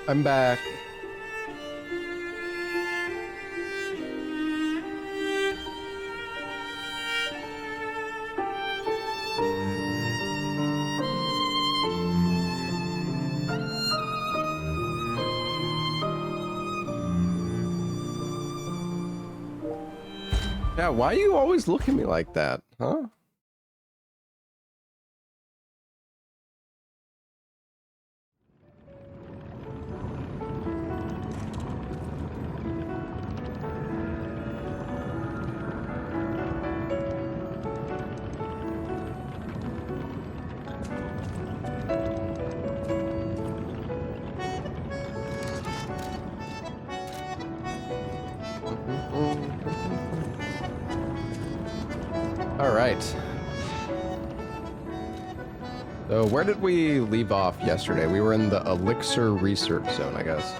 I'm back. Yeah, why you always look at me like that, huh? All right. So where did we leave off yesterday? We were in the Elixir Research Zone, I guess.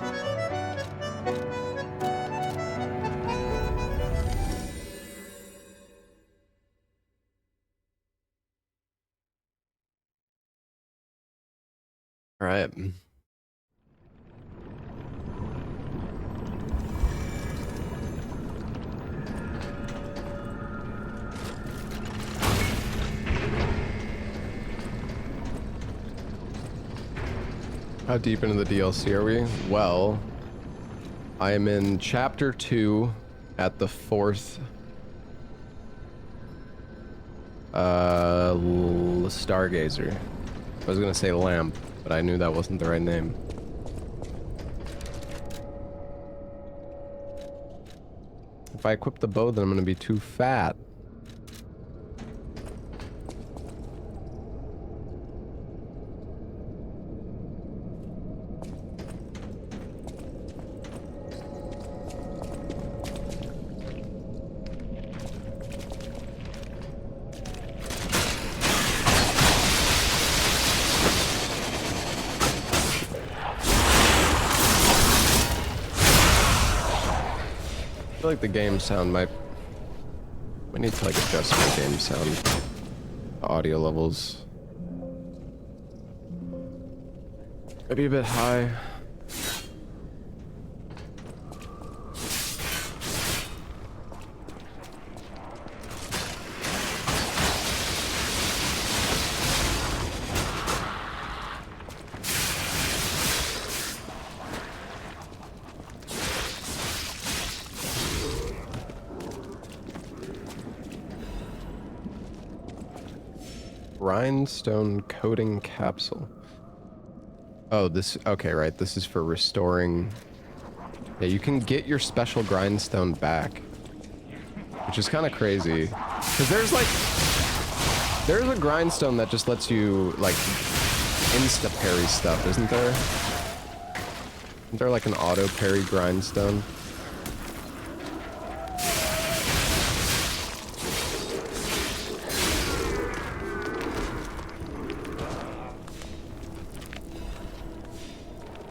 All right. How deep into the DLC are we? Well, I am in Chapter 2 at the 4th Stargazer. I was gonna say lamp, but I knew that wasn't the right name. If I equip the bow, then I'm gonna be too fat. I feel like the game sound might need to like adjust my game sound audio levels. Maybe a bit high. Grindstone coating capsule. Oh, this, okay, right. This is for restoring. Yeah, you can get your special grindstone back, which is kind of crazy. Because there's a grindstone that just lets you, like, insta-parry stuff, isn't there? Isn't there, like, an auto-parry grindstone?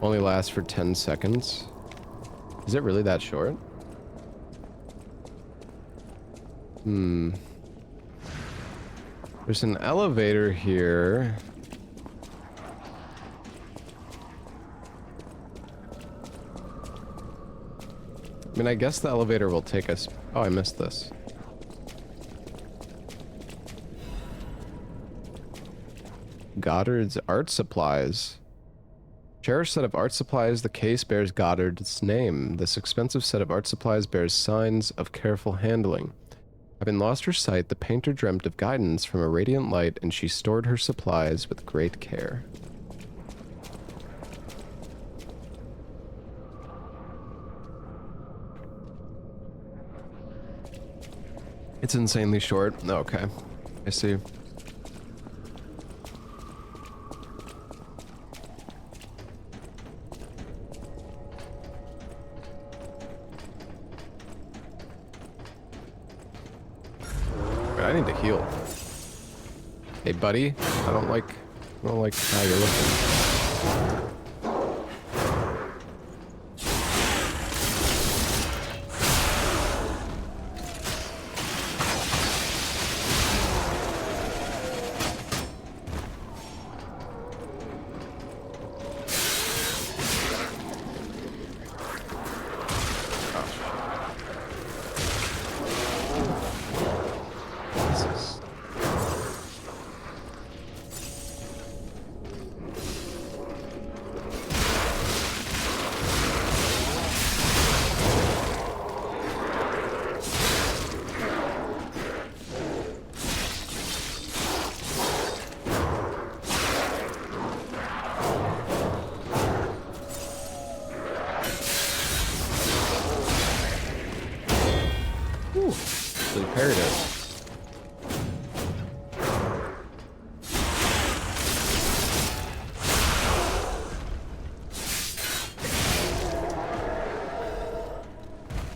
Only lasts for 10 seconds. Is it really that short? There's an elevator here. I mean, I guess the elevator will take us... Oh, I missed this. Goddard's art supplies. Cherished set of art supplies, the case bears Goddard's name. This expensive set of art supplies bears signs of careful handling. Having lost her sight, the painter dreamt of guidance from a radiant light, and she stored her supplies with great care. It's insanely short. Okay, I see. I need to heal. Hey, buddy. I don't like how you're looking. repaired it.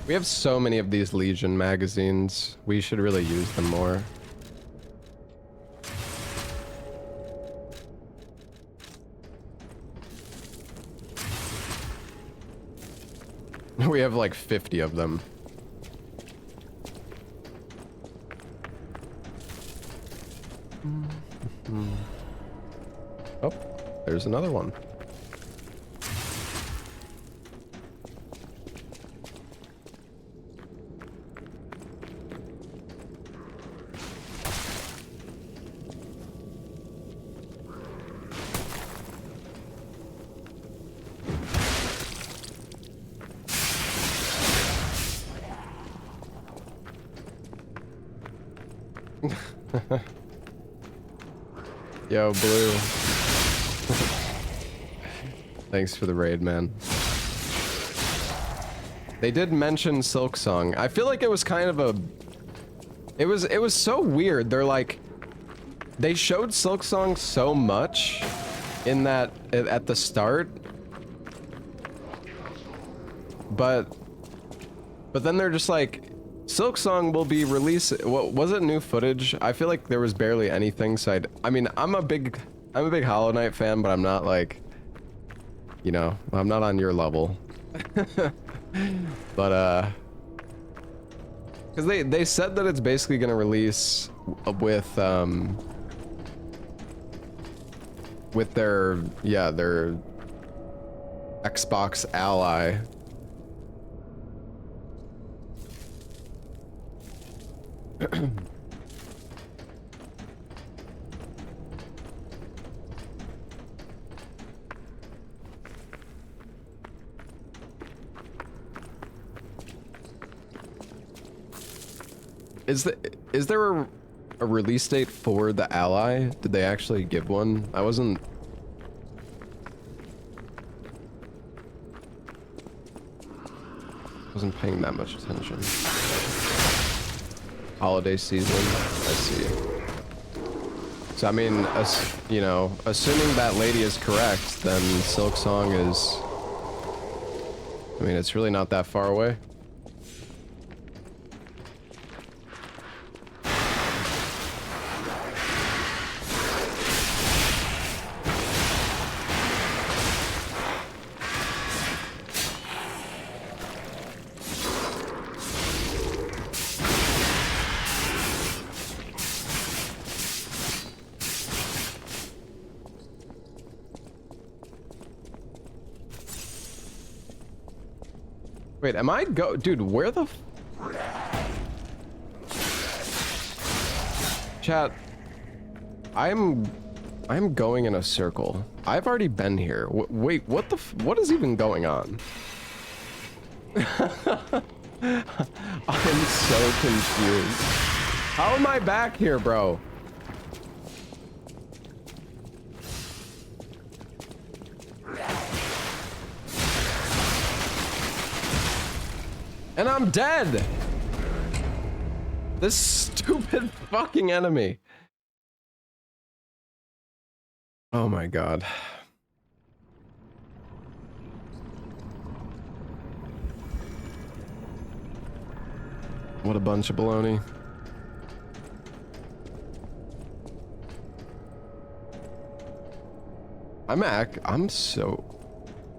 We have so many of these Legion magazines. We should really use them more. We have like 50 of them. Oh, there's another one. Yo, Blue. Thanks for the raid, man. They did mention Silksong. I feel like it was kind of a... It was so weird. They're like... They showed Silksong so much in that... at the start. But then they're just like... Silksong will be released. What was it? New footage? I feel like there was barely anything. So I mean, I'm a big Hollow Knight fan, but I'm not like, you know, I'm not on your level. But because they said that it's basically gonna release with their Xbox Ally. Is there a release date for the Ally? Did they actually give one? I wasn't paying that much attention. Holiday season, I see. So I mean, you know, assuming that lady is correct, then Silksong is... I mean, it's really not that far away. Wait, am I dude, where the Chat, I'm going in a circle. I've already been here. Wait, what is even going on? I'm so confused. How am I back here, bro? And I'm dead! This stupid fucking enemy. Oh my god. What a bunch of baloney. I'm so...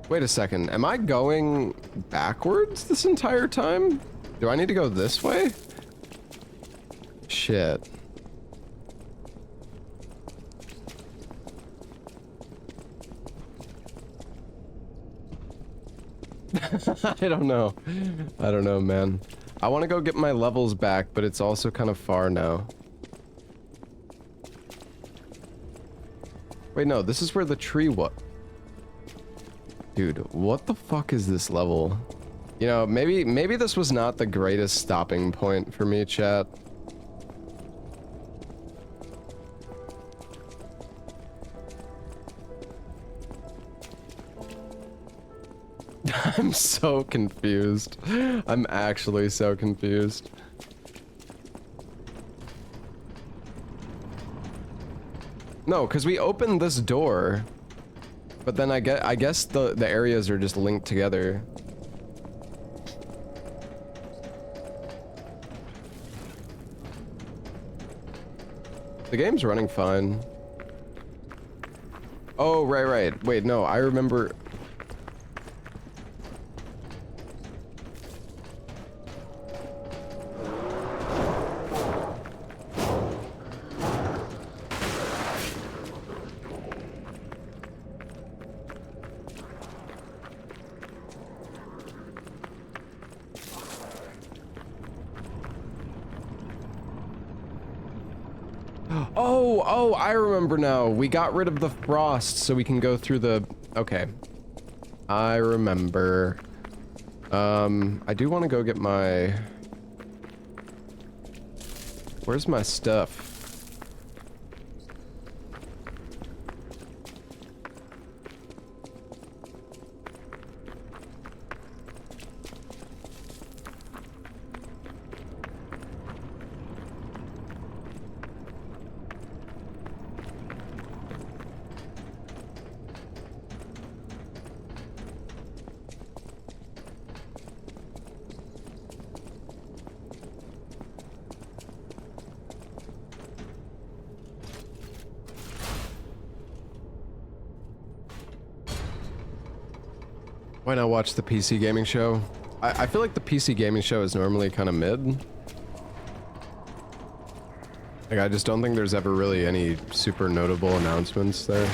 Wait a second, am I going backwards this entire time? Do I need to go this way? Shit. I don't know. I don't know, man. I want to go get my levels back, but it's also kind of far now. Wait, no, this is where the tree was. Dude, what the fuck is this level? You know, maybe this was not the greatest stopping point for me, chat. I'm so confused. I'm actually so confused. No, because we opened this door, but then I guess the areas are just linked together. The game's running fine. Oh, right. Wait, no, I remember. Oh, I remember now. We got rid of the frost so we can go through the... Okay. I remember. I do want to go get my... Where's my stuff? Why not watch the PC gaming show? I feel like the PC gaming show is normally kind of mid. Like, I just don't think there's ever really any super notable announcements there.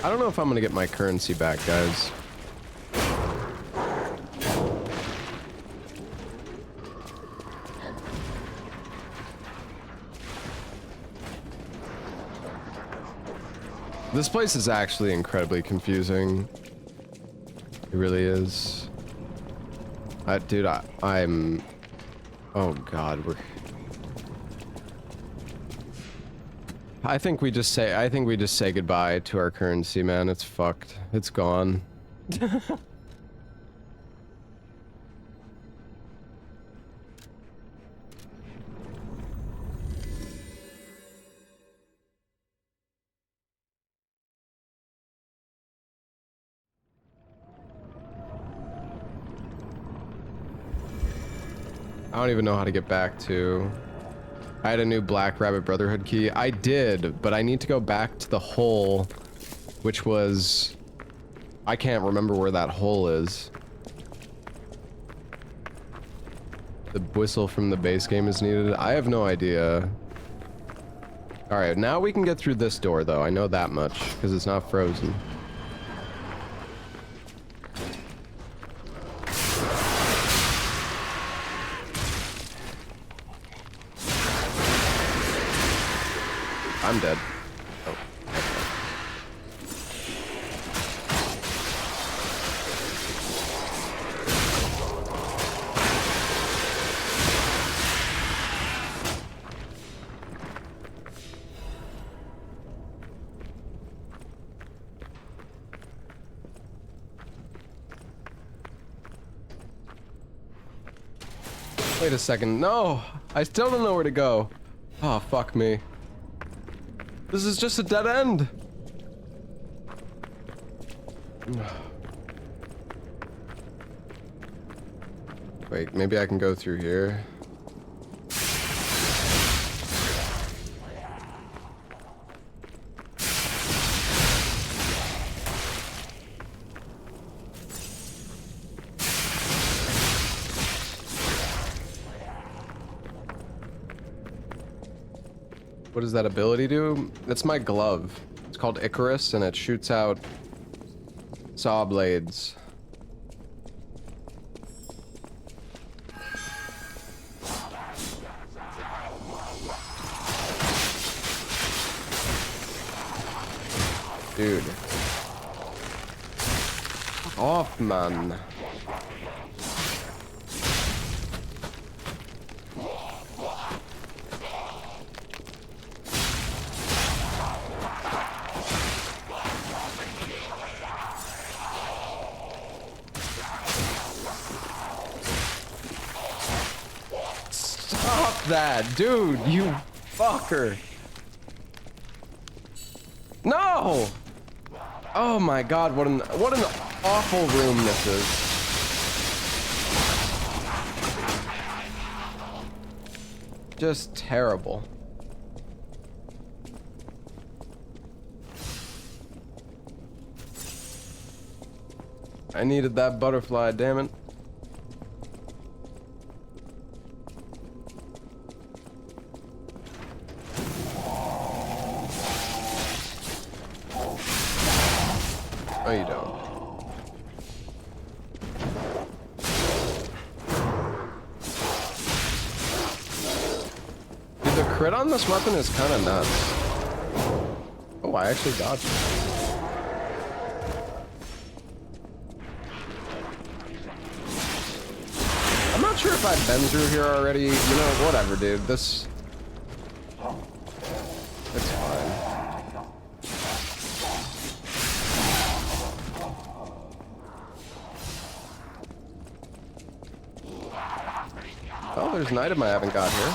I don't know if I'm gonna get my currency back, guys. This place is actually incredibly confusing. It really is. Dude, I'm... Oh god, I think we just say goodbye to our currency, man. It's fucked. It's gone. I don't even know how to get back to... I had a new Black Rabbit Brotherhood key. I did, but I need to go back to the hole, which was... I can't remember where that hole is. The whistle from the base game is needed. I have no idea. Alright, now we can get through this door, though. I know that much, because it's not frozen. I'm dead. Oh. Wait a second. No! I still don't know where to go. Oh, fuck me. This is just a dead end. Wait, maybe I can go through here. What does that ability do? It's my glove. It's called Icarus, and it shoots out saw blades. Dude. Fuck off, man. That dude, you fucker. No! Oh my god, what an awful room this is. Just terrible. I needed that butterfly, damn it. Oh, you don't. Dude, the crit on this weapon is kind of nuts. Oh, I actually dodged it. I'm not sure if I've been through here already. You know, whatever, dude. This... It's fine. Oh, there's an item I haven't got here.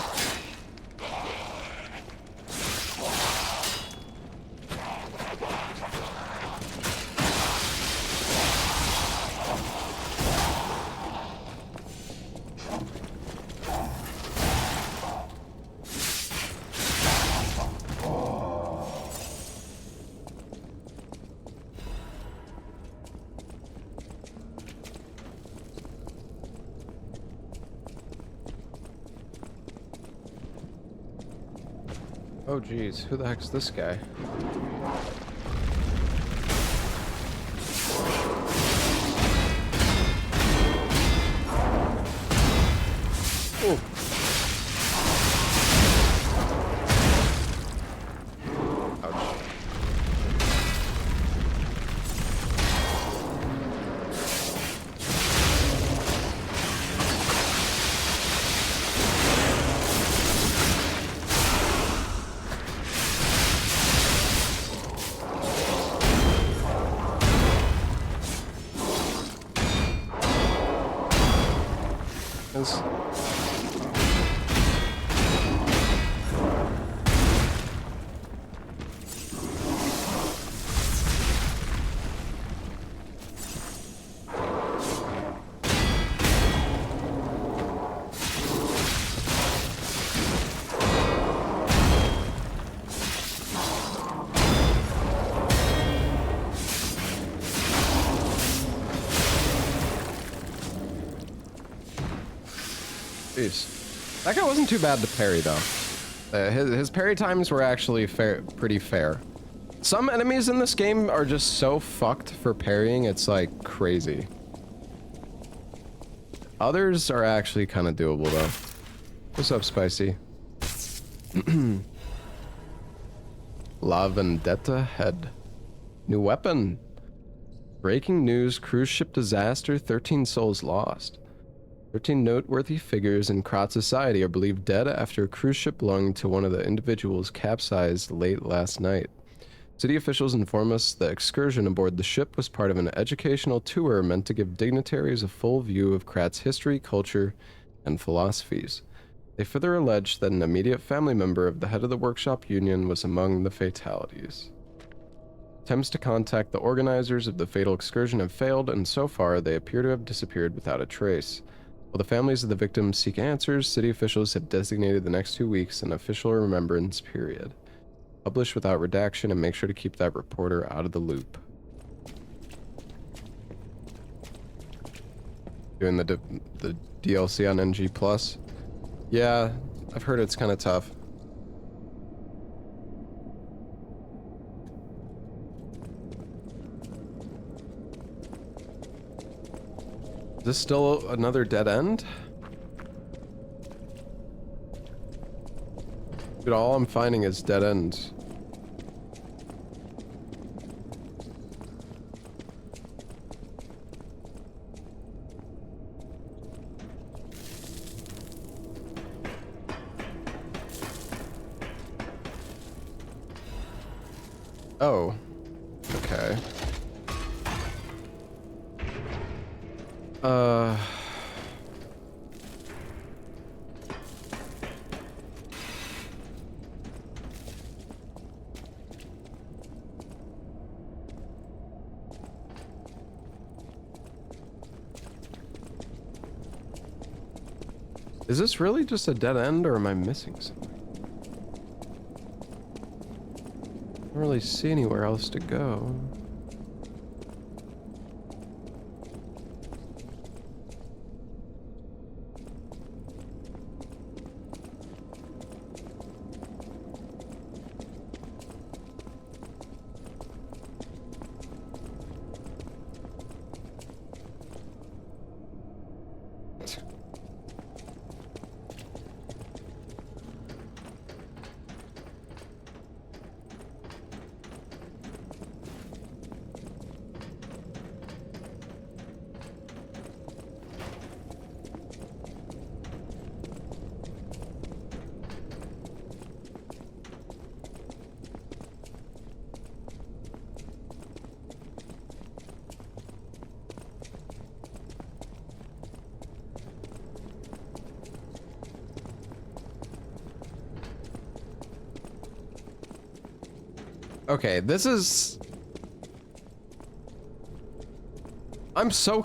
Oh geez, who the heck's this guy? Oh. Ouch. This... Jeez. That guy wasn't too bad to parry, though. His parry times were actually pretty fair. Some enemies in this game are just so fucked for parrying, it's like crazy. Others are actually kind of doable, though. What's up, Spicy? La Vendetta Head. New weapon. Breaking news, cruise ship disaster, 13 souls lost. 13 noteworthy figures in Krat society are believed dead after a cruise ship belonging to one of the individuals capsized late last night. City officials inform us the excursion aboard the ship was part of an educational tour meant to give dignitaries a full view of Krat's history, culture, and philosophies. They further allege that an immediate family member of the head of the workshop union was among the fatalities. Attempts to contact the organizers of the fatal excursion have failed, and so far they appear to have disappeared without a trace. While the families of the victims seek answers, city officials have designated the next 2 weeks an official remembrance period. Publish without redaction and make sure to keep that reporter out of the loop. Doing the DLC on NG+. Yeah, I've heard it's kind of tough. Is this still another dead end? Dude, all I'm finding is dead ends. Oh. Okay. Is this really just a dead end, or am I missing something? I don't really see anywhere else to go. Okay, this is... I'm so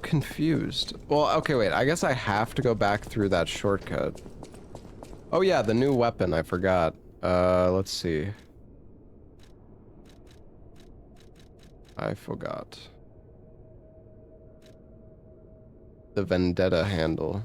confused. Well, okay, wait. I guess I have to go back through that shortcut. Oh yeah, the new weapon. I forgot. Let's see. I forgot. The vendetta handle.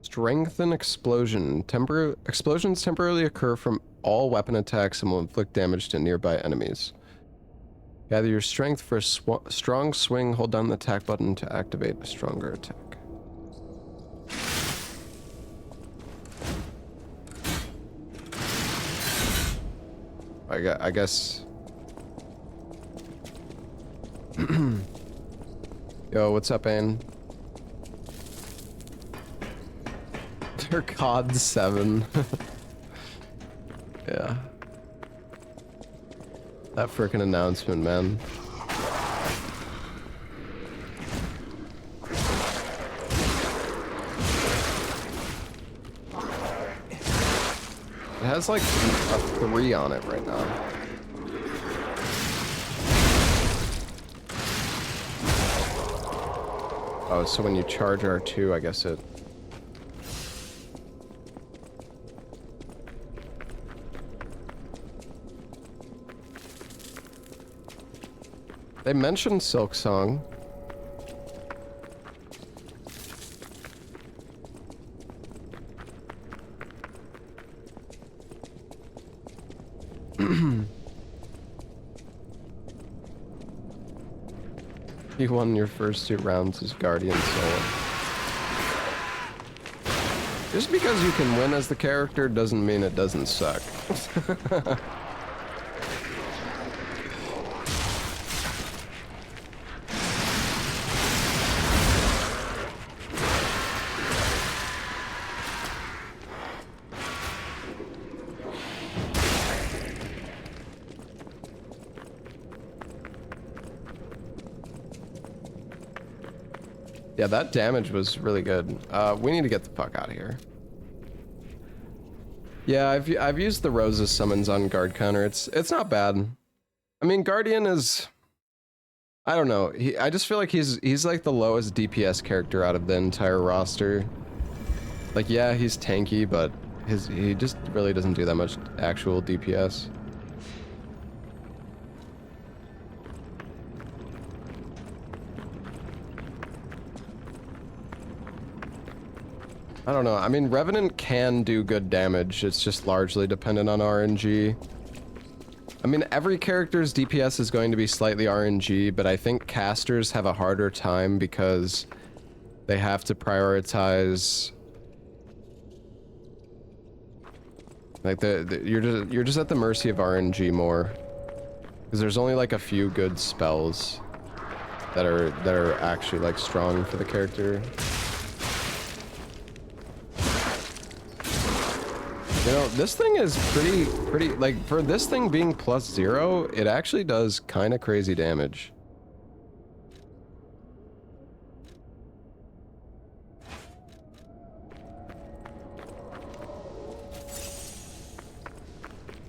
Strengthen explosion. Explosions temporarily occur from all weapon attacks and will inflict damage to nearby enemies. Gather your strength for a strong swing. Hold down the attack button to activate a stronger attack. I guess. Yo, what's up, Ann? They're COD 7. Yeah. That frickin' announcement, man. It has like a 3 on it right now. Oh, so when you charge R2, I guess it... They mentioned Silk Song. You won your first 2 rounds as Guardian solo. Just because you can win as the character doesn't mean it doesn't suck. Yeah, that damage was really good. We need to get the fuck out of here. Yeah, I've used the Rose's summons on guard counter. It's not bad. I mean, Guardian is... I don't know. I just feel like he's like the lowest DPS character out of the entire roster. Like, yeah, he's tanky, but he just really doesn't do that much actual DPS. I don't know. I mean, Revenant can do good damage. It's just largely dependent on RNG. I mean, every character's DPS is going to be slightly RNG, but I think casters have a harder time because they have to prioritize... Like, you're just at the mercy of RNG more. Because there's only like a few good spells that are actually like strong for the character. You know, this thing is pretty, like, for this thing being +0, it actually does kind of crazy damage.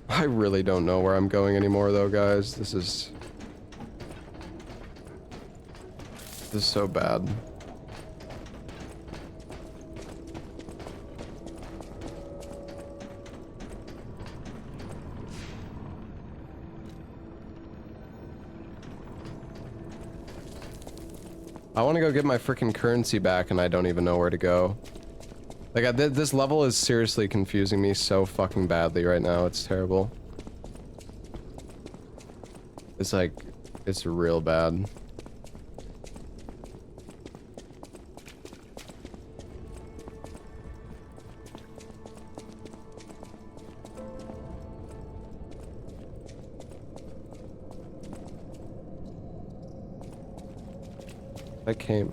I really don't know where I'm going anymore though, guys. This is so bad. I want to go get my freaking currency back and I don't even know where to go. Like, this level is seriously confusing me so fucking badly right now. It's terrible. It's like, it's real bad. I came.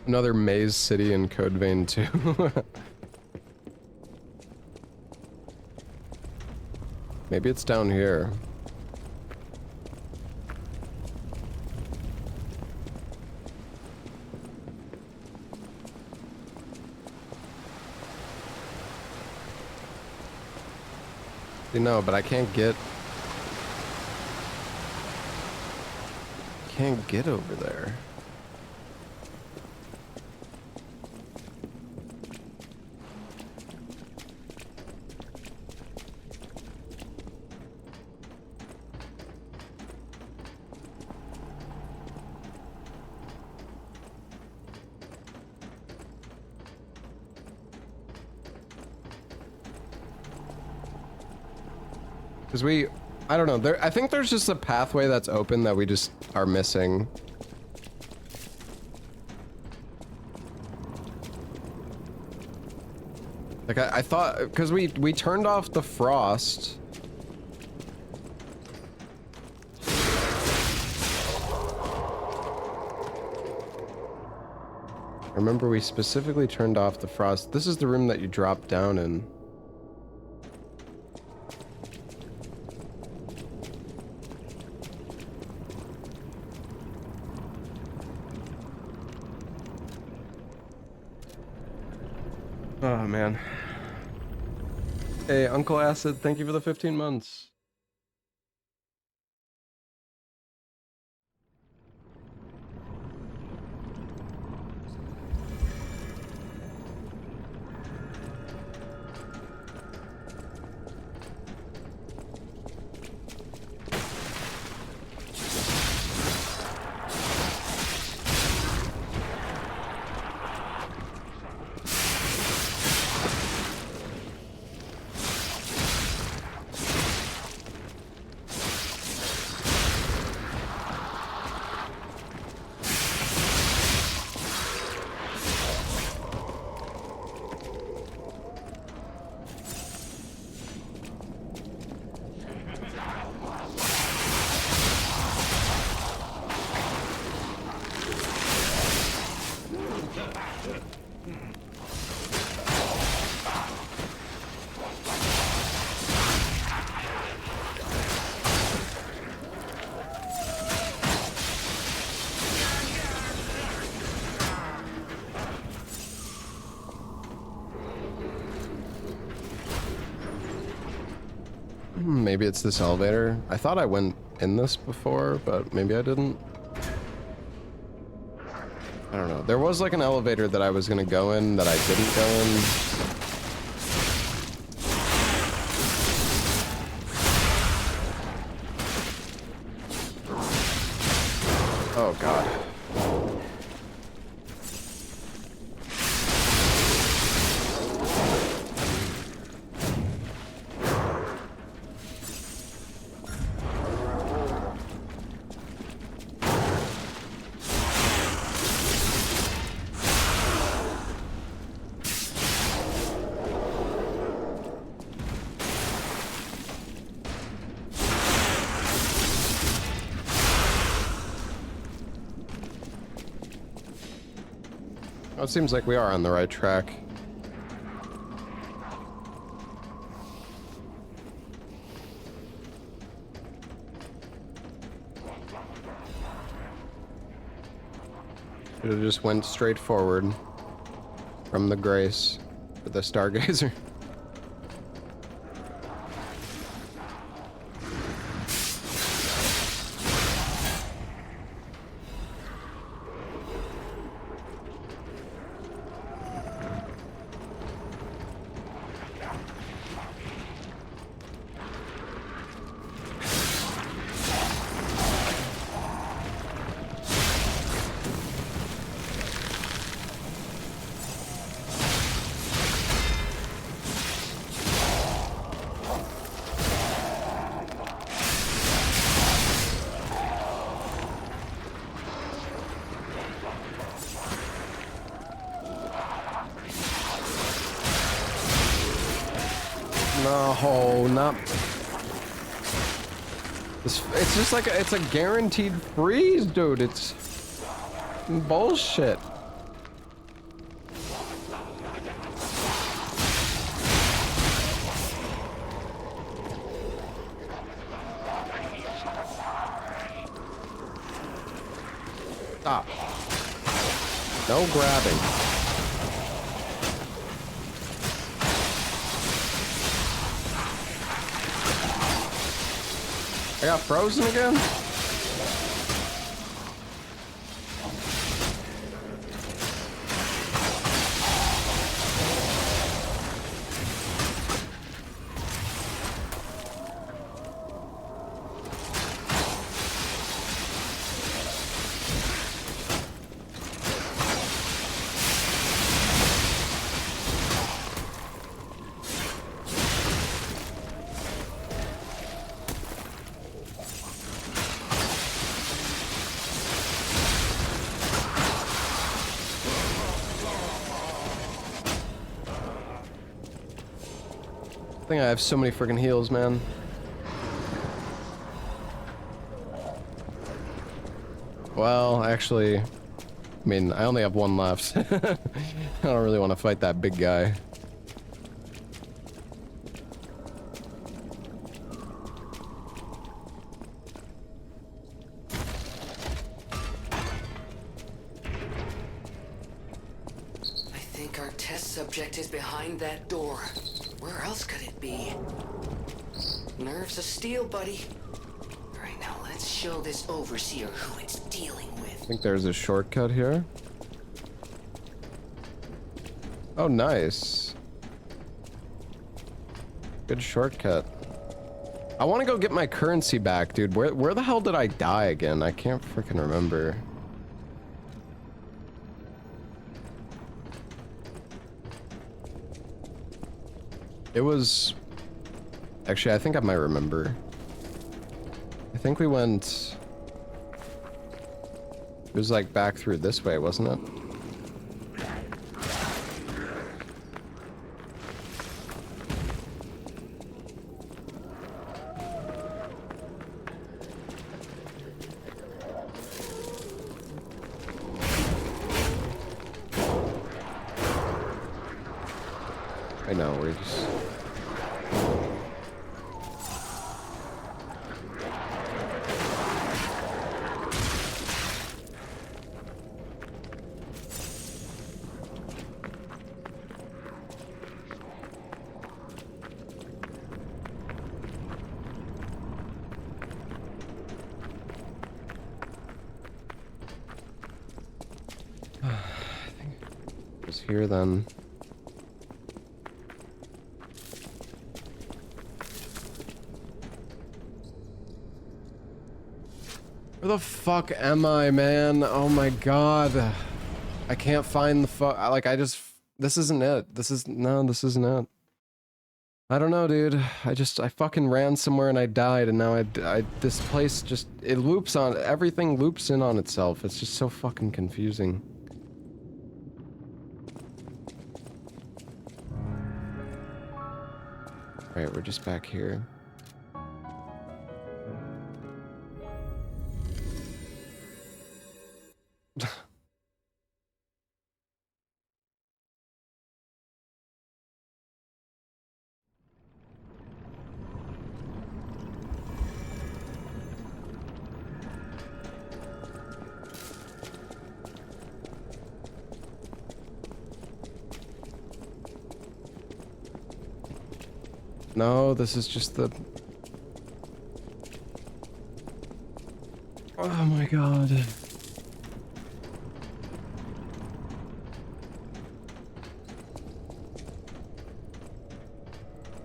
Another maze city in Code Vein 2. Maybe it's down here. No, but I can't get over there. Because I don't know, I think there's just a pathway that's open that we just are missing. Like, I thought, because we turned off the frost. I remember we specifically turned off the frost. This is the room that you drop down in. Oh, man. Hey, Uncle Acid, thank you for the 15 months. Maybe it's this elevator. I thought I went in this before, but maybe I didn't. I don't know. There was like an elevator that I was gonna go in that I didn't go in. Oh god. Oh, it seems like we are on the right track. Should have just went straight forward from the Grace for the Stargazer. No, not. It's just like it's a guaranteed freeze, dude. It's bullshit. Stop. No grabbing. I got frozen again? I think I have so many freaking heals, man. Well, actually, I mean, I only have one left. I don't really want to fight that big guy. I think our test subject is behind that door. Where else could it be? Nerves of steel, buddy. All right, now let's show this overseer who it's dealing with. I think there's a shortcut here. Oh, nice. Good shortcut. I want to go get my currency back, dude. Where the hell did I die again? I can't freaking remember. It was... Actually, I think I might remember. I think we went... It was like back through this way, wasn't it? I know, we're just... Here then. Where the fuck am I, man? Oh my god. I can't find the like I just this isn't it. This isn't it. I don't know, dude. I fucking ran somewhere and I died and now this place just it loops on everything loops in on itself. It's just so fucking confusing. Alright, we're just back here. No, this is just the... Oh my god.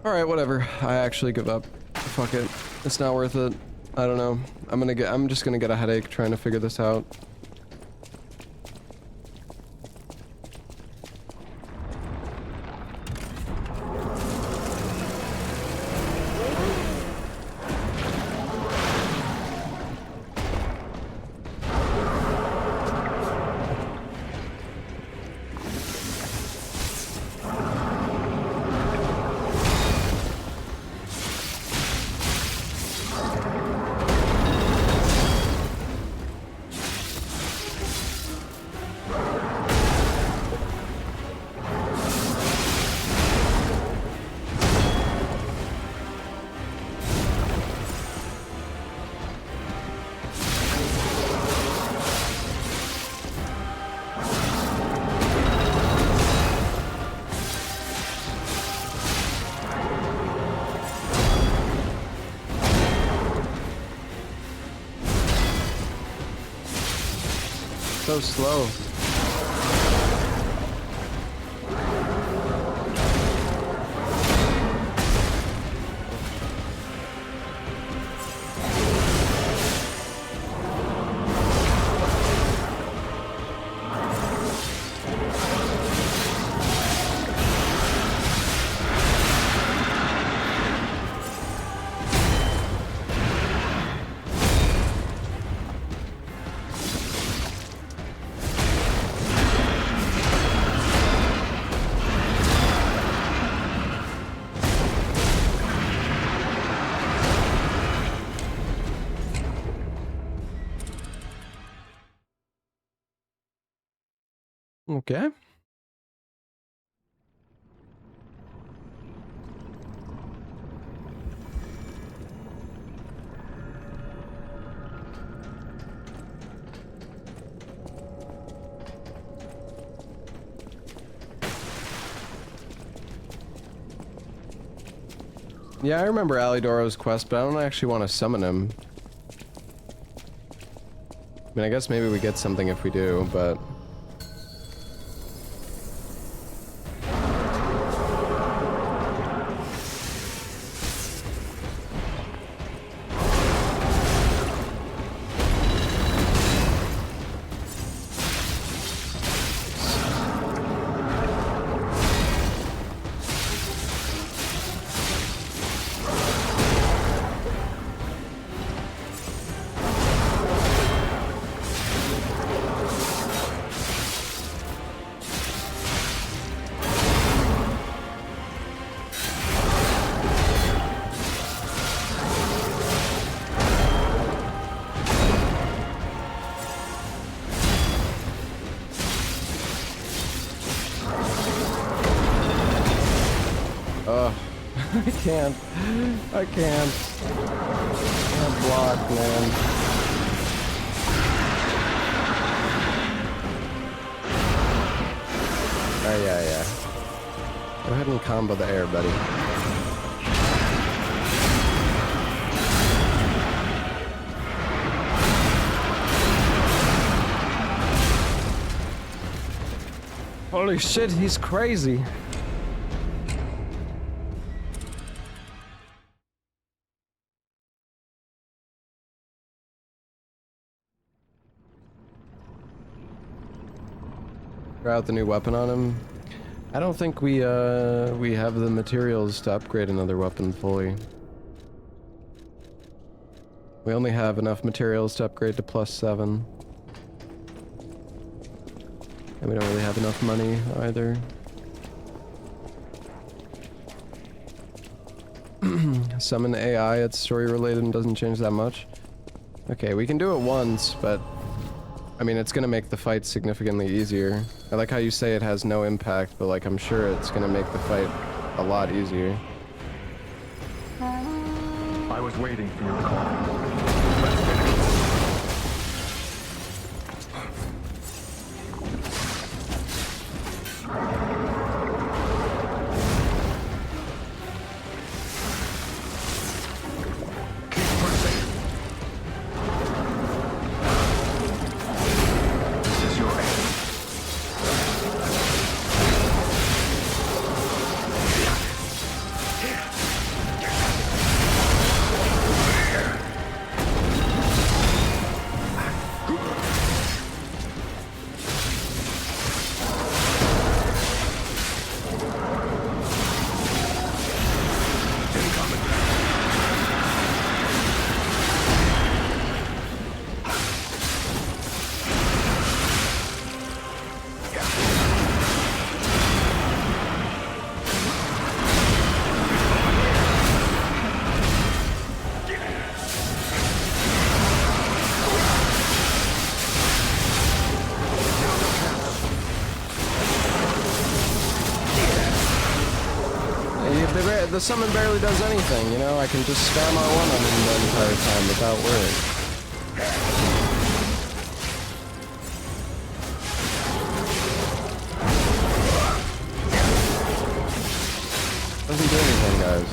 Alright, whatever. I actually give up. Fuck it. It's not worth it. I don't know. I'm just gonna get a headache trying to figure this out. So slow. Okay. Yeah, I remember Alidoro's quest, but I don't actually want to summon him. I mean, I guess maybe we get something if we do, but... I can't. I can't. Can't block, man. Oh, yeah. Go ahead and combo the air, buddy. Holy shit, he's crazy. Try out the new weapon on him. I don't think we have the materials to upgrade another weapon fully. We only have enough materials to upgrade to +7. And we don't really have enough money either. Summon AI, it's story related and doesn't change that much. Okay, we can do it once, but I mean, it's gonna make the fight significantly easier. I like how you say it has no impact, but like I'm sure it's gonna make the fight a lot easier. I was waiting for your call. Let's finish. The summon barely does anything, you know? I can just spam R1 on him the entire time without worrying. Doesn't do anything, guys.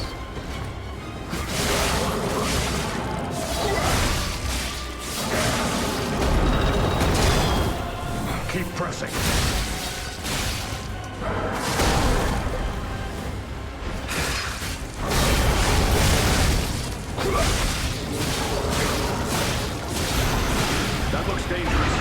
Keep pressing. That looks dangerous.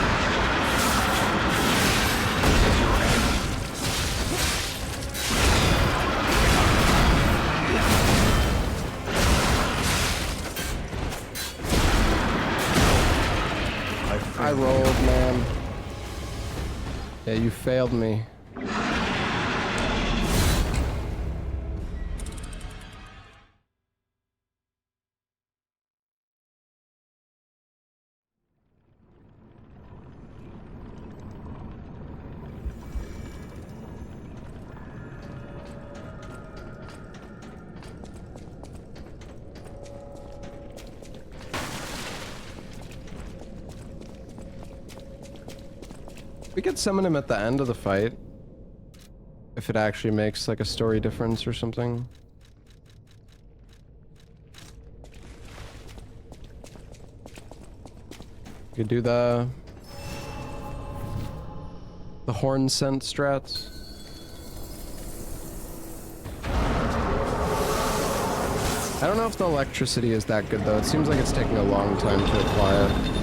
I rolled, man. Yeah, you failed me. We could summon him at the end of the fight. If it actually makes like a story difference or something. You could do the horn scent strats. I don't know if the electricity is that good though. It seems like it's taking a long time to apply it.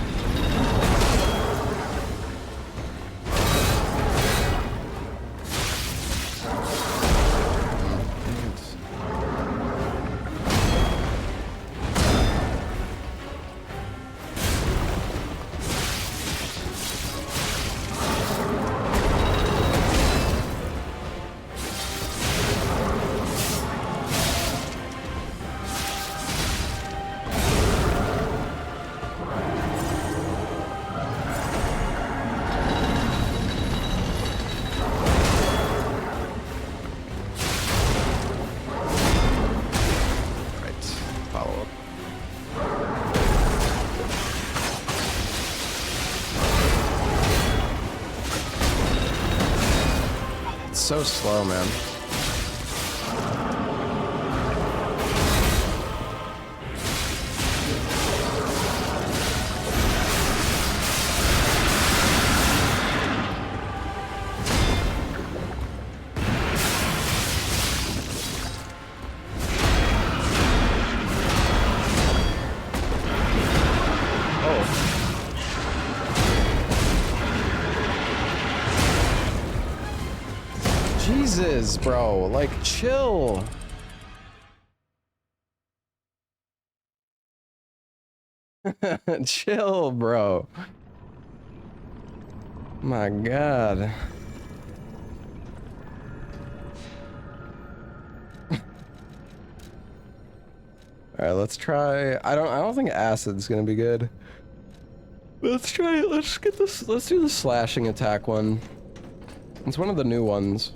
So slow, man. Jesus, bro, like, chill. Chill, bro. My God. All right, let's try. I don't think acid's gonna be good. Let's try it. Let's get this. Let's do the slashing attack one. It's one of the new ones.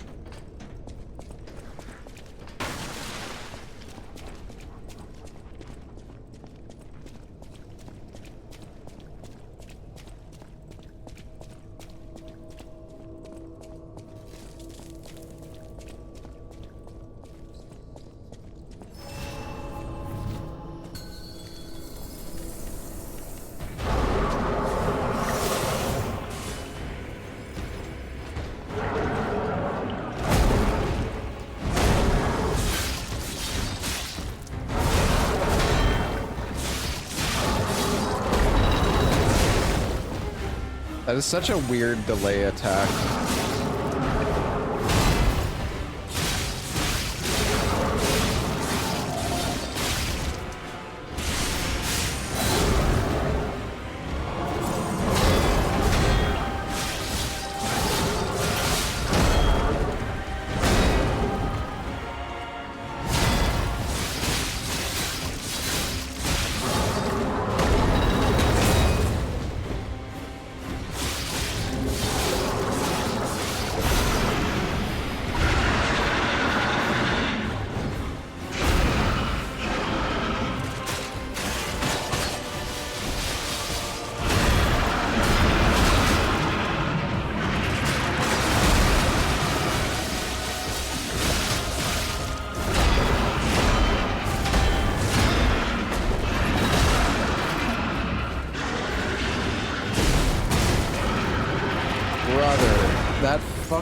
That is such a weird delay attack.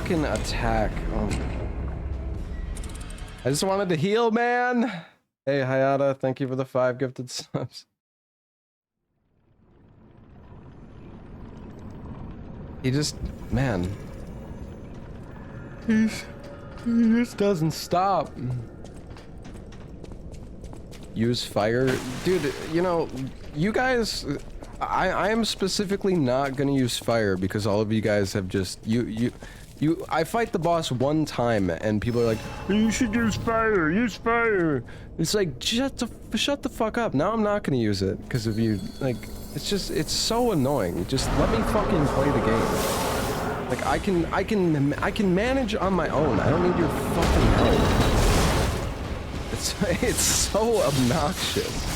fucking attack. Oh. I just wanted to heal, man. Hey, Hayata, thank you for the 5 gifted subs. He just, man. He just doesn't stop. Use fire. Dude, you know, you guys, I am specifically not gonna use fire because all of you guys have just, I fight the boss one time and people are like, you should use fire, use fire. It's like, shut the fuck up. Now I'm not gonna use it because of you. Like, it's just, it's so annoying. Just let me fucking play the game. Like, I can manage on my own. I don't need your fucking help. It's so obnoxious.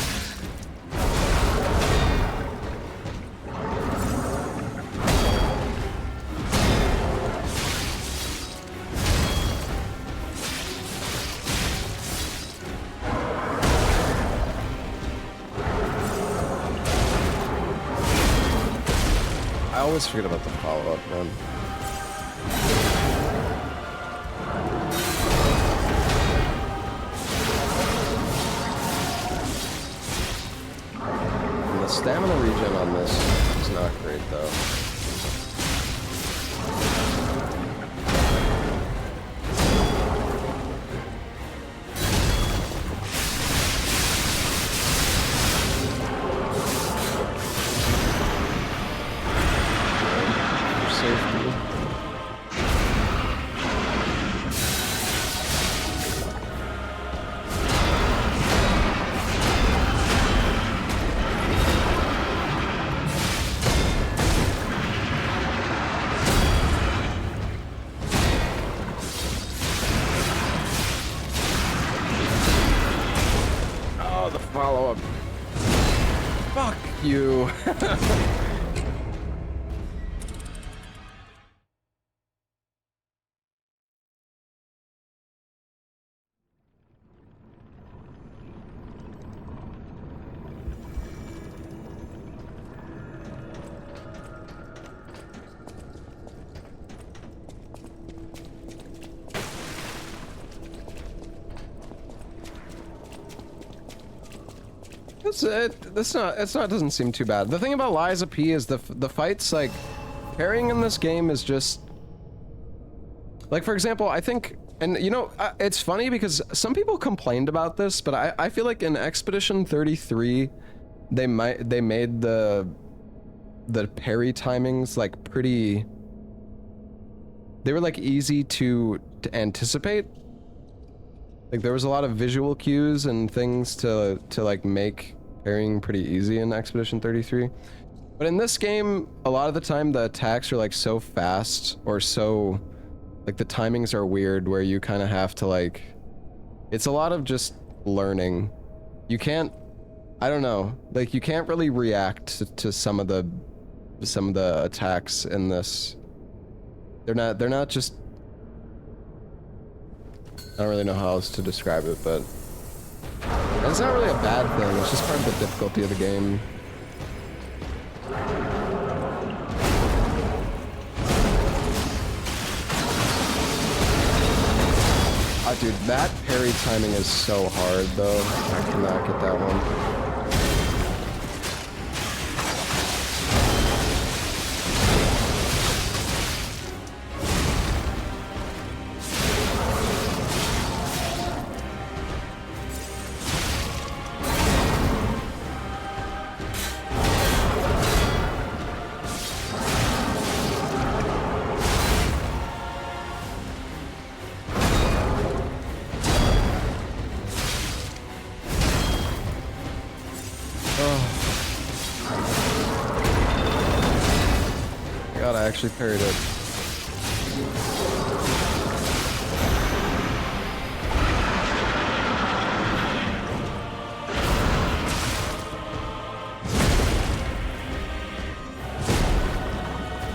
I always forget about the follow-up, man. And the stamina regen on this is not great, though. You. It's not doesn't seem too bad. The thing about Liza P is the fights, like, parrying in this game is just, like, for example, I think, and you know, it's funny because some people complained about this, but I feel like in Expedition 33, they made the parry timings like pretty, they were like easy to anticipate. Like there was a lot of visual cues and things to like make parrying pretty easy in Expedition 33. But in this game, a lot of the time the attacks are like so fast or so, like the timings are weird where you kind of have to like, it's a lot of just learning. You can't, I don't know, like you can't really react to some of the attacks in this. They're not just, I don't really know how else to describe it, but it's not really a bad thing, it's just part of the difficulty of the game. Oh, dude, that parry timing is so hard, though. I cannot get that one. Actually parried it.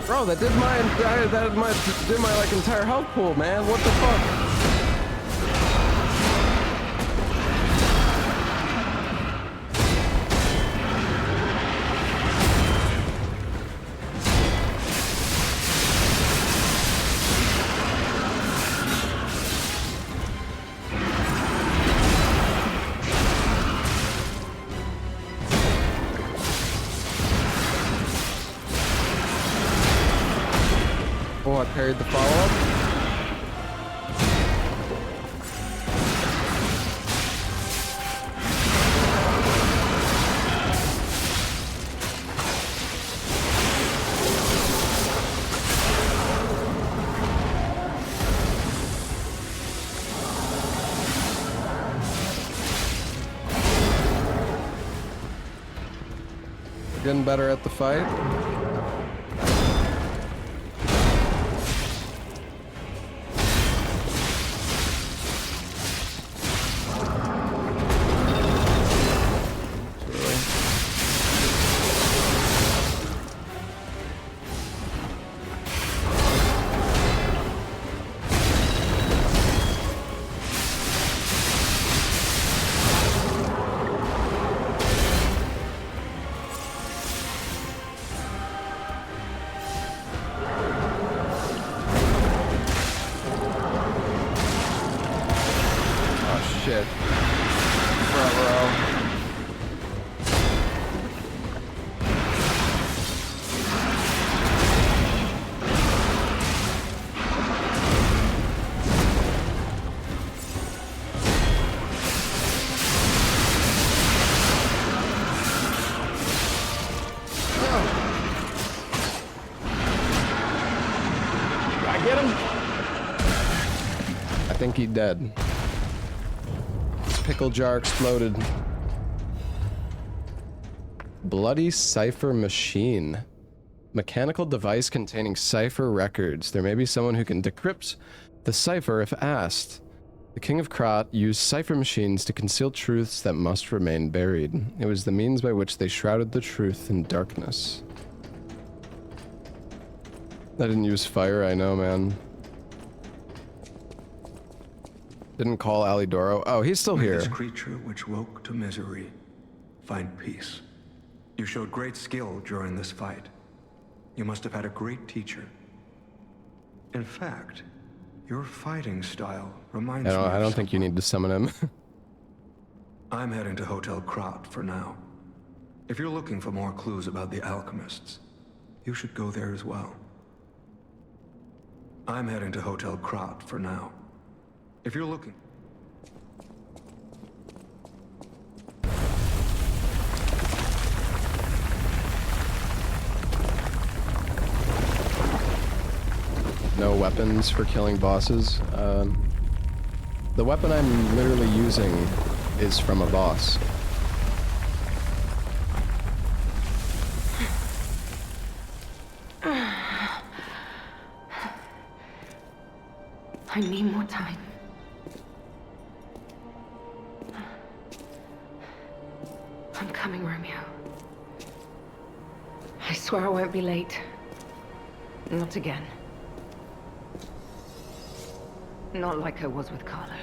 Bro, that did my like entire health pool, man. What the fuck? parried the follow-up. Getting better at the fight. Shit. Bravo. I get him. I think he's dead. Pickle jar exploded. Bloody cipher machine. Mechanical device containing cipher records. There may be someone who can decrypt the cipher if asked. The King of Krat used cipher machines to conceal truths that must remain buried. It was the means by which they shrouded the truth in darkness. I didn't use fire, I know, man. Didn't call Alidoro. Oh, he's still here. This creature which woke to misery, find peace. You showed great skill during this fight. You must have had a great teacher. In fact, your fighting style reminds me of I don't think you need to summon him. I'm heading to Hotel Krat for now. If you're looking for more clues about the alchemists, you should go there as well. I'm heading to Hotel Krat for now. If you're looking... No weapons for killing bosses. The weapon I'm literally using is from a boss. I need more time. I'm coming, Romeo. I swear I won't be late. Not again. Not like I was with Carlo.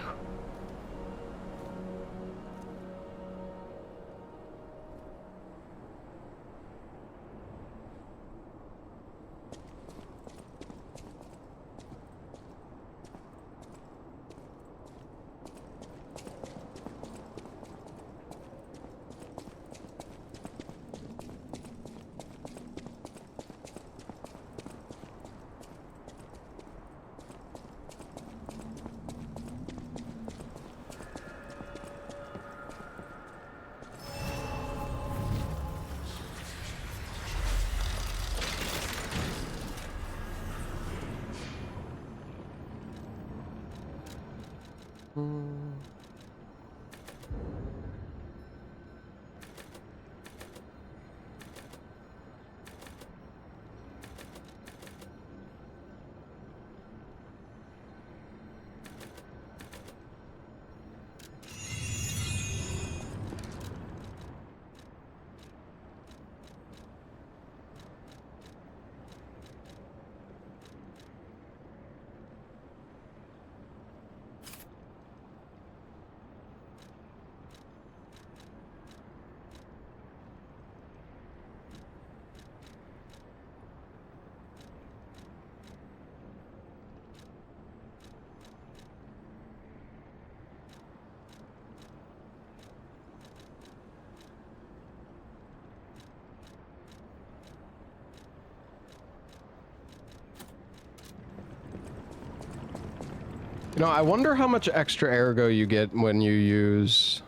No, I wonder how much extra ergo you get when you use...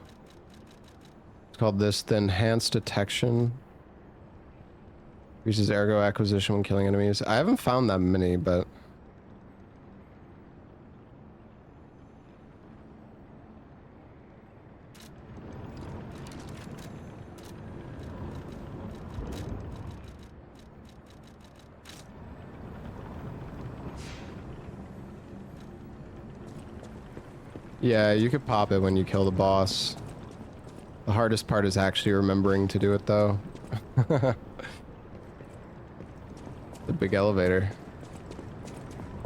It's called this, the enhanced detection. Uses ergo acquisition when killing enemies. I haven't found that many, but... Yeah, you could pop it when you kill the boss. The hardest part is actually remembering to do it, though. The big elevator.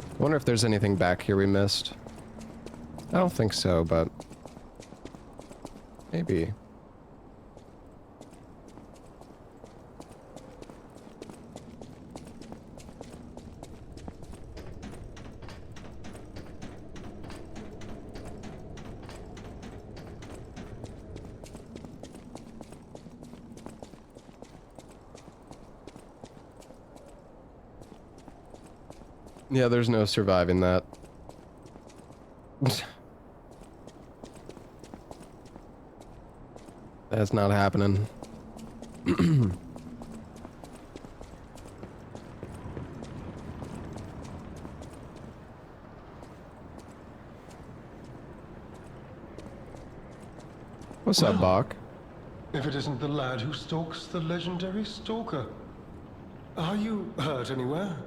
I wonder if there's anything back here we missed. I don't think so, but... maybe. Yeah, there's no surviving that. That's not happening. What's up, Bach? If it isn't the lad who stalks the legendary stalker. Are you hurt anywhere?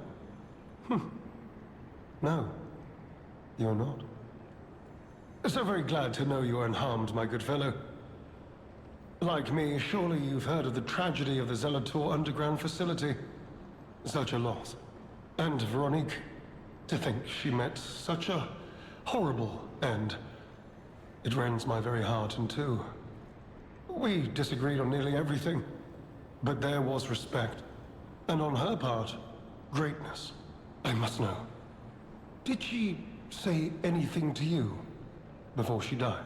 No, you're not. So very glad to know you are unharmed, my good fellow. Like me, surely you've heard of the tragedy of the Zelator underground facility. Such a loss. And Veronique, to think she met such a horrible end. It rends my very heart in two. We disagreed on nearly everything, but there was respect. And on her part, greatness. I must know. Did she say anything to you before she died?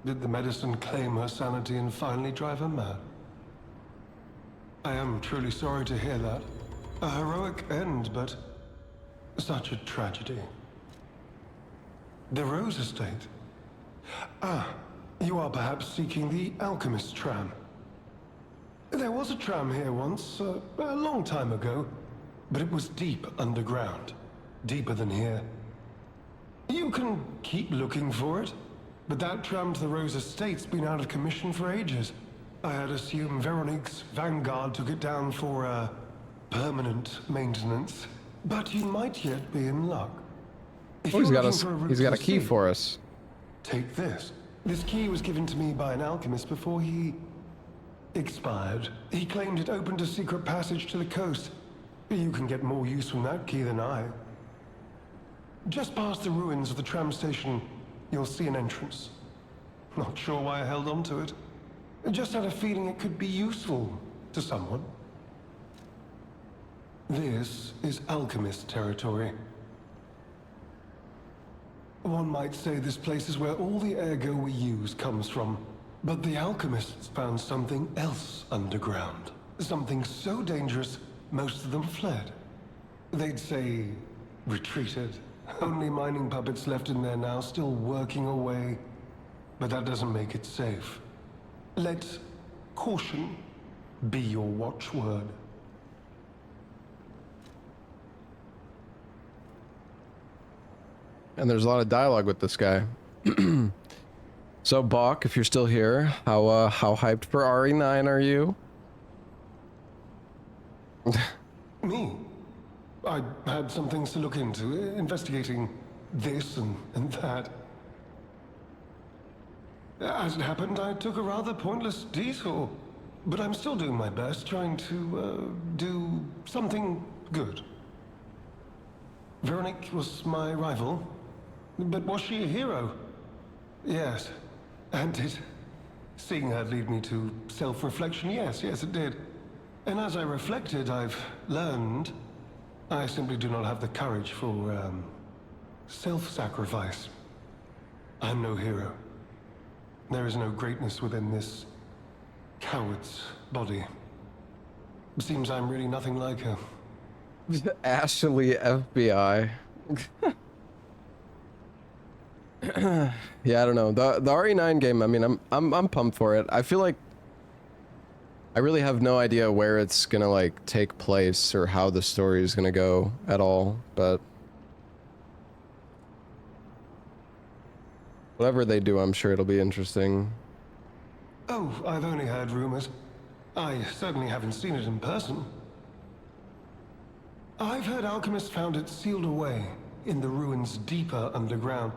Did the medicine claim her sanity and finally drive her mad? I am truly sorry to hear that. A heroic end, but such a tragedy. The Rose Estate. Ah, you are perhaps seeking the Alchemist tram. There was a tram here once, a long time ago, but it was deep underground. Deeper than here. You can keep looking for it, but that tram to the Rose Estate's been out of commission for ages. I had assumed Veronique's Vanguard took it down for, permanent maintenance. But you might yet be in luck. If Oh, he's you're got looking for route he's to got a the key sea, for us. take this. This key was given to me by an alchemist before he expired. He claimed it opened a secret passage to the coast. You can get more use from that key than I. Just past the ruins of the tram station, you'll see an entrance. Not sure why I held on to it. I just had a feeling it could be useful to someone. This is alchemist territory. One might say this place is where all the ergo we use comes from. But the alchemists found something else underground. Something so dangerous, most of them fled. They'd say, retreated. Only mining puppets left in there now, still working away. But that doesn't make it safe. Let caution be your watchword. And there's a lot of dialogue with this guy. So, Bach, if you're still here, how hyped for RE9 are you? Me? I had some things to look into, investigating this and that. As it happened, I took a rather pointless detour. But I'm still doing my best, trying to, do something good. Veronique was my rival, but was she a hero? Yes, and did seeing her lead me to self-reflection? Yes, it did. And as I reflected, I've learned I simply do not have the courage for, self-sacrifice. I'm no hero. There is no greatness within this coward's body. Seems I'm really nothing like her. Ashley FBI. Yeah, I don't know. The RE9 game, I mean, I'm pumped for it. I feel like I really have no idea where it's gonna like take place or how the story is gonna go at all, but whatever they do, I'm sure it'll be interesting. Oh, I've only heard rumors. I certainly haven't seen it in person. I've heard alchemists found it sealed away in the ruins deeper underground.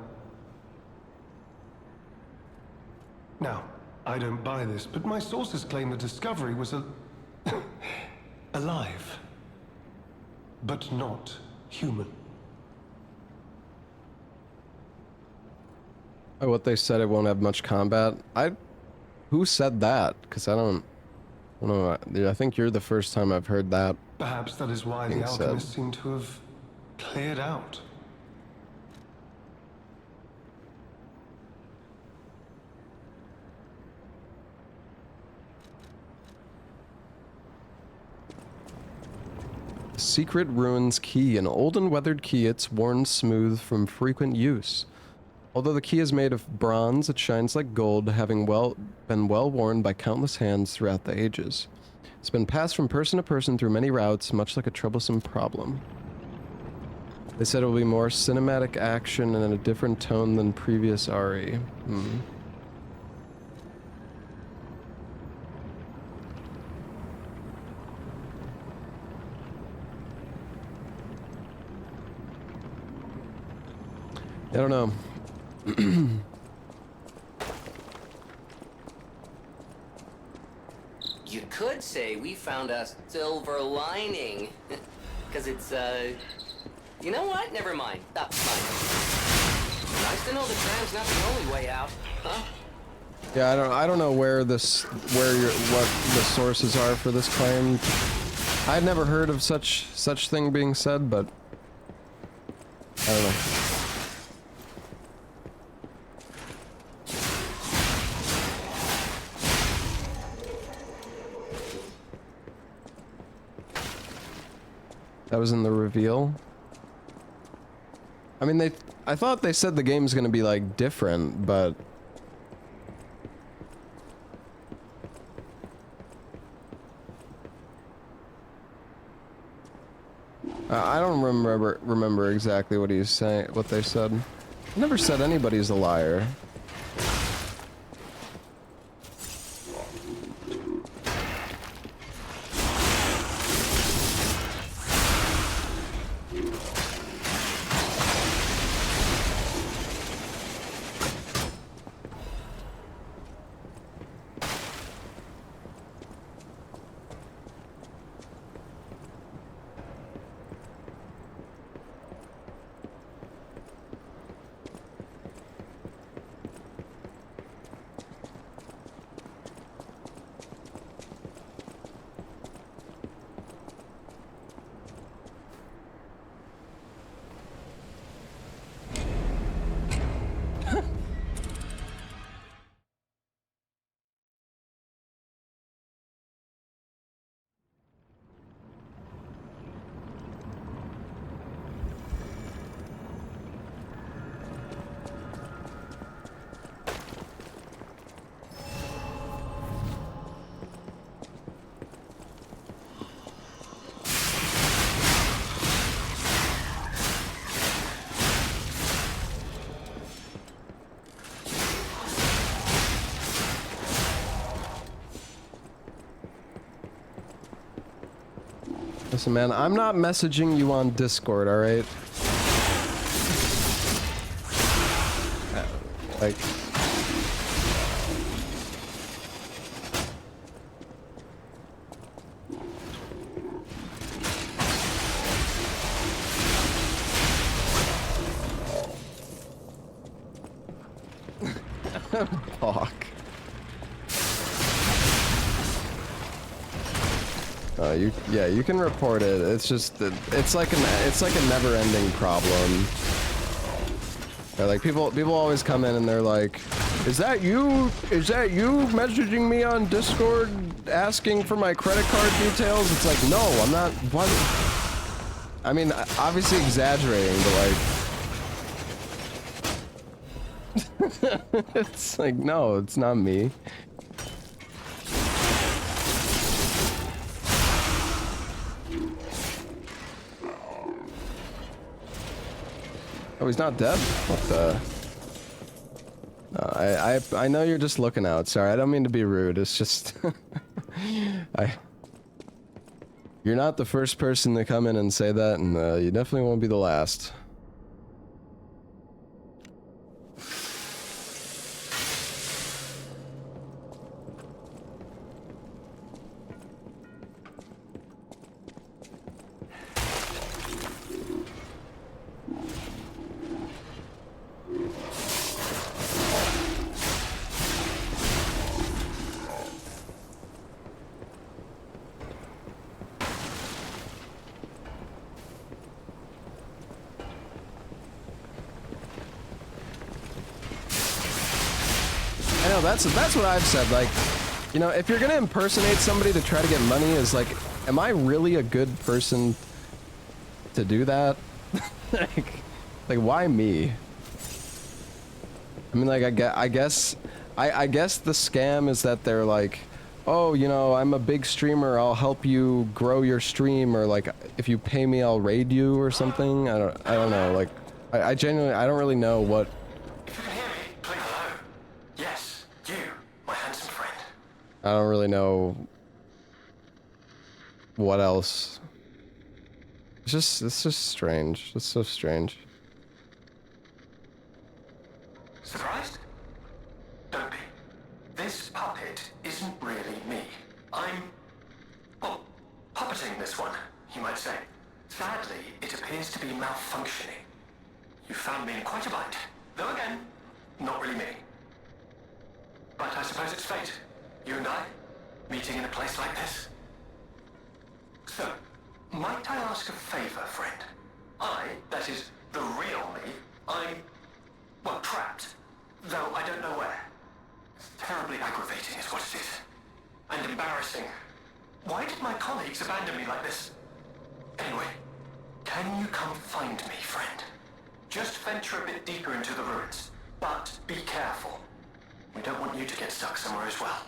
Now, I don't buy this, but my sources claim the discovery was alive, but not human. Oh, what they said, it won't have much combat. Who said that? Because I don't know. I think you're the first time I've heard that. Perhaps that is why the Being said. alchemists seem to have cleared out. Secret Ruins Key, an old and weathered key. It's worn smooth from frequent use. Although the key is made of bronze, it shines like gold, having been well worn by countless hands throughout the ages. It's been passed from person to person through many routes, much like a troublesome problem. They said it will be more cinematic action and in a different tone than previous RE. I don't know. You could say we found a silver lining. Because it's, you know what? Never mind. That's fine. Nice to know the tram's not the only way out, huh? Yeah, I don't know what the sources are for this claim. I'd never heard of such thing being said, but I don't know. That was in the reveal. I mean, I thought they said the game's gonna be like different, but I don't remember exactly what he's saying, what they said. I never said anybody's a liar. Listen, man, I'm not messaging you on Discord, alright? Like... Fuck. You can report it. It's just it's like a never-ending problem. Like people always come in and they're like, "Is that you? Is that you messaging me on Discord asking for my credit card details? It's like, no, I'm not. What? I mean, obviously exaggerating, but like, it's like, no, it's not me. Oh, he's not dead? What the? No, I know you're just looking out. Sorry, I don't mean to be rude. It's just... You're not the first person to come in and say that, and you definitely won't be the last. That's what I've said, like, you know, if you're gonna impersonate somebody to try to get money, is like, am I really a good person to do that? like, why me? I mean, like, I guess the scam is that they're like, oh, you know, I'm a big streamer, I'll help you grow your stream, or like, if you pay me, I'll raid you or something. I don't know, like, I genuinely, I don't really know what. I don't really know what else. It's just strange. It's so strange. Surprised? Don't be. This puppet isn't really me. I'm, well, puppeting this one, you might say. Sadly, it appears to be malfunctioning. You found me in quite a bind. Though again, not really me. But I suppose it's fate. You and I, meeting in a place like this. So, might I ask a favor, friend? That is, the real me, I'm, well, trapped. Though I don't know where. It's terribly aggravating is what it is. And embarrassing. Why did my colleagues abandon me like this? Anyway, can you come find me, friend? Just venture a bit deeper into the ruins. But be careful. We don't want you to get stuck somewhere as well.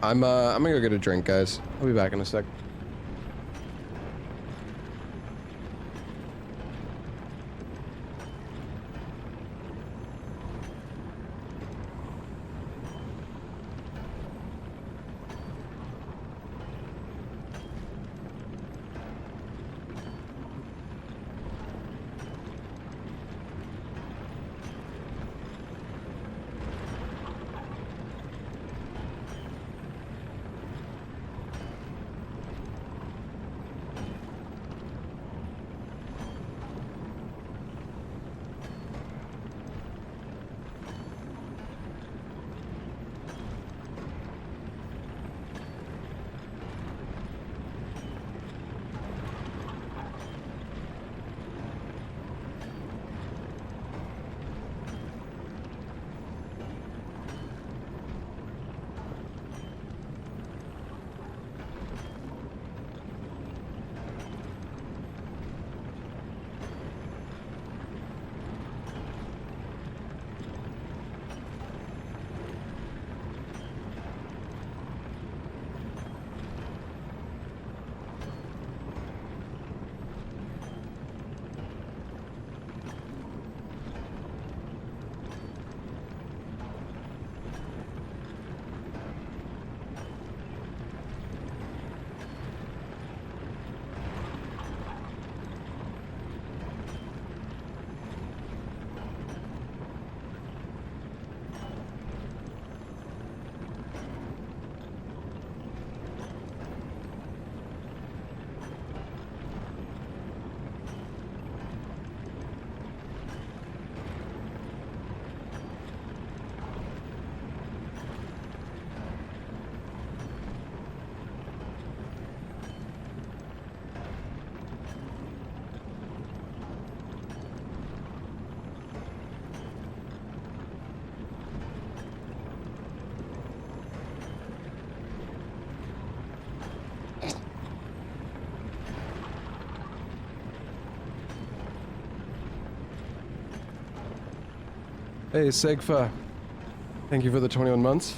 I'm gonna go get a drink, guys. I'll be back in a sec. Hey, Segfa. Thank you for the 21 months.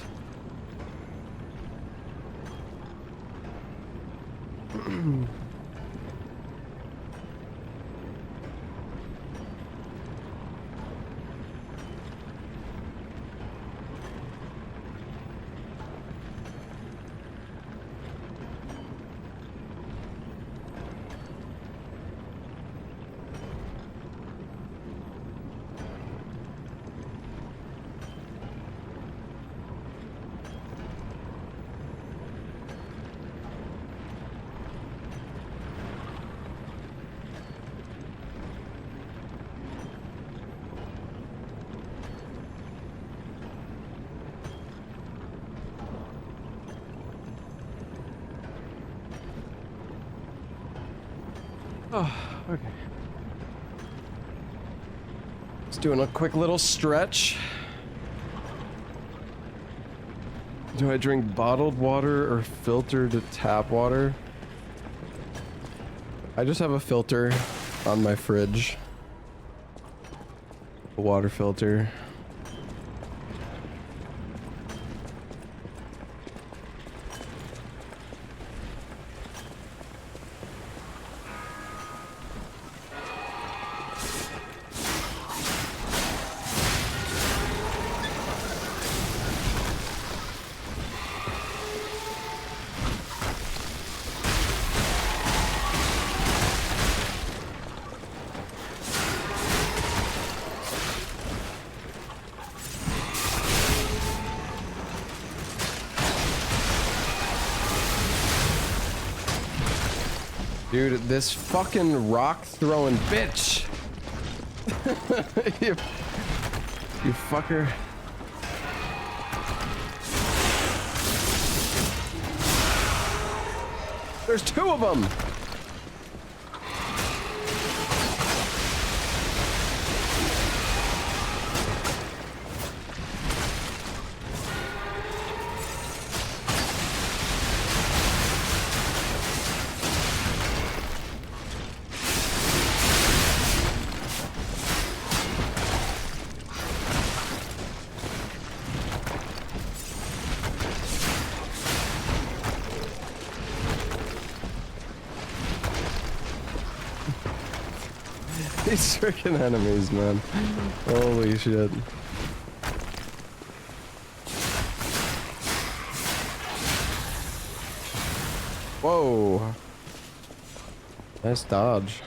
Oh, okay. Just doing a quick little stretch. Do I drink bottled water or filtered tap water? I just have a filter on my fridge. A water filter. Dude, this fucking rock throwing bitch. you fucker. There's two of them. These freaking enemies, man. Holy shit. Whoa. Nice dodge.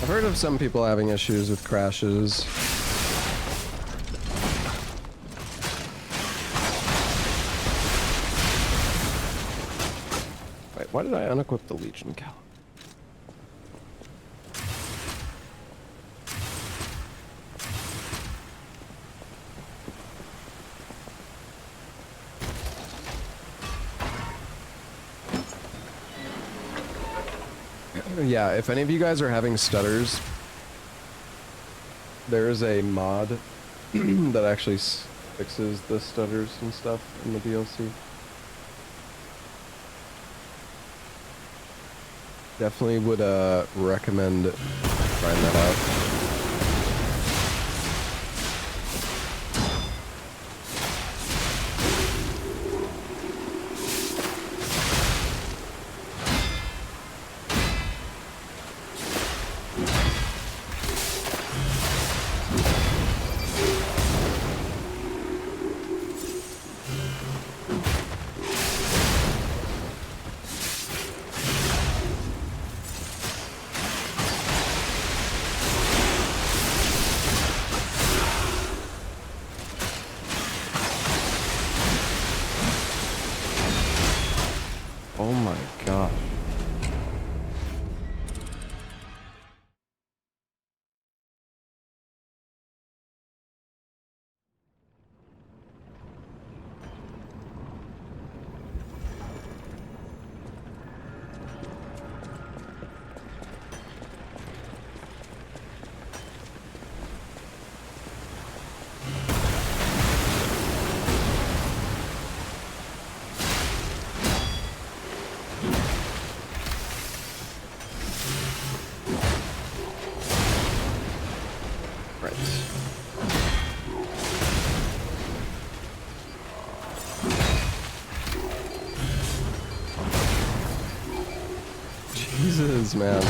I've heard of some people having issues with crashes. Wait, why did I unequip the Legion Cal? Yeah, if any of you guys are having stutters, there is a mod that actually fixes the stutters and stuff in the DLC. Definitely would recommend trying that out. Oh my god. Jesus, man.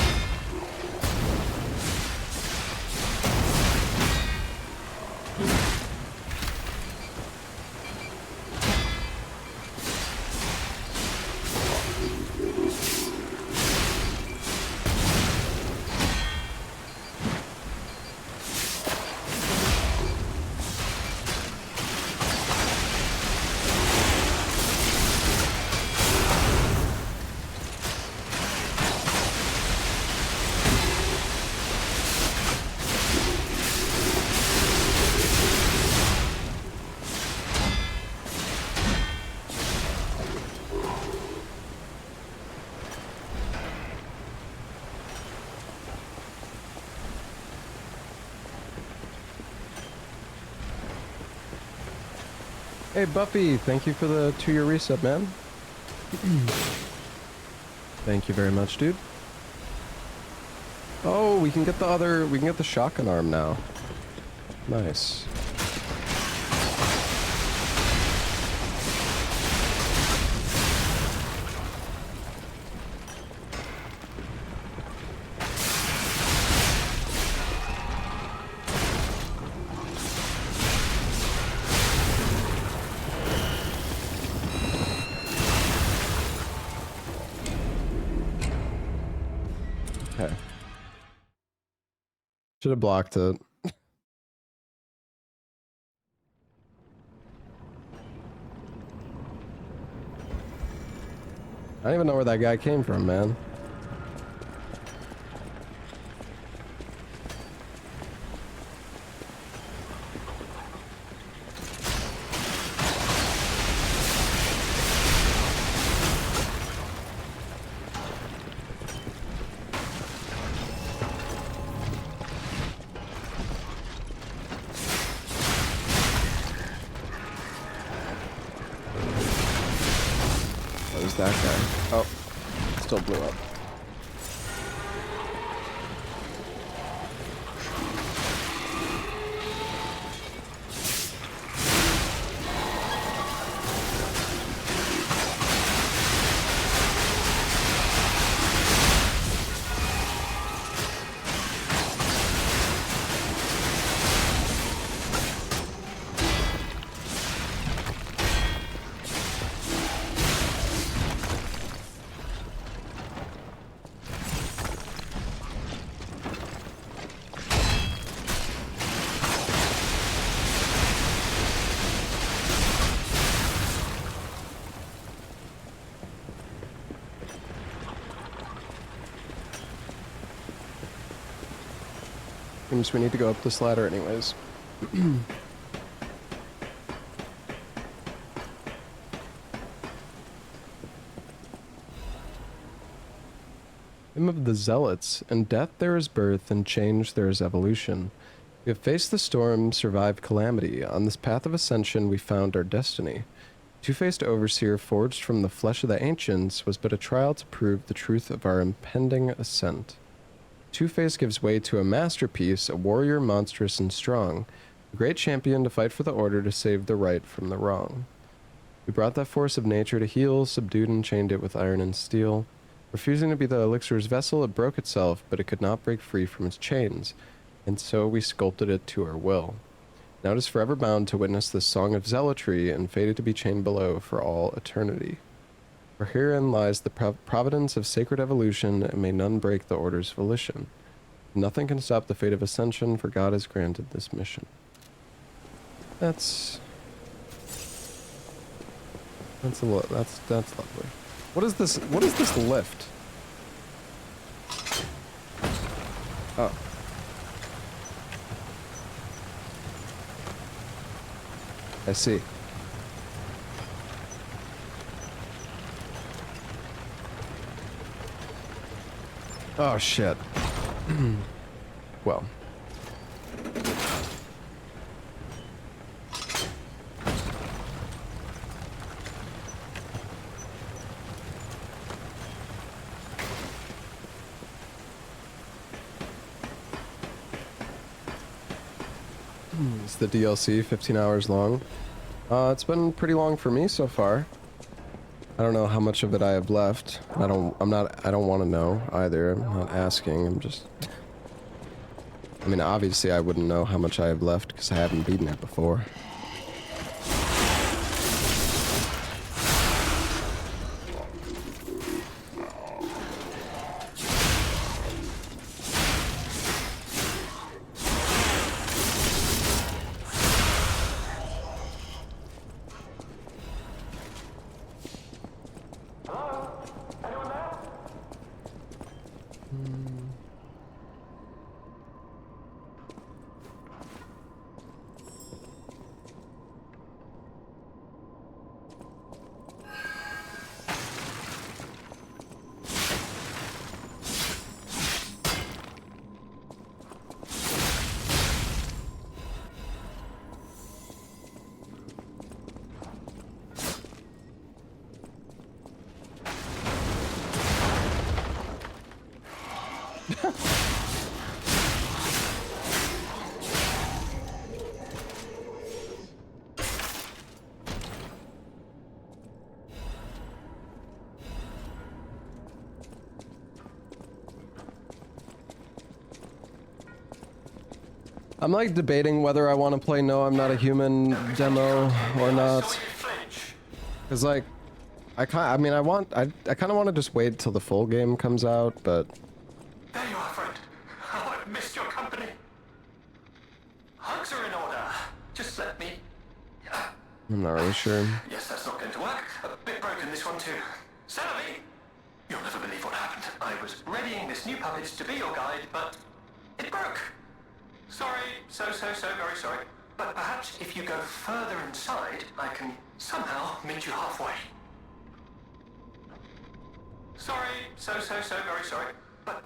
Hey Buffy, thank you for the 2-year resub, man. Thank you very much, dude. Oh, we can get the shotgun arm now. Nice. Okay. Should have blocked it. I don't even know where that guy came from, man. Where's that guy? Oh, still blew up. Seems we need to go up this ladder anyways. Hymn of the Zealots. In death there is birth, and change there is evolution. We have faced the storm, survived calamity. On this path of ascension we found our destiny. Two-faced overseer forged from the flesh of the ancients was but a trial to prove the truth of our impending ascent. Two-Face gives way to a masterpiece, a warrior monstrous and strong, a great champion to fight for the order to save the right from the wrong. We brought that force of nature to heal, subdued and chained it with iron and steel. Refusing to be the elixir's vessel, it broke itself, but it could not break free from its chains, and so we sculpted it to our will. Now it is forever bound to witness this song of zealotry, and fated to be chained below for all eternity. For herein lies the providence of sacred evolution, and may none break the order's volition. Nothing can stop the fate of ascension, for God has granted this mission. That's lovely. What is this? What is this lift? Oh. I see. Oh shit. Well. It's the DLC, 15 hours long. It's been pretty long for me so far. I don't know how much of it I have left. I don't want to know either. I'm not asking. I'm just... I mean, obviously I wouldn't know how much I have left because I haven't beaten it before. I'm like debating whether I want to play No I'm Not a Human demo or not. Cause like, I kind of want to just wait till the full game comes out, but... There you are, friend. Oh, I've missed your company. Hugs are in order. Just let me... I'm not really sure. Yes, that's not going to work. A bit broken, this one too. Sally! You'll never believe what happened. I was readying this new puppet to be your guide, but it broke. Sorry, so very sorry. But perhaps if you go further inside, I can somehow meet you halfway. Sorry, so very sorry. But...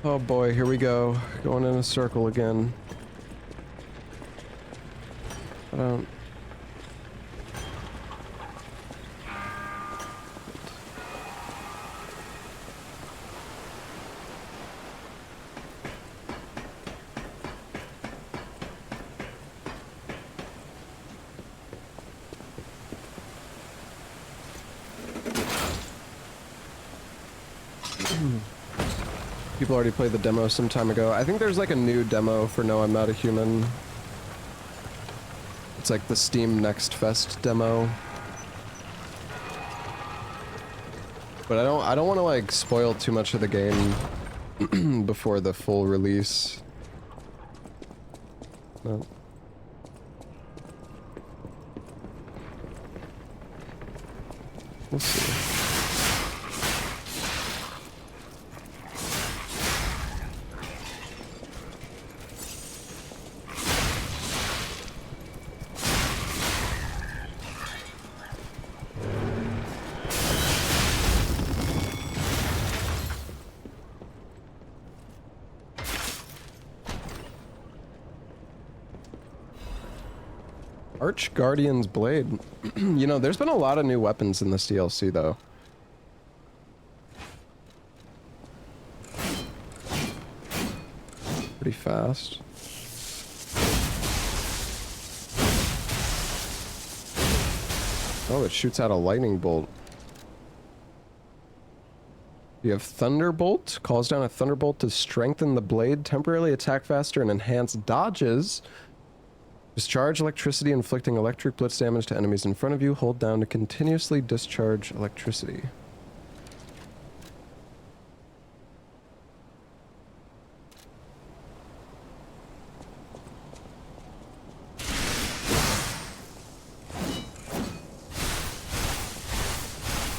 Oh boy, here we go. Going in a circle again. I don't... People already played the demo some time ago. I think there's like a new demo for No I'm Not a Human. It's like the Steam Next Fest demo. But I don't want to like spoil too much of the game before the full release. No. We'll see. Arch Guardian's Blade. You know, there's been a lot of new weapons in this DLC, though. Pretty fast. Oh, it shoots out a lightning bolt. You have Thunderbolt. Calls down a Thunderbolt to strengthen the blade, temporarily attack faster, and enhance dodges. Discharge electricity, inflicting electric blitz damage to enemies in front of you. Hold down to continuously discharge electricity.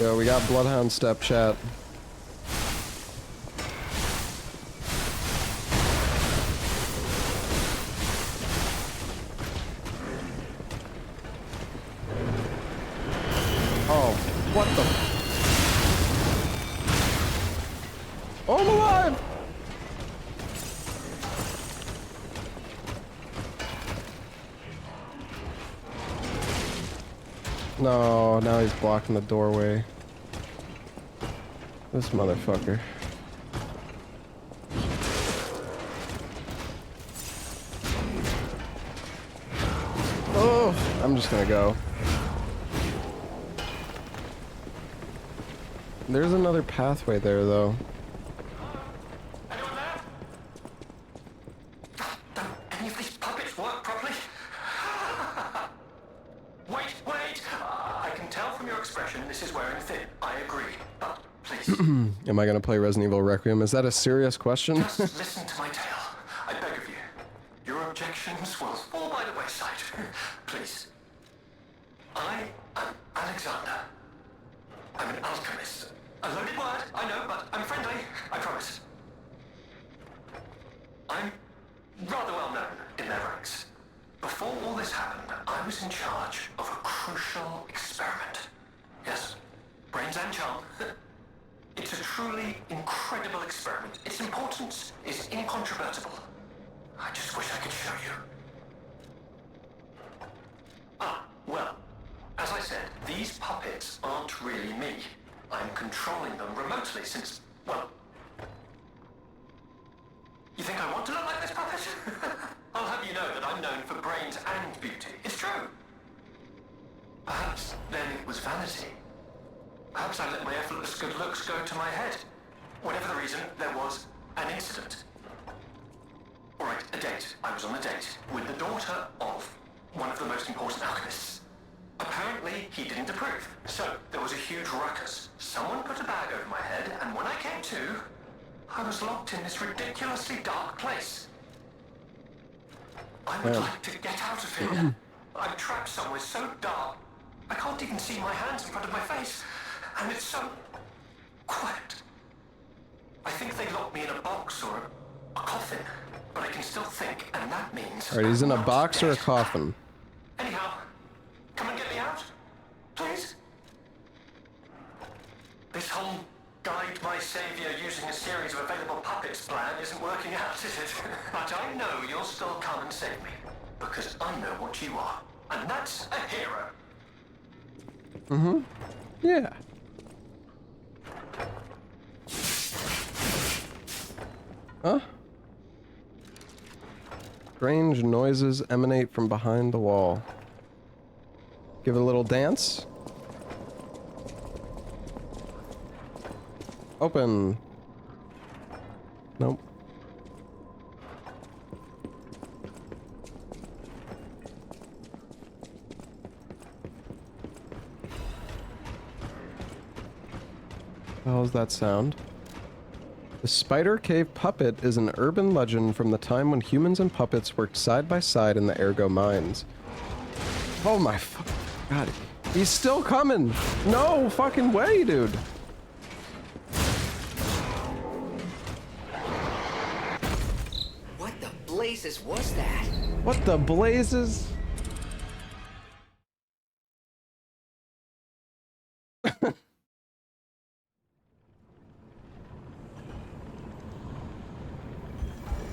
Yo, we got Bloodhound Step, chat. Oh, I'm alive! No, now he's blocking the doorway. This motherfucker. Oh, I'm just gonna go. There's another pathway there, though. Anyone there? Don't any of these puppets work properly? Wait, wait! I can tell from your expression this is wearing thin. I agree. But please, Am I gonna play Resident Evil Requiem? Is that a serious question? just listen to my tale. I beg of you. Your objections will fall by the wayside. Please. I am Alexander. I'm an alchemist. A loaded word, I know, but I'm friendly. I promise. I'm rather well known in their ranks. Before all this happened, I was in charge of a crucial experiment. Yes, brains and charm. It's a truly incredible experiment. Its importance is incontrovertible. I just wish I could show you. Ah, well, as I said, these puppets aren't really me. I'm controlling them remotely since, well... You think I want to look like this puppet? I'll have you know that I'm known for brains and beauty. It's true. Perhaps then it was vanity. Perhaps I let my effortless good looks go to my head. Whatever the reason, there was an incident. Alright, a date. I was on a date with the daughter of one of the most important alchemists. Apparently, he didn't approve. So, there was a huge ruckus. Someone put a bag over my head, and when I came to, I was locked in this ridiculously dark place. I would like to get out of here. I'm trapped somewhere so dark, I can't even see my hands in front of my face. And it's so quiet. I think they locked me in a box or a coffin, but I can still think, and that means... Alright, he's in a I'm not box or a dead. coffin? Anyhow, come and get me out, please. This whole guide my savior using a series of available puppets plan isn't working out, is it? But I know you'll still come and save me, because I know what you are, and that's a hero. Yeah. Huh? Strange noises emanate from behind the wall. Give it a little dance. Open. Nope. What the hell is that sound? The Spider Cave Puppet is an urban legend from the time when humans and puppets worked side by side in the Ergo mines. Oh my god. He's still coming! No fucking way, dude! What the blazes was that? What the blazes?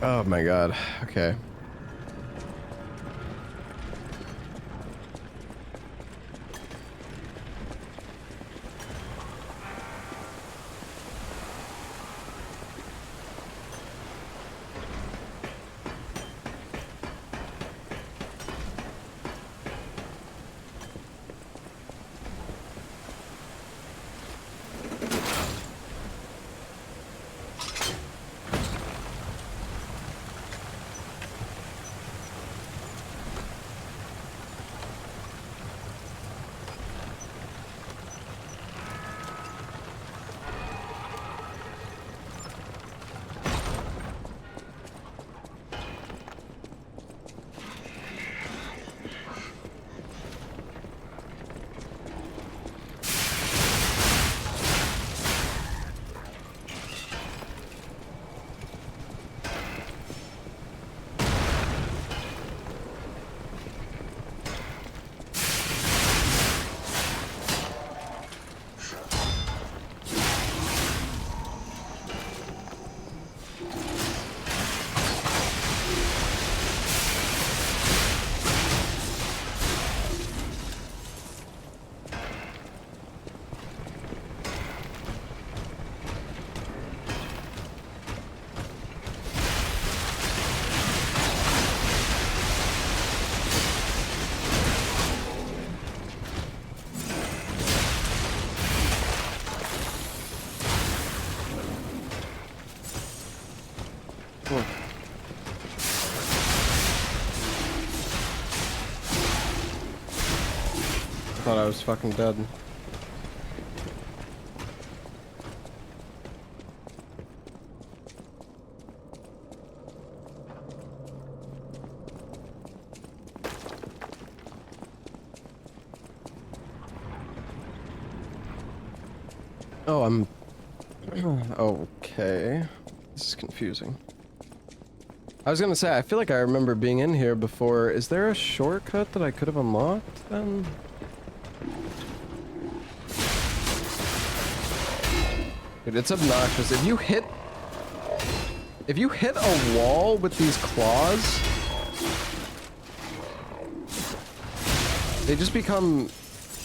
Oh my god. Okay. Oh. I thought I was fucking dead. Oh, I'm... Okay. This is confusing. I was gonna say, I feel like I remember being in here before. Is there a shortcut that I could have unlocked then? Dude, it's obnoxious. If you hit a wall with these claws, they just become...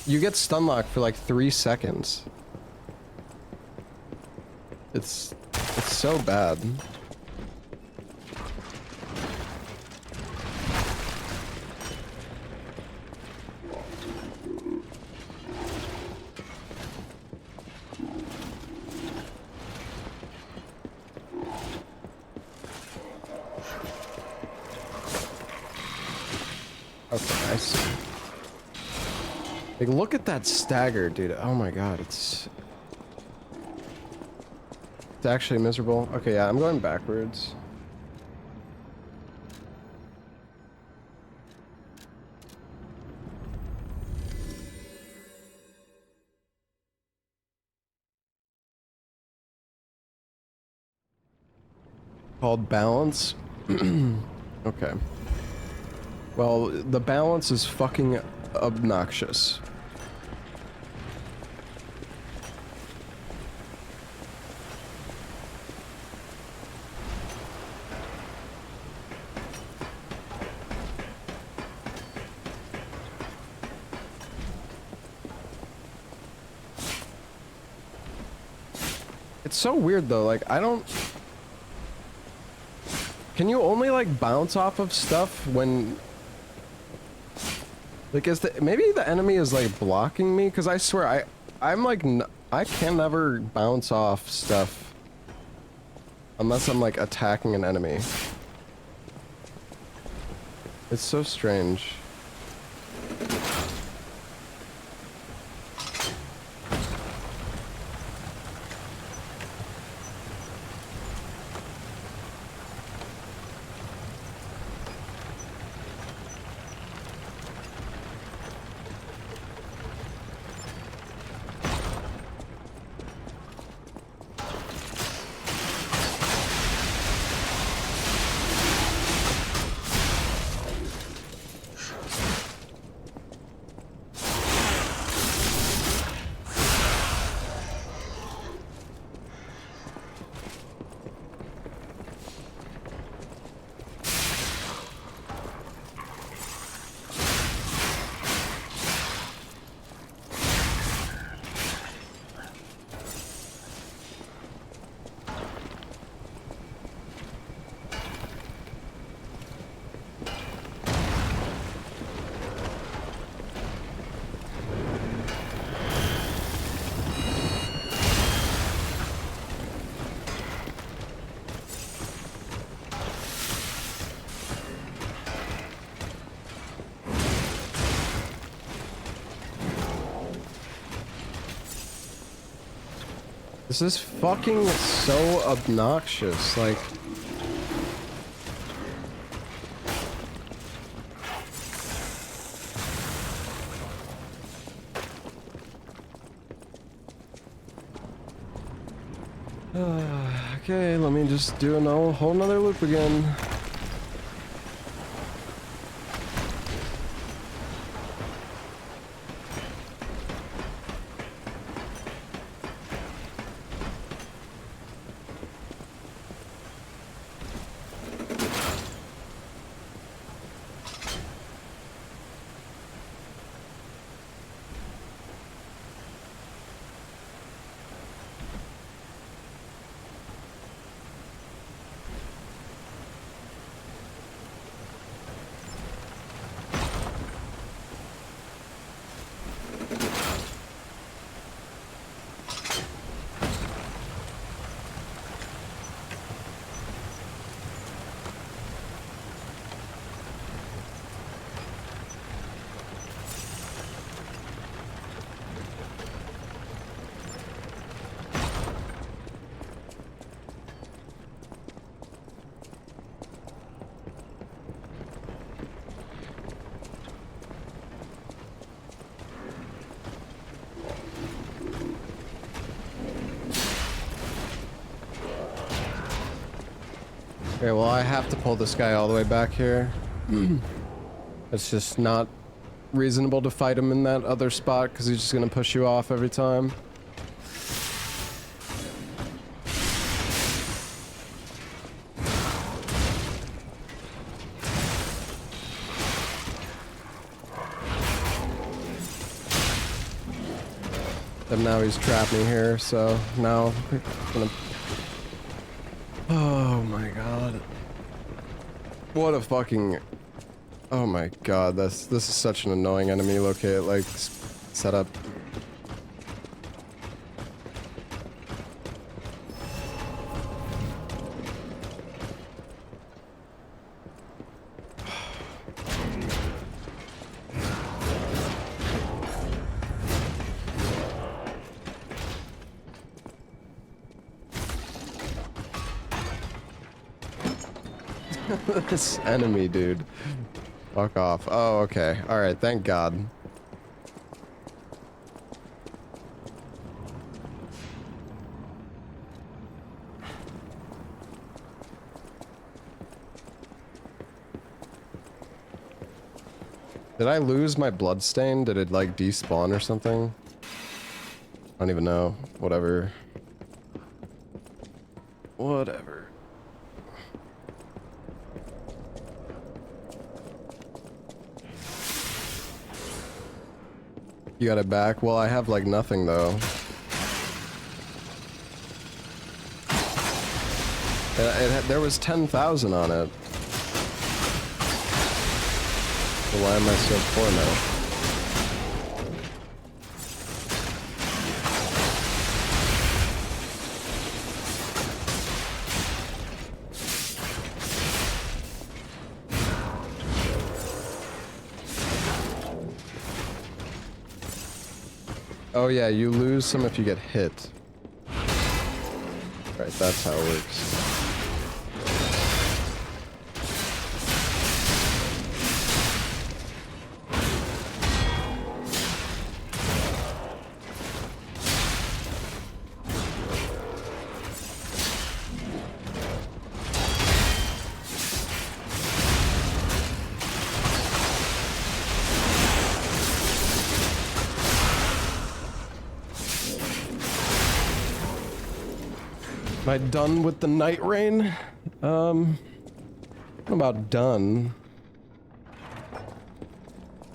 You get stun locked for like 3 seconds. It's so bad. Okay, I see. Like, look at that stagger, dude. Oh my god, it's actually miserable. Okay, yeah, I'm going backwards. Called balance. Okay. Well, the balance is fucking obnoxious. It's so weird though, like, I don't... Can you only, like, bounce off of stuff when... Like, is the... Maybe the enemy is, like, blocking me? Because I swear, I'm, like, I can never bounce off stuff. Unless I'm, like, attacking an enemy. It's so strange. This is fucking so obnoxious, like... Okay, let me just do a whole nother loop again. Okay, well, I have to pull this guy all the way back here. It's just not reasonable to fight him in that other spot because he's just gonna push you off every time. And now he's trapped me here, so now I'm gonna... Oh my god. What a fucking... Oh my god, this is such an annoying enemy locate, like, setup. This enemy, dude. Fuck off. Oh, okay. Alright, thank God. Did I lose my bloodstain? Did it, like, despawn or something? I don't even know. Whatever. Whatever. You got it back? Well, I have, like, nothing, though. There was 10,000 on it. So why am I so poor now? Oh yeah, you lose some if you get hit. Right, that's how it works. Am I done with the night rain? I'm about done.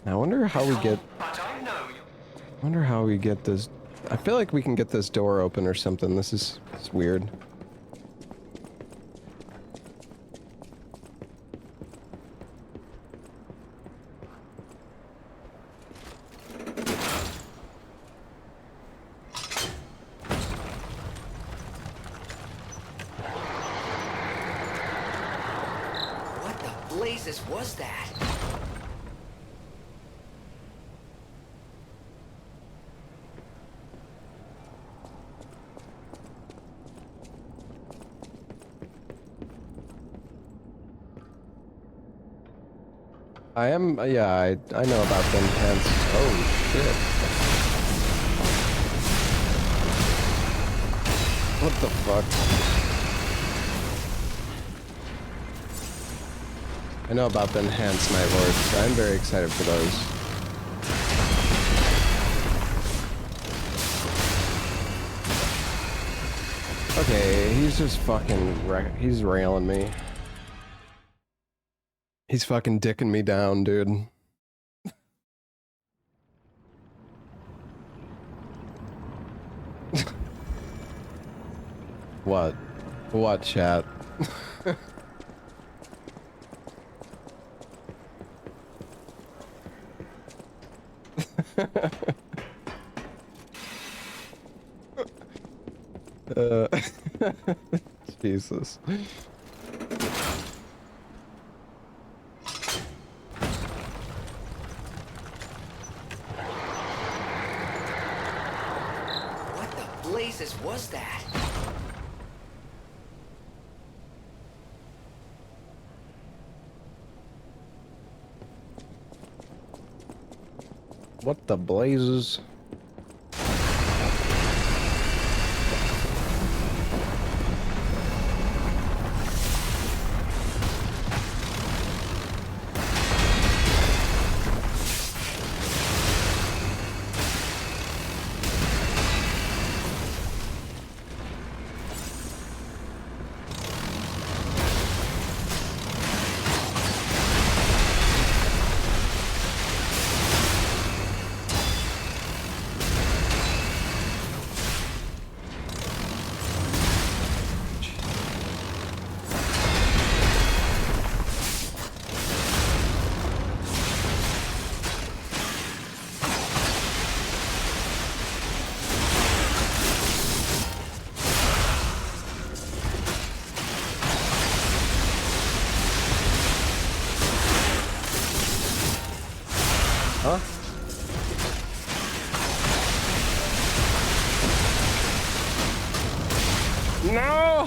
I wonder how we get... I wonder how we get this... I feel like we can get this door open or something. This is weird. Was that? I am, yeah, I know about the enhanced. Oh, shit. What the fuck? I know about the enhanced Night Lords, so I'm very excited for those. Okay, he's just fucking he's railing me. He's fucking dicking me down, dude. What? What, chat? Jesus. What the blazes was that? What the blazes?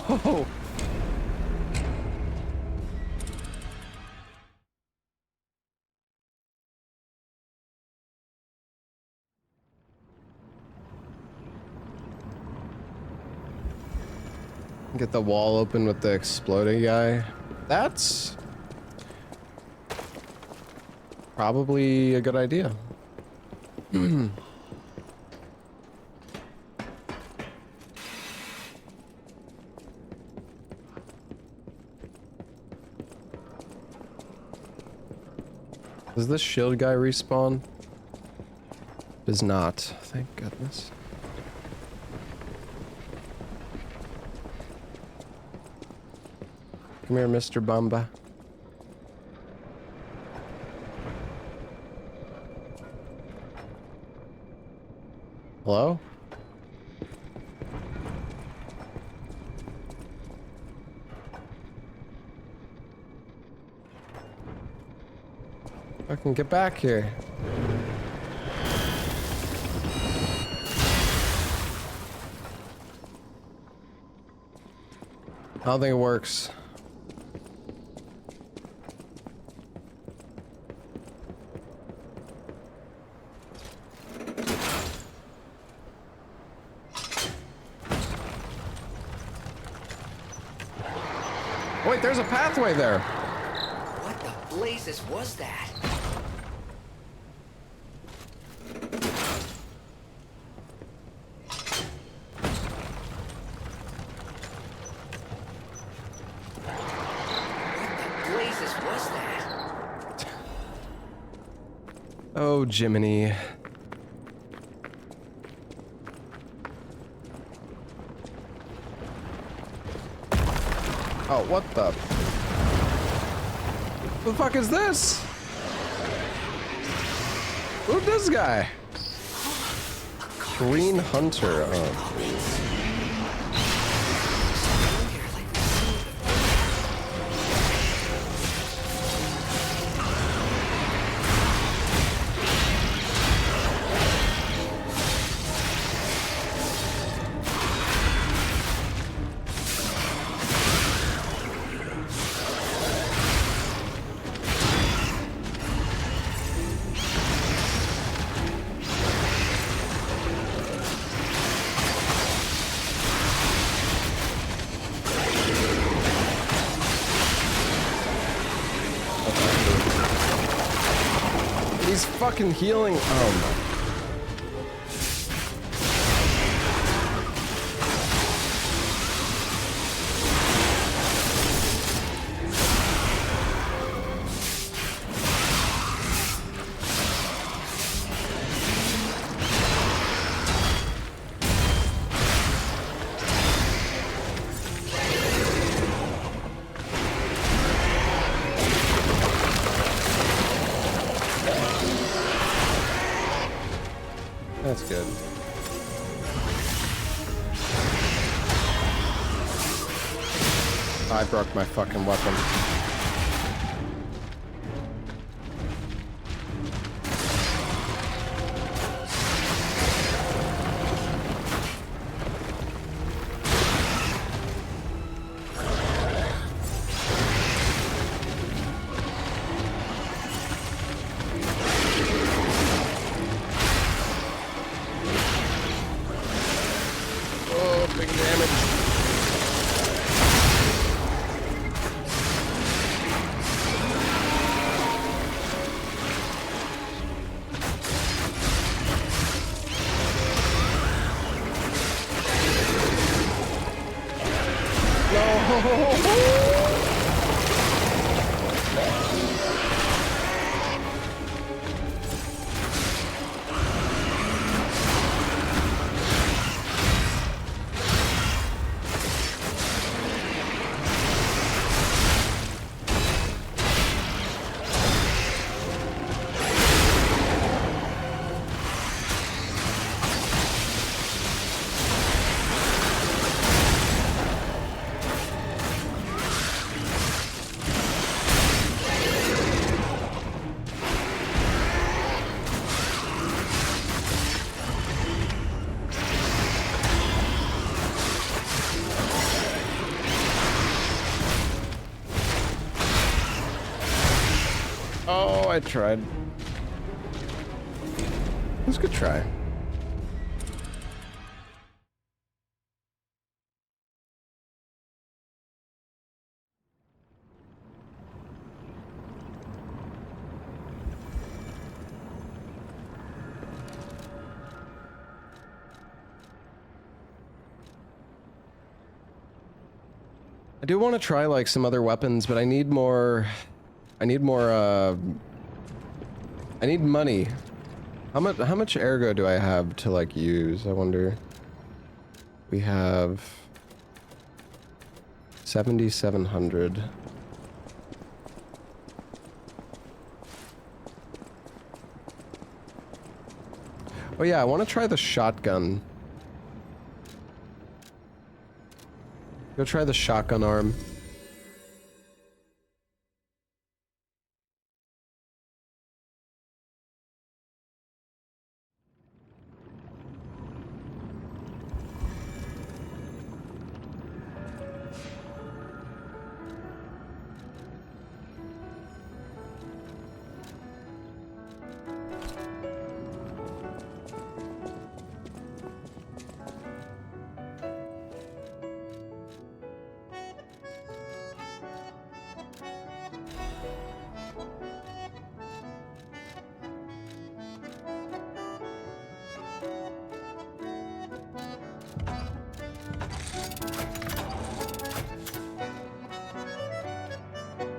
No! Get the wall open with the exploding guy. That's probably a good idea. Does this shield guy respawn? Does not. Thank goodness. Come here, Mr. Bamba. Hello? Fucking get back here. I don't think it works. Wait, there's a pathway there. What the blazes was that? What the blazes was that? Oh, Jiminy. Oh, what the? Who the fuck is this? Who's this guy? Green Hunter. Oh. He's fucking healing. Oh my. That's good. I broke my fucking weapon. Oh, I tried. It was a good try. I do want to try like some other weapons, but I need more. I need money. How much ergo do I have to like use? I wonder. We have 7,700. Oh yeah, I want to try the shotgun. Go try the shotgun arm.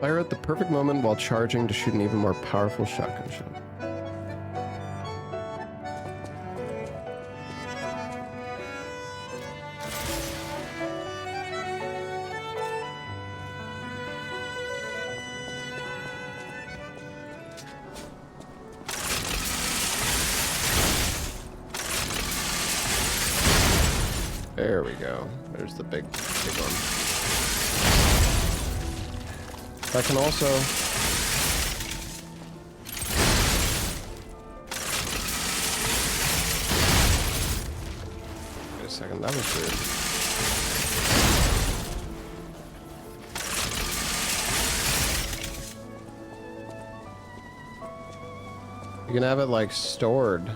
Fire at the perfect moment while charging to shoot an even more powerful shotgun shot. There we go. There's the big one. I can also... Wait a second, that was weird. You can have it like stored.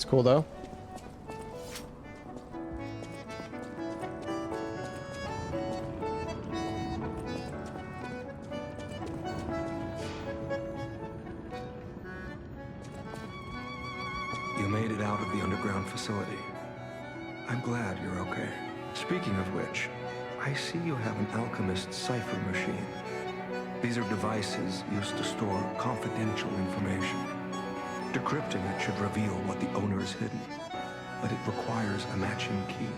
Cool though. You made it out of the underground facility. I'm glad you're okay. Speaking of which, I see you have an alchemist's cipher machine. These are devices used to store confidential information. Decrypting it should reveal what the owner has hidden, but it requires a matching key.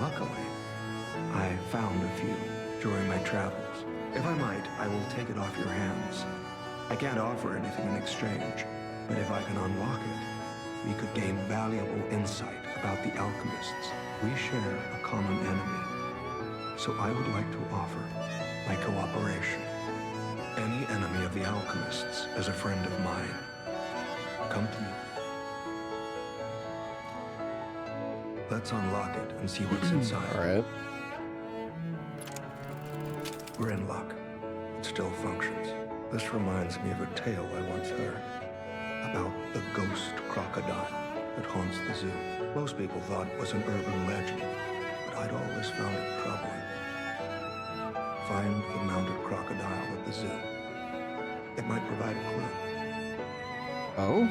Luckily, I found a few during my travels. If I might, I will take it off your hands. I can't offer anything in exchange, but if I can unlock it, we could gain valuable insight about the alchemists. We share a common enemy, so I would like to offer my cooperation. Any enemy of the alchemists is a friend of mine. Come to me. Let's unlock it and see what's inside. All right. We're in luck. It still functions. This reminds me of a tale I once heard about the ghost crocodile that haunts the zoo. Most people thought it was an urban legend, but I'd always found it troubling. Find the mounted crocodile at the zoo. It might provide a clue. Oh?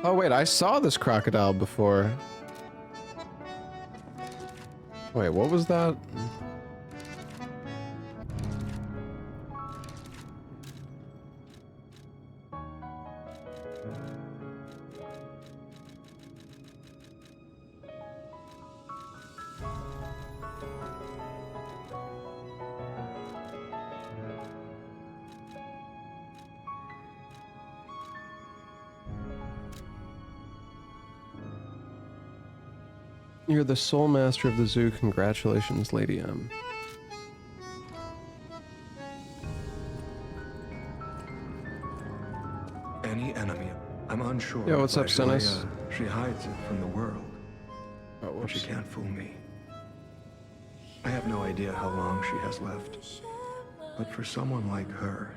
Oh wait, I saw this crocodile before. Wait, what was that? You're the sole master of the zoo. Congratulations, Lady M. Any enemy? I'm unsure. Yo, what's but up, Stennis? She hides it from the world. Oh, But she whoops. can't fool me. I have no idea how long she has left. But for someone like her,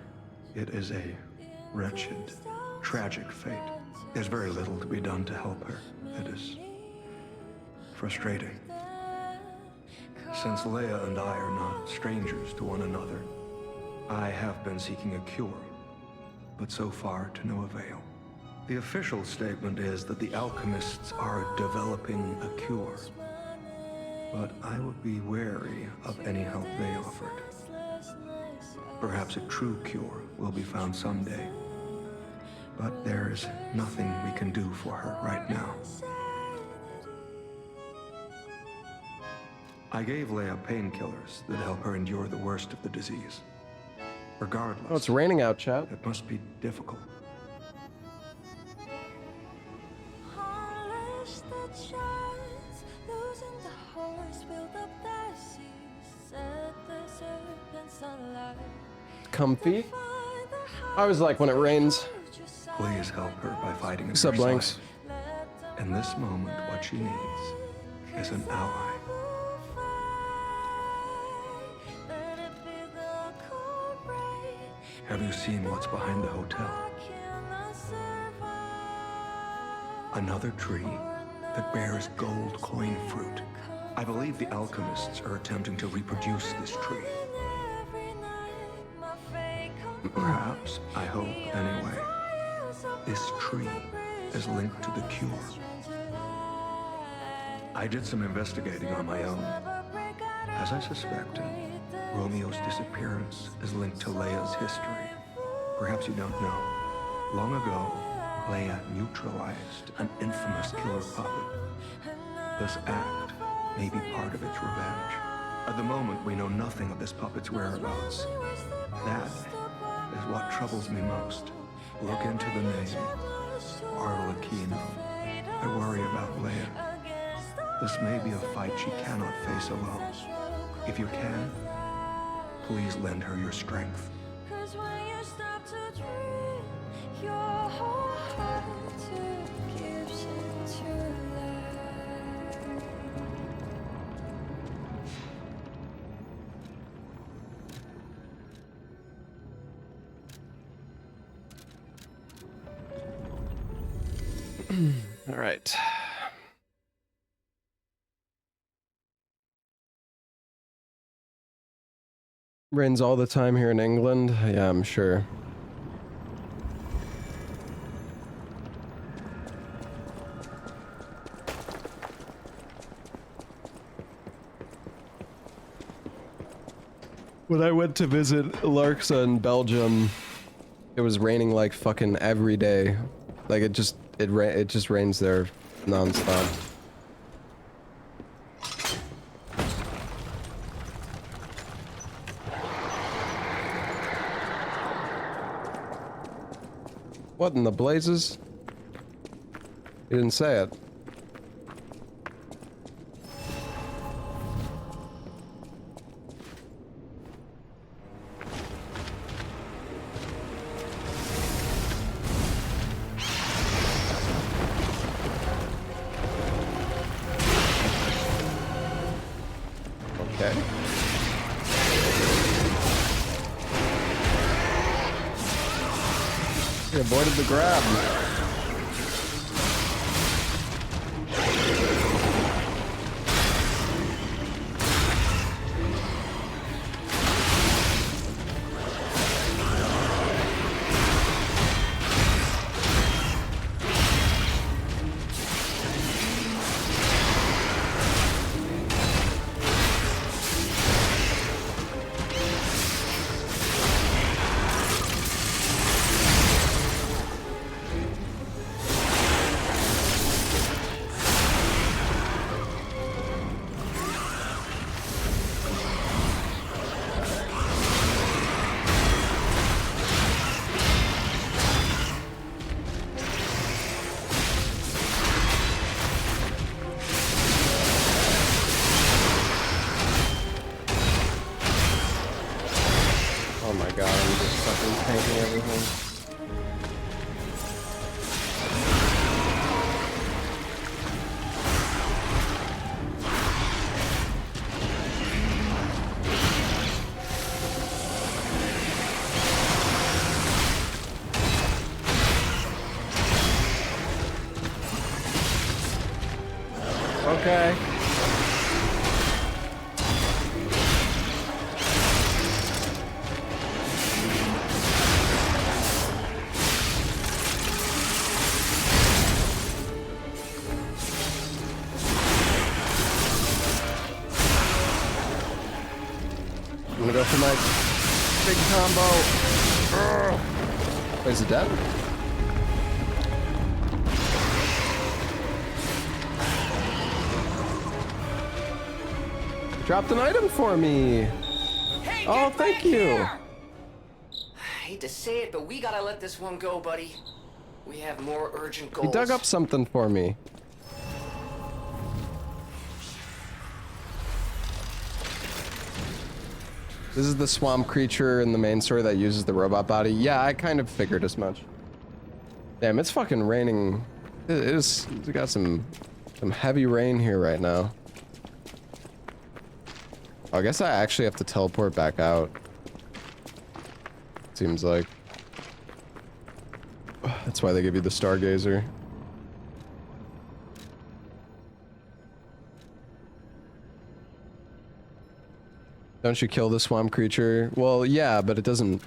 it is a wretched, tragic fate. There's very little to be done to help her. It is frustrating. Since Leia and I are not strangers to one another, I have been seeking a cure, but so far to no avail. The official statement is that the alchemists are developing a cure, but I would be wary of any help they offered. Perhaps a true cure will be found someday, but there is nothing we can do for her right now. I gave Leia painkillers that help her endure the worst of the disease. Regardless, Oh, it's raining out, chat. it must be difficult. Comfy. I always like when it rains. Please help her by fighting at What's up, her Blanks? side. In this moment, what she needs is an ally. Have you seen what's behind the hotel? Another tree that bears gold coin fruit. I believe the alchemists are attempting to reproduce this tree. Perhaps, I hope anyway, this tree is linked to the cure. I did some investigating on my own. As I suspected, Romeo's disappearance is linked to Leia's history. Perhaps you don't know. Long ago, Leia neutralized an infamous killer puppet. This act may be part of its revenge. At the moment, we know nothing of this puppet's whereabouts. That is what troubles me most. Look into the name, Arlecchino. I worry about Leia. This may be a fight she cannot face alone. If you can, please lend her your strength. All right. Rains all the time here in England. Yeah, I'm sure. When I went to visit Larksa in Belgium, it was raining like fucking every day. Like it just rains there nonstop. What in the blazes? You didn't say it. Okay. He avoided the grab. fucking tanking everything. Okay. I'm gonna go for my big combo. Wait, is it dead? Dropped an item for me. Hey, Oh, get thank back you. here! I hate to say it, but we gotta let this one go, buddy. We have more urgent goals. He dug up something for me. This is the swamp creature in the main story that uses the robot body. Yeah, I kind of figured as much. Damn, it's fucking raining. It's got some heavy rain here right now. I guess I actually have to teleport back out. Seems like. That's why they give you the Stargazer. Don't you kill the swamp creature? Well, yeah, but it doesn't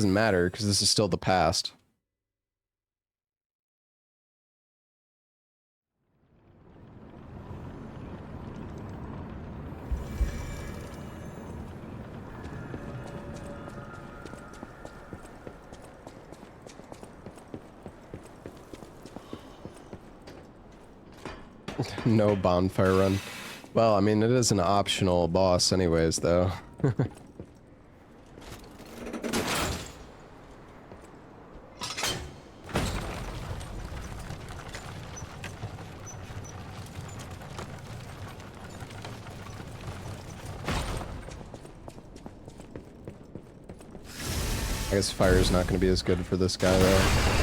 matter because this is still the past. No bonfire run. Well, I mean, it is an optional boss anyways, though. I guess fire's not going to be as good for this guy, though.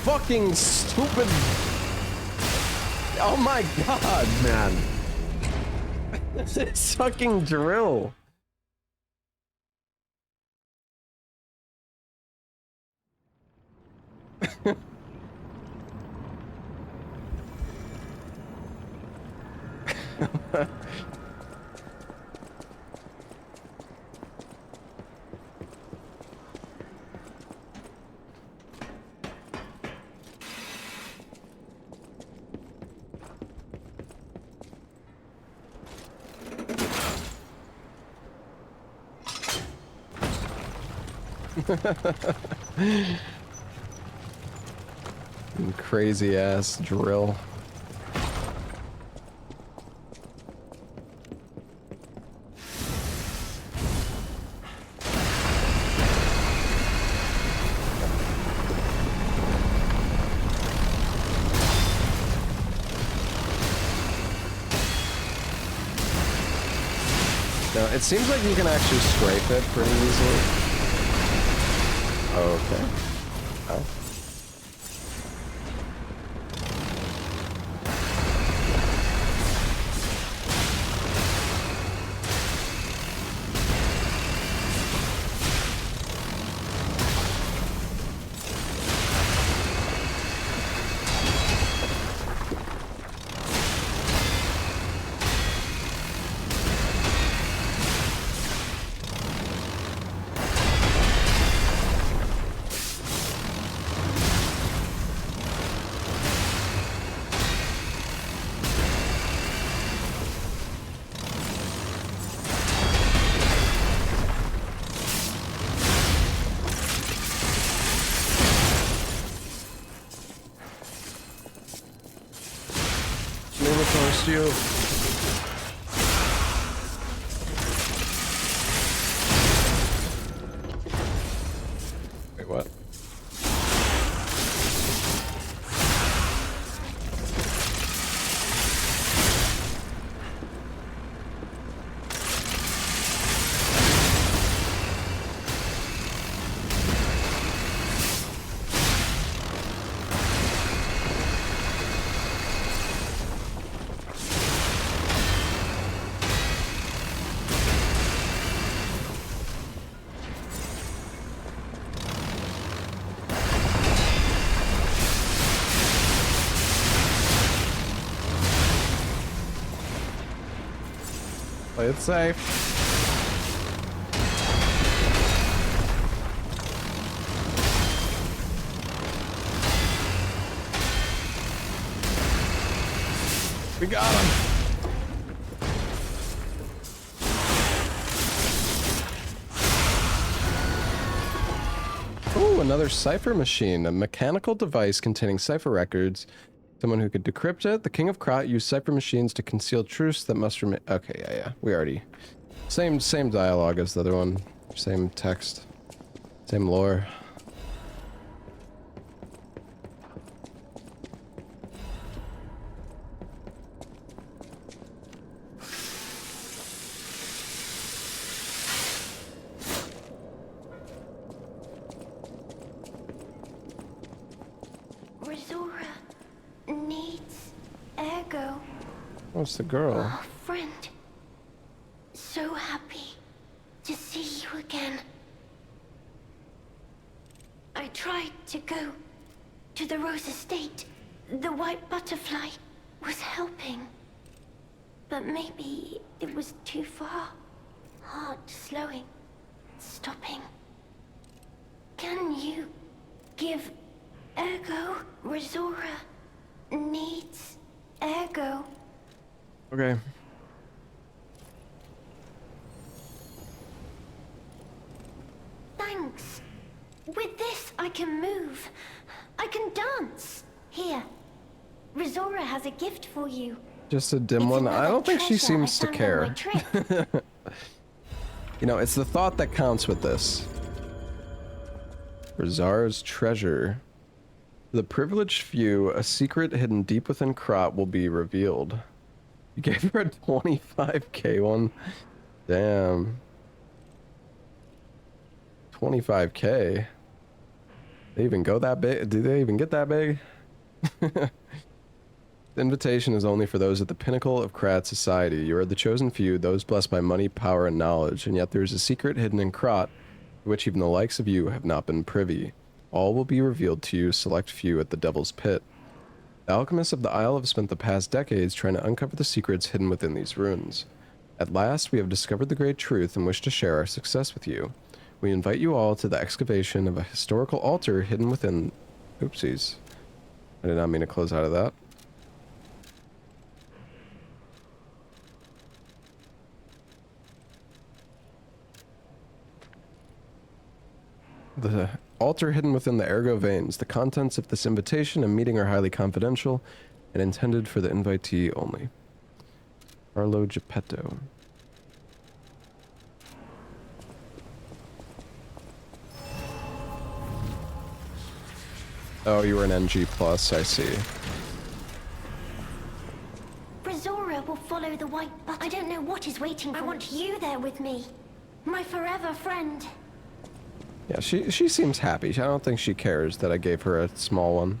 Fucking stupid. Oh my god, man. This fucking drill. Crazy ass drill. No, it seems like you can actually scrape it pretty easily. Okay. Oh. trust you. Wait, what? Play it safe. We got him. Ooh, another cipher machine, a mechanical device containing cipher records. Someone who could decrypt it. The King of Krot used cipher machines to conceal truths that must remain. Okay, yeah. We already. Same dialogue as the other one. Same text. Same lore. What's the girl? Oh, friend. So happy to see you again. I tried to go to the Rose Estate. The white butterfly was helping. But maybe it was too far. Heart slowing, stopping. Can you give Ergo? Resora needs Ergo. Okay. Thanks. With this, I can move. I can dance. Here. Resora has a gift for you. Just a dim one? I don't think she seems to care. You know, it's the thought that counts with this. Rizar's treasure. The privileged few, a secret hidden deep within Krot will be revealed. You gave her a 25k one? Damn. 25k? They even go that big? Do they even get that big? The invitation is only for those at the pinnacle of Krat society. You are the chosen few, those blessed by money, power, and knowledge, and yet there is a secret hidden in Krot, to which even the likes of you have not been privy. All will be revealed to you, select few, at the Devil's Pit. The alchemists of the Isle have spent the past decades trying to uncover the secrets hidden within these runes. At last, we have discovered the great truth and wish to share our success with you. We invite you all to the excavation of a historical altar hidden within... Oopsies. I did not mean to close out of that. The altar hidden within the Ergo veins. The contents of this invitation and meeting are highly confidential and intended for the invitee only. Carlo Geppetto. Oh, you were an NG+, I see. Resora will follow the white button. I don't know what is waiting for me. I want you there with me. My forever friend. Yeah, she seems happy. I don't think she cares that I gave her a small one.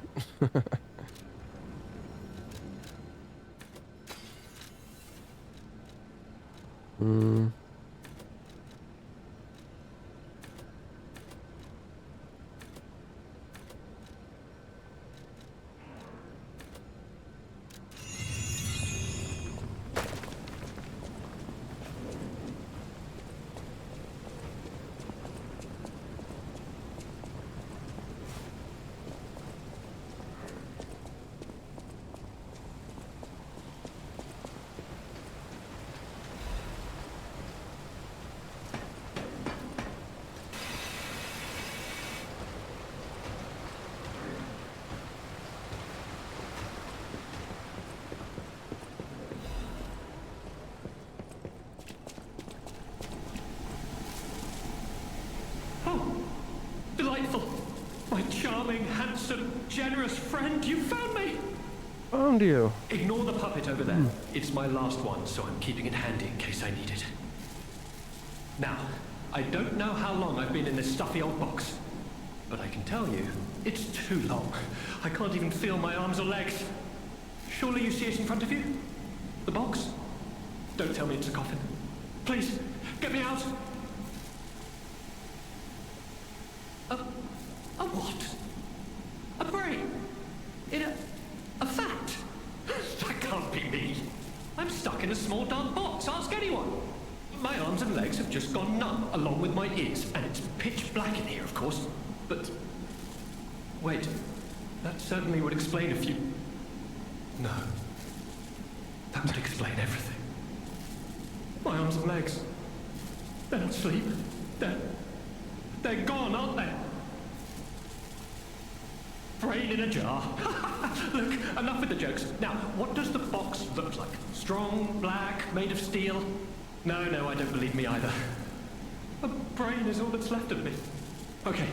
Delightful. My charming, handsome, generous friend, you found me! Found you. Ignore the puppet over there. It's my last one, so I'm keeping it handy in case I need it. Now, I don't know how long I've been in this stuffy old box, but I can tell you, it's too long. I can't even feel my arms or legs. Surely you see it in front of you? The box? Don't tell me it's a coffin. Please, get me out! A what? A brain? In a vat? That can't be me. I'm stuck in a small dark box. Ask anyone. My arms and legs have just gone numb, along with my ears, and it's pitch black in here, of course. But wait, that certainly would explain a few. No, that would explain everything. My arms and legs. They're not asleep. They're gone, aren't they? Brain in a jar. Look, enough with the jokes. Now, what does the box look like? Strong, black, made of steel? No, I don't believe me either. A brain is all that's left of me. Okay,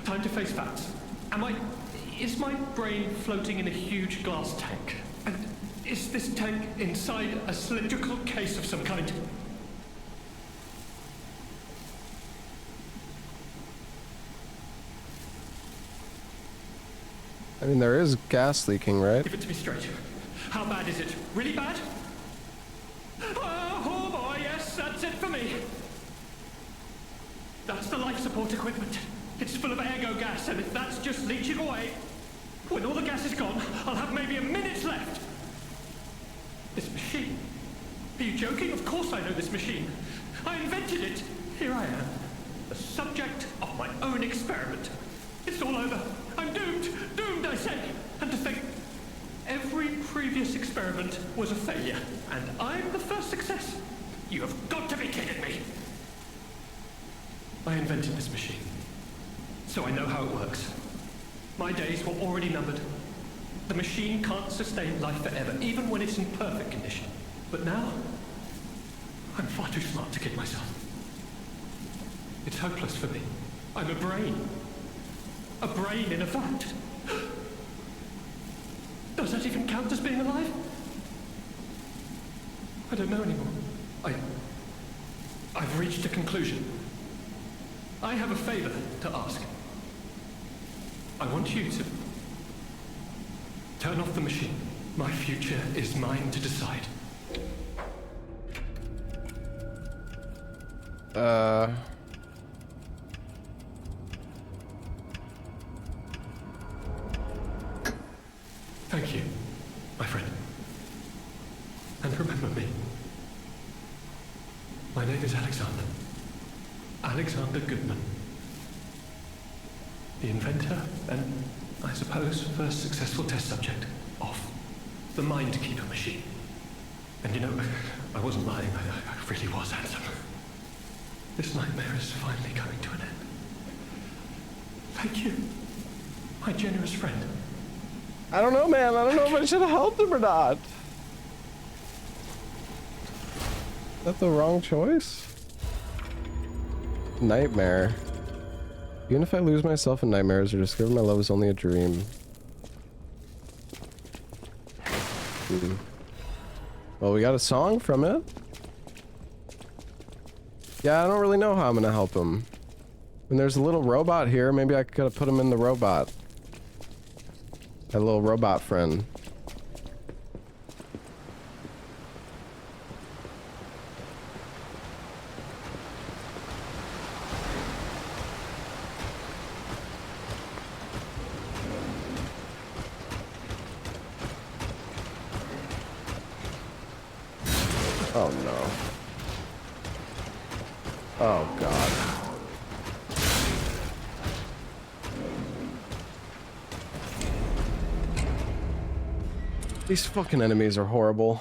time to face facts. Is my brain floating in a huge glass tank? And is this tank inside a cylindrical case of some kind? I mean, there is gas leaking, right? Give it to me straight. How bad is it? Really bad? Oh boy, yes, that's it for me. That's the life support equipment. It's full of ergo gas, and if that's just leaching away, when all the gas is gone, I'll have maybe a minute left. This machine. Are you joking? Of course I know this machine. I invented it. Here I am, the subject of my own experiment. It's all over. I'm doomed. Doomed, I say. And to think, every previous experiment was a failure, and I'm the first success. You have got to be kidding me. I invented this machine, so I know how it works. My days were already numbered. The machine can't sustain life forever, even when it's in perfect condition. But now, I'm far too smart to kid myself. It's hopeless for me. I'm a brain. A brain in a vat. Does that even count as being alive? I don't know anymore. I've reached a conclusion. I have a favor to ask. I want you to turn off the machine. My future is mine to decide. Thank you, my friend. And remember me. My name is Alexander. Alexander Goodman. The inventor and, I suppose, first successful test subject of the Mindkeeper machine. And you know, I wasn't lying. I really was handsome. This nightmare is finally coming to an end. Thank you, my generous friend. I don't know, man. I don't know if I should have helped him or not. Is that the wrong choice? Nightmare. Even if I lose myself in nightmares or discover my love is only a dream. Well, we got a song from it. Yeah, I don't really know how I'm gonna help him. And there's a little robot here. Maybe I could have put him in the robot. A little robot friend. Oh no. Oh god. These fucking enemies are horrible.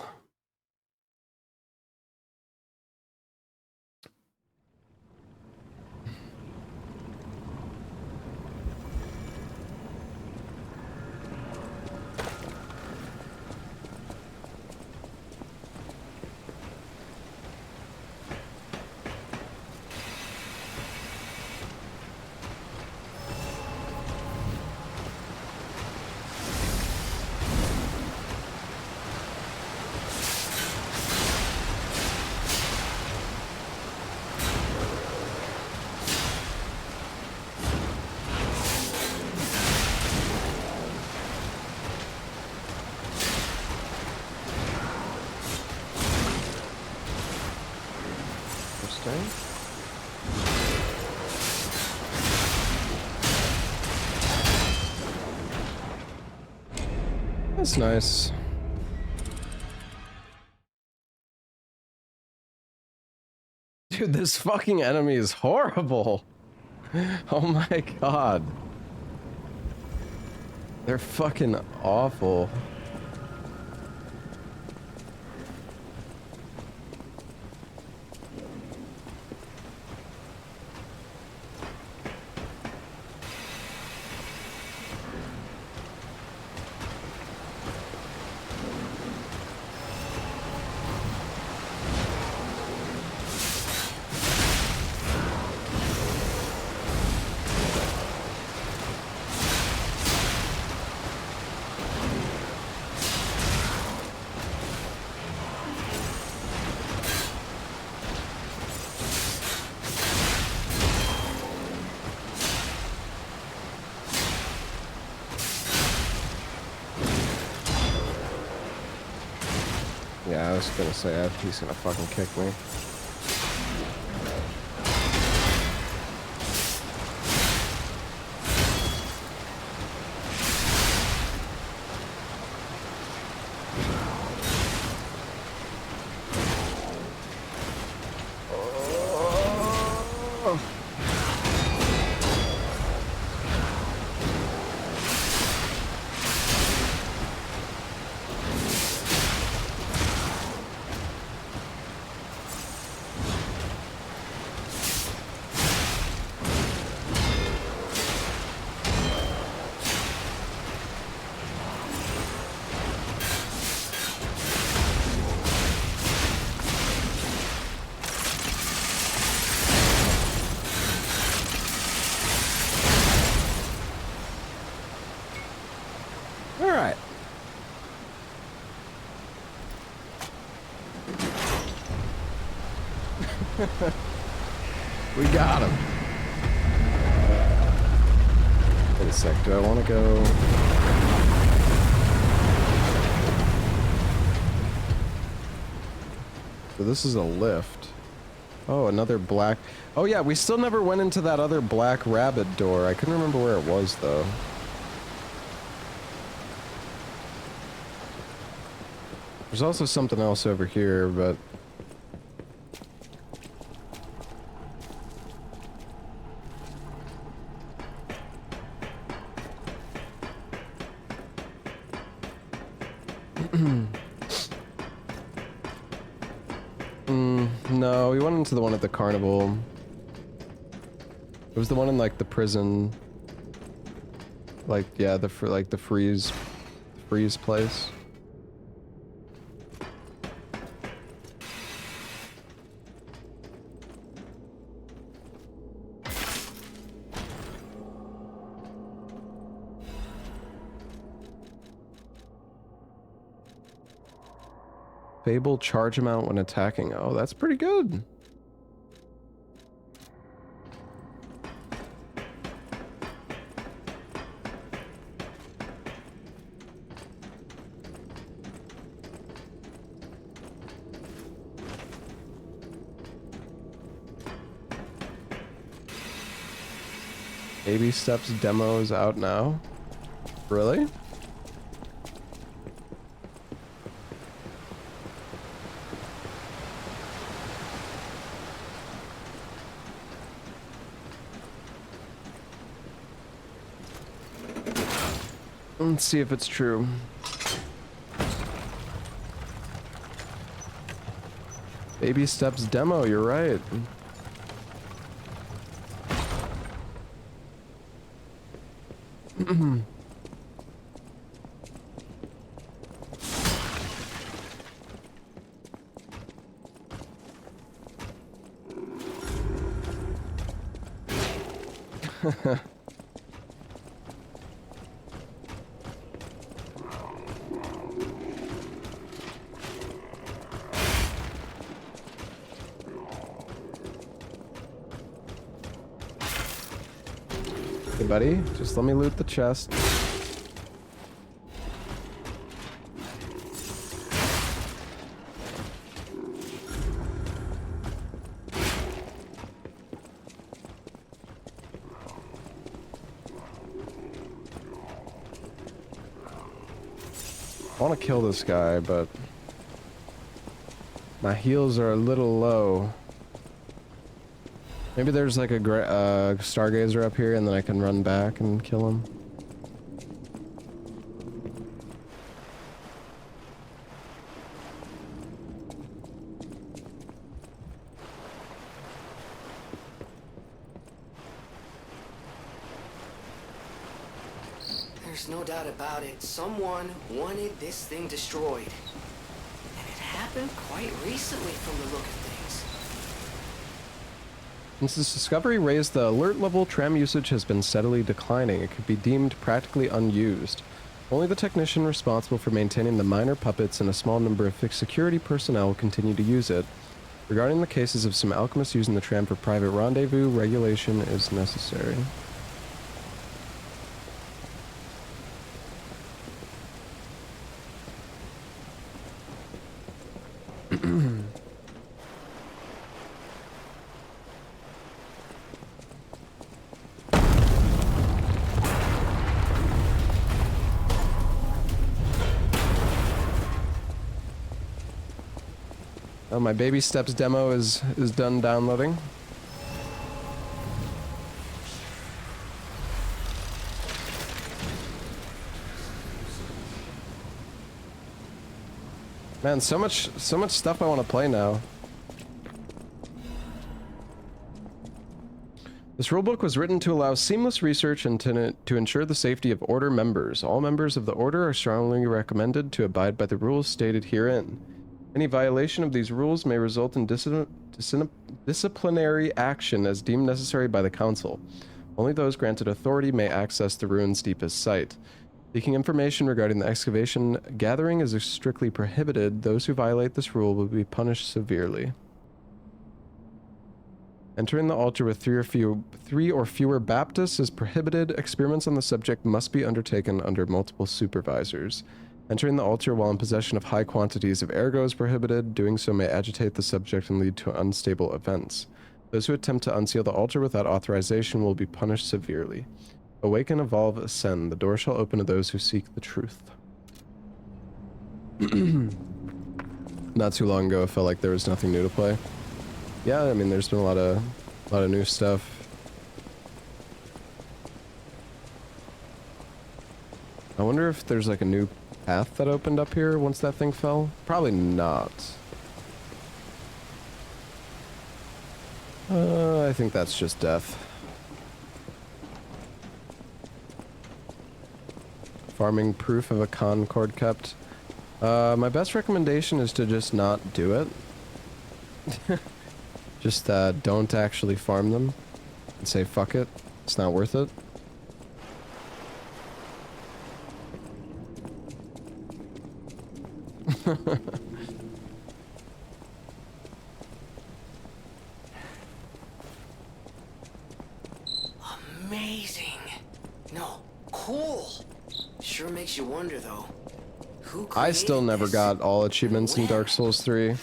That's nice. Dude, this fucking enemy is horrible. Oh my god. They're fucking awful. Yeah, I was gonna say, he's gonna fucking kick me. Alright. We got him. Wait a sec, do I want to go... So this is a lift. Oh, another black... Oh yeah, we still never went into that other black rabbit door. I couldn't remember where it was, though. There's also something else over here, but... No, we went into the one at the carnival. It was the one in, like, the prison. Like, yeah, the freeze place. Fable charge amount when attacking. Oh, that's pretty good. Baby Steps demo is out now. Really? Let's see if it's true. Baby Steps demo, you're right. Hey buddy, just let me loot the chest. I want to kill this guy, but my heals are a little low. Maybe there's like a stargazer up here and then I can run back and kill him. There's no doubt about it. Someone wanted this thing destroyed. And it happened quite recently from the look of things. Since this discovery raised the alert level, tram usage has been steadily declining. It could be deemed practically unused. Only the technician responsible for maintaining the minor puppets and a small number of fixed security personnel continue to use it. Regarding the cases of some alchemists using the tram for private rendezvous, regulation is necessary. Oh, my baby steps demo is done downloading. Man, so much stuff I want to play now. This rulebook was written to allow seamless research and to ensure the safety of Order members. All members of the Order are strongly recommended to abide by the rules stated herein. Any violation of these rules may result in disciplinary action as deemed necessary by the Council. Only those granted authority may access the ruin's deepest site. Seeking information regarding the excavation gathering is strictly prohibited. Those who violate this rule will be punished severely. Entering the altar with three or fewer Baptists is prohibited. Experiments on the subject must be undertaken under multiple supervisors. Entering the altar while in possession of high quantities of ergo is prohibited. Doing so may agitate the subject and lead to unstable events. Those who attempt to unseal the altar without authorization will be punished severely. Awaken, evolve, ascend. The door shall open to those who seek the truth. Not too long ago, it felt like there was nothing new to play. Yeah, I mean, there's been a lot of new stuff. I wonder if there's like a new path that opened up here once that thing fell. Probably not. I think that's just death. Farming proof of a Concord kept. My best recommendation is to just not do it. Just don't actually farm them and say fuck it. It's not worth it. Amazing. No, cool. Sure makes you wonder though. Who I still created never this? got all achievements in Dark Souls 3.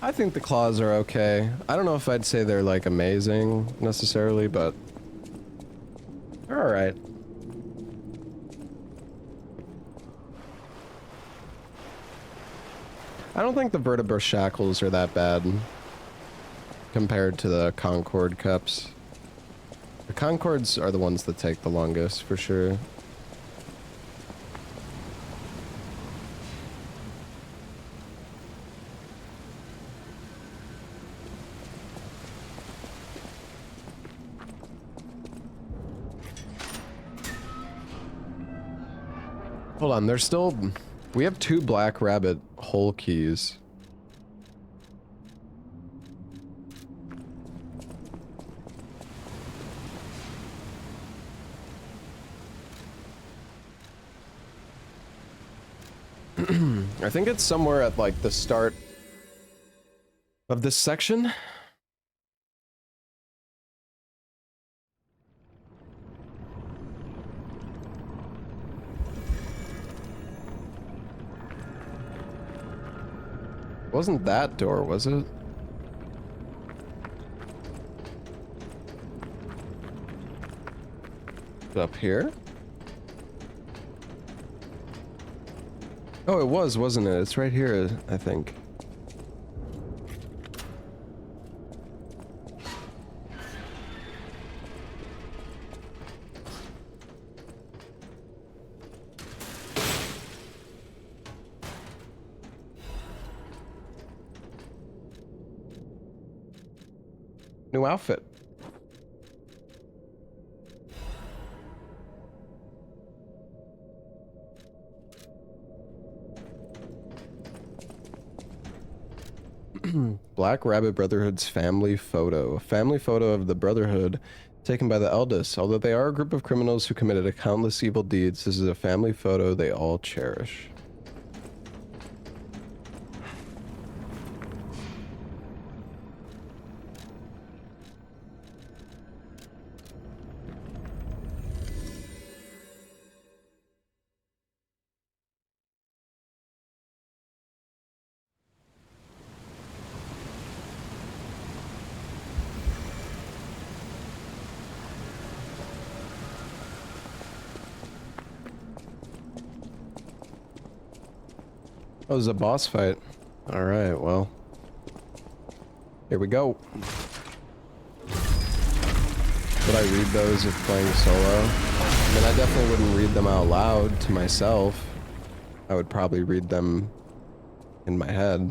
I think the claws are okay. I don't know if I'd say they're like amazing necessarily, but they're alright. I don't think the vertebra shackles are that bad compared to the Concord cups. The Concords are the ones that take the longest for sure. Hold on, there's still... We have 2 Black Rabbit hole keys. I think it's somewhere at like the start of this section. Wasn't that door, was it? Up here? Oh, it was, wasn't it? It's right here, I think. New outfit. Black Rabbit Brotherhood's family photo. A family photo of the Brotherhood taken by the eldest. Although they are a group of criminals who committed countless evil deeds, this is a family photo they all cherish. Oh, it's a boss fight. Alright, well. Here we go. Would I read those if playing solo? I mean, I definitely wouldn't read them out loud to myself. I would probably read them in my head.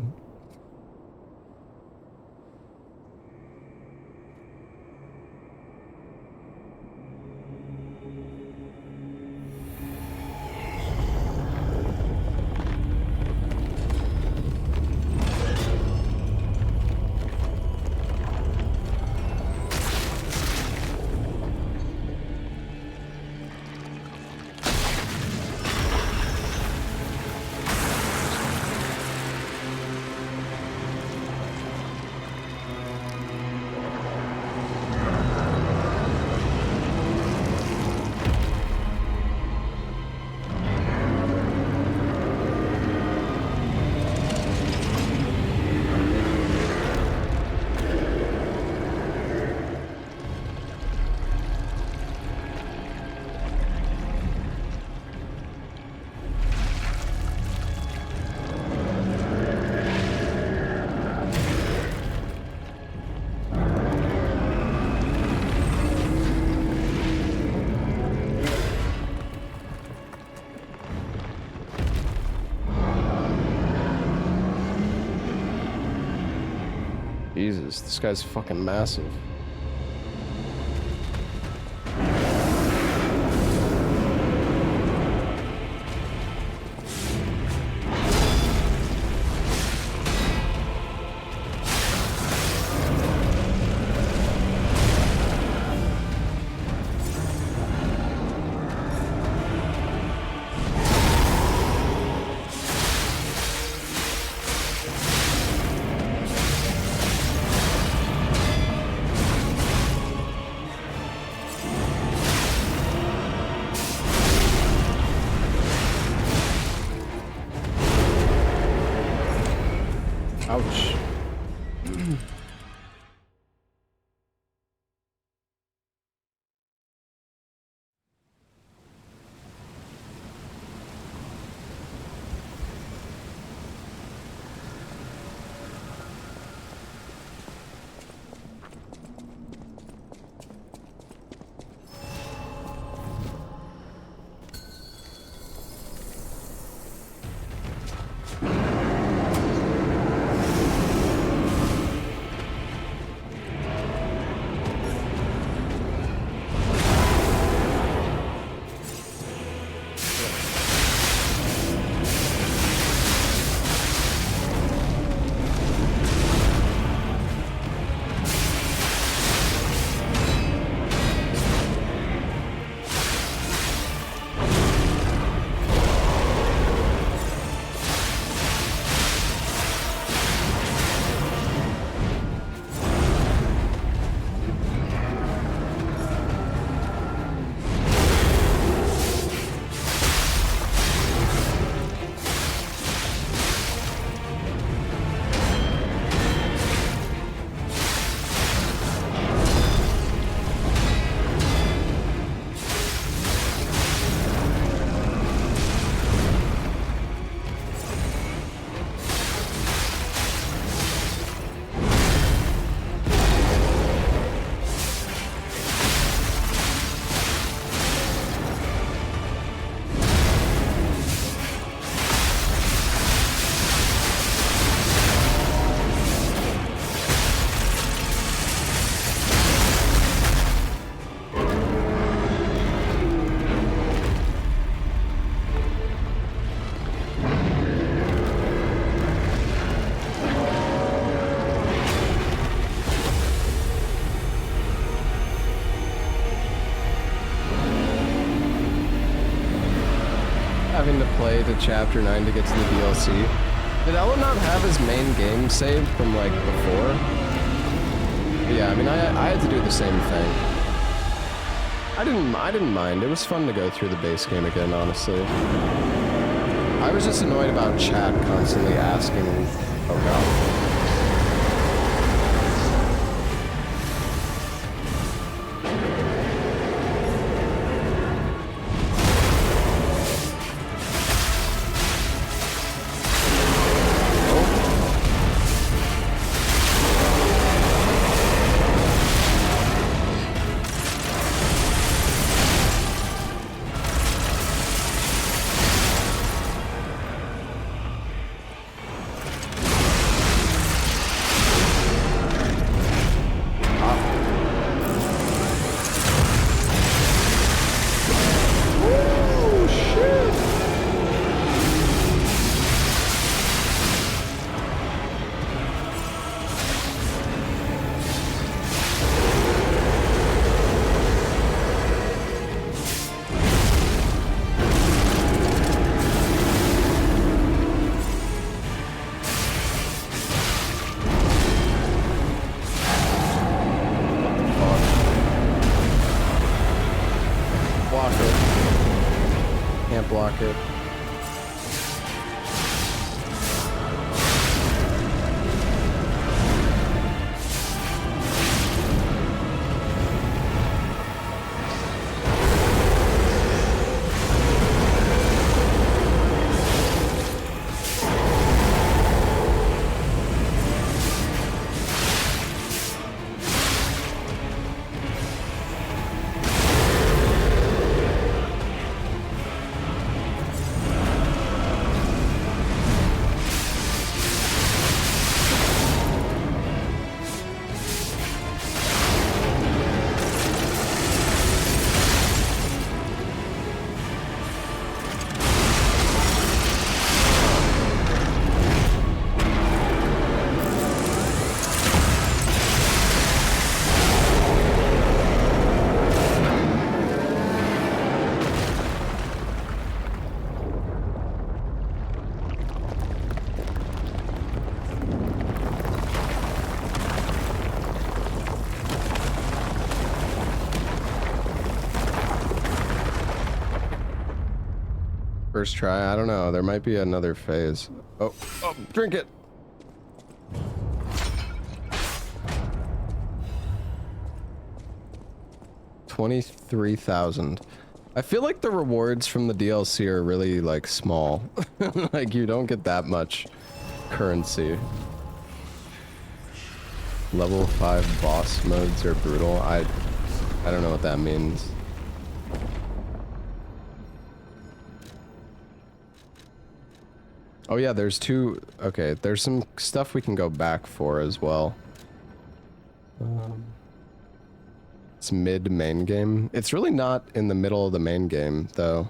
Jesus, this guy's fucking massive. Ouch. to chapter 9 to get to the DLC. Did Ellen not have his main game saved from like before? But yeah, I mean, I had to do the same thing. I didn't mind. It was fun to go through the base game again, honestly. I was just annoyed about chat constantly asking, oh god. Block it. First try, I don't know. There might be another phase. Oh, drink it. $23,000. I feel like the rewards from the DLC are really like small. Like you don't get that much currency. Level 5 boss modes are brutal. I don't know what that means. Oh yeah, there's two. Okay, there's some stuff we can go back for as well. It's mid main game. It's really not in the middle of the main game though.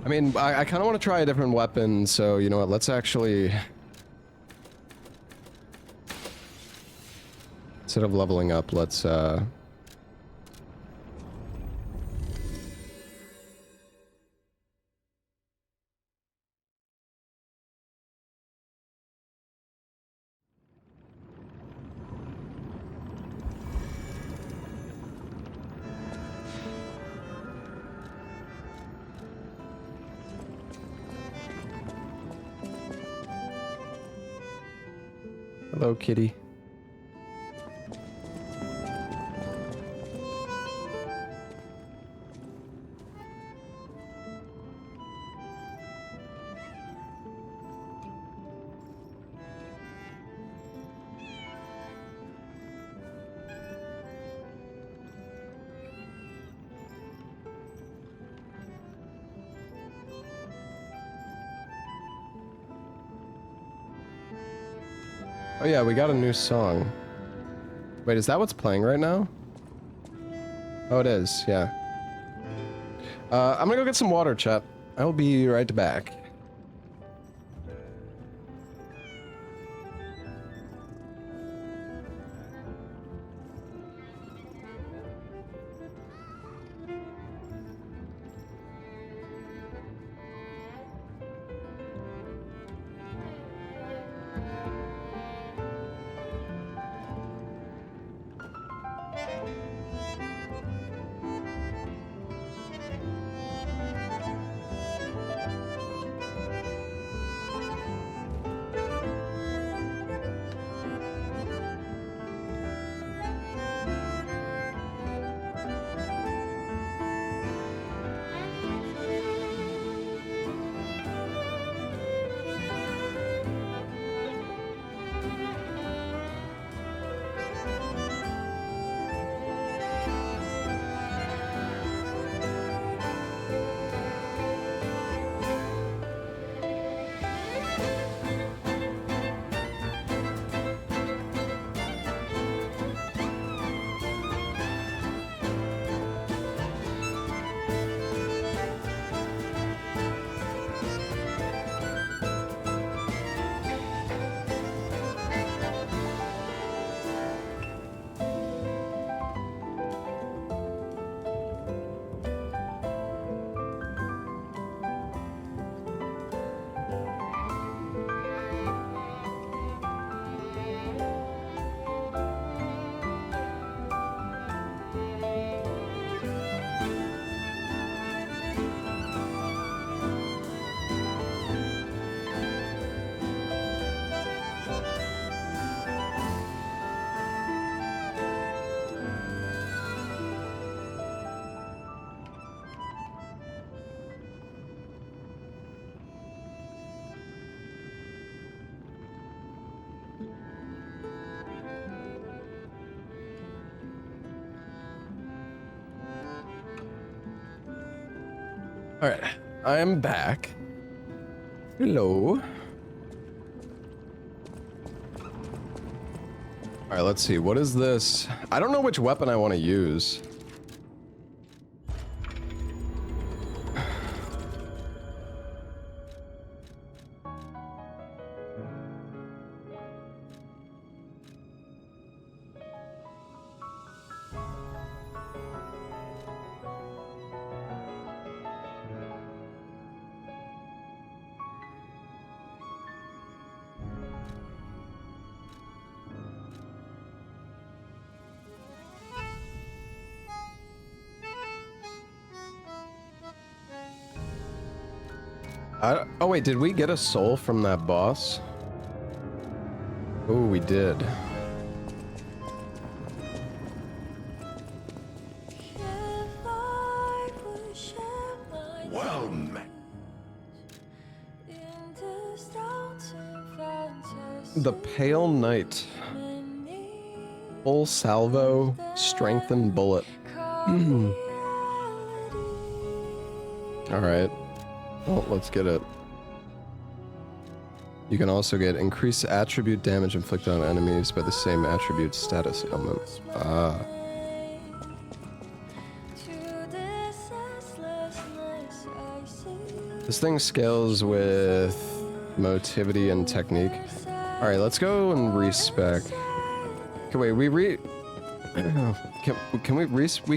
I mean, I kind of want to try a different weapon, so you know what, let's actually... Instead of leveling up, let's, Hello, kitty. Oh yeah, we got a new song. Wait, is that what's playing right now? Oh, it is, yeah. I'm gonna go get some water, chat. I'll be right back. Alright, I am back. Hello. Alright, let's see. What is this? I don't know which weapon I want to use. Oh wait, did we get a soul from that boss? Oh, we did. Well met. The Pale Knight. Full salvo, strengthened bullet. Alright. Well, let's get it. You can also get increased attribute damage inflicted on enemies by the same attribute status ailment. Ah. This thing scales with motivity and technique. Alright, let's go and respec. Okay, wait, we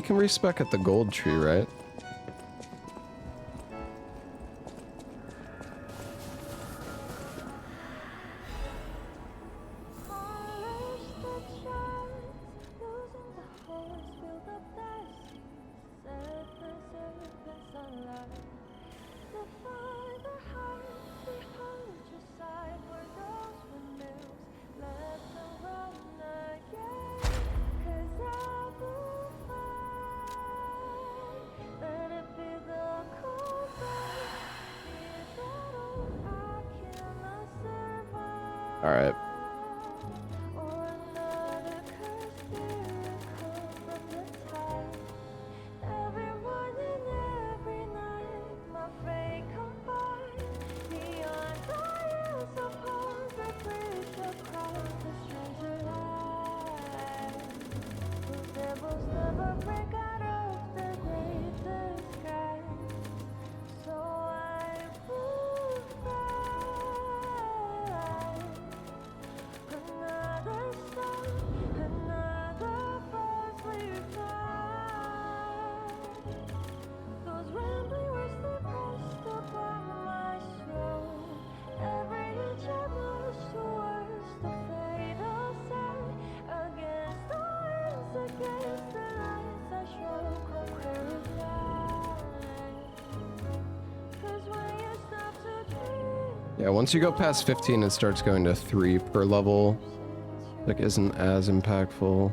can respec at the gold tree, right? Alright. Yeah, once you go past 15, it starts going to 3 per level. Like, isn't as impactful.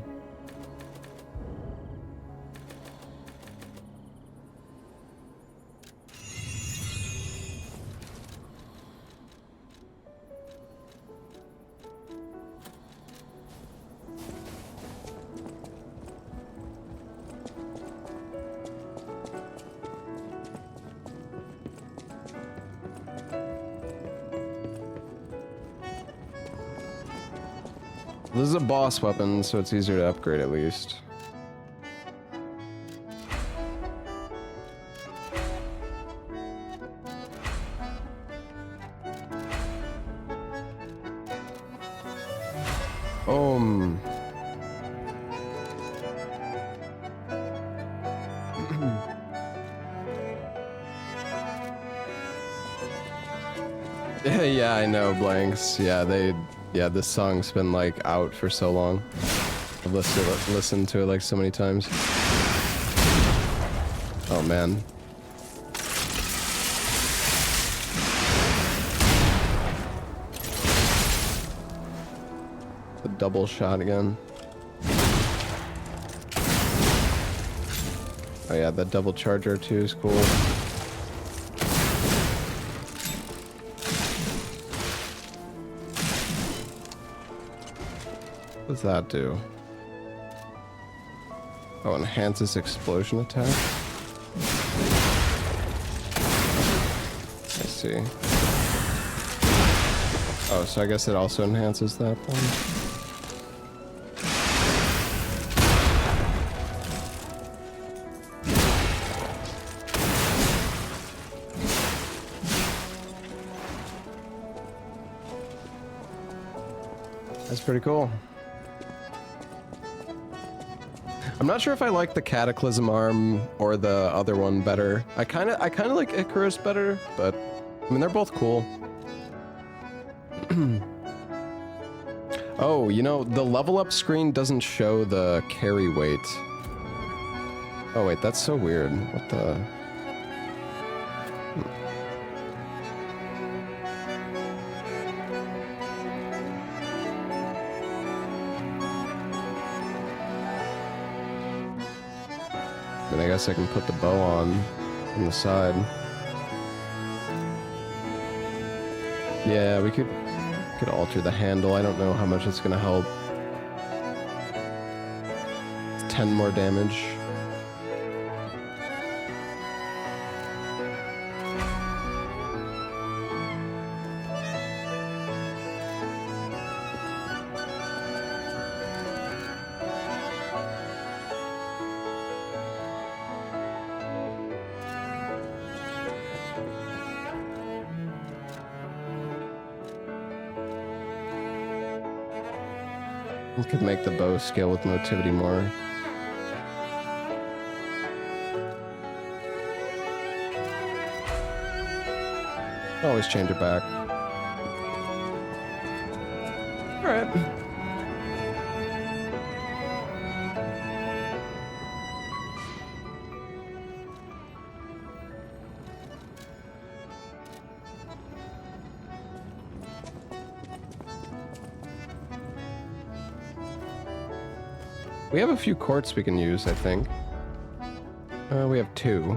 This is a boss weapon, so it's easier to upgrade at least. Yeah, I know, Blanks. Yeah, this song's been like out for so long. I've listened to it like so many times. Oh man. The double shot again. Oh yeah, that double charger too is cool. What does that do? Oh, enhances explosion attack? I see. Oh, so I guess it also enhances that one. That's pretty cool. I'm not sure if I like the Cataclysm arm or the other one better. I kind of like Icarus better, but I mean they're both cool. Oh, you know, the level up screen doesn't show the carry weight. Oh wait, that's so weird. What the? Then I guess I can put the bow on the side. Yeah, we could alter the handle. I don't know how much it's gonna help. It's 10 more damage. We could make the bow scale with motivity more. Always change it back. Alright. We have a few quartz we can use, I think. We have 2.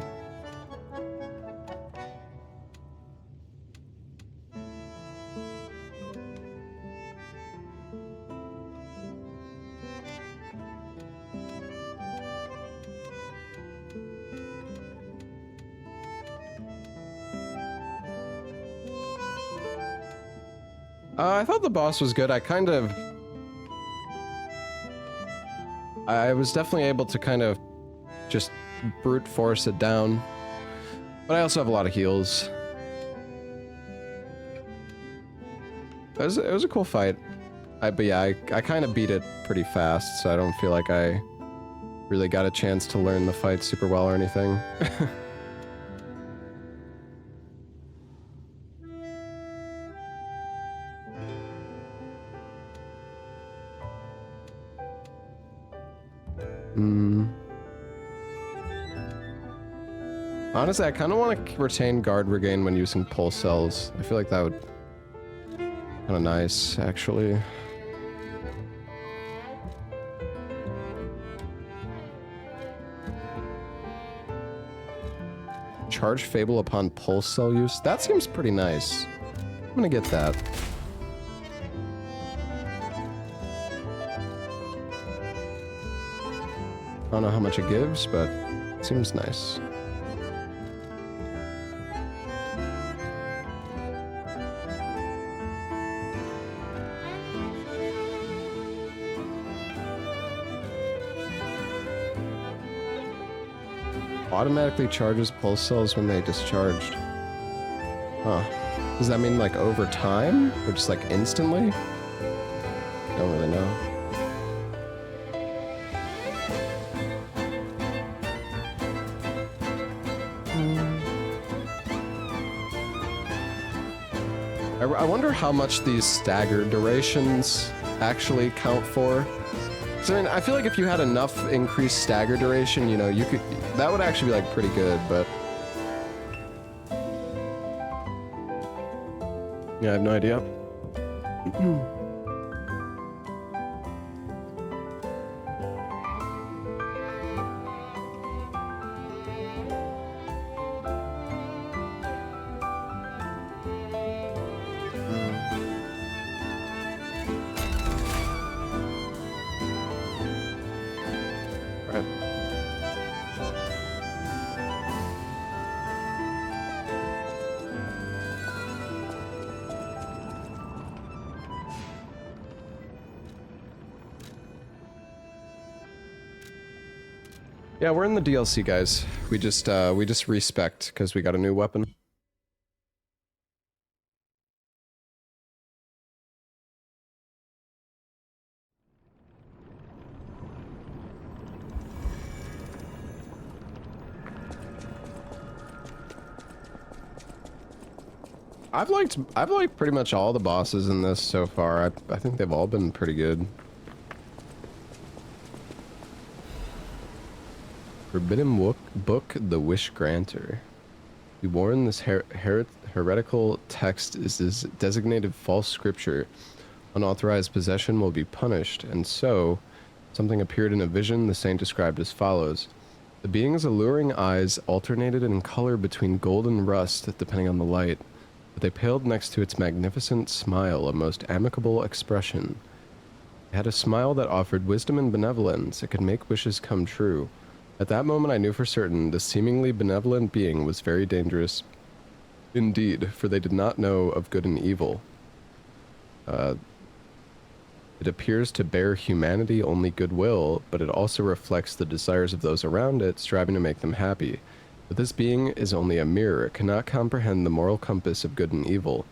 I thought the boss was good. I kind of... I was definitely able to kind of just brute force it down. But I also have a lot of heals. It was a cool fight. But yeah, I kind of beat it pretty fast, so I don't feel like I really got a chance to learn the fight super well or anything. Honestly, I kind of want to retain guard regain when using pulse cells. I feel like that would kind of nice, actually. Charge Fable upon pulse cell use. That seems pretty nice. I'm gonna get that. I don't know how much it gives, but it seems nice. Automatically charges pulse cells when they discharged. Huh. Does that mean like over time? Or just like instantly? I don't really know. I wonder how much these stagger durations actually count for. So, I mean, I feel like if you had enough increased stagger duration, you know, you could... That would actually be, like, pretty good, but... Yeah, I have no idea. Yeah, we're in the DLC, guys. We just respect because we got a new weapon. I've liked pretty much all the bosses in this so far. I think they've all been pretty good. Forbidden Book, the Wish Granter. We warn this heretical text is designated false scripture. Unauthorized possession will be punished, and so, something appeared in a vision the saint described as follows. The being's alluring eyes alternated in color between gold and rust, depending on the light, but they paled next to its magnificent smile, a most amicable expression. It had a smile that offered wisdom and benevolence. It could make wishes come true. At that moment, I knew for certain the seemingly benevolent being was very dangerous indeed, for they did not know of good and evil. It appears to bear humanity only goodwill, but it also reflects the desires of those around it, striving to make them happy. But this being is only a mirror. It cannot comprehend the moral compass of good and evil,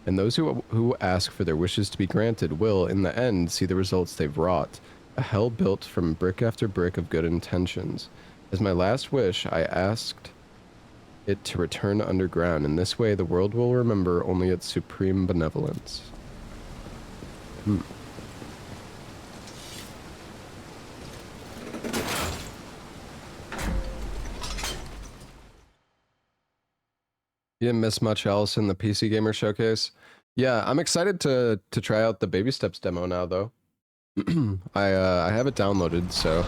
and those who ask for their wishes to be granted will, in the end, see the results they've wrought. A hell built from brick after brick of good intentions. As my last wish, I asked it to return underground. In this way, the world will remember only its supreme benevolence. You didn't miss much else in the PC Gamer Showcase? Yeah, I'm excited to try out the Baby Steps demo now, though. I have it downloaded, so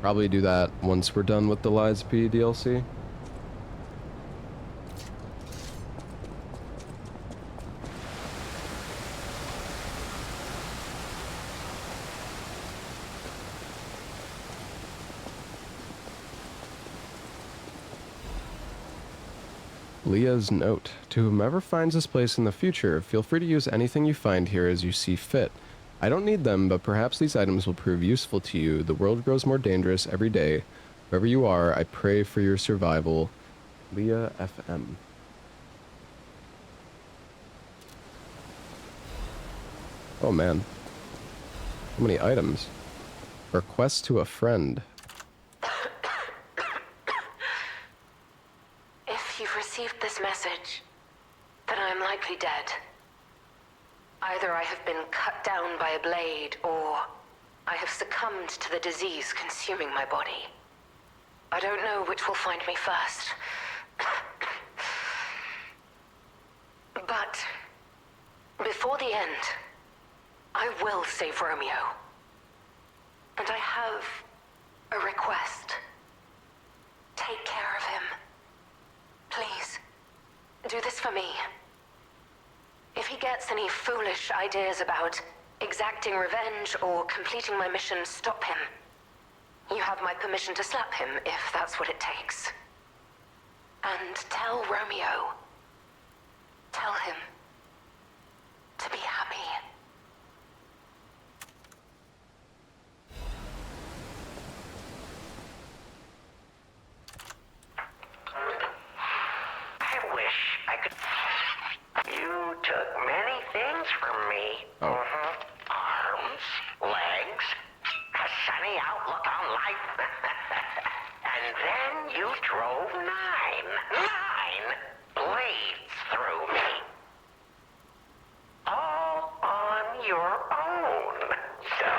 probably do that once we're done with the Lies P DLC. Leah's note. To whomever finds this place in the future, feel free to use anything you find here as you see fit. I don't need them, but perhaps these items will prove useful to you. The world grows more dangerous every day. Wherever you are, I pray for your survival. Leah FM. Oh man. So many items. Request to a friend. If you've received this message, then I'm likely dead. Either I have been cut down by a blade, or I have succumbed to the disease consuming my body. I don't know which will find me first. But before the end, I will save Romeo. And I have a request. Take care of him. Please, do this for me. If he gets any foolish ideas about exacting revenge or completing my mission, stop him. You have my permission to slap him if that's what it takes. And tell Romeo. Tell him to be happy. I wish I could. You took many things from me. Oh. Arms, legs, a sunny outlook on life. And then you drove nine blades through me. All on your own. So,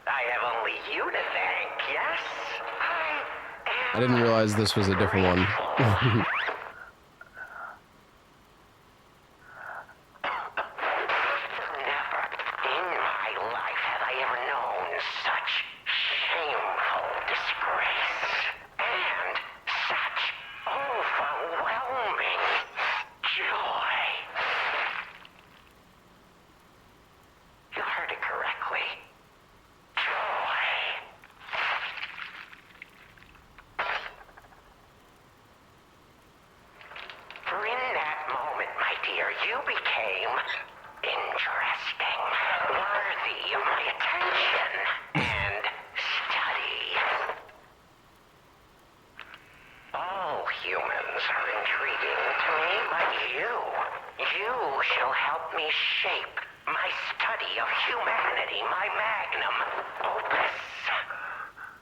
I have only you to thank, yes? I didn't realize this was a different one. Never in my life have I ever known such shameful disgrace and such overwhelming joy. You heard it correctly. Joy. For in that moment, my dear, you became interesting, worthy of my attention and study. All humans are intriguing to me, but you shall help me shape my study of humanity, my magnum opus.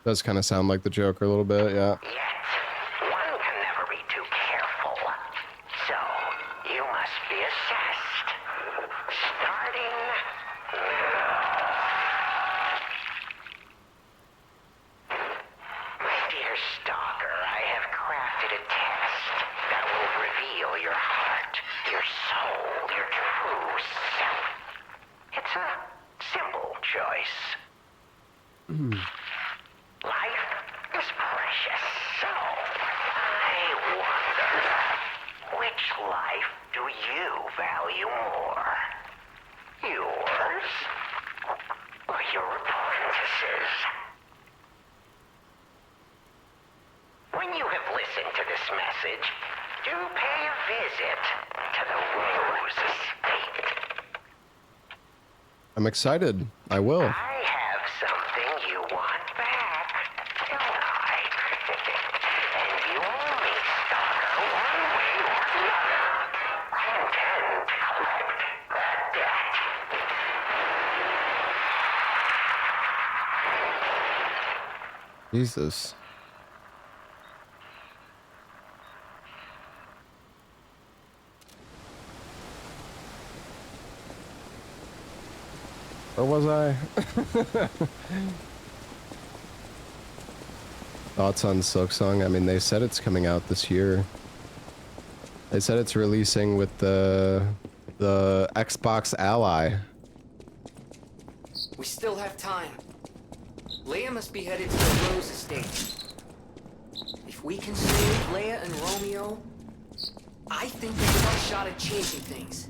Does kind of sound like the Joker a little bit, yeah. Yet, one can never be too careful. So, you must be assessed. Starting now. My dear stalker, I have crafted a test that will reveal your heart, your soul, your true self. It's a simple choice. Life is precious, so I wonder, which life do you value more? Yours or your apprentice's? When you have listened to this message, do pay a visit to the Rose Estate. I'm excited. I will. I have something you want back, don't I? And you owe me, stalker, one way or another. I intend to collect that debt. Jesus. Where was I? Thoughts on Silksong? I mean, they said it's coming out this year. They said it's releasing with the Xbox Ally. We still have time. Leia must be headed to the Rose Estate. If we can save Leia and Romeo, I think there's one shot at changing things.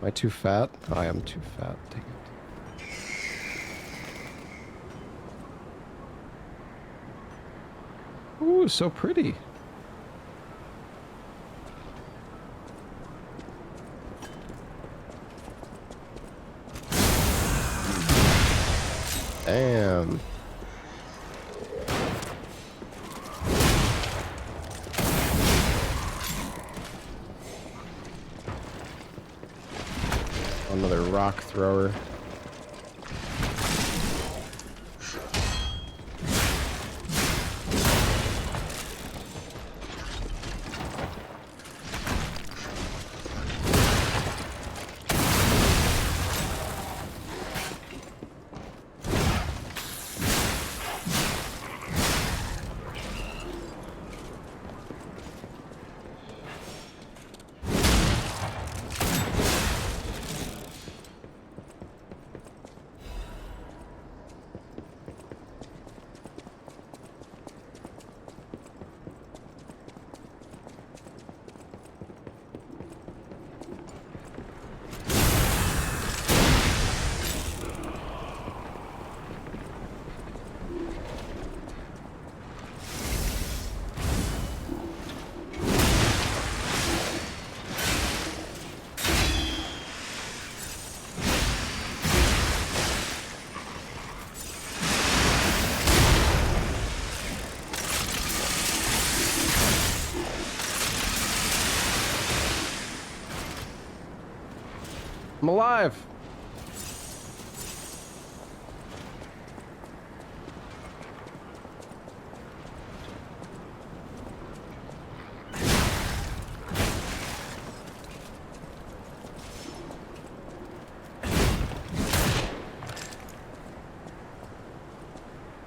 Am I too fat? I am too fat. Dang it. Ooh, so pretty. Damn. Another rock thrower. I'm alive.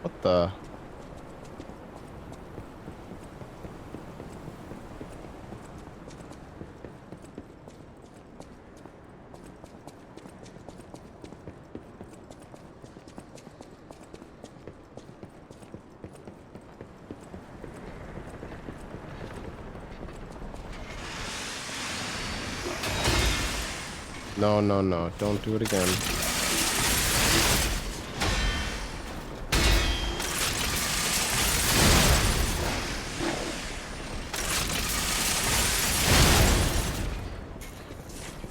What the? No, no, no. Don't do it again.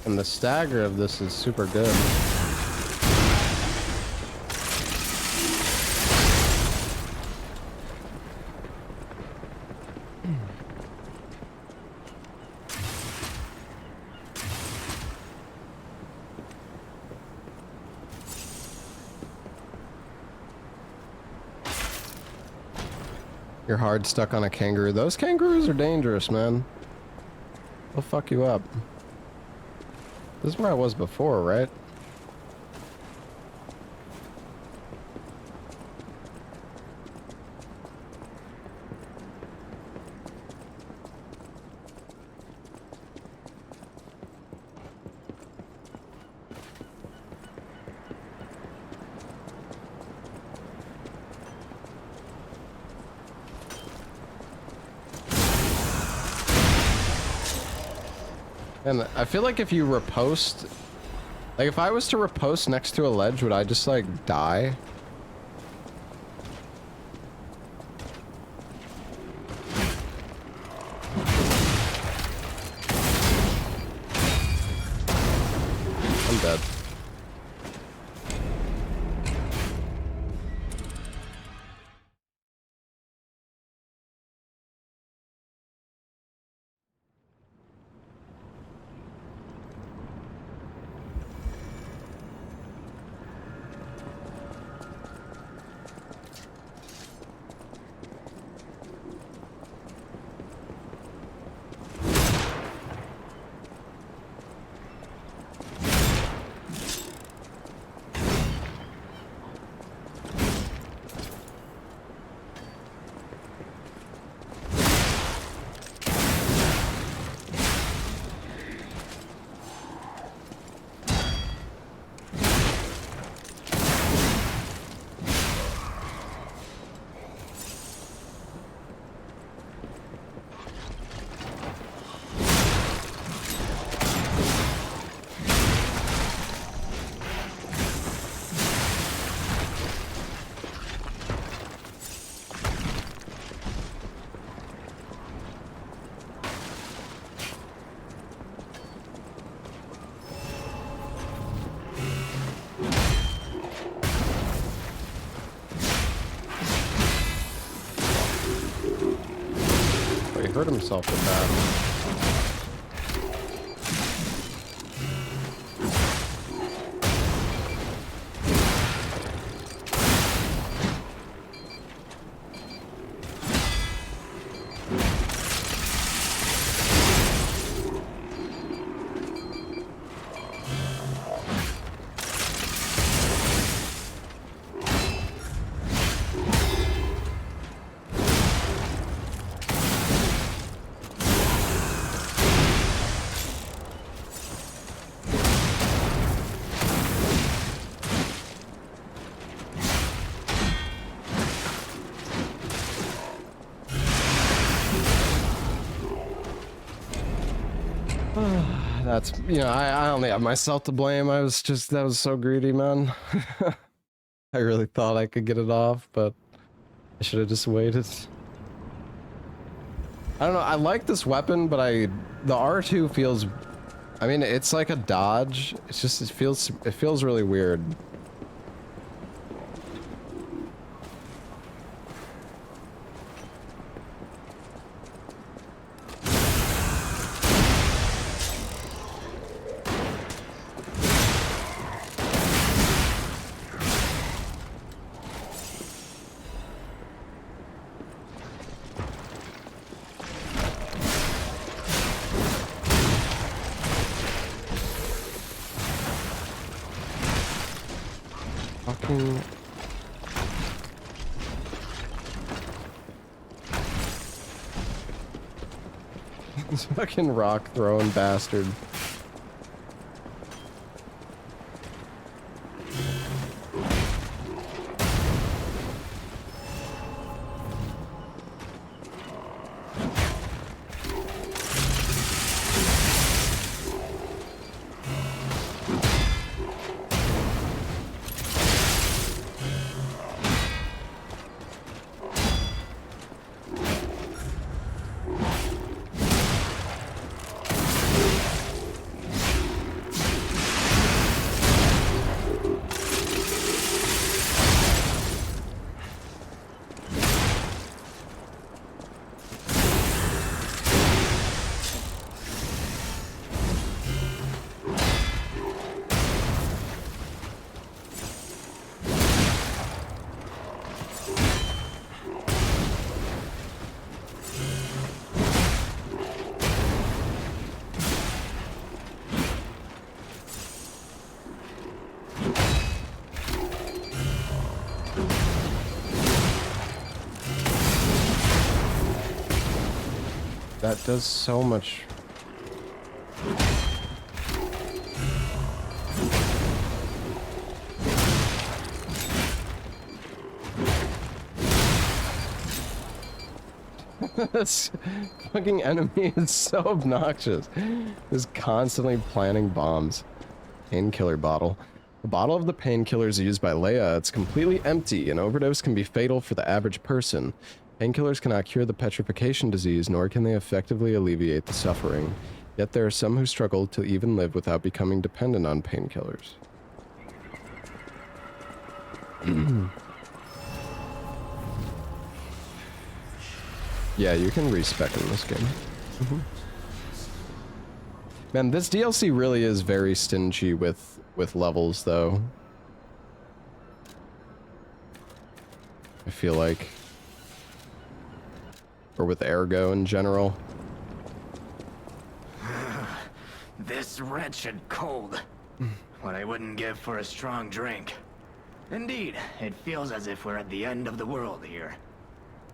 And the stagger of this is super good. You're hard stuck on a kangaroo. Those kangaroos are dangerous, man. They'll fuck you up. This is where I was before, right? And I feel like if you riposte, like if I was to riposte next to a ledge, would I just like die? I'm dead. he hurt himself with that. That's, you know, I only have myself to blame. I was just, that was so greedy, man. I really thought I could get it off, but I should have just waited. I don't know, I like this weapon, but the R2 feels, I mean, it's like a dodge. It's just, it feels really weird. This fucking rock throwing bastard. That does so much. This fucking enemy is so obnoxious. Is constantly planting bombs. Painkiller bottle. The bottle of the painkillers used by Leia, it's completely empty. An overdose can be fatal for the average person. Painkillers cannot cure the petrification disease, nor can they effectively alleviate the suffering. Yet there are some who struggle to even live without becoming dependent on painkillers. Yeah, you can respec in this game. Man, this DLC really is very stingy with levels, though. I feel like. Or with Ergo in general. This wretched cold. What I wouldn't give for a strong drink. Indeed, it feels as if we're at the end of the world here.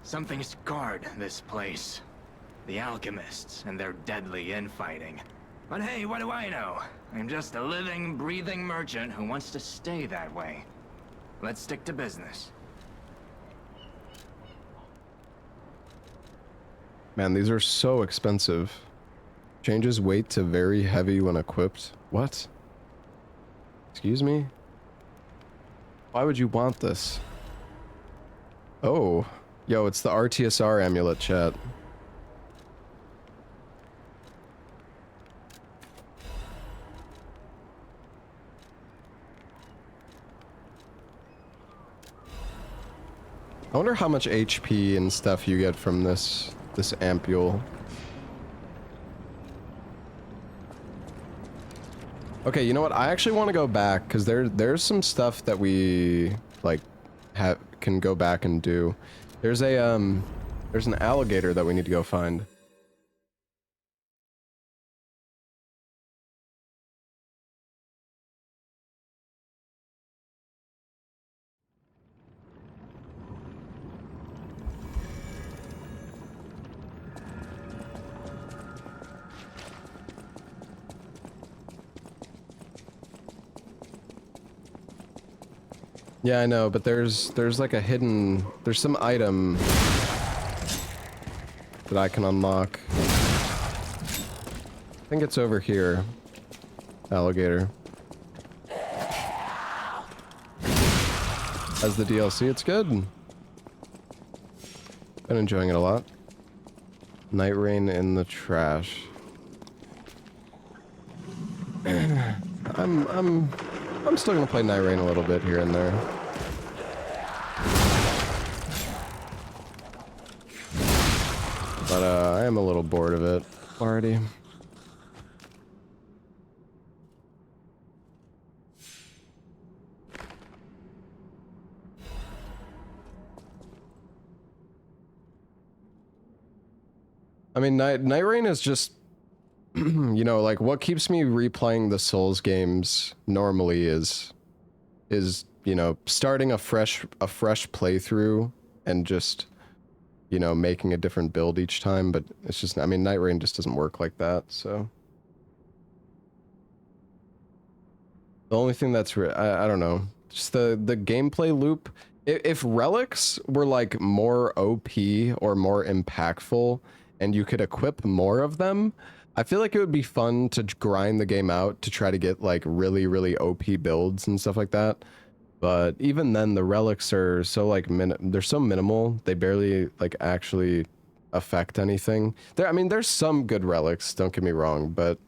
Something scarred this place. The alchemists and their deadly infighting. But hey, what do I know? I'm just a living, breathing merchant who wants to stay that way. Let's stick to business. Man, these are so expensive. Changes weight to very heavy when equipped. What? Excuse me? Why would you want this? Oh. Yo, it's the RTSR amulet, chat. I wonder how much HP and stuff you get from this this ampule. Okay, you know what? I actually want to go back because there's some stuff that we like can go back and do. There's an alligator that we need to go find. Yeah, I know, but there's like a hidden, there's some item that I can unlock. I think it's over here. Alligator. As the DLC, it's good. Been enjoying it a lot. Night Rain in the trash. I'm still gonna play Night Rain a little bit here and there. But I am a little bored of it already. I mean, Night Rain is just, you know, like what keeps me replaying the Souls games normally is, you know, starting a fresh playthrough and just, you know, making a different build each time. But it's just, I mean, Night Rain just doesn't work like that. So the only thing that's, I don't know, just the gameplay loop. If relics were like more OP or more impactful, and you could equip more of them, I feel like it would be fun to grind the game out to try to get like really OP builds and stuff like that. But even then, the relics are so like they're so minimal, they barely like actually affect anything. I mean, there's some good relics, don't get me wrong, but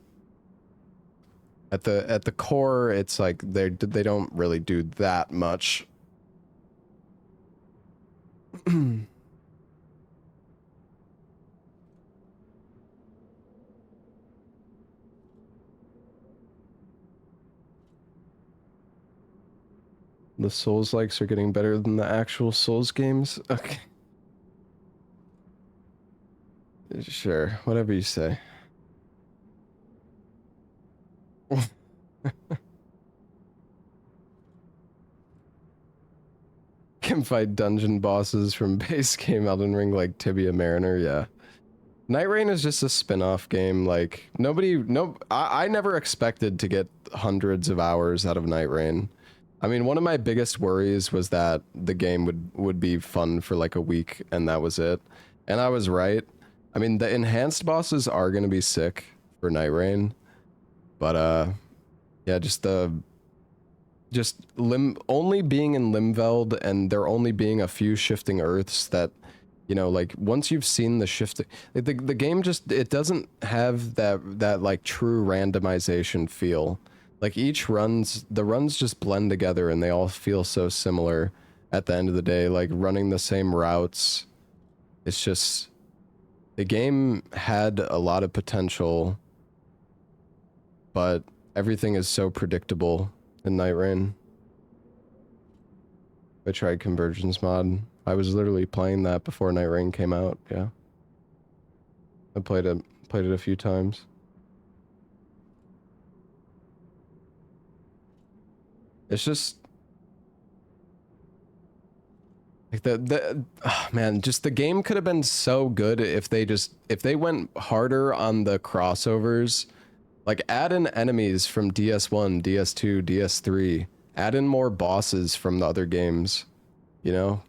at the core, it's like they don't really do that much. The Souls likes are getting better than the actual Souls games. Okay. Sure, whatever you say. Can fight dungeon bosses from base game Elden Ring like Tibia Mariner, yeah. Night Rain is just a spin-off game, like, I never expected to get hundreds of hours out of Night Rain. I mean, one of my biggest worries was that the game would be fun for like a week and that was it. And I was right. I mean, the enhanced bosses are gonna be sick for Night Rain. But, yeah, only being in Limveld and there only being a few shifting earths that, you know, like once you've seen the shifting, the game just, it doesn't have that like true randomization feel. Like the runs just blend together and they all feel so similar at the end of the day, like running the same routes. It's just, the game had a lot of potential, but everything is so predictable in Night Rain. I tried Convergence mod. I was literally playing that before Night Rain came out, yeah. I played it a few times. It's just like man, just the game could have been so good if they went harder on the crossovers. Like add in enemies from DS1, DS2, DS3. Add in more bosses from the other games, you know?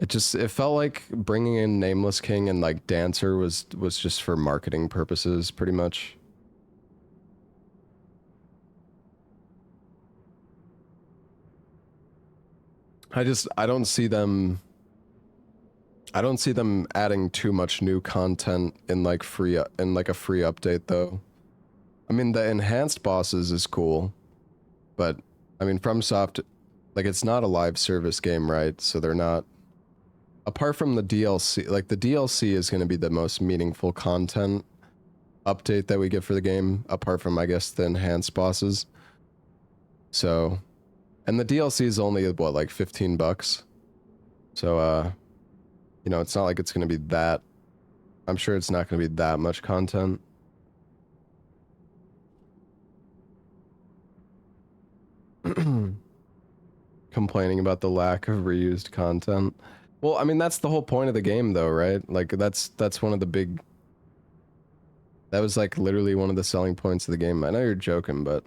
It felt like bringing in Nameless King and like Dancer was just for marketing purposes pretty much. I don't see them adding too much new content in like a free update though. I mean, the enhanced bosses is cool, but I mean, FromSoft, like it's not a live service game, right? So they're not apart from the DLC, like the DLC is going to be the most meaningful content update that we get for the game, apart from, I guess, the enhanced bosses. So, and the DLC is only, what, like $15? So, you know, it's not like it's going to be that, I'm sure it's not going to be that much content. Complaining about the lack of reused content. Well, I mean, that's the whole point of the game, though, right? Like, that's one of the big... That was, like, literally one of the selling points of the game. I know you're joking, but...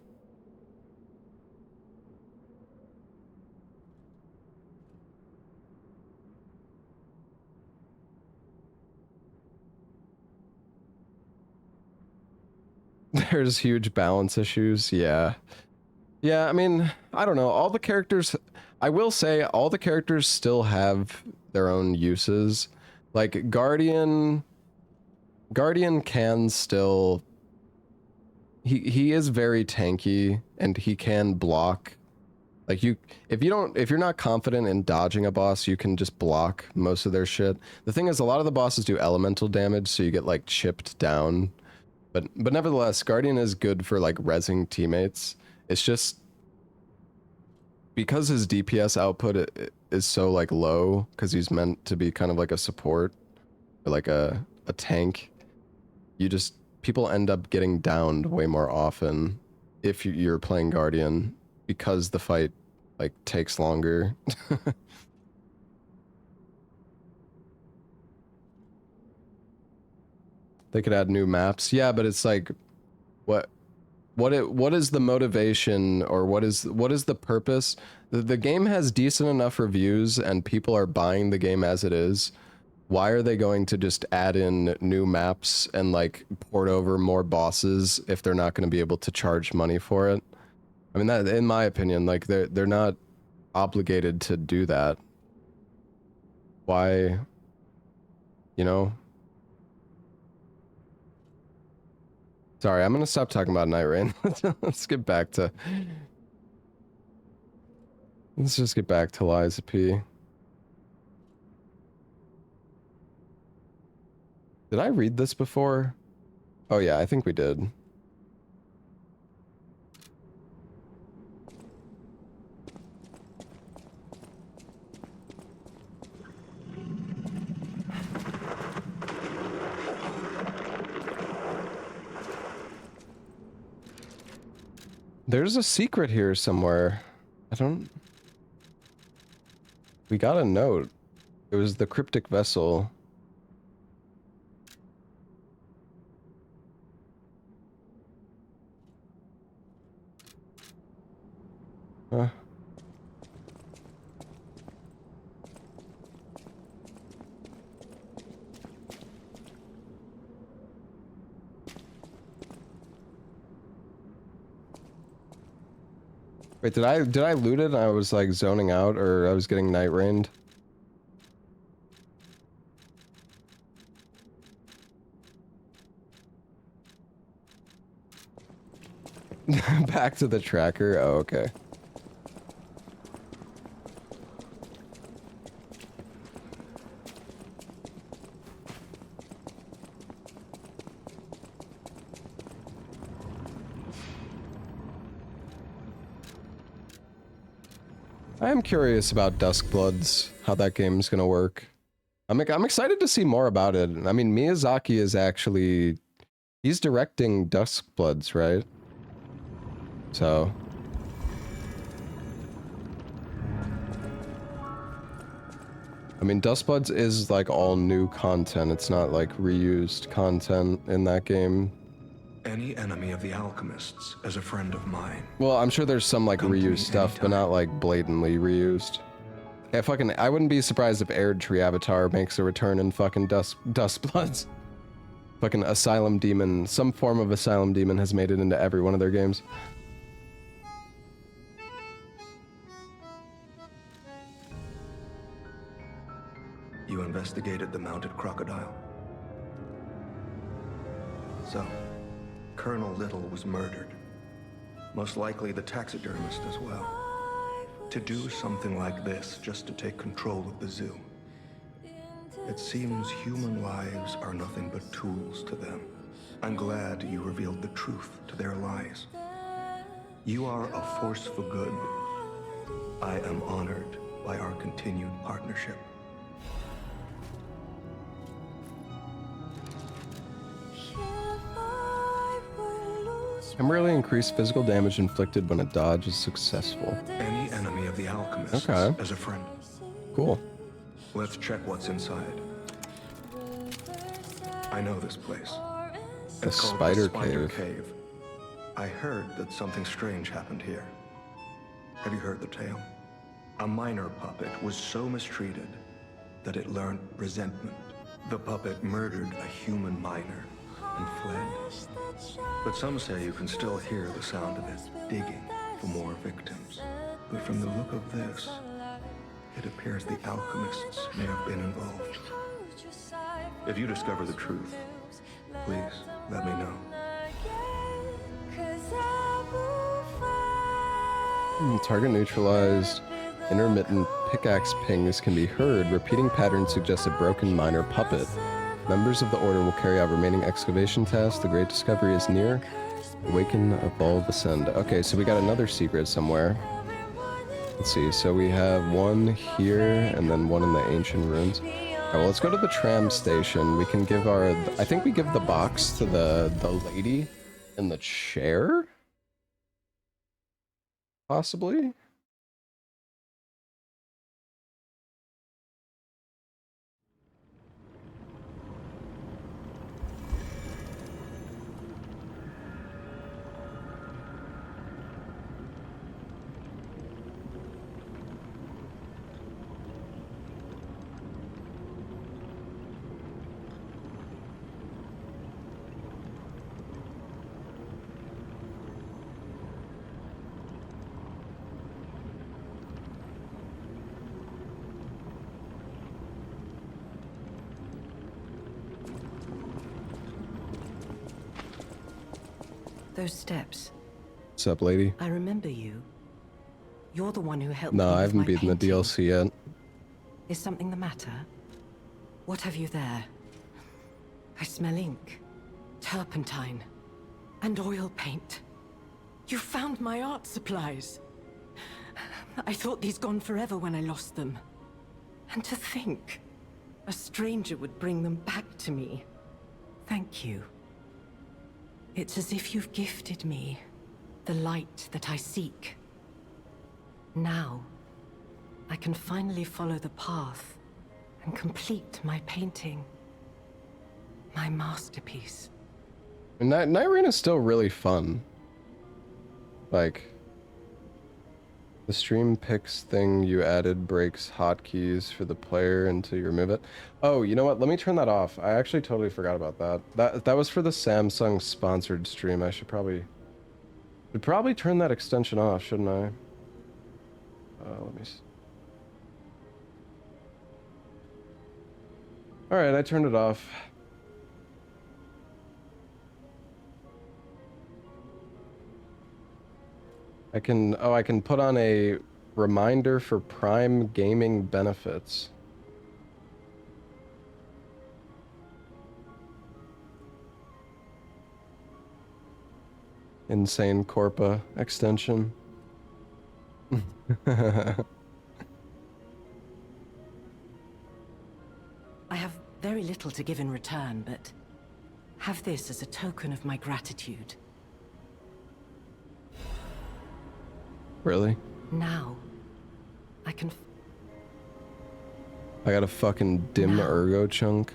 There's huge balance issues, yeah. Yeah, I mean, I don't know. All the characters... I will say, all the characters still have their own uses. Like, Guardian can still... He is very tanky, and he can block. Like, if you're not confident in dodging a boss, you can just block most of their shit. The thing is, a lot of the bosses do elemental damage, so you get, like, chipped down. But nevertheless, Guardian is good for, like, rezzing teammates. It's just... because his DPS output is so, like, low, because he's meant to be kind of like a support, or like a tank, people end up getting downed way more often if you're playing Guardian, because the fight, like, takes longer. They could add new maps. Yeah, but it's like, what is the motivation, or what is the purpose? The game has decent enough reviews and people are buying the game as it is. Why are they going to just add in new maps and, like, port over more bosses if they're not going to be able to charge money for it? I mean, that, in my opinion, like, they're not obligated to do that. Why, you know? Sorry, I'm gonna stop talking about Night Rain. Let's get back to... Let's just get back to Liza P. Did I read this before? Oh yeah, I think we did. There's a secret here somewhere. We got a note. It was the Cryptic vessel. Huh. Wait, did I loot it and I was, like, zoning out, or I was getting night rained? Back to the tracker? Oh, okay. I am curious about Duskbloods, how that game's gonna work. I'm excited to see more about it. I mean, Miyazaki is actually... He's directing Duskbloods, right? So... I mean, Duskbloods is, like, all new content. It's not, like, reused content in that game. Any enemy of the alchemists is a friend of mine. Well, I'm sure there's some, like, reused stuff, but not, like, blatantly reused. Yeah, I wouldn't be surprised if Arid Tree Avatar makes a return in fucking Duskbloods. Fucking Asylum Demon, some form of Asylum Demon has made it into every one of their games. You investigated the mounted crocodile. So, Colonel Little was murdered. Most likely the taxidermist as well. To do something like this just to take control of the zoo. It seems human lives are nothing but tools to them. I'm glad you revealed the truth to their lies. You are a force for good. I am honored by our continued partnership. Temporarily increased physical damage inflicted when a dodge is successful. Any enemy of the alchemists Okay. as a friend. Cool. Let's check what's inside. I know this place. The It's called Spider the Spider Cave. Cave. I heard that something strange happened here. Have you heard the tale? A minor puppet was so mistreated that it learned resentment. The puppet murdered a human miner and fled. But some say you can still hear the sound of it digging for more victims. But from the look of this, it appears the alchemists may have been involved. If you discover the truth, please let me know. Target neutralized. Intermittent pickaxe pings can be heard. Repeating patterns suggest a broken minor puppet. Members of the Order will carry out remaining excavation tasks. The Great Discovery is near. Awaken, evolve, ascend. Okay, so we got another secret somewhere. Let's see, so we have one here, and then one in the ancient ruins. Alright, well, let's go to the tram station. We can give our... I think we give the box to the lady in the chair? Possibly? Those steps. What's up, lady? I remember you. You're the one who helped No, me with I haven't my beaten the painting. DLC yet. Is something the matter? What have you there? I smell ink, turpentine, and oil paint. You found my art supplies. I thought these gone forever when I lost them. And to think, a stranger would bring them back to me. Thank you. It's as if you've gifted me the light that I seek. Now, I can finally follow the path and complete my painting. My masterpiece. And Night Rain is still really fun. Like, the stream picks thing you added breaks hotkeys for the player until you remove it. Oh, you know what? Let me turn that off. I actually totally forgot about that. That was for the Samsung sponsored stream. I should probably turn that extension off, shouldn't I? Let me see. All right, I turned it off. I can put on a reminder for Prime gaming benefits. Insane Corpa extension. I have very little to give in return, but have this as a token of my gratitude. Really? Now, I can... I got a fucking dim ergo chunk.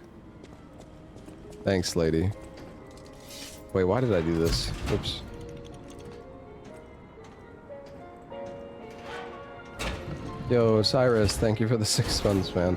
Thanks, lady. Wait, why did I do this? Oops. Yo, Cyrus, thank you for the 6 months, man.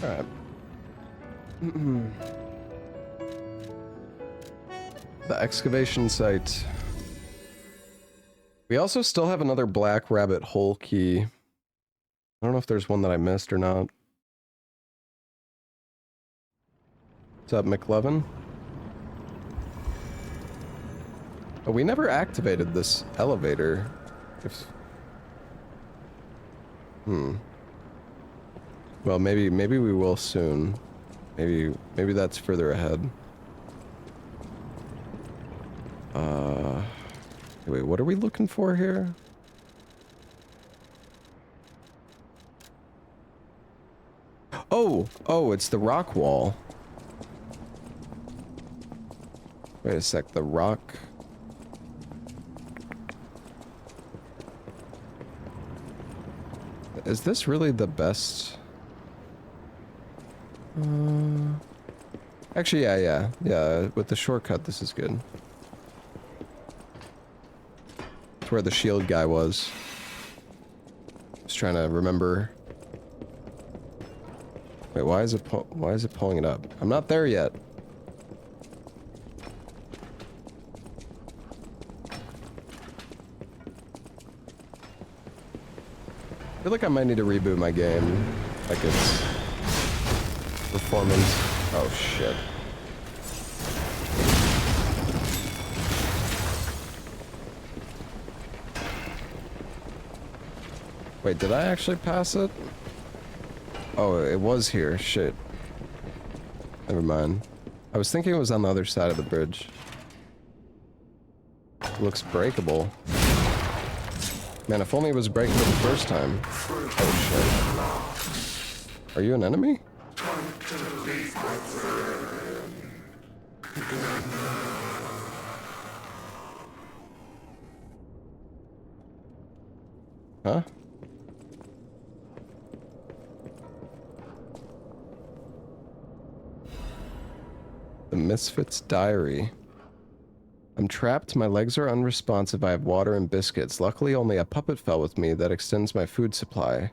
Alright. The excavation site. We also still have another black rabbit hole key. I don't know if there's one that I missed or not. What's up, McLovin? Oh, we never activated this elevator. Well, maybe we will soon. Maybe that's further ahead. Wait, what are we looking for here? Oh, it's the rock wall. Wait a sec, the rock... Is this really the best? Actually, yeah. With the shortcut, this is good. It's where the shield guy was. Just trying to remember. Wait, why is it pulling it up? I'm not there yet. I feel like I might need to reboot my game. Like it's performance. Oh shit. Wait, did I actually pass it? Oh, it was here. Shit. Never mind. I was thinking it was on the other side of the bridge. It looks breakable. Man, if only it was breakable the first time. Oh shit. Are you an enemy? Huh? The Misfit's Diary. I'm trapped, my legs are unresponsive, I have water and biscuits. Luckily only a puppet fell with me that extends my food supply.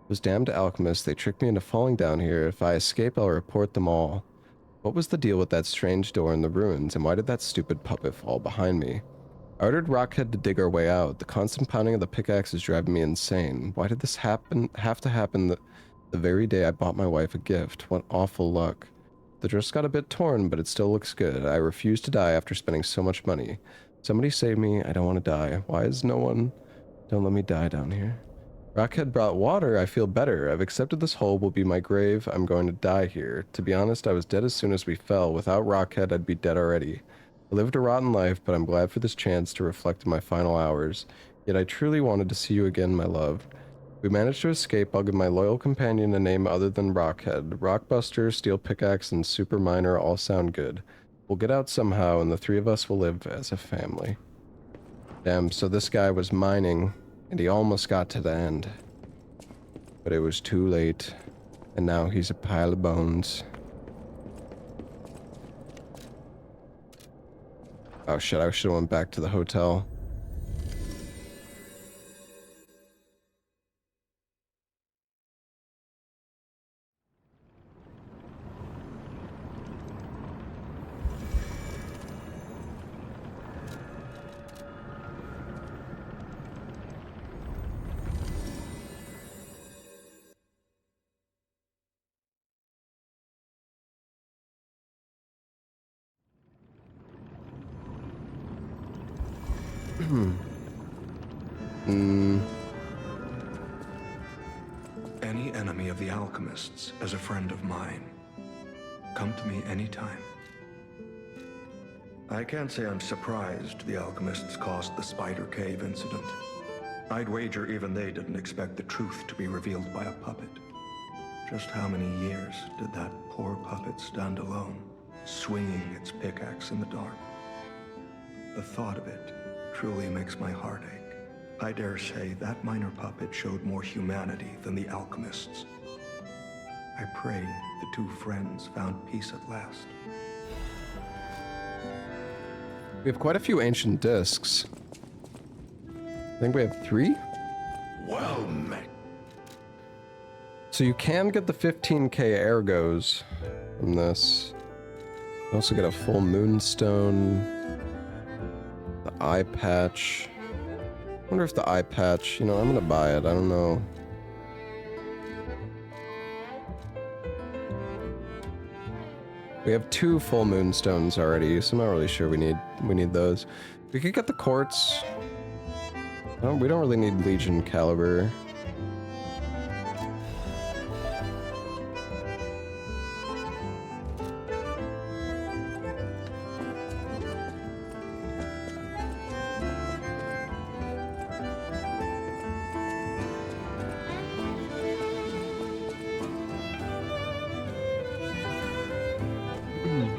Those damned alchemists, they tricked me into falling down here. If I escape, I'll report them all. What was the deal with that strange door in the ruins, and why did that stupid puppet fall behind me? I ordered Rockhead to dig our way out. The constant pounding of the pickaxe is driving me insane. Why did this have to happen the very day I bought my wife a gift? What awful luck. The dress got a bit torn, but it still looks good. I refuse to die after spending so much money. Somebody save me. I don't want to die. Why is no one... Don't let me die down here. Rockhead brought water. I feel better. I've accepted this hole will be my grave. I'm going to die here. To be honest, I was dead as soon as we fell. Without Rockhead, I'd be dead already. I lived a rotten life, but I'm glad for this chance to reflect in my final hours. Yet I truly wanted to see you again, my love. We managed to escape. I'll give my loyal companion a name other than Rockhead. Rockbuster, Steel Pickaxe, and Super Miner all sound good. We'll get out somehow, and the three of us will live as a family. Damn, so this guy was mining, and he almost got to the end. But it was too late, and now he's a pile of bones. Oh shit, I should've went back to the hotel. Any enemy of the alchemists is a friend of mine. Come to me anytime. I can't say I'm surprised the alchemists caused the Spider Cave incident. I'd wager even they didn't expect the truth to be revealed by a puppet. Just how many years did that poor puppet stand alone, swinging its pickaxe in the dark? The thought of it truly makes my heart ache. I dare say that minor puppet showed more humanity than the alchemists. I pray the two friends found peace at last. We have quite a few ancient discs. I think we have 3? Well met. So you can get the 15k ergos from this. You also get a full moonstone. The eye patch. I wonder if the eye patch, you know, I'm gonna buy it. I don't know. We have 2 full moonstones already, so I'm not really sure we need those. We could get the quartz. We don't really need Legion caliber.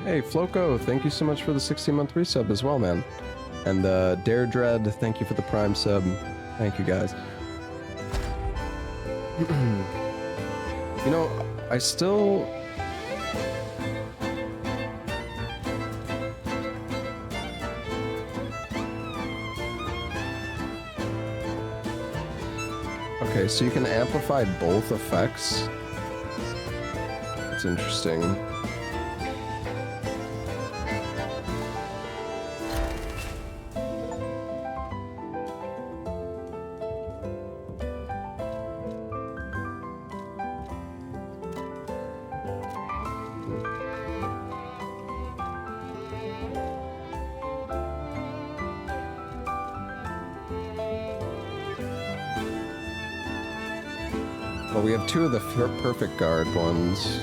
Hey, Floco, thank you so much for the 16-month resub as well, man. And Dare Dread, thank you for the Prime sub. Thank you, guys. You know, I still... Okay, so you can amplify both effects. That's interesting. Well, we have 2 of the perfect guard ones.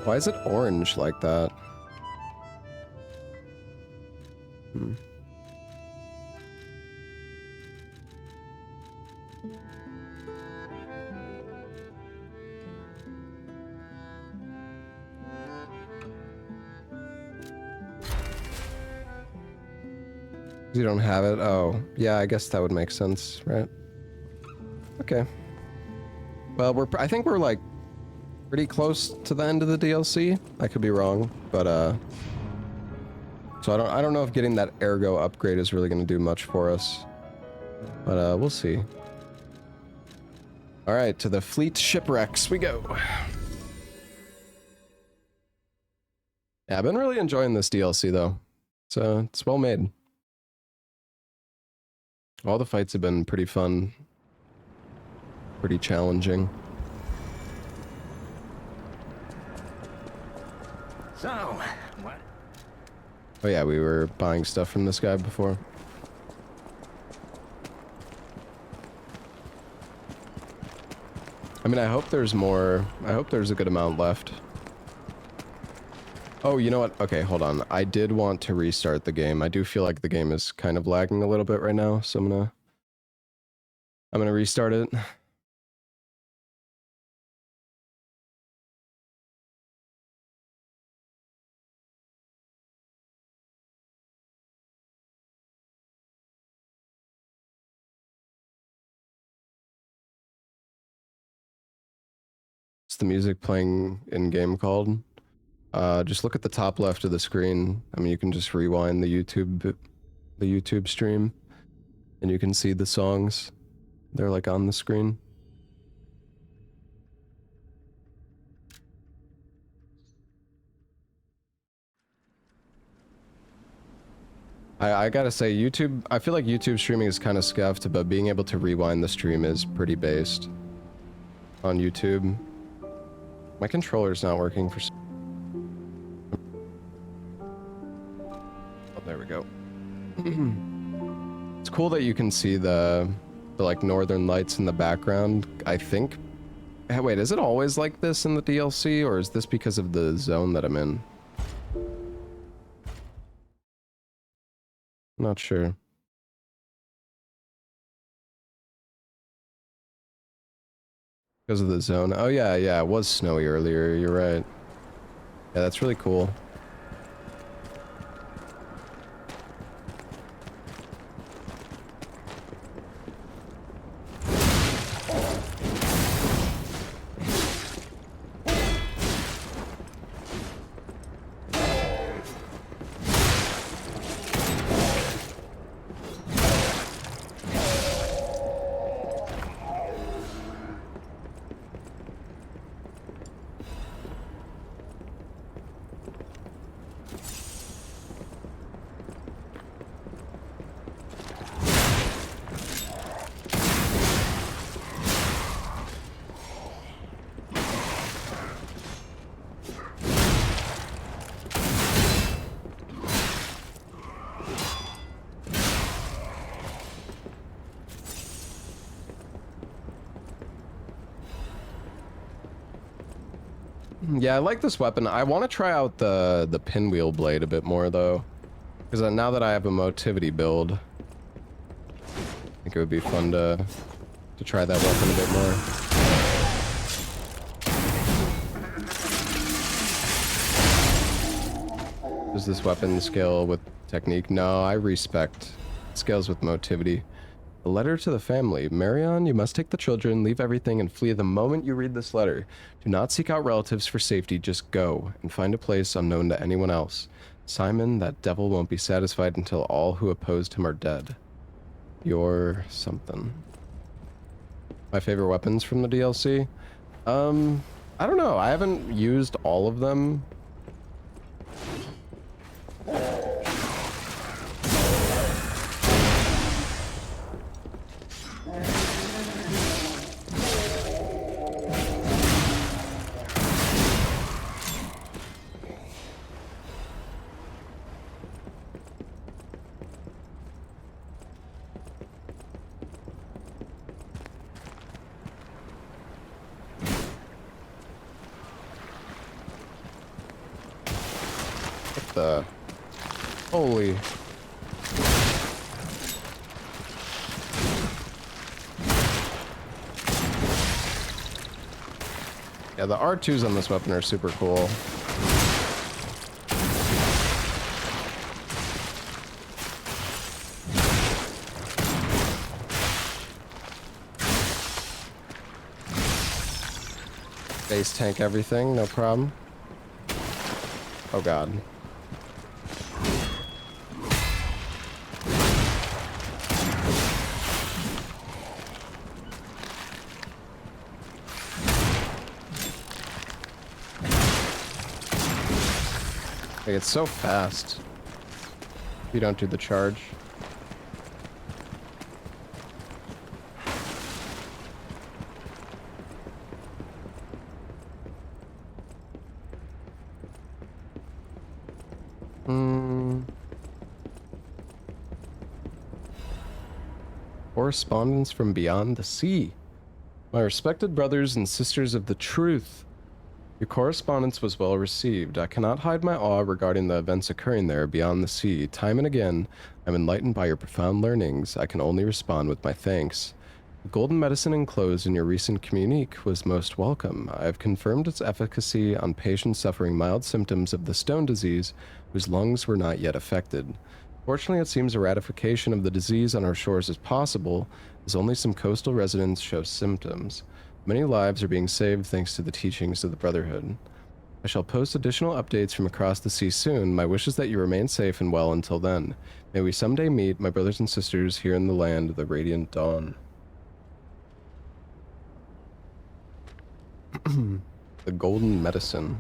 Why is it orange like that? You don't have it? Oh, yeah, I guess that would make sense, right? Okay. Well, I think we're like pretty close to the end of the DLC. I could be wrong, but so I don't know if getting that ergo upgrade is really going to do much for us. But we'll see. All right, to the fleet shipwrecks we go. Yeah, I've been really enjoying this DLC though. It's well made. All the fights have been pretty fun. Pretty challenging. So, what? Oh yeah, we were buying stuff from this guy before. I mean, I hope there's more. I hope there's a good amount left. Oh, you know what? Okay, hold on. I did want to restart the game. I do feel like the game is kind of lagging a little bit right now, so I'm gonna restart it. What's the music playing in game called? Just look at the top left of the screen. I mean, you can just rewind the YouTube stream, and you can see the songs. They're like on the screen. I gotta say, YouTube, I feel like YouTube streaming is kind of scuffed, but being able to rewind the stream is pretty based on YouTube. My controller's not working for some... Oh, there we go. It's cool that you can see the like northern lights in the background, I think. Hey, wait, is it always like this in the DLC, or is this because of the zone that I'm in? Not sure. Because of the zone. Oh yeah, yeah, it was snowy earlier, you're right. Yeah, that's really cool. Yeah, I like this weapon. I want to try out the pinwheel blade a bit more though, because now that I have a motivity build, I think it would be fun to try that weapon a bit more. Does this weapon scale with technique? No, I respect scales with motivity. A letter to the family. Marion, you must take the children, leave everything, and flee the moment you read this letter. Do not seek out relatives for safety. Just go and find a place unknown to anyone else. Simon, that devil won't be satisfied until all who opposed him are dead. You're something. My favorite weapons from the DLC? I don't know. I haven't used all of them. The holy yeah, the R2s on this weapon are super cool. Base tank everything, no problem. Oh god. Like, it's so fast if you don't do the charge. Correspondence from beyond the sea. My respected brothers and sisters of the truth. Your correspondence was well received. I cannot hide my awe regarding the events occurring there beyond the sea. Time and again, I'm enlightened by your profound learnings. I can only respond with my thanks. The golden medicine enclosed in your recent communique was most welcome. I have confirmed its efficacy on patients suffering mild symptoms of the stone disease whose lungs were not yet affected. Fortunately, it seems a ratification of the disease on our shores is possible, as only some coastal residents show symptoms. Many lives are being saved thanks to the teachings of the Brotherhood. I shall post additional updates from across the sea soon. My wish is that you remain safe and well until then. May we someday meet, my brothers and sisters, here in the land of the Radiant Dawn. The Golden Medicine.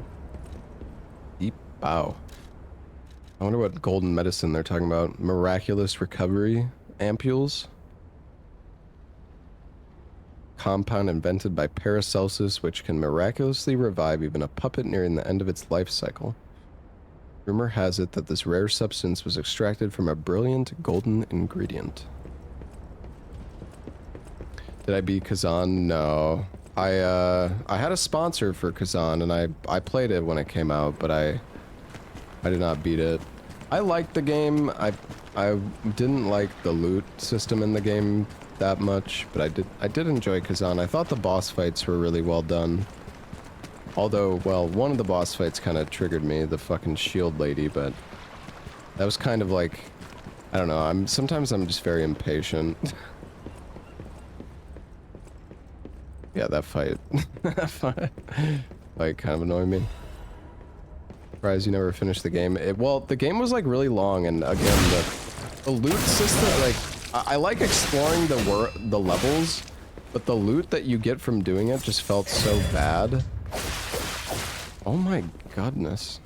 Deep bow. I wonder what golden medicine they're talking about. Miraculous recovery ampules. Compound invented by Paracelsus, which can miraculously revive even a puppet nearing the end of its life cycle. Rumor has it that this rare substance was extracted from a brilliant golden ingredient. Did I beat Kazan? No. I had a sponsor for Kazan, and I played it when it came out, but I did not beat it. I liked the game. I didn't like the loot system in the game that much, but I did enjoy Kazan. I thought the boss fights were really well done. Although, well, one of the boss fights kind of triggered me, the fucking shield lady, but that was kind of like, I don't know, sometimes I'm just very impatient. Yeah, that fight. That fight kind of annoyed me. Surprised you never finished the game. Well, the game was like really long, and again, the loot system, like, I like exploring the levels, but the loot that you get from doing it just felt so bad. Oh my goodness.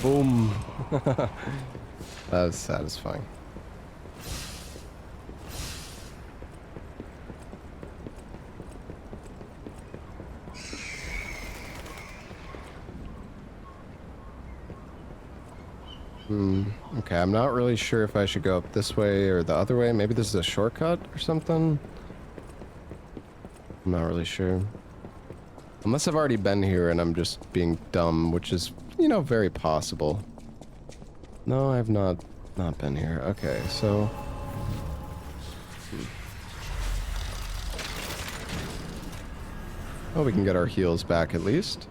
Boom. That was satisfying. Okay, I'm not really sure if I should go up this way or the other way. Maybe this is a shortcut or something. I'm not really sure. Unless I've already been here and I'm just being dumb, which is, you know, very possible. No, I've not been here. Okay, so... Oh, we can get our heals back at least.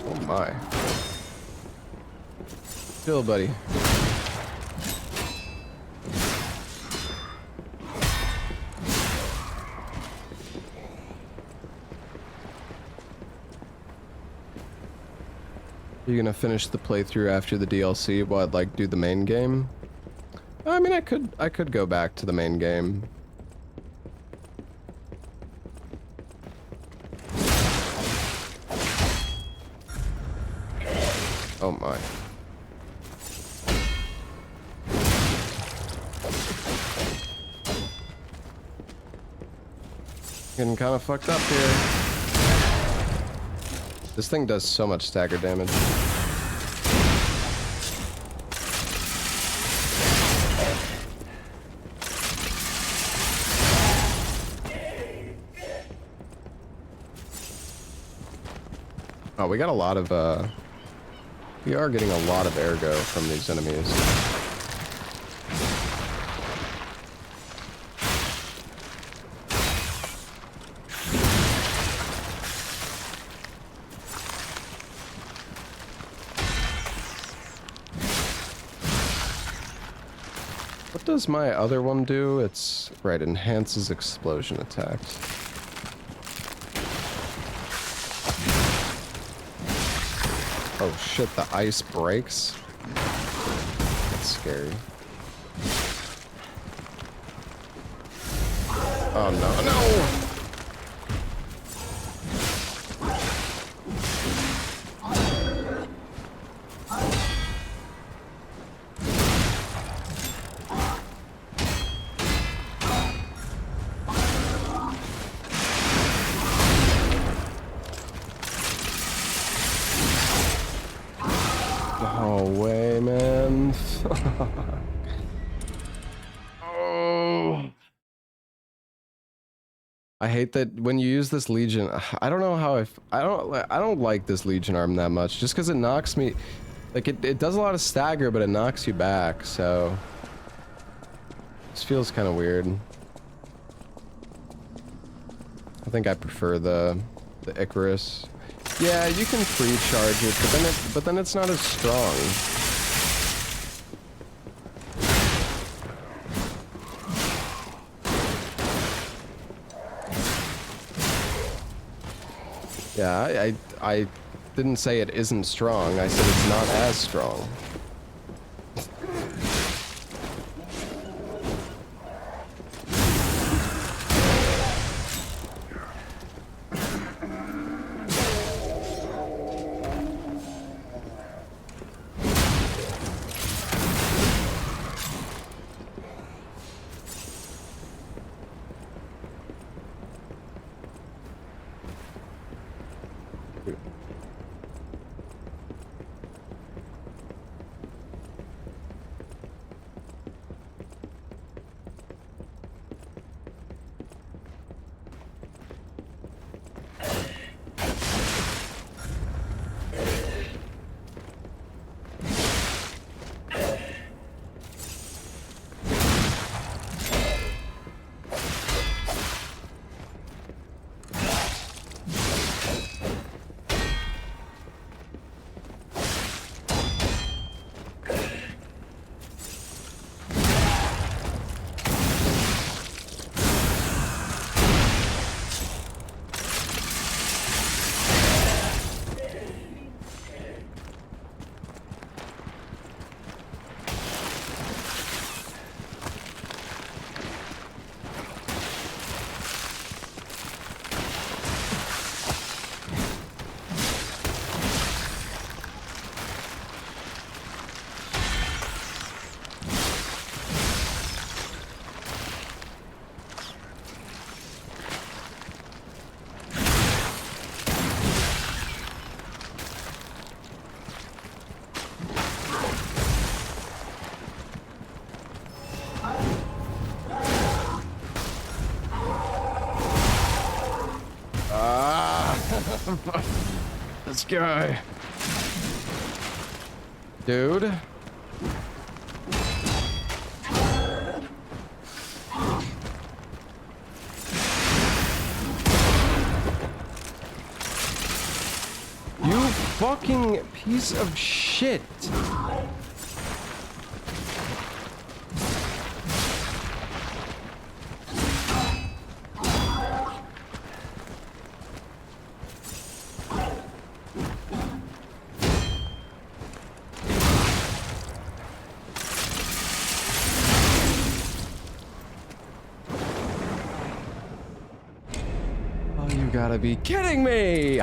Oh my. Chill, buddy. You gonna finish the playthrough after the DLC while I'd like do the main game? I mean, I could go back to the main game. Oh my. Getting kind of fucked up here. This thing does so much stagger damage. Oh, we got a lot of, we are getting a lot of ergo from these enemies. What does my other one do? It's, right, enhances explosion attacks. Oh shit, the ice breaks? That's scary. Oh no, no! No way, man. Oh. I hate that when you use this Legion. I don't know how I don't like this Legion arm that much, just because it knocks me, like it does a lot of stagger, but it knocks you back, so this feels kind of weird. I think I prefer the Icarus. Yeah, you can pre-charge it, but then it's not as strong. Yeah, I didn't say it isn't strong. I said it's not as strong. This guy. Dude. You fucking piece of shit. Oh, you gotta be kidding me.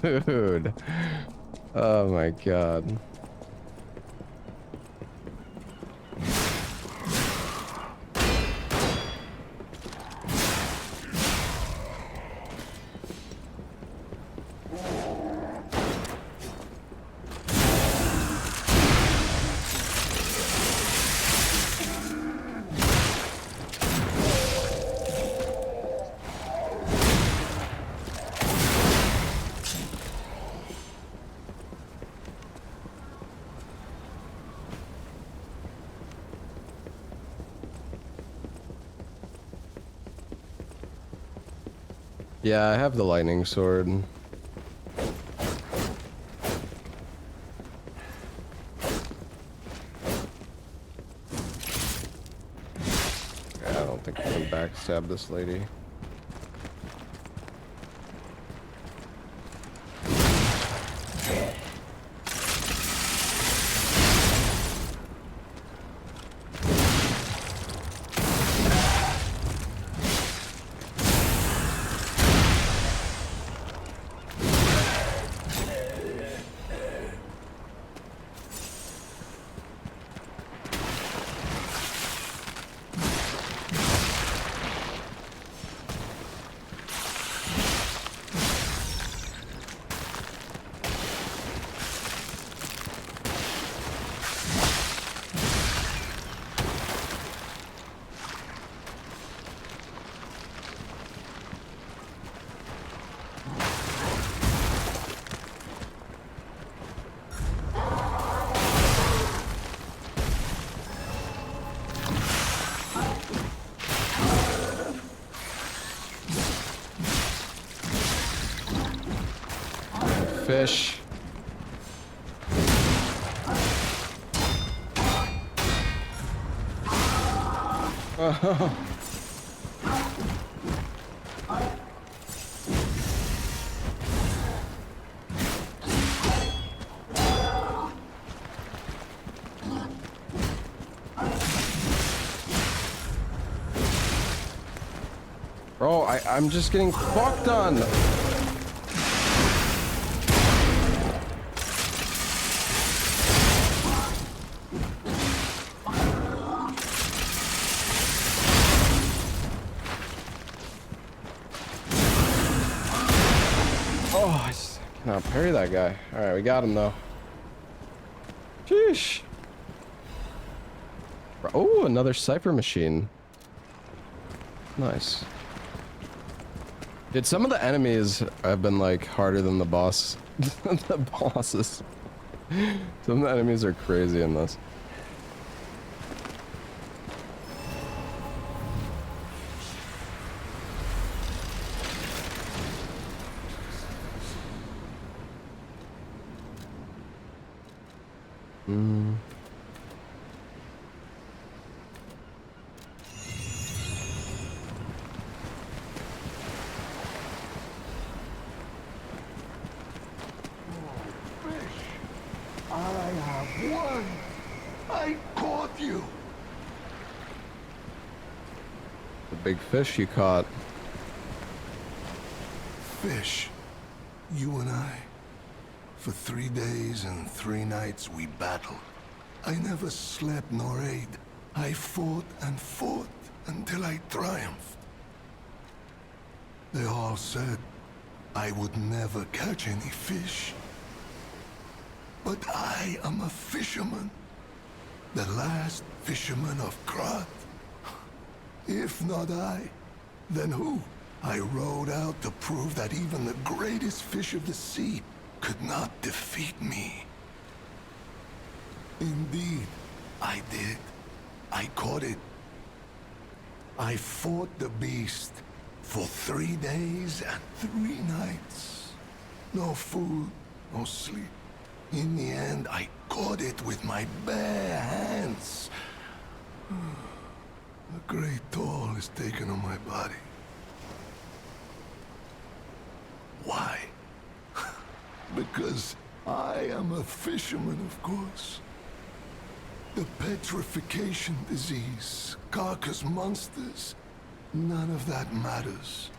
Dude. Oh my god. Yeah, I have the lightning sword. Yeah, I don't think I can backstab this lady. Fish. Bro, I'm just getting fucked on. Oh, I just cannot parry that guy. Alright, we got him though. Sheesh. Oh, another cipher machine. Nice. Dude, some of the enemies have been like harder than the boss. The bosses. Some of the enemies are crazy in this. Big fish you caught. Fish. You and I. For 3 days and 3 nights we battled. I never slept nor ate. I fought and fought until I triumphed. They all said I would never catch any fish. But I am a fisherman. The last fisherman of Krat. If not I, then who? I rode out to prove that even the greatest fish of the sea could not defeat me. Indeed, I did. I caught it. I fought the beast for 3 days and 3 nights. No food, no sleep. In the end, I caught it with my bare hands. A great toll is taken on my body. Why? Because I am a fisherman, of course. The petrification disease, carcass monsters, none of that matters.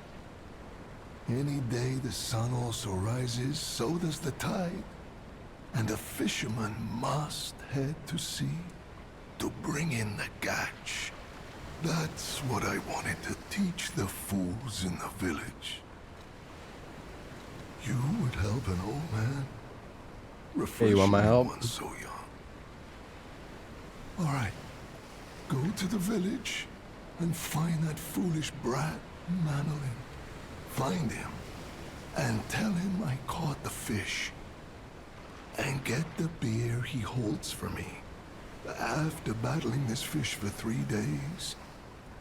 Any day the sun also rises, so does the tide. And a fisherman must head to sea to bring in the catch. That's what I wanted to teach the fools in the village. You would help an old man. Hey, you want my help? One so young. All right, go to the village and find that foolish brat, Manolin. Find him and tell him I caught the fish. And get the beer he holds for me. After battling this fish for 3 days,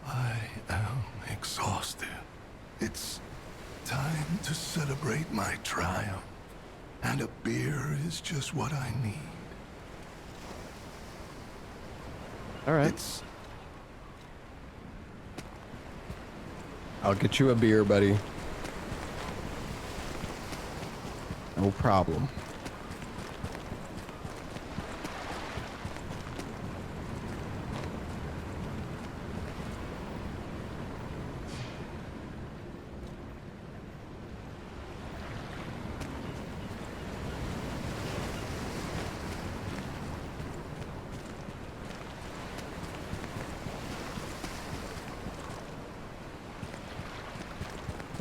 I am exhausted. It's time to celebrate my triumph. And a beer is just what I need. All right. I'll get you a beer, buddy. No problem.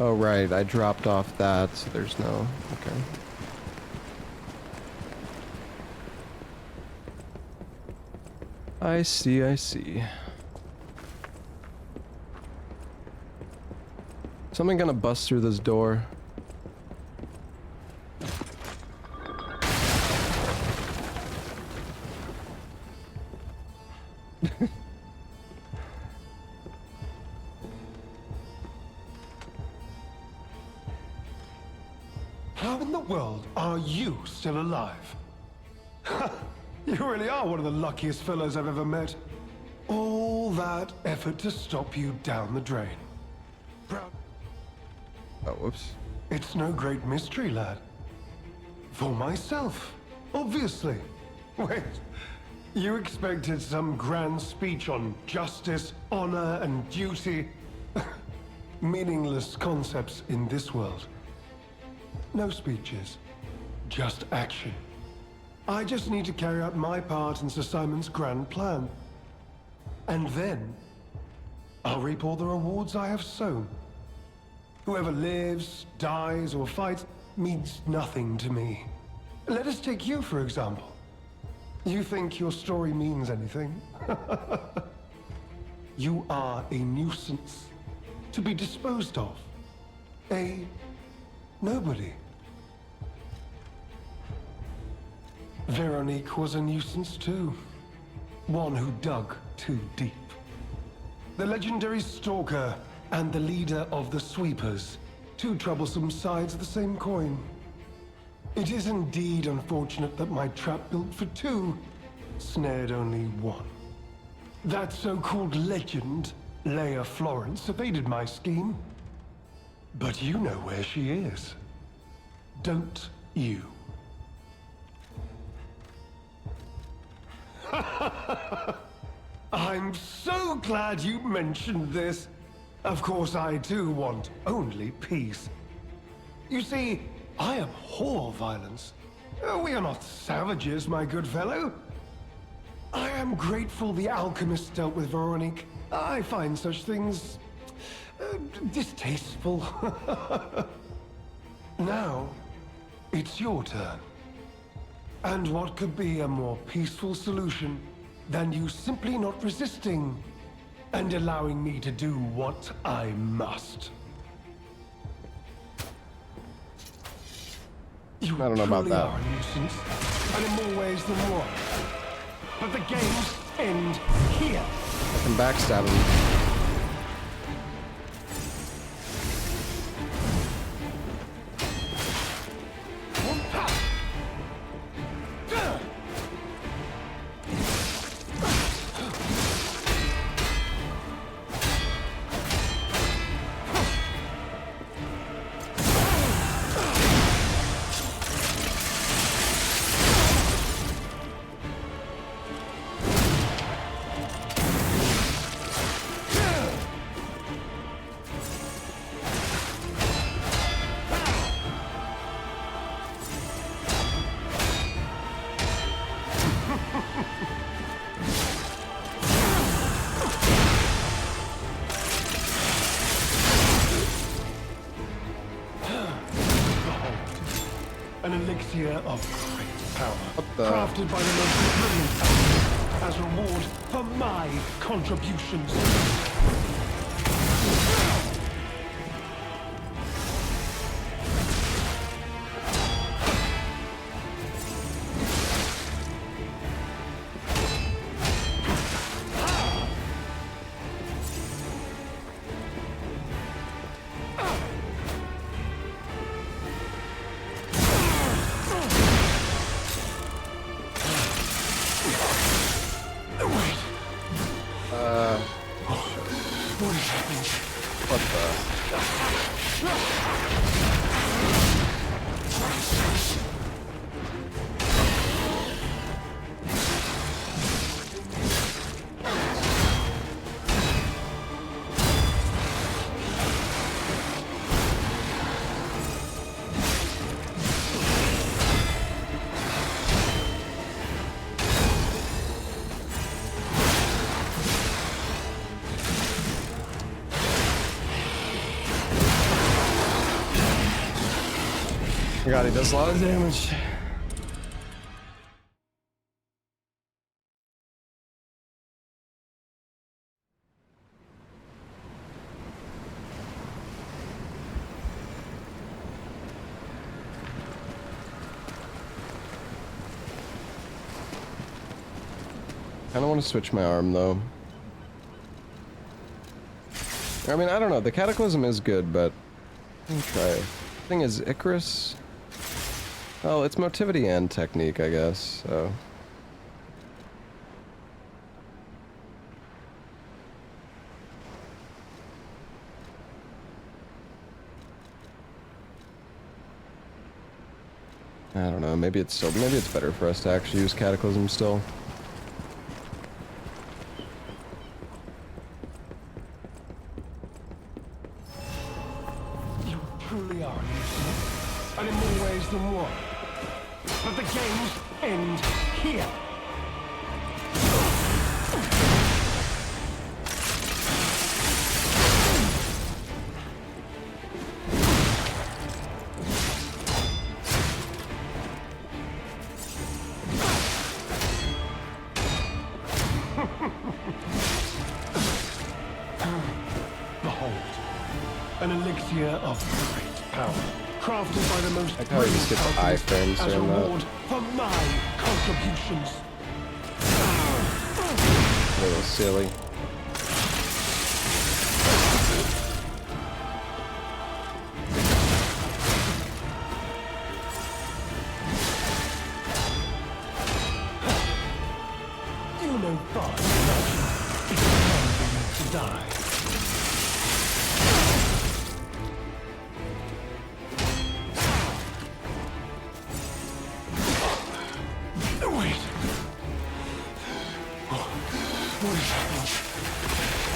Oh, right, I dropped off that, so there's no... Okay. I see, I see. Something gonna bust through this door. How in the world are you still alive? You really are one of the luckiest fellows I've ever met. All that effort to stop you down the drain. Proud. Oh, whoops. It's no great mystery, lad. For myself, obviously. Wait, you expected some grand speech on justice, honor, and duty? Meaningless concepts in this world. No speeches, just action. I just need to carry out my part in Sir Simon's grand plan. And then, I'll reap all the rewards I have sown. Whoever lives, dies, or fights means nothing to me. Let us take you, for example. You think your story means anything? You are a nuisance, to be disposed of. A nobody. Veronique was a nuisance too. One who dug too deep. The legendary stalker and the leader of the sweepers. Two troublesome sides of the same coin. It is indeed unfortunate that my trap built for two snared only one. That so-called legend, Leia Florence, evaded my scheme. But you know where she is. Don't you? I'm so glad you mentioned this. Of course, I too want only peace. You see, I abhor violence. We are not savages, my good fellow. I am grateful the alchemist dealt with Veronique. I find such things distasteful. Now, it's your turn. And what could be a more peaceful solution than you simply not resisting and allowing me to do what I must? You I don't know about truly that. are a nuisance, and in more ways than one. But the games end here. I can backstab him. An elixir of great power, the- crafted by the most brilliant alchemists as reward for my contributions. What the? Oh my god, he does a lot of damage. I don't want to switch my arm though. I mean, I don't know. The Cataclysm is good, but let me try it. The thing is, Icarus. Well, it's motivity and technique, I guess, so. I don't know, maybe it's better for us to actually use Cataclysm still. You truly are, and in more ways than one. But the games end here. Behold, an elixir of great power, crafted by the most Like how he just gets iframes as a during that. reward for my contributions. A little silly. You know far enough. It's time for you to die. Wait. What is happening?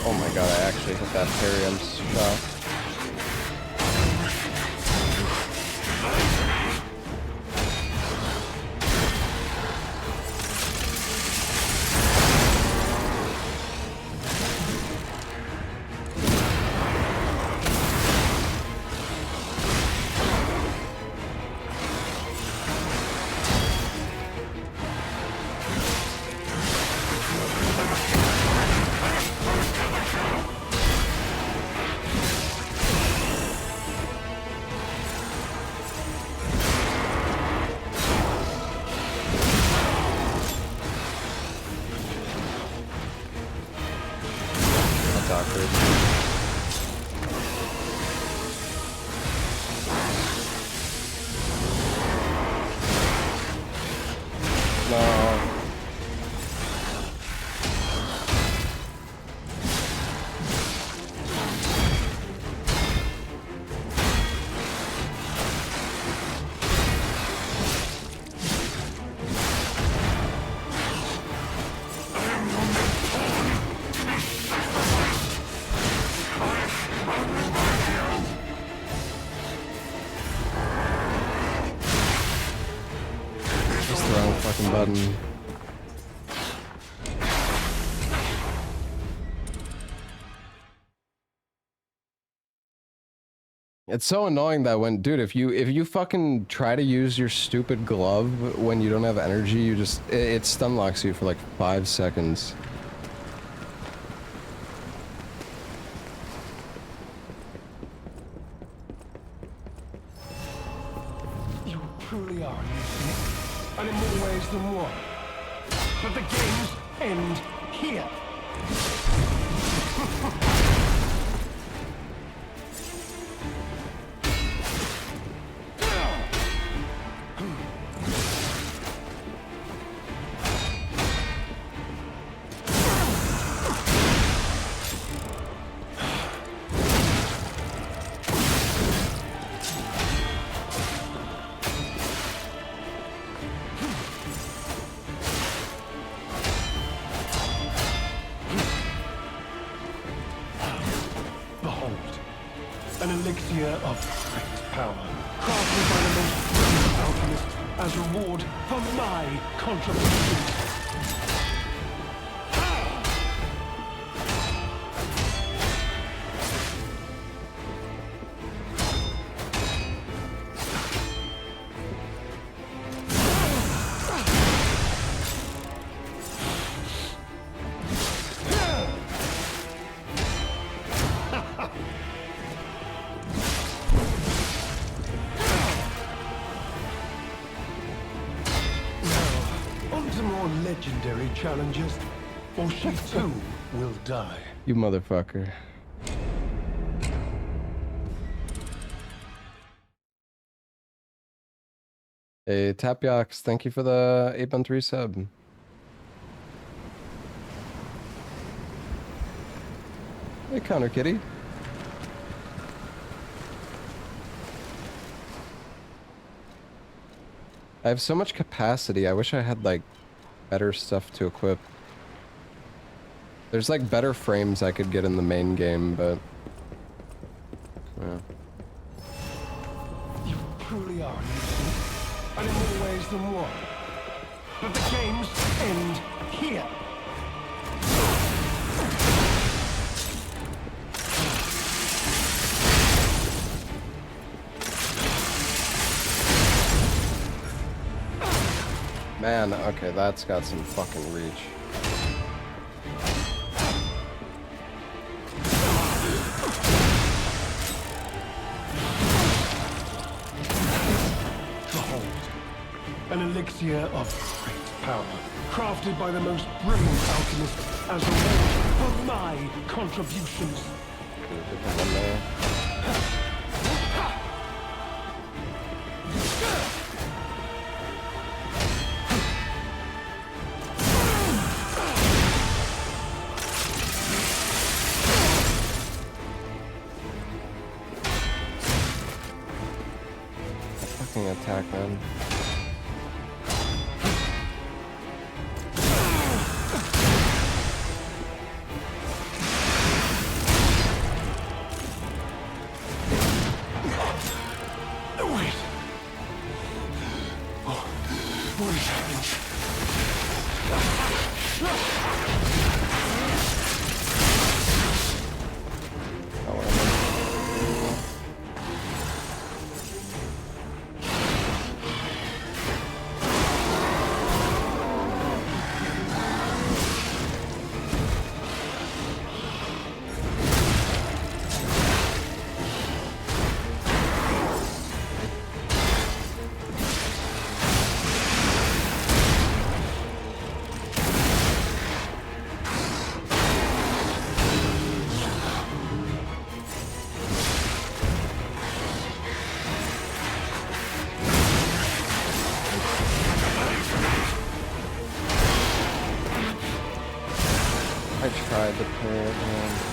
Oh my god, I actually hit that parry, I'm shocked. awkward. No. Just the wrong fucking button. It's so annoying that when, dude, if you fucking try to use your stupid glove when you don't have energy, you just, it stun locks you for like 5 seconds. You truly are unique, and in more ways than one. But the games end here. An elixir of great power, crafted by the most brilliant alchemist as reward for my contributions. Legendary challenges, or she too will die. You motherfucker. Hey, Tapiox, thank you for the 8-month resub. Hey, Connor Kitty. I have so much capacity. I wish I had, like, better stuff to equip. There's, like, better frames I could get in the main game, but... yeah. You truly are unique, and in more ways than one. But the games end here. Man, okay, that's got some fucking reach. Behold, an elixir of great power, crafted by the most brilliant alchemist as a reward for my contributions. Attack, man. Wait. Oh, what is happening? I tried to play it, man.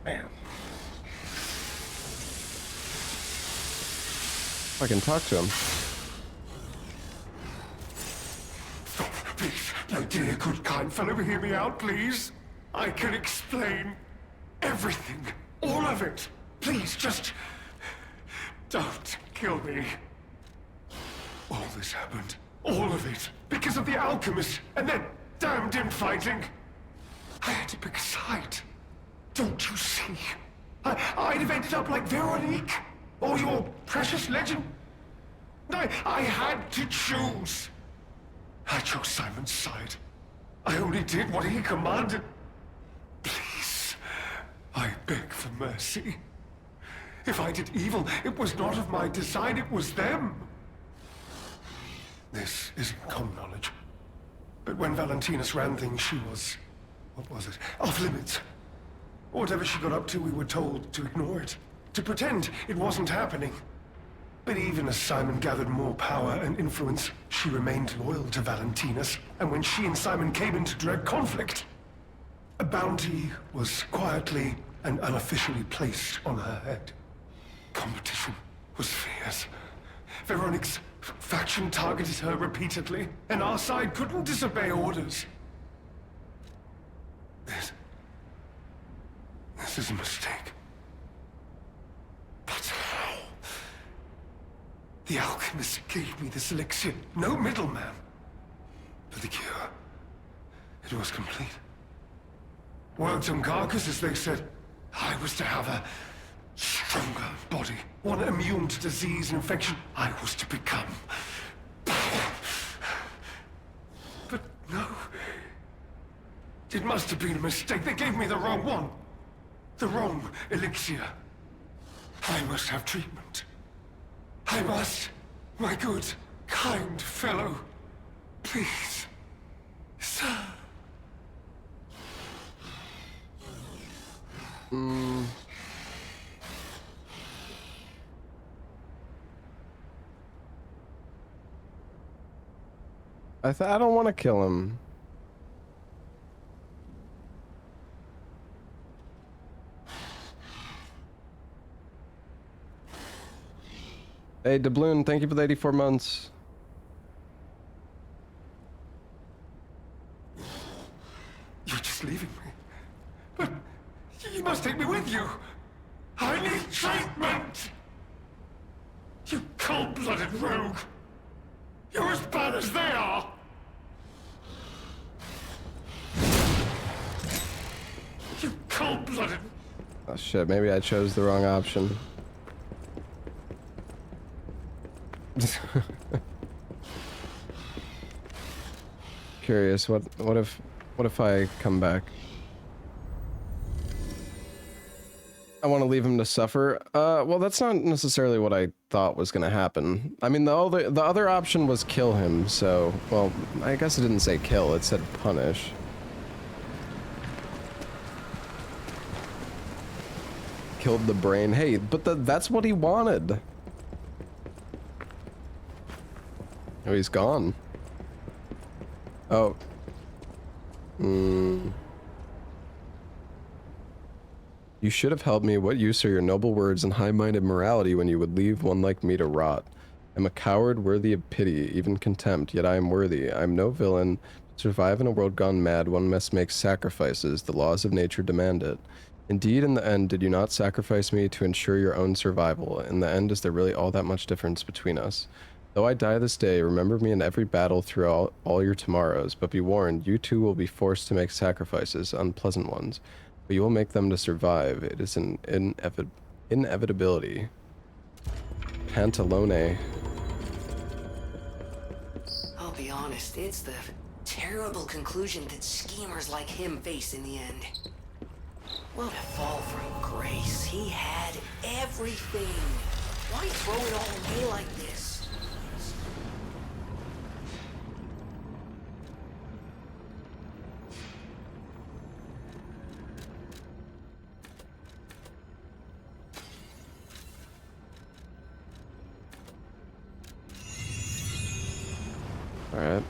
Man. I can talk to him. Please, my dear, good, kind fellow, hear me out, please. I can explain everything. All of it. Please, just... don't kill me. All this happened. All of it. Because of the alchemist and that damned infighting. I had to pick a side. Don't you see? I'd have ended up like Veronique. Or your precious legend. I had to choose. I chose Simon's side. I only did what he commanded. Please, I beg for mercy. If I did evil, it was not of my design, it was them. This isn't common knowledge. But when Valentinus ran things, she was... what was it? Off limits. Whatever she got up to, we were told to ignore it. To pretend it wasn't happening. But even as Simon gathered more power and influence, she remained loyal to Valentinus. And when she and Simon came into direct conflict, a bounty was quietly and unofficially placed on her head. Competition was fierce. Veronique's faction targeted her repeatedly, and our side couldn't disobey orders. This is a mistake. But how? The alchemist gave me this elixir, no middleman. For the cure, it was complete. Worked on carcasses, they said. I was to have a stronger body, one immune to disease and infection. I was to become power. But no. It must have been a mistake. They gave me the wrong one. The wrong elixir. I must have treatment. I must, my good, kind fellow. Please, sir. I don't want to kill him. Hey, Doubloon, thank you for the 84 months. You're just leaving me. But you must take me with you. I need treatment. You cold-blooded rogue. You're as bad as they are. You cold-blooded... Oh shit, maybe I chose the wrong option. Curious, what if I come back? I want to leave him to suffer. Well, that's not necessarily what I thought was gonna happen. I mean, the other option was kill him, so, well, I guess it didn't say kill, it said punish. Killed the brain. Hey, but that's what he wanted. Oh, he's gone. Oh. You should have helped me. What use are your noble words and high-minded morality when you would leave one like me to rot? I'm a coward worthy of pity, even contempt, yet I am worthy. I am no villain. To survive in a world gone mad, one must make sacrifices. The laws of nature demand it. Indeed, in the end, did you not sacrifice me to ensure your own survival? In the end, is there really all that much difference between us? Though I die this day, remember me in every battle through all your tomorrows, but be warned, you too will be forced to make sacrifices, unpleasant ones. But you will make them to survive. It is an inevitability. Pantalone. I'll be honest, it's the terrible conclusion that schemers like him face in the end. What a fall from grace. He had everything. Why throw it all away like this? All right.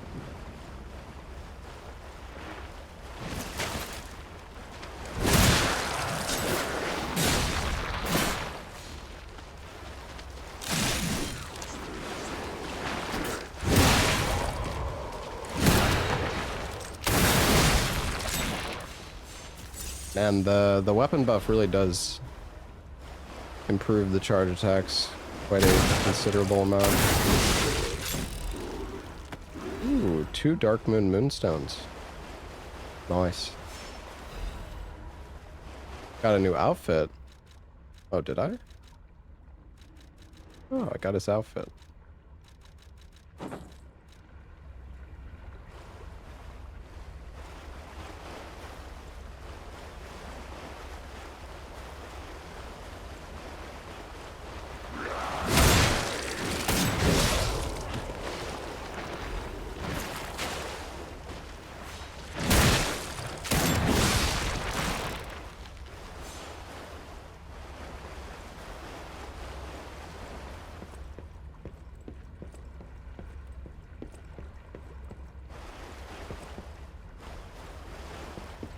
And the weapon buff really does improve the charge attacks quite a considerable amount. Ooh, 2 Dark Moon Moonstones. Nice. Got a new outfit. Oh, did I? Oh, I got his outfit.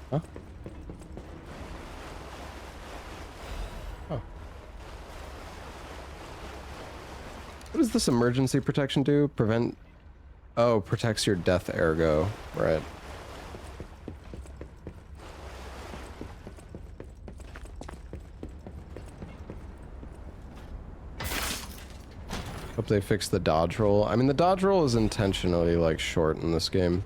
Huh? Oh. What does this emergency protection do? Prevent... Oh, protects your death ergo. Right. Hope they fix the dodge roll. I mean, the dodge roll is intentionally, like, short in this game.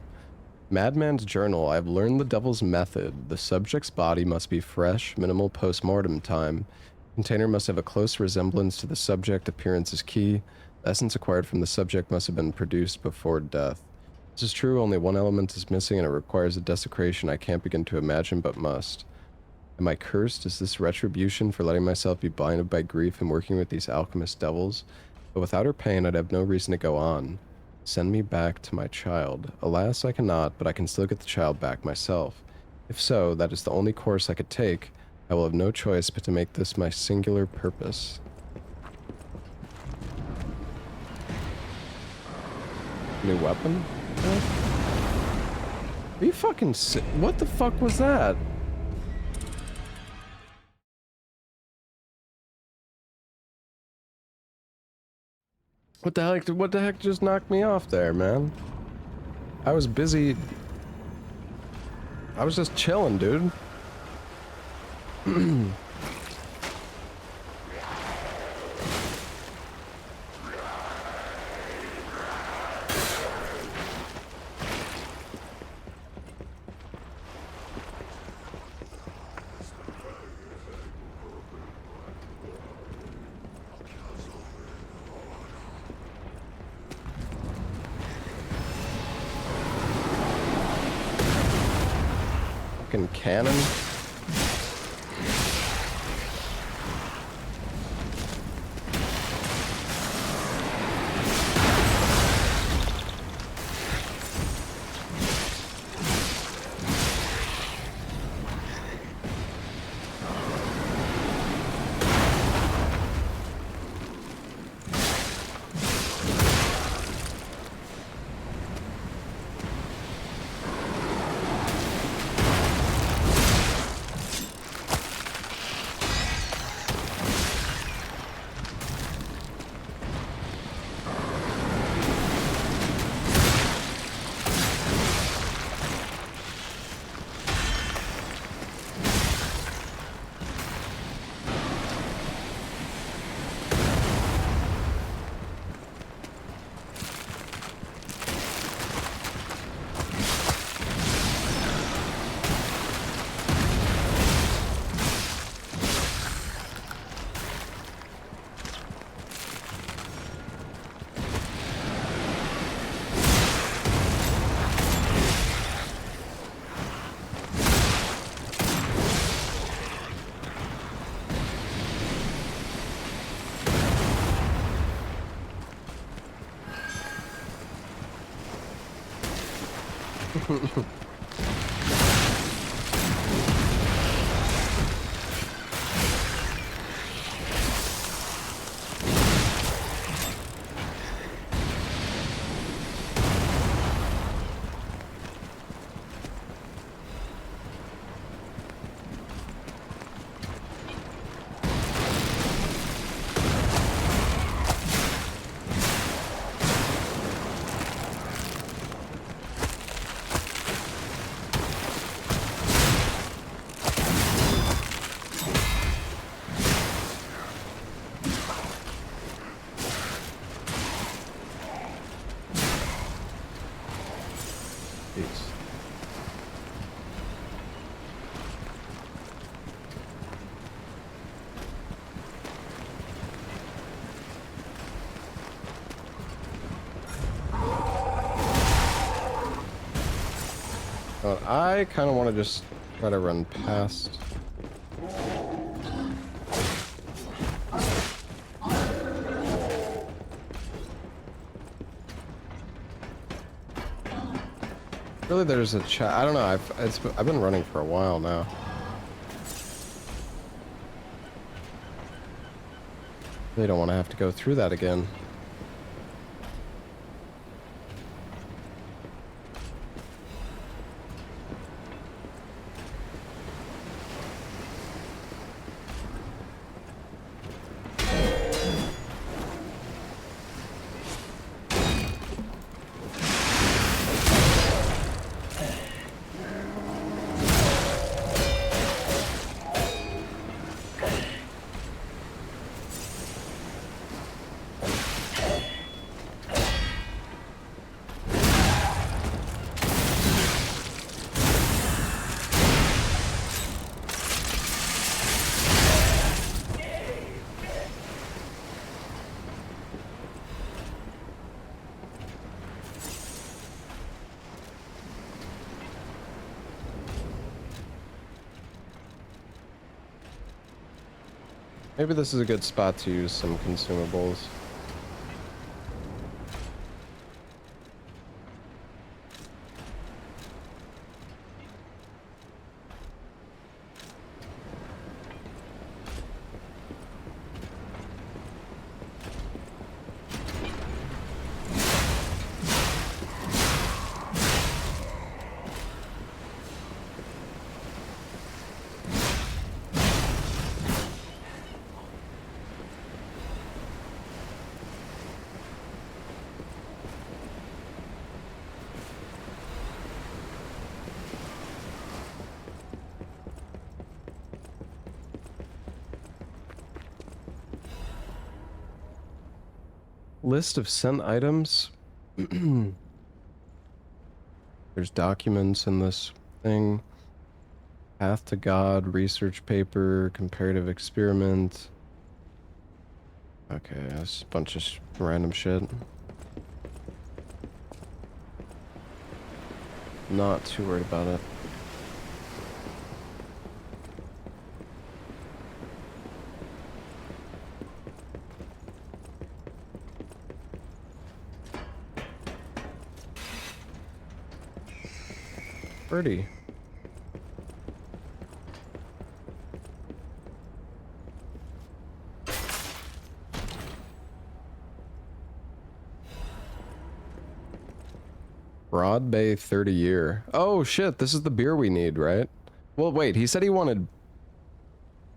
Madman's Journal. I've learned the devil's method. The subject's body must be fresh, minimal post-mortem time. Container must have a close resemblance to the subject. Appearance is key. The essence acquired from the subject must have been produced before death. This is true, only one element is missing and it requires a desecration I can't begin to imagine but must. Am I cursed? Is this retribution for letting myself be blinded by grief and working with these alchemist devils? But without her pain, I'd have no reason to go on. Send me back to my child. Alas, I cannot, but I can still get the child back myself. If so, that is the only course I could take. I will have no choice but to make this my singular purpose. New weapon? What? Are you fucking sick? What the fuck was that? What the heck just knocked me off there, man? I was busy. I was just chilling, dude. Cannon. I kind of want to just try to run past. Really, there's a chat. I don't know. I've been running for a while now. They don't want to have to go through that again. Maybe this is a good spot to use some consumables. List of sent items. There's documents in this thing. Path to God, research paper, comparative experiment. Okay, that's a bunch of random shit. Not too worried about it. Birdie. Broad Bay 30 year. Oh shit, this is the beer we need, right? Well, wait, he said he wanted...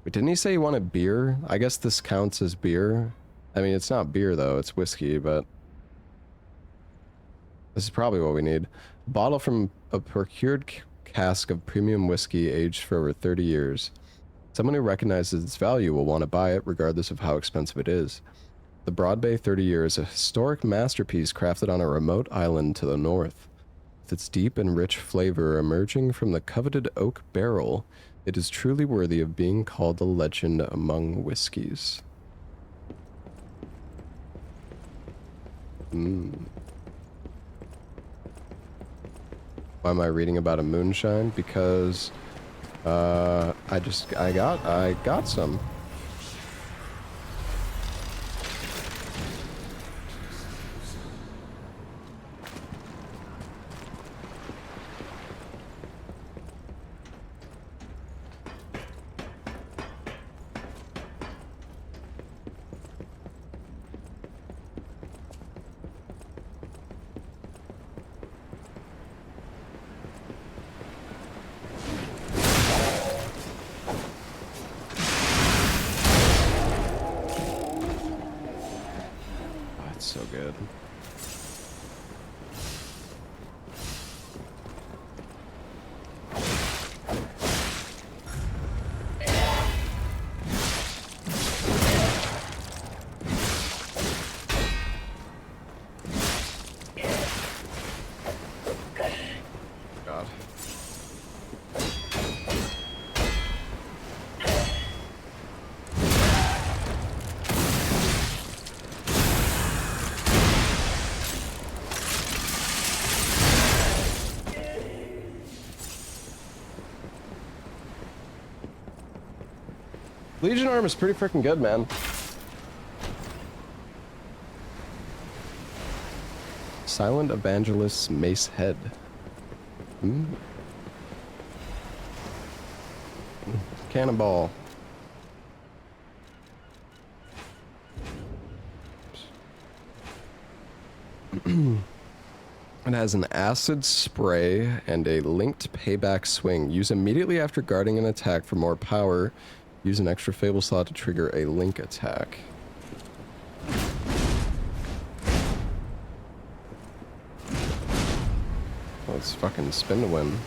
Wait, didn't he say he wanted beer? I guess this counts as beer. I mean, it's not beer though, it's whiskey, but... This is probably what we need. Bottle from a procured cask of premium whiskey aged for over 30 years. Someone who recognizes its value will want to buy it regardless of how expensive it is. The Broad Bay 30 Year is a historic masterpiece crafted on a remote island to the north. With its deep and rich flavor emerging from the coveted oak barrel, it is truly worthy of being called a legend among whiskeys. Why am I reading about a moonshine? Because I got some. good. God. Legion arm is pretty freaking good, man. Silent Evangelist's Mace Head. Hmm. Cannonball. It has an acid spray and a linked payback swing. Use immediately after guarding an attack for more power. Use an extra Fable slot to trigger a link attack. Let's fucking spin to win.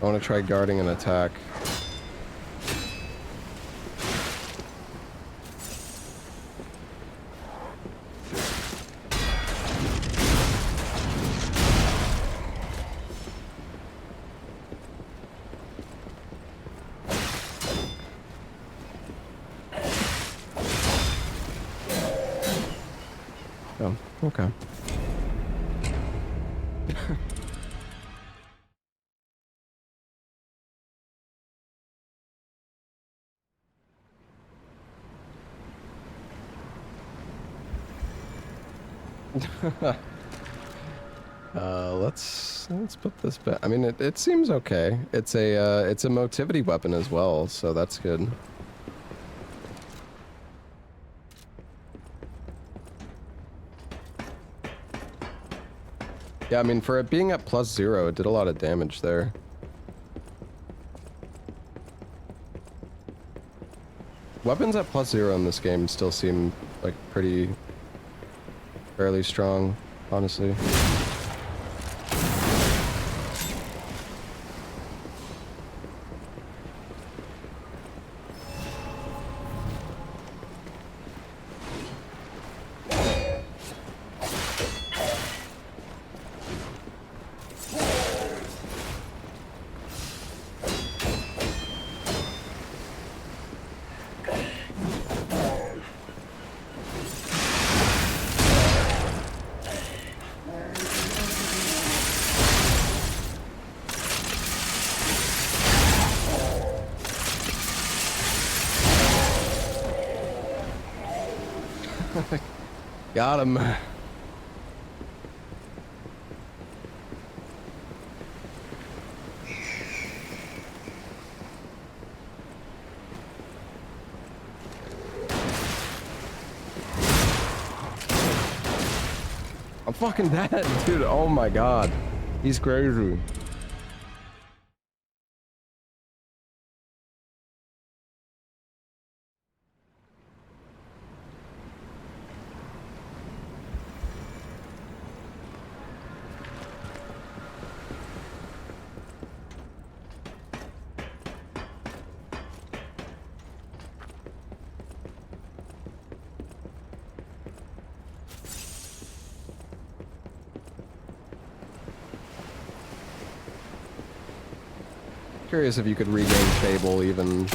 I want to try guarding an attack. Oh, okay. Let's put this back. I mean, it seems okay. It's a motivity weapon as well, so that's good. Yeah, I mean, for it being at +0, it did a lot of damage there. Weapons at +0 in this game still seem like fairly strong, honestly. Got him. I'm fucking dead, dude. Oh my god. He's crazy. Curious if you could regain Fable even.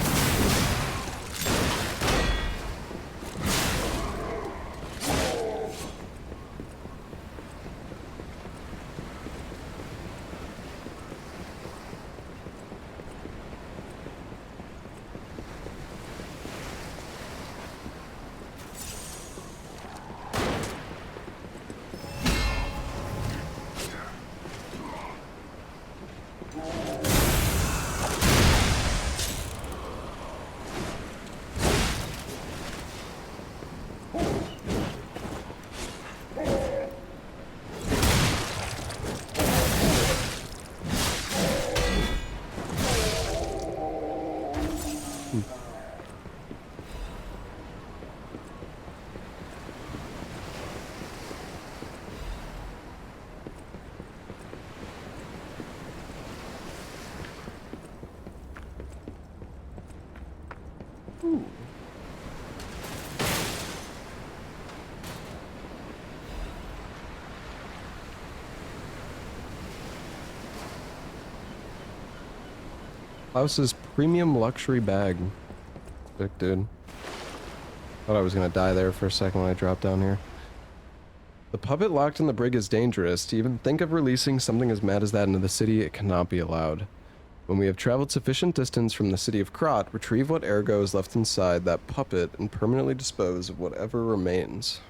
Klaus's premium luxury bag. Sick, dude. Thought I was gonna die there for a second when I dropped down here. The puppet locked in the brig is dangerous. To even think of releasing something as mad as that into the city, it cannot be allowed. When we have traveled sufficient distance from the city of Krot, retrieve what ergo is left inside that puppet and permanently dispose of whatever remains.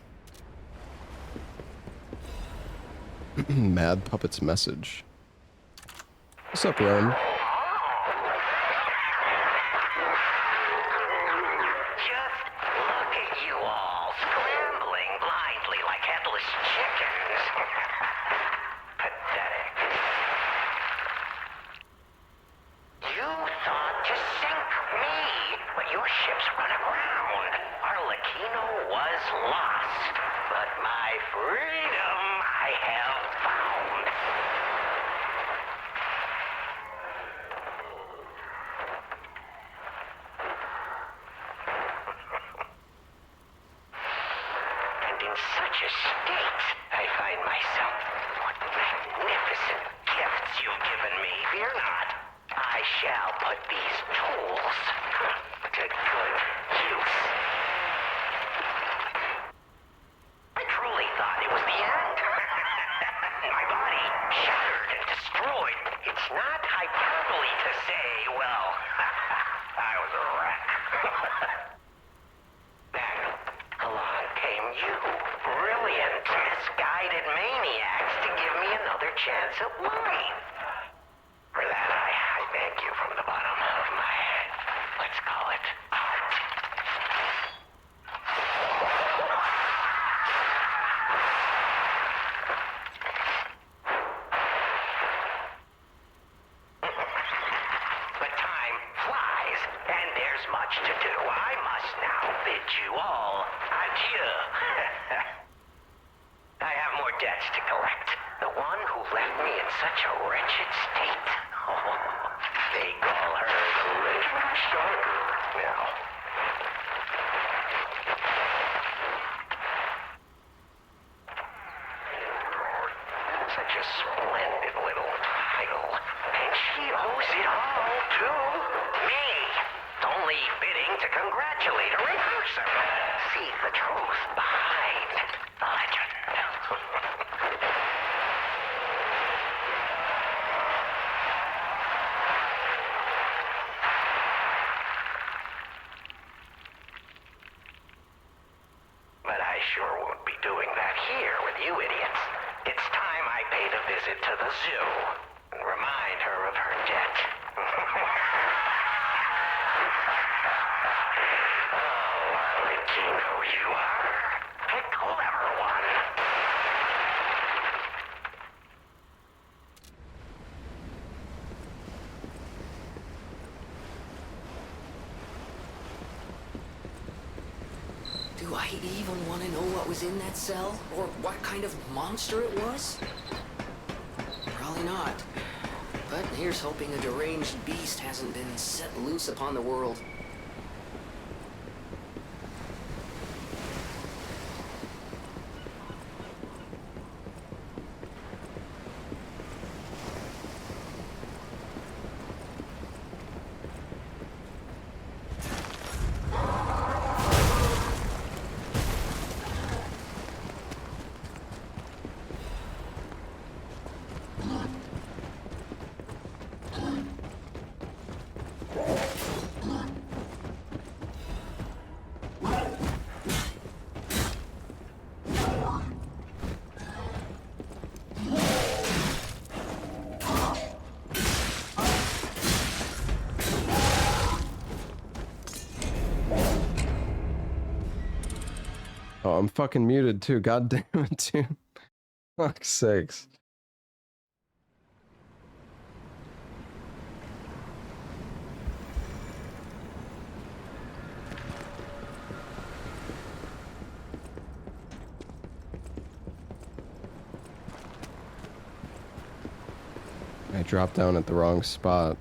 Mad Puppet's message. What's up, Rome? Do I even want to know what was in that cell? Or what kind of monster it was? Probably not. But here's hoping a deranged beast hasn't been set loose upon the world. Oh, I'm fucking muted too. God damn it, dude. Fuck's sakes. dropped down at the wrong spot.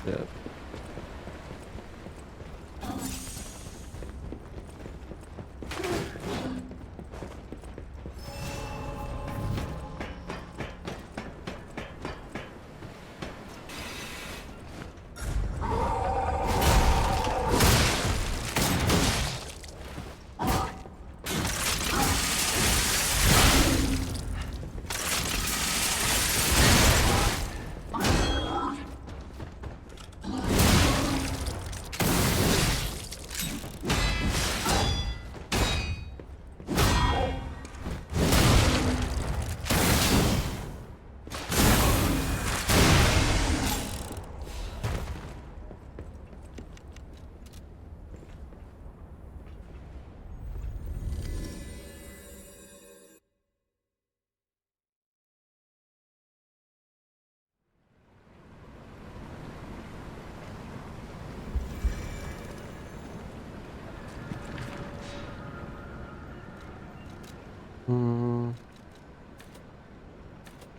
Yep.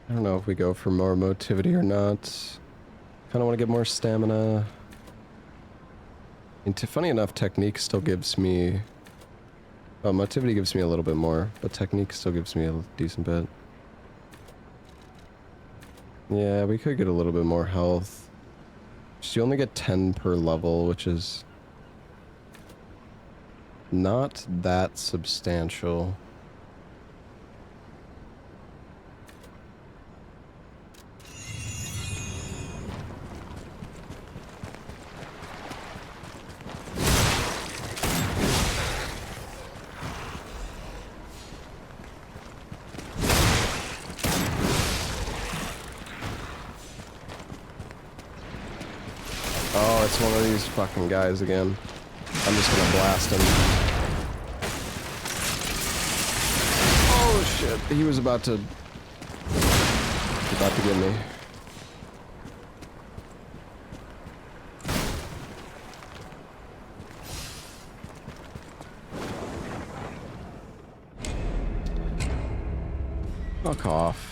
I don't know if we go for more motivity or not. Kind of want to get more stamina. And funny enough, technique still gives me... Oh, motivity gives me a little bit more, but technique still gives me a decent bit. Yeah, we could get a little bit more health. So you only get 10 per level, which is... not that substantial. Oh, it's one of these fucking guys again. I'm just gonna blast him. Oh shit, he was about to get me. Fuck off.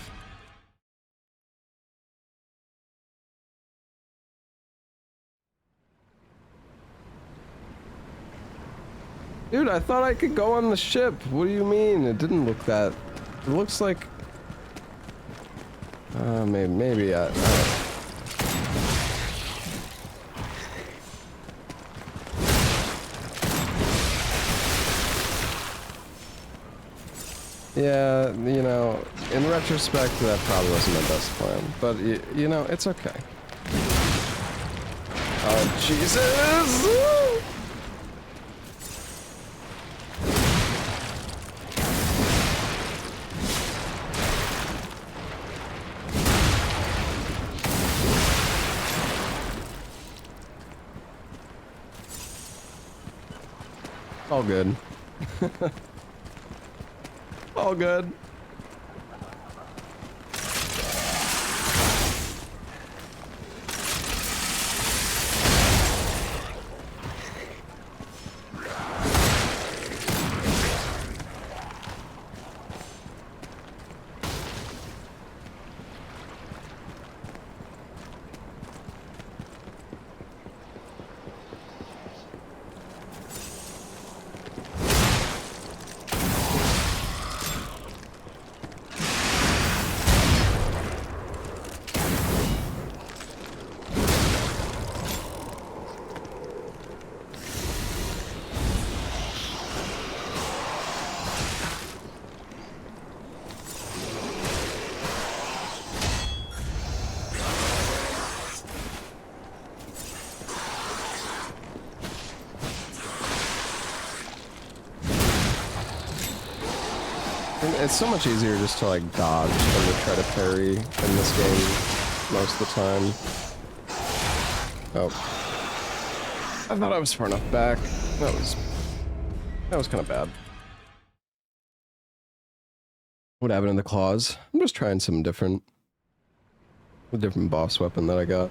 Dude, I thought I could go on the ship. What do you mean? It didn't look that... It looks like... maybe I... Yeah, you know, in retrospect, that probably wasn't my best plan. But, you know, it's okay. Oh, Jesus! All good. All good. It's so much easier just to like dodge than to try to parry in this game most of the time. Oh. I thought I was far enough back. That was kind of bad. What happened in the claws? I'm just trying some different, a different boss weapon that I got.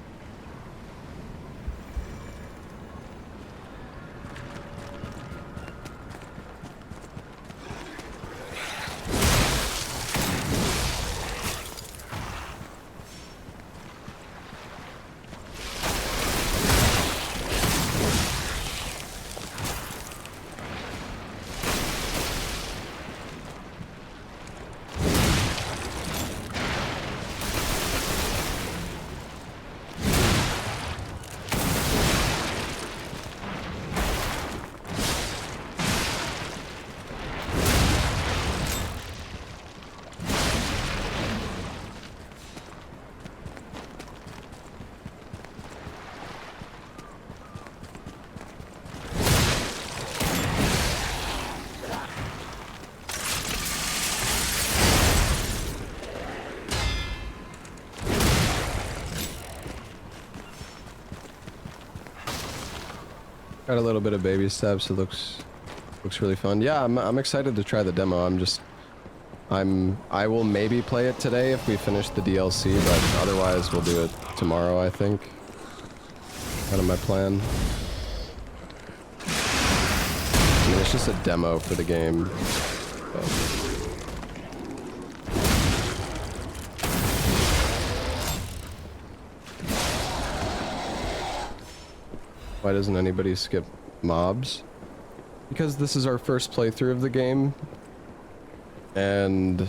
Got a little bit of baby steps. It looks really fun. Yeah, I'm excited to try the demo. I will maybe play it today if we finish the DLC, but otherwise we'll do it tomorrow, I think. Kind of my plan. I mean, it's just a demo for the game. But why doesn't anybody skip mobs? Because this is our first playthrough of the game, and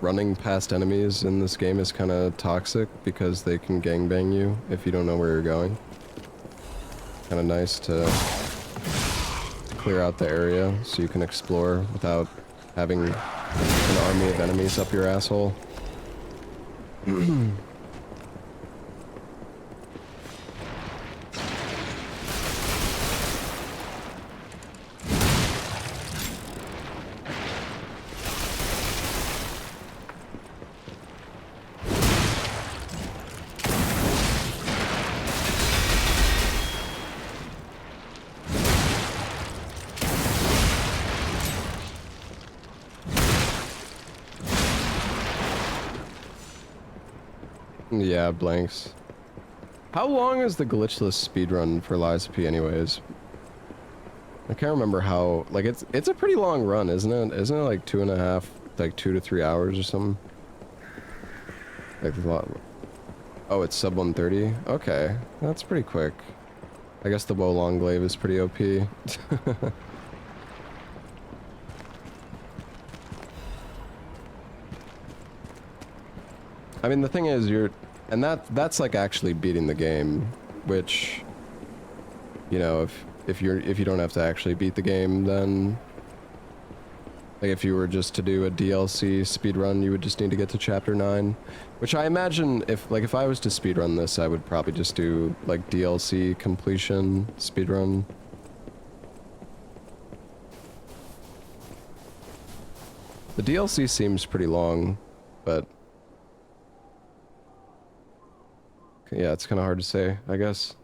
running past enemies in this game is kind of toxic because they can gangbang you if you don't know where you're going. Kind of nice to clear out the area so you can explore without having an army of enemies up your asshole. Yeah, blanks. How long is the glitchless speedrun for Lies P anyways? I can't remember how, like, it's a pretty long run, isn't it? Isn't it like 2.5, like 2 to 3 hours or something? Like a lot. Oh, it's sub 130? Okay, that's pretty quick. I guess the Wo Long Glaive is pretty OP. I mean, the thing is, and that's like actually beating the game, which, you know, if you don't have to actually beat the game, then, like, if you were just to do a DLC speedrun, you would just need to get to chapter 9, which I imagine if I was to speedrun this, I would probably just do like DLC completion speedrun. The DLC seems pretty long, but yeah, it's kind of hard to say, I guess.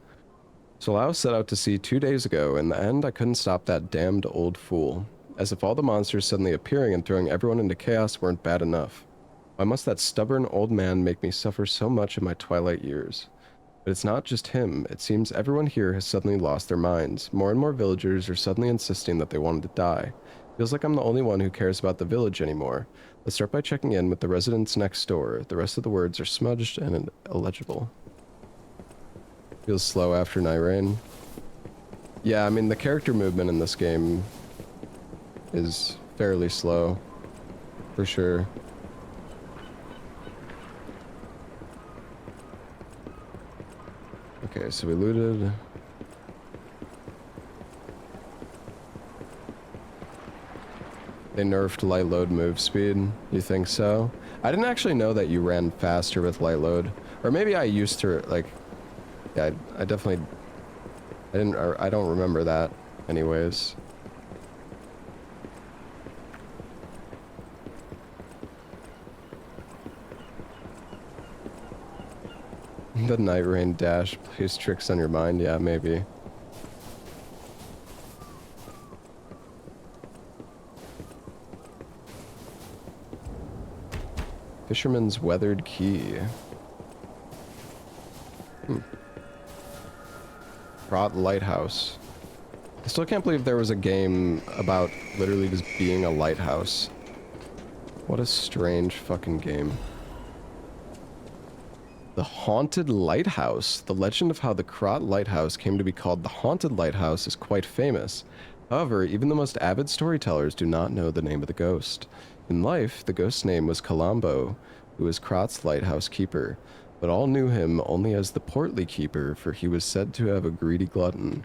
So Lau set out to sea 2 days ago. In the end, I couldn't stop that damned old fool. As if all the monsters suddenly appearing and throwing everyone into chaos weren't bad enough. Why must that stubborn old man make me suffer so much in my twilight years? But it's not just him. It seems everyone here has suddenly lost their minds. More and more villagers are suddenly insisting that they wanted to die. Feels like I'm the only one who cares about the village anymore. Let's start by checking in with the residents next door. The rest of the words are smudged and illegible. Feels slow after Night Rain. Yeah, I mean, the character movement in this game is fairly slow, for sure. Okay, so we looted. They nerfed light load move speed. You think so? I didn't actually know that you ran faster with light load. Or maybe I used to, like... Yeah, I definitely... I don't remember that, anyways. The Night Rain dash plays tricks on your mind? Yeah, maybe. Fisherman's weathered key. Rot Lighthouse. I still can't believe there was a game about literally just being a lighthouse. What a strange fucking game. The Haunted Lighthouse. The legend of how the Krot Lighthouse came to be called the Haunted Lighthouse is quite famous. However, even the most avid storytellers do not know the name of the ghost. In life, the ghost's name was Colombo, who was Krot's lighthouse keeper, but all knew him only as the portly keeper, for he was said to have a greedy glutton.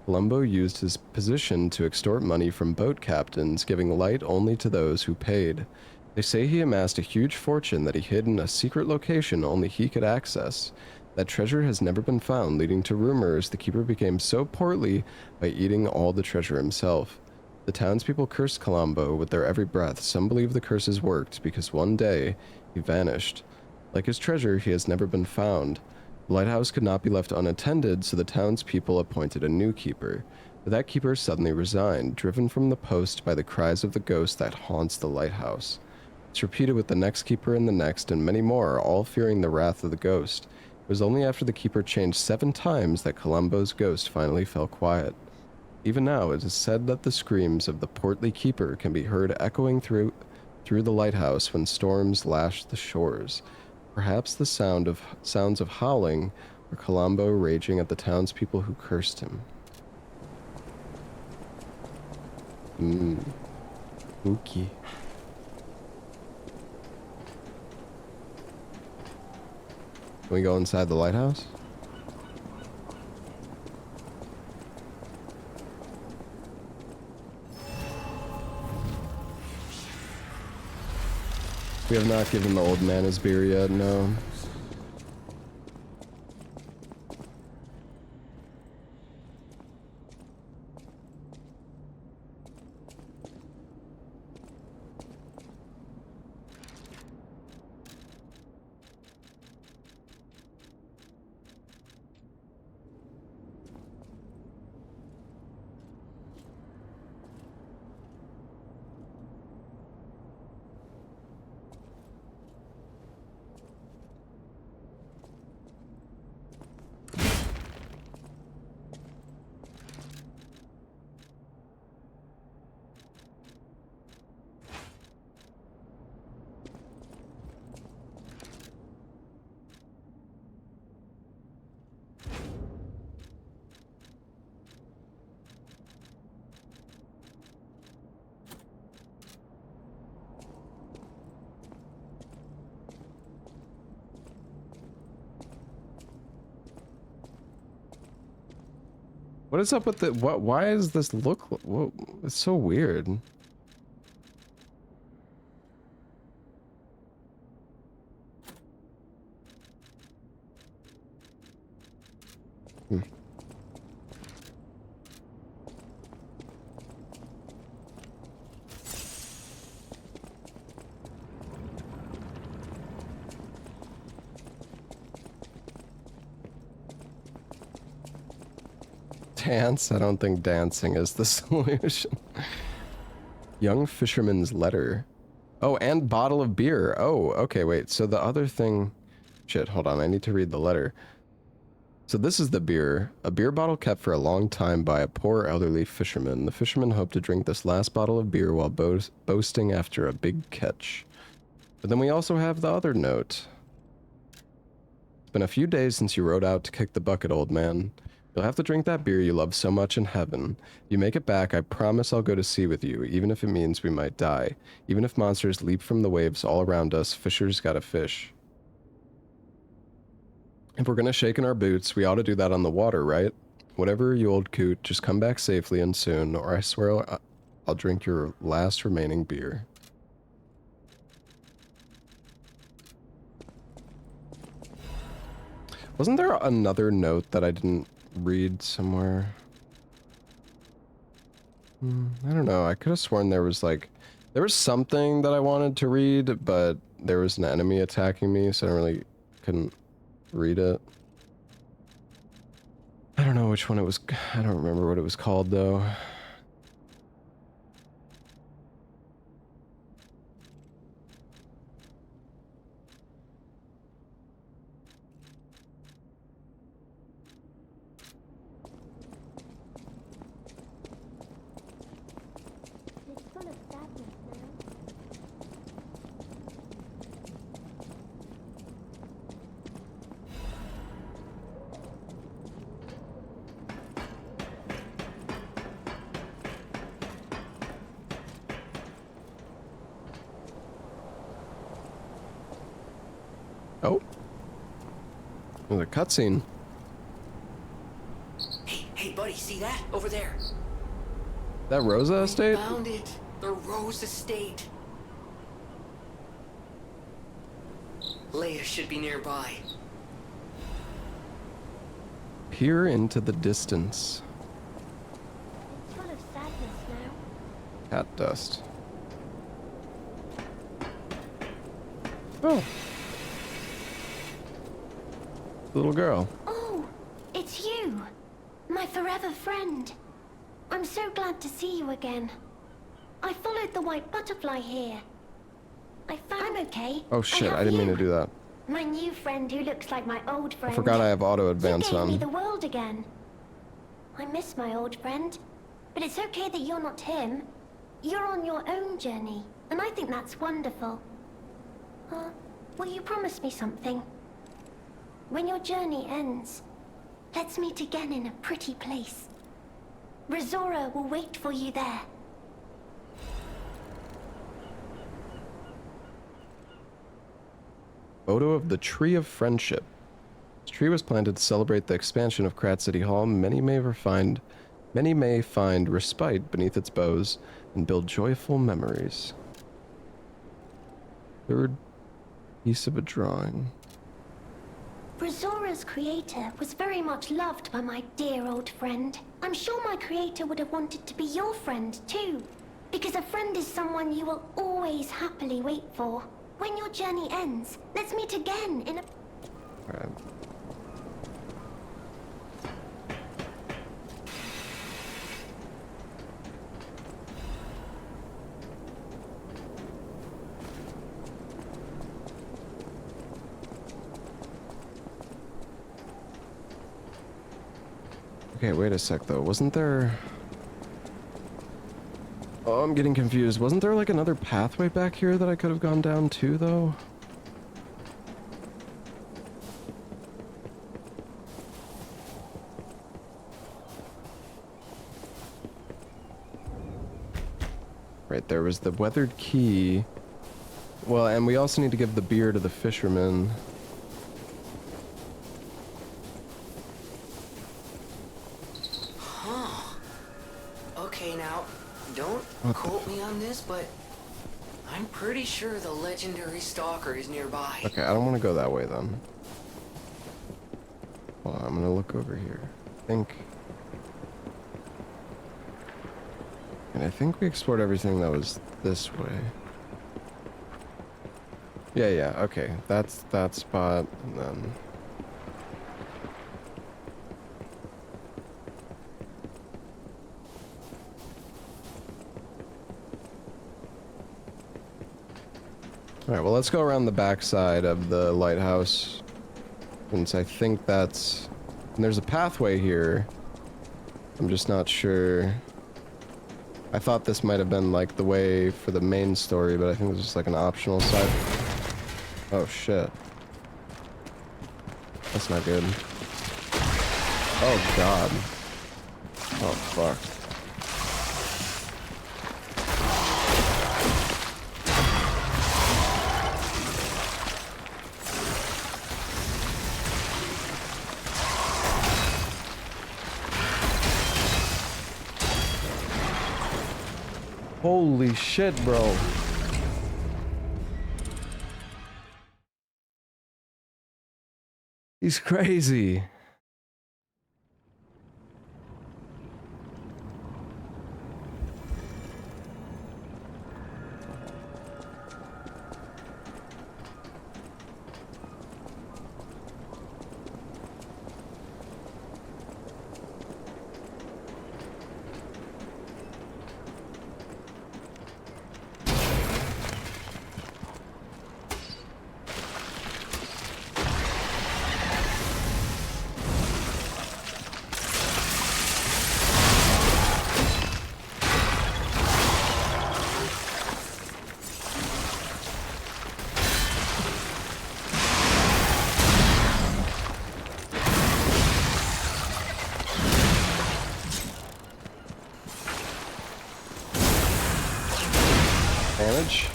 Colombo used his position to extort money from boat captains, giving light only to those who paid. They say he amassed a huge fortune that he hid in a secret location only he could access. That treasure has never been found, leading to rumors the keeper became so portly by eating all the treasure himself. The townspeople cursed Colombo with their every breath. Some believe the curses worked because one day he vanished. Like his treasure, he has never been found. The lighthouse could not be left unattended, so the townspeople appointed a new keeper. But that keeper suddenly resigned, driven from the post by the cries of the ghost that haunts the lighthouse. It's repeated with the next keeper and the next, and many more, all fearing the wrath of the ghost. It was only after the keeper changed 7 times that Colombo's ghost finally fell quiet. Even now, it is said that the screams of the portly keeper can be heard echoing through the lighthouse when storms lash the shores. Perhaps the sounds of howling are Colombo raging at the townspeople who cursed him. Spooky. Can we go inside the lighthouse? We have not given the old man his beer yet, no. What is up with the why is this look what, it's so weird. Dance? I don't think dancing is the solution. Young Fisherman's Letter. Oh, and bottle of beer. Oh, okay, wait. So the other thing... Shit, hold on. I need to read the letter. So this is the beer. A beer bottle kept for a long time by a poor elderly fisherman. The fisherman hoped to drink this last bottle of beer while boasting after a big catch. But then we also have the other note. It's been a few days since you rode out to kick the bucket, old man. You'll have to drink that beer you love so much in heaven. If you make it back, I promise I'll go to sea with you, even if it means we might die. Even if monsters leap from the waves all around us, fishers gotta fish. If we're gonna shake in our boots, we ought to do that on the water, right? Whatever, you old coot, just come back safely and soon, or I swear I'll drink your last remaining beer. Wasn't there another note that I didn't read somewhere? I don't know. I could have sworn there was something that I wanted to read, but there was an enemy attacking me, so I really couldn't read it. I don't know which one it was. I don't remember what it was called though. Oh. There's a cutscene. Hey, buddy, see that? Over there. That Rosa estate? Found it. The Rose Estate. Leia should be nearby. Peer into the distance. It's full of sadness now. Cat dust. Oh. Little girl. Oh, it's you. My forever friend. I'm so glad to see you again. I followed the white butterfly here. I'm okay. Oh shit, have I didn't mean you. to do that. My new friend who looks like my old friend. I forgot I have auto advance You gave me on. the world again. I miss my old friend, but it's okay that you're not him. You're on your own journey, and I think that's wonderful. Will you promise me something? When your journey ends, let's meet again in a pretty place. Rizora will wait for you there. Photo of the Tree of Friendship. This tree was planted to celebrate the expansion of Krat City Hall. Many may find respite beneath its boughs and build joyful memories. Third piece of a drawing. Rizora's creator was very much loved by my dear old friend. I'm sure my creator would have wanted to be your friend too, because a friend is someone you will always happily wait for. When your journey ends, let's meet again in a... Alright. Okay, wait a sec though. Wasn't there... Oh, I'm getting confused. Wasn't there like another pathway back here that I could have gone down to though? Right, there was the weathered key. Well, and we also need to give the beer to the fisherman. Okay, now, don't quote me on this, but I'm pretty sure the legendary stalker is nearby. Okay, I don't want to go that way then. Hold on, I'm gonna look over here. I think we explored everything that was this way. Yeah, okay. That's that spot, and then... Alright, well let's go around the backside of the lighthouse. Since I think that's... And there's a pathway here. I'm just not sure. I thought this might have been like the way for the main story, but I think it's just like an optional side. Oh shit. That's not good. Oh god. Oh fuck. Holy shit, bro. He's crazy. Damage.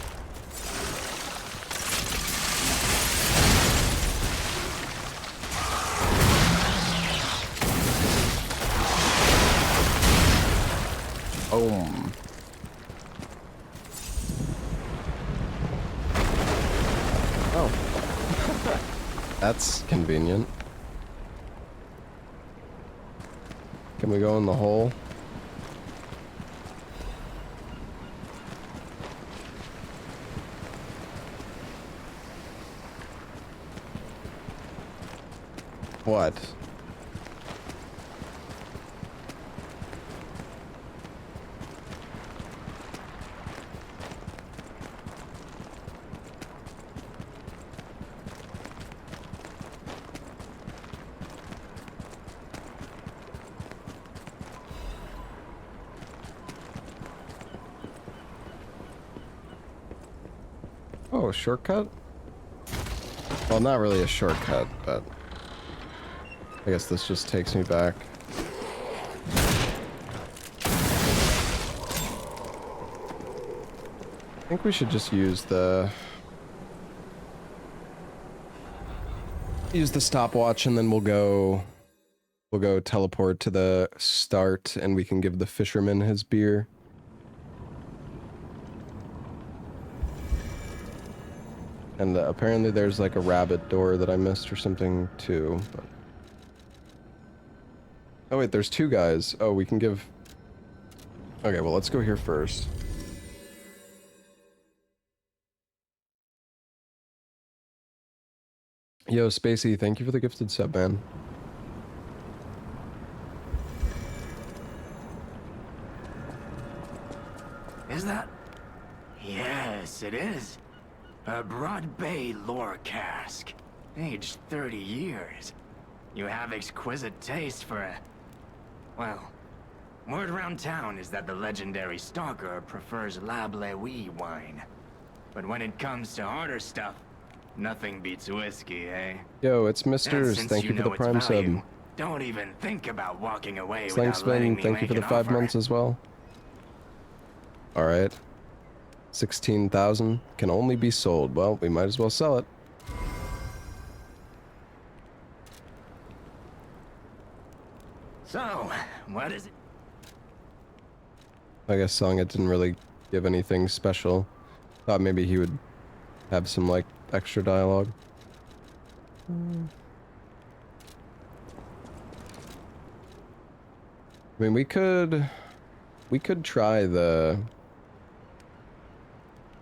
Boom. Oh. That's convenient. Can we go in the hole? What? Oh, a shortcut? Well, not really a shortcut, but I guess this just takes me back. I think we should just use the stopwatch, and then we'll go teleport to the start, and we can give the fisherman his beer. And apparently there's like a rabbit door that I missed or something too. But... oh wait, there's two guys. Oh, we can give... okay, well let's go here first. Yo, Spacey, thank you for the gifted sub, man. Is that? Yes, it is. A Broad Bay lore cask. Aged 30 years. You have exquisite taste for a... well, word around town is that the legendary stalker prefers La Bleuie wine. But when it comes to harder stuff, nothing beats whiskey, eh? Yo, it's Misters. Thank you for the prime sub. Don't even think about walking away Thanks, without letting Ben. me Thank you make for the an 5 offer. months as well. Alright. 16,000 can only be sold. Well, we might as well sell it. So, what is it? I guess selling it didn't really give anything special. Thought maybe he would have some, like, extra dialogue. I mean, we could try the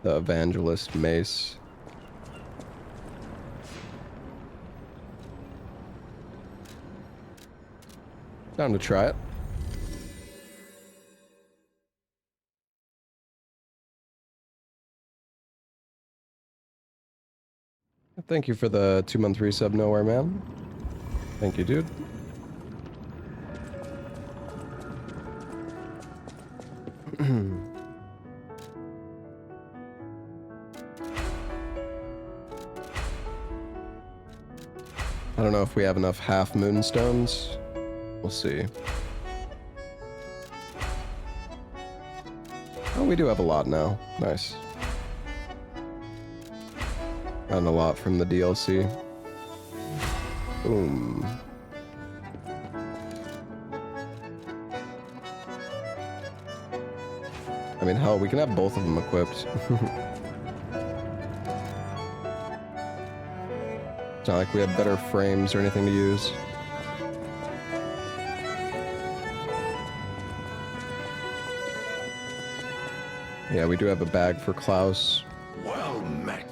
evangelist mace. Down to try it. Thank you for the 2-month resub, Nowhere Man. Thank you, dude. I don't know if we have enough half moonstones. We'll see. Oh, we do have a lot now. Nice. Gotten a lot from the DLC. Boom. I mean, hell, we can have both of them equipped. It's not like we have better frames or anything to use. Yeah, we do have a bag for Klaus. Well met.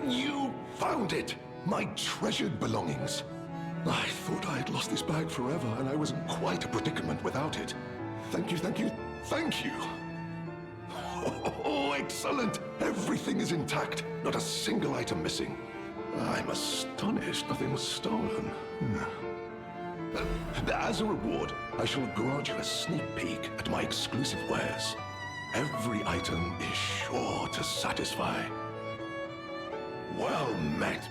You found it! My treasured belongings. I thought I had lost this bag forever, and I was in quite a predicament without it. Thank you, thank you, thank you! Oh, excellent! Everything is intact, not a single item missing. I'm astonished nothing was stolen. As a reward, I shall grant you a sneak peek at my exclusive wares. Every item is sure to satisfy. Well met.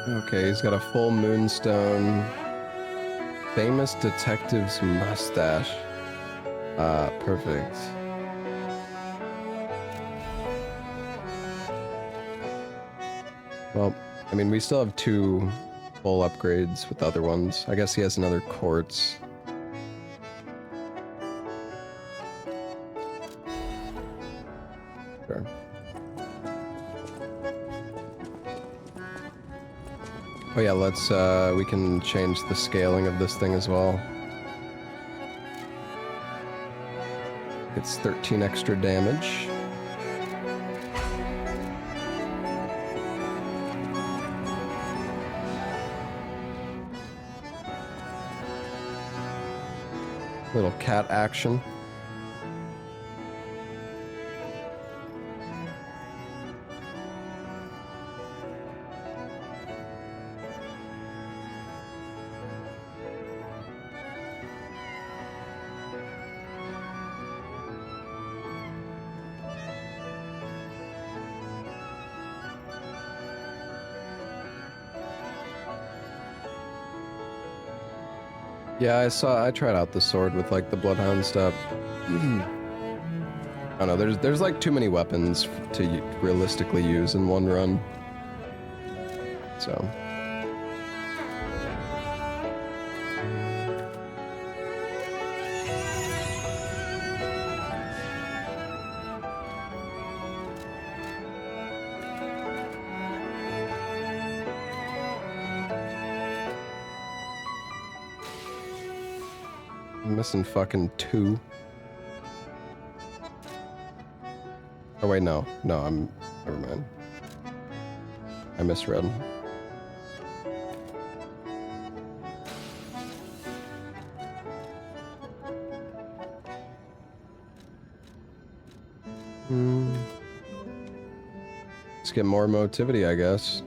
Okay, he's got a full moonstone. Famous detective's mustache. Perfect. Well, I mean, we still have 2 full upgrades with the other ones. I guess he has another quartz. Sure. Oh yeah, let's, we can change the scaling of this thing as well. It's 13 extra damage. Little cat action. Yeah, I tried out the sword with like the bloodhound stuff. I don't know, there's like too many weapons to realistically use in one run. So. I'm missing fucking 2. Oh wait, no, never mind. I misread. Let's get more motivity, I guess.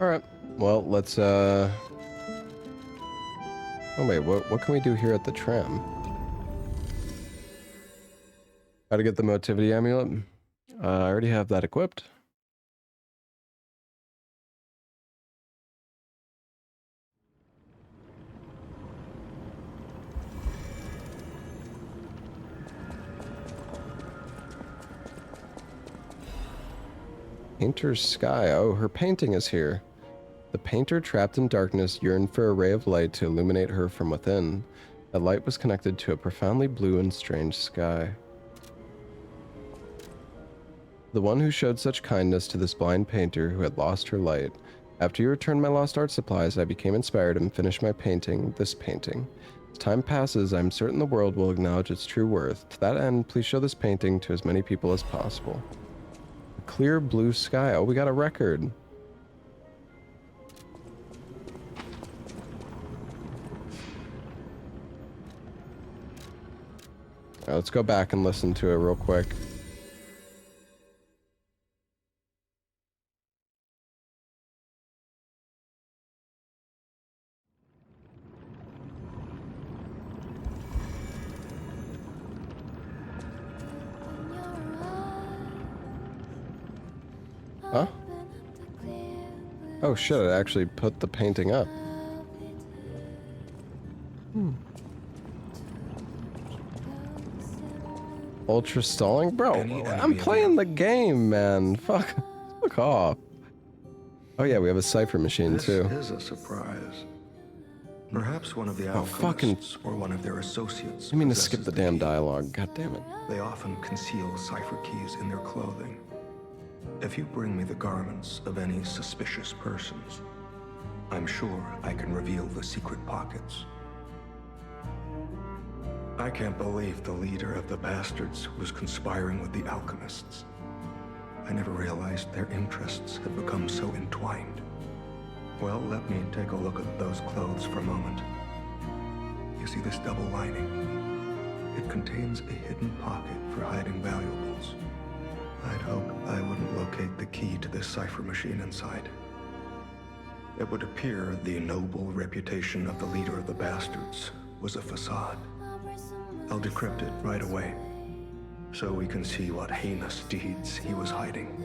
Alright, well, let's, Oh wait, what can we do here at the tram? How to get the motivity amulet? I already have that equipped. Painter's Sky. Oh, her painting is here. The painter, trapped in darkness, yearned for a ray of light to illuminate her from within. That light was connected to a profoundly blue and strange sky. The one who showed such kindness to this blind painter who had lost her light. After you returned my lost art supplies, I became inspired and finished my painting, this painting. As time passes, I am certain the world will acknowledge its true worth. To that end, please show this painting to as many people as possible. A clear blue sky. Oh, we got a record. Right, let's go back and listen to it real quick. Huh? Oh shit, it actually put the painting up. Ultra stalling? Bro, I'm playing the game, man. Fuck off. Oh yeah, we have a cipher machine too. This is a surprise. Perhaps one of the alchemists or one of their associates. You mean to skip the damn dialogue? God damn it. They often conceal cipher keys in their clothing. If you bring me the garments of any suspicious persons, I'm sure I can reveal the secret pockets. I can't believe the leader of the bastards was conspiring with the alchemists. I never realized their interests had become so entwined. Well, let me take a look at those clothes for a moment. You see this double lining? It contains a hidden pocket for hiding valuables. I'd hope I wouldn't locate the key to this cipher machine inside. It would appear the noble reputation of the leader of the bastards was a facade. I'll decrypt it right away, so we can see what heinous deeds he was hiding.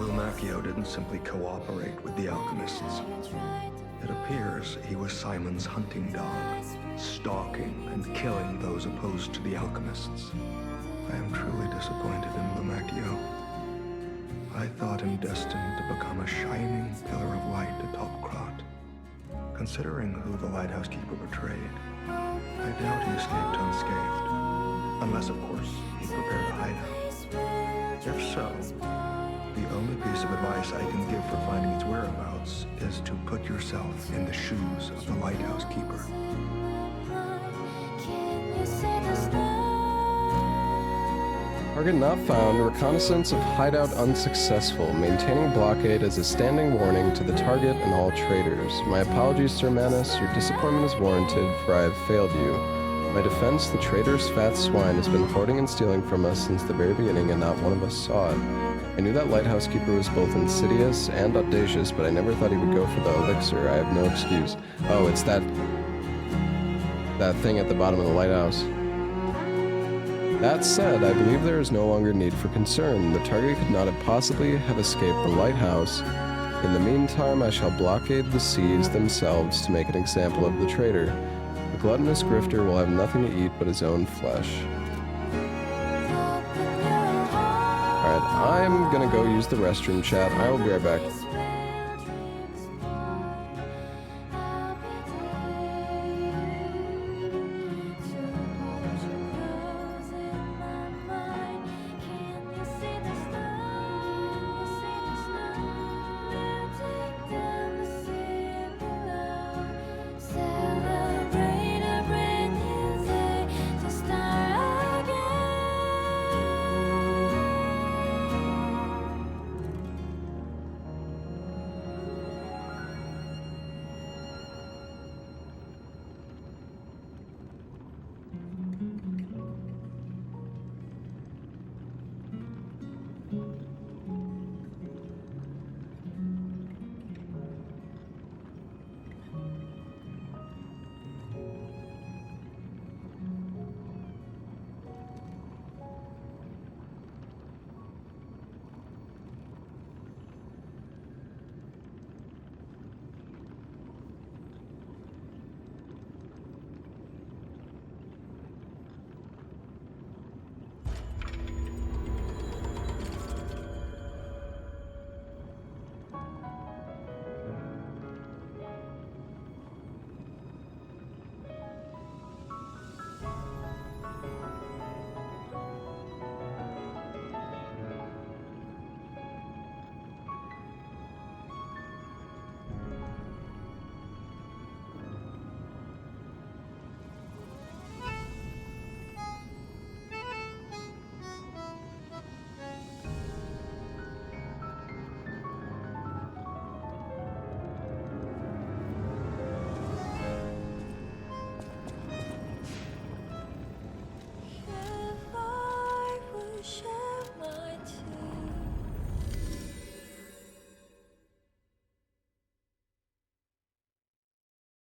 Macchio didn't simply cooperate with the alchemists. It appears he was Simon's hunting dog, stalking and killing those opposed to the alchemists. I am truly disappointed in Macchio. I thought him destined to become a shining pillar of light atop Krat. Considering who the lighthouse keeper betrayed, I doubt he escaped unscathed. Unless, of course, he prepared a hideout. If so, the only piece of advice I can give for finding its whereabouts is to put yourself in the shoes of the lighthouse keeper. Target not found. Reconnaissance of hideout unsuccessful. Maintaining blockade as a standing warning to the target and all traders. My apologies, Sir Manus. Your disappointment is warranted, for I have failed you. My defense, the traitor's fat swine has been hoarding and stealing from us since the very beginning, and not one of us saw it. I knew that lighthouse keeper was both insidious and audacious, but I never thought he would go for the elixir. I have no excuse. Oh, it's that thing at the bottom of the lighthouse. That said, I believe there is no longer need for concern. The target could not have possibly have escaped the lighthouse. In the meantime, I shall blockade the seas themselves to make an example of the traitor. The gluttonous grifter will have nothing to eat but his own flesh. Alright, I'm gonna go use the restroom, chat. I will be right back.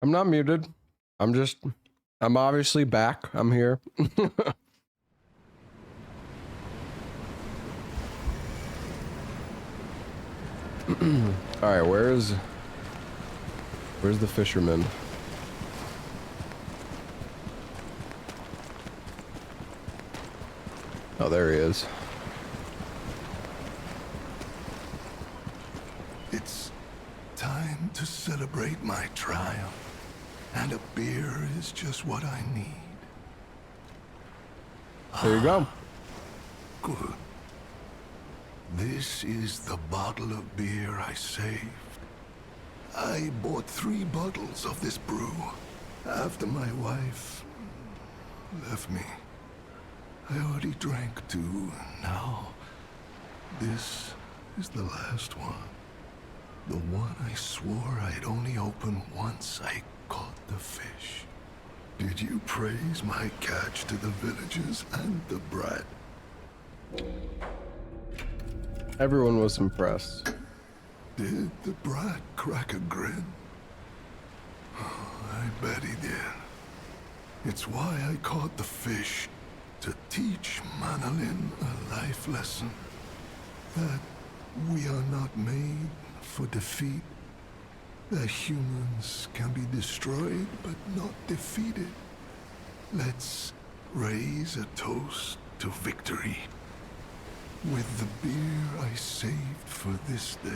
I'm not muted. I'm obviously back. I'm here. Alright, where's the fisherman? Oh, there he is. It's time to celebrate my triumph. And a beer is just what I need. There you go. Good. This is the bottle of beer I saved. I bought 3 bottles of this brew after my wife left me. I already drank 2. Now, this is the last one. The one I swore I'd only open once I caught the fish. Did you praise my catch to the villagers and the brat? Everyone was impressed. Did the brat crack a grin? Oh, I bet he did. It's why I caught the fish, to teach Manolin a life lesson. That We are not made for defeat. The humans can be destroyed, but not defeated. Let's raise a toast to victory. With the beer I saved for this day.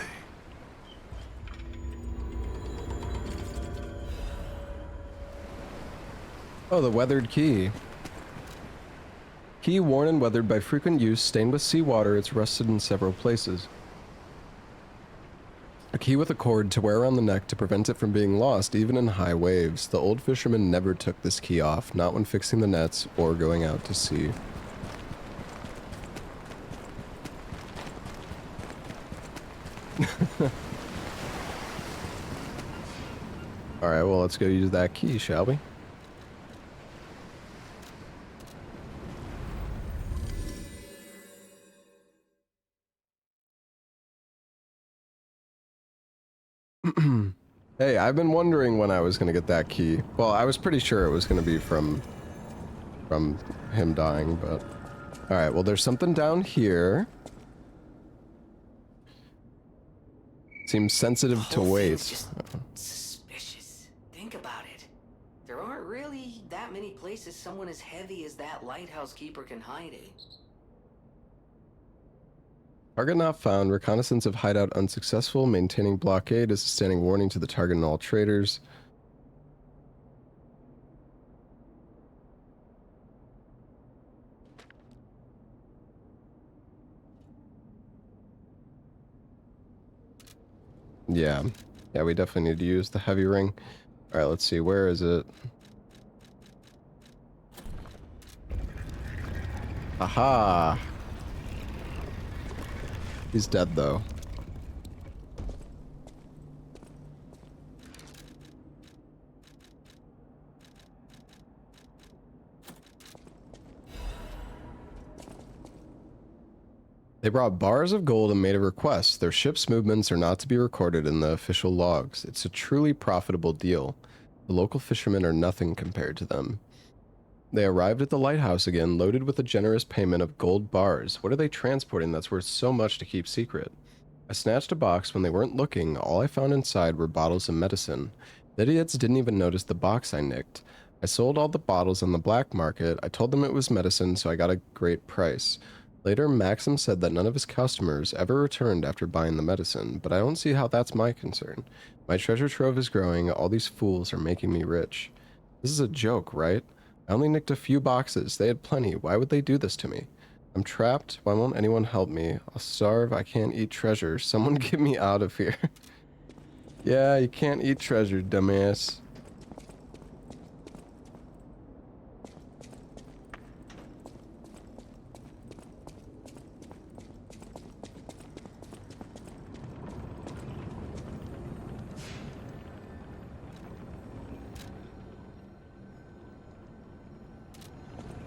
Oh, the weathered key. Key worn and weathered by frequent use, stained with seawater, it's rusted in several places. A key with a cord to wear around the neck to prevent it from being lost, even in high waves. The old fisherman never took this key off, not when fixing the nets or going out to sea. Alright, well, let's go use that key, shall we? Hey, I've been wondering when I was gonna get that key. Well, I was pretty sure it was gonna be from him dying, but... Alright, well, there's something down here. Seems sensitive to weight. Just suspicious. Think about it. There aren't really that many places someone as heavy as that lighthouse keeper can hide it. Target not found. Reconnaissance of hideout unsuccessful. Maintaining blockade is a standing warning to the target and all traders. Yeah. Yeah, we definitely need to use the heavy ring. Alright, let's see. Where is it? Aha! He's dead, though. They brought bars of gold and made a request. Their ship's movements are not to be recorded in the official logs. It's a truly profitable deal. The local fishermen are nothing compared to them. They arrived at the lighthouse again, loaded with a generous payment of gold bars. What are they transporting that's worth so much to keep secret? I snatched a box when they weren't looking. All I found inside were bottles of medicine. The idiots didn't even notice the box I nicked. I sold all the bottles on the black market. I told them it was medicine, so I got a great price. Later, Maxim said that none of his customers ever returned after buying the medicine, but I don't see how that's my concern. My treasure trove is growing. All these fools are making me rich. This is a joke, right? I only nicked a few boxes. They had plenty. Why would they do this to me? I'm trapped. Why won't anyone help me? I'll starve. I can't eat treasure. Someone get me out of here. Yeah, you can't eat treasure, dumbass.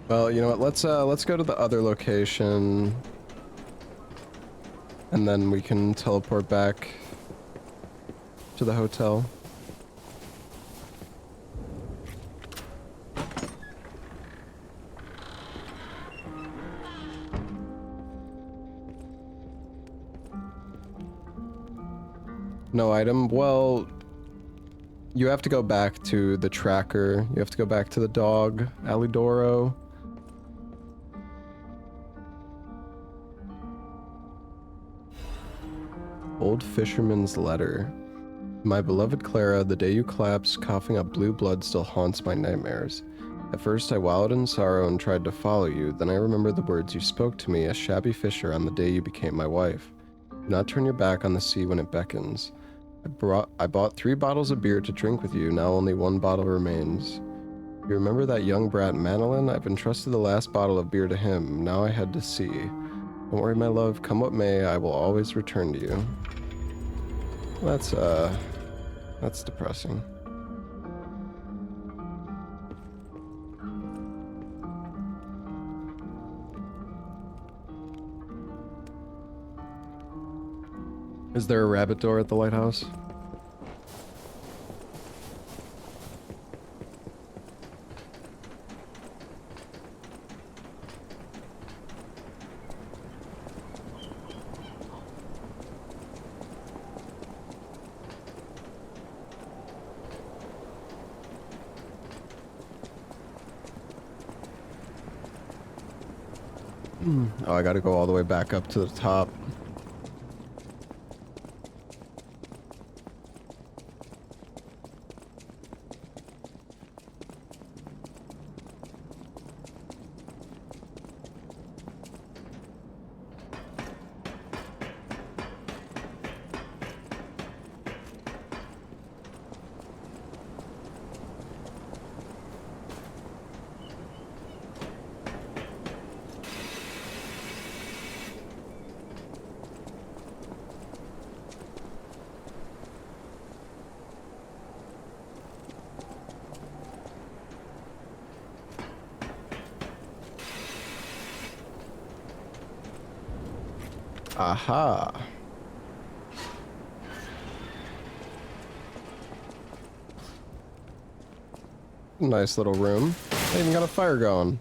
Well, you know what? Let's go to the other location, and then we can teleport back to the hotel. No item. Well, you have to go back to the tracker. You have to go back to the dog, Alidoro. Old Fisherman's Letter. My beloved Clara, the day you collapsed, coughing up blue blood still haunts my nightmares. At first I wallowed in sorrow and tried to follow you, then I remembered the words you spoke to me, a shabby fisher, on the day you became my wife. Do not turn your back on the sea when it beckons. I bought 3 bottles of beer to drink with you, now only 1 bottle remains. You remember that young brat Manolin? I've entrusted the last bottle of beer to him, now I head to sea. Don't worry, my love, come what may, I will always return to you. That's depressing. Is there a rabbit door at the lighthouse? Oh, I gotta go all the way back up to the top. Aha. Nice little room. They even got a fire going.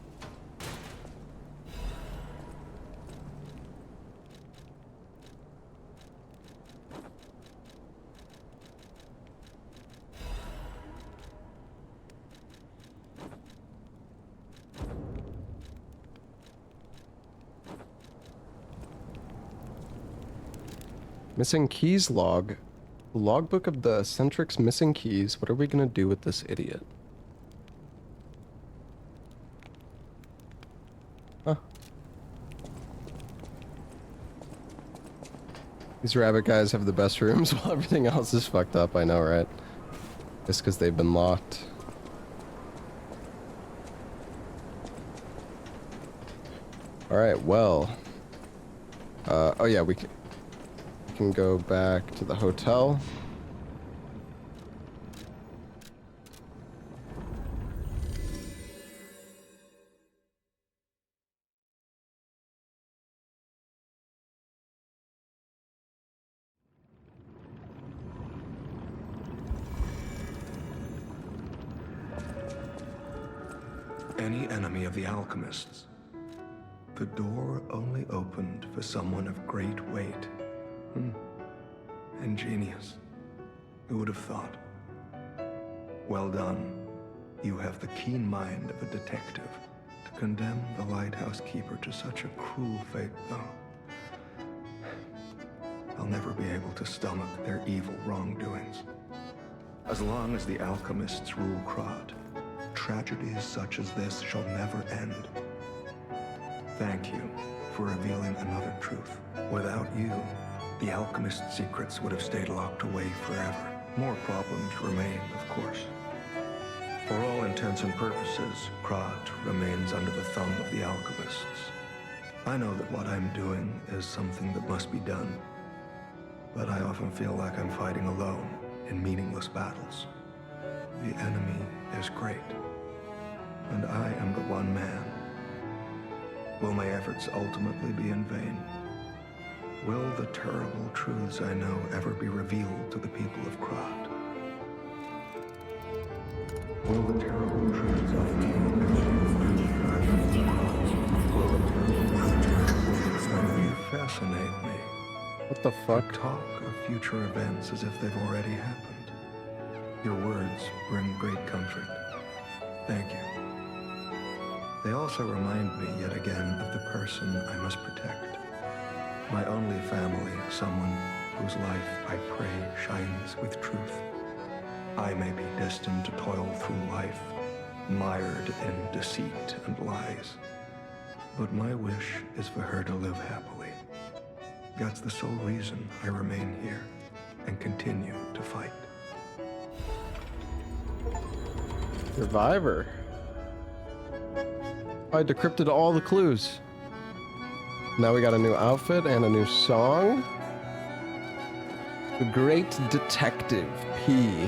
Missing keys log. Logbook of the Eccentric's missing keys. What are we gonna do with this idiot? Huh. These rabbit guys have the best rooms while everything else is fucked up, I know, right? Just because they've been locked. Alright, well. Oh yeah, we can go back to the hotel. Any enemy of the alchemists. The door only opened for someone of great weight. Ingenious. Who would have thought? Well done. You have the keen mind of a detective. To condemn the lighthouse keeper to such a cruel fate, though. I'll never be able to stomach their evil wrongdoings. As long as the alchemists rule Krod, tragedies such as this shall never end. Thank you for revealing another truth. Without you, the alchemist's secrets would have stayed locked away forever. More problems remain, of course. For all intents and purposes, Krod remains under the thumb of the alchemists. I know that what I'm doing is something that must be done, but I often feel like I'm fighting alone in meaningless battles. The enemy is great, and I am but one man. Will my efforts ultimately be in vain? Will the terrible truths I know ever be revealed to the people of Krod? Will the terrible truths I know ever be revealed to the people of Krod? Will the terrible truths I know? You fascinate me. What the fuck? You talk of future events as if they've already happened. Your words bring great comfort. Thank you. They also remind me yet again of the person I must protect. My only family, someone whose life I pray shines with truth. I may be destined to toil through life, mired in deceit and lies. But my wish is for her to live happily. That's the sole reason I remain here and continue to fight. Survivor. I decrypted all the clues. Now we got a new outfit and a new song. The Great Detective P.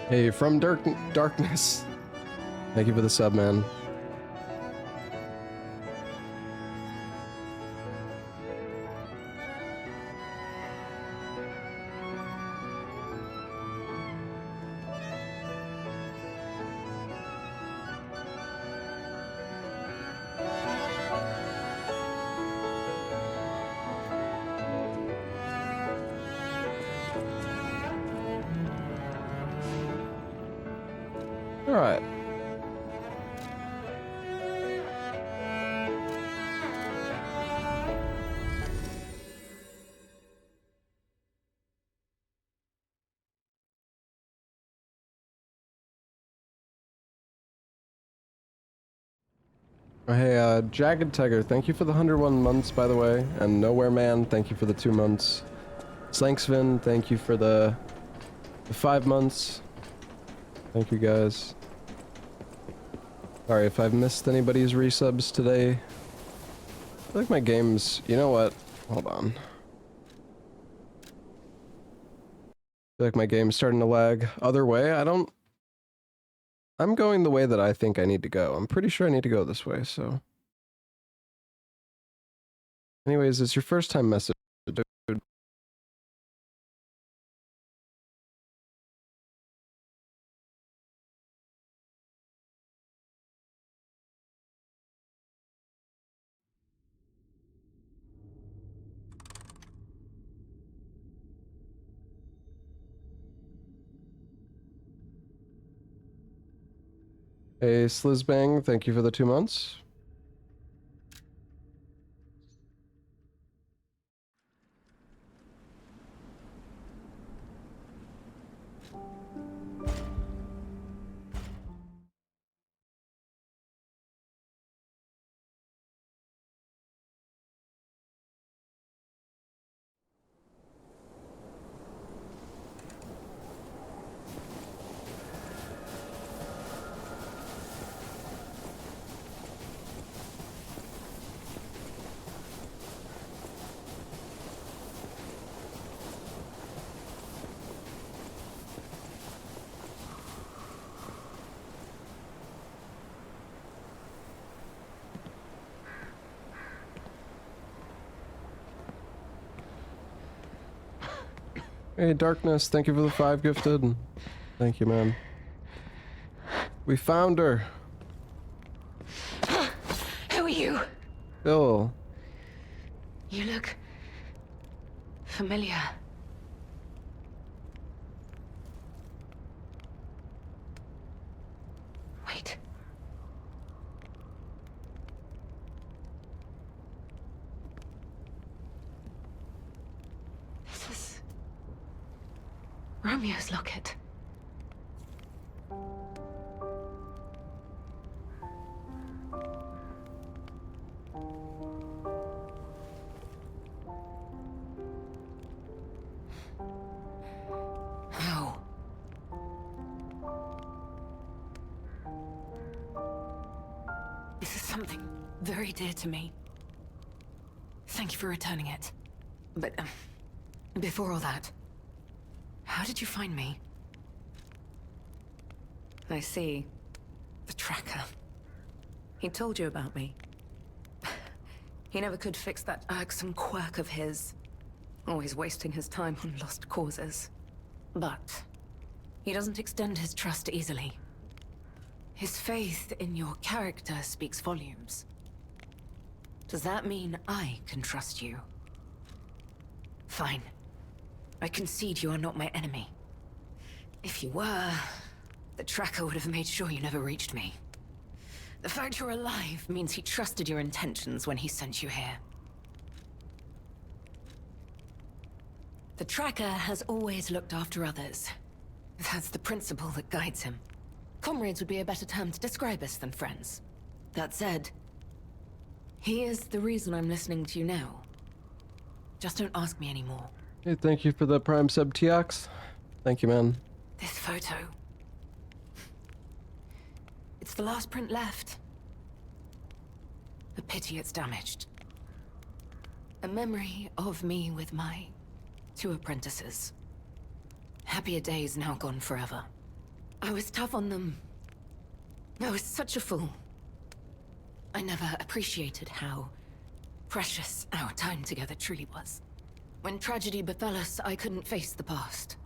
Hey, from darkness. Thank you for the sub, man. Alright. Oh, hey, Jagged Tiger, thank you for the 101 months, by the way. And Nowhere Man, thank you for the 2 months. Slanksvin, thank you for the 5 months. Thank you, guys. Sorry if I've missed anybody's resubs today. I feel like my game's... You know what? Hold on. I feel like my game's starting to lag. Other way, I don't... I'm going the way that I think I need to go. I'm pretty sure I need to go this way, so... Anyways, it's your first time message, dude. Hey, Slizbang, thank you for the 2 months. Hey, Darkness, thank you for the 5 gifted. Thank you, man. We found her. Who are you? Bill. You look... familiar. Wait. This is... Romeo's locket. How? This is something very dear to me. Thank you for returning it. But, before all that, how did you find me? I see. The tracker. He told you about me. He never could fix that irksome quirk of his. Always wasting his time on lost causes. But he doesn't extend his trust easily. His faith in your character speaks volumes. Does that mean I can trust you? Fine. I concede you are not my enemy. If you were, the tracker would have made sure you never reached me. The fact you're alive means he trusted your intentions when he sent you here. The tracker has always looked after others. That's the principle that guides him. Comrades would be a better term to describe us than friends. That said, he is the reason I'm listening to you now. Just don't ask me anymore. Hey, thank you for the Prime sub, Tiox. Thank you, man. This photo. It's the last print left. A pity it's damaged. A memory of me with my 2 apprentices. Happier days now gone forever. I was tough on them. I was such a fool. I never appreciated how precious our time together truly was. When tragedy befell us, I couldn't face the past.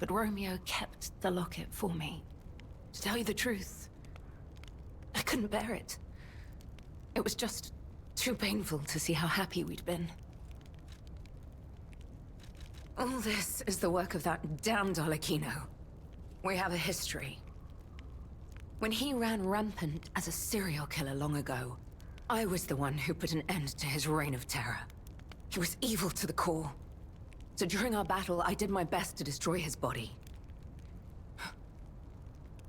But Romeo kept the locket for me. To tell you the truth, I couldn't bear it. It was just too painful to see how happy we'd been. All this is the work of that damned Arlecchino. We have a history. When he ran rampant as a serial killer long ago, I was the one who put an end to his reign of terror. He was evil to the core. So during our battle, I did my best to destroy his body.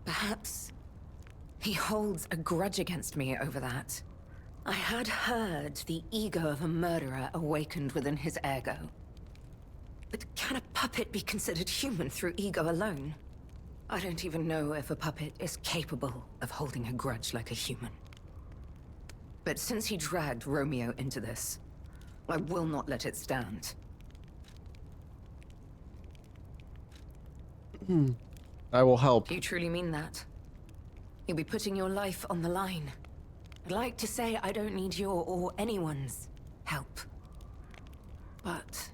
Perhaps he holds a grudge against me over that. I had heard the ego of a murderer awakened within his ego. But can a puppet be considered human through ego alone? I don't even know if a puppet is capable of holding a grudge like a human. But since he dragged Romeo into this, I will not let it stand. I will help. Do you truly mean that? You'll be putting your life on the line. I'd like to say I don't need your or anyone's help. But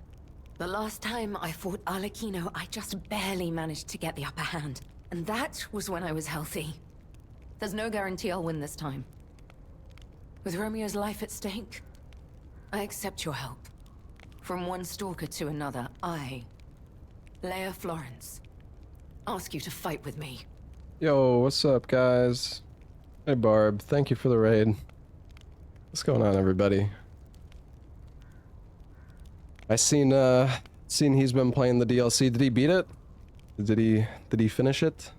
the last time I fought Arlecchino, I just barely managed to get the upper hand. And that was when I was healthy. There's no guarantee I'll win this time. With Romeo's life at stake, I accept your help. From one stalker to another, I, Leia Florence, ask you to fight with me. Yo, what's up, guys? Hey, Barb. Thank you for the raid. What's going on, everybody? I seen he's been playing the DLC. Did he beat it? Did he finish it?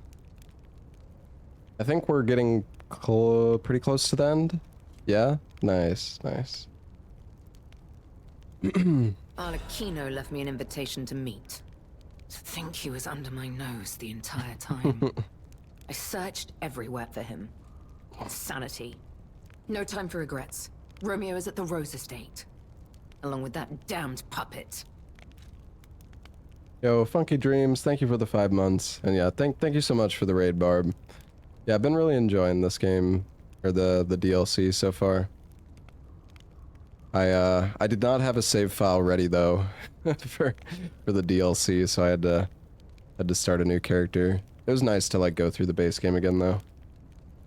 I think we're getting pretty close to the end. Yeah? Nice, nice. Arlecchino left me an invitation to meet. To think he was under my nose the entire time. I searched everywhere for him. Insanity. No time for regrets. Romeo is at the Rose Estate. Along with that damned puppet. Yo, Funky Dreams, thank you for the 5 months. And yeah, thank you so much for the raid, Barb. Yeah, I've been really enjoying this game, or the DLC so far. I did not have a save file ready though for the DLC, so I had to start a new character. It was nice to like go through the base game again though.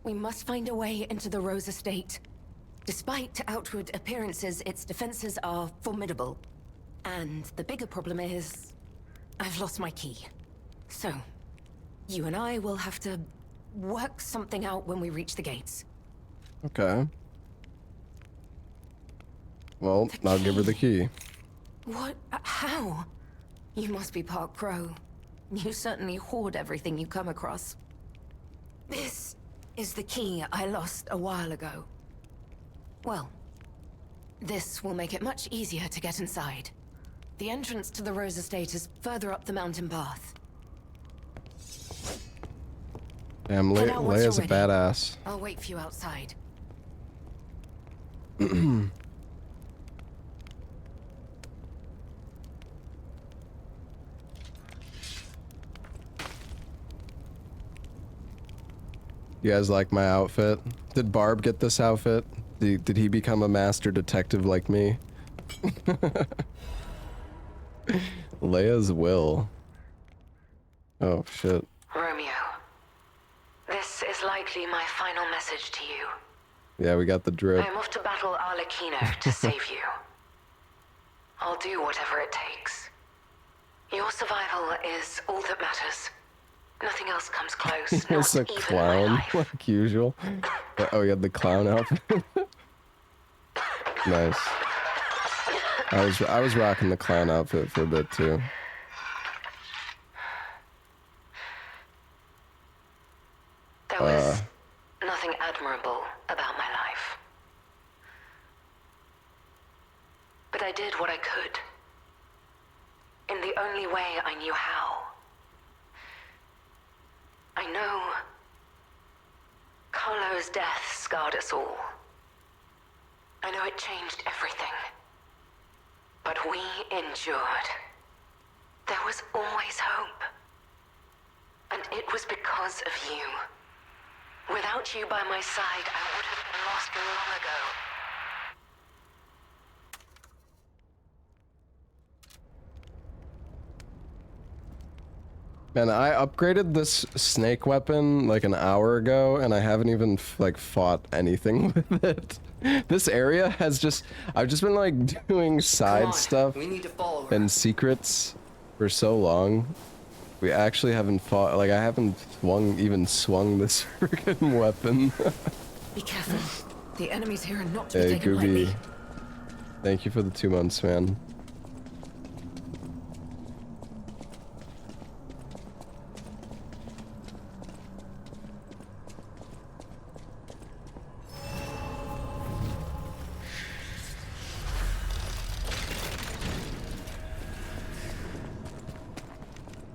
We must find a way into the Rose Estate. Despite outward appearances, its defenses are formidable. And the bigger problem is, I've lost my key. So, you and I will have to work something out when we reach the gates. Okay. Well, I'll give her the key. What? How? You must be part crow. You certainly hoard everything you come across. This is the key I lost a while ago. Well, this will make it much easier to get inside. The entrance to the Rose Estate is further up the mountain path. Damn, Leia's a badass. I'll wait for you outside. You guys like my outfit? Did Barb get this outfit? Did he become a master detective like me? Leia's will. Oh, shit. Romeo, this is likely my final message to you. Yeah, we got the drip. I'm off to battle Arlecchino to save you. I'll do whatever it takes. Your survival is all that matters. Nothing else comes close. It's a clown, like usual. Oh, you had the clown outfit. Nice. I was rocking the clown outfit for a bit too. There was nothing admirable about my life. But I did what I could. In the only way I knew how. I know Carlo's death scarred us all. I know it changed everything. But we endured. There was always hope. And it was because of you. Without you by my side, I would have been lost long ago. Man, I upgraded this snake weapon like an hour ago, and I haven't even like fought anything with it. This area has just, I've just been like doing side stuff We need to follow her. and secrets for so long. We actually haven't fought, like, I haven't even swung this freaking weapon. Be careful. The enemies here are not to be Hey, taken Gooby. lightly. Thank you for the 2 months, man.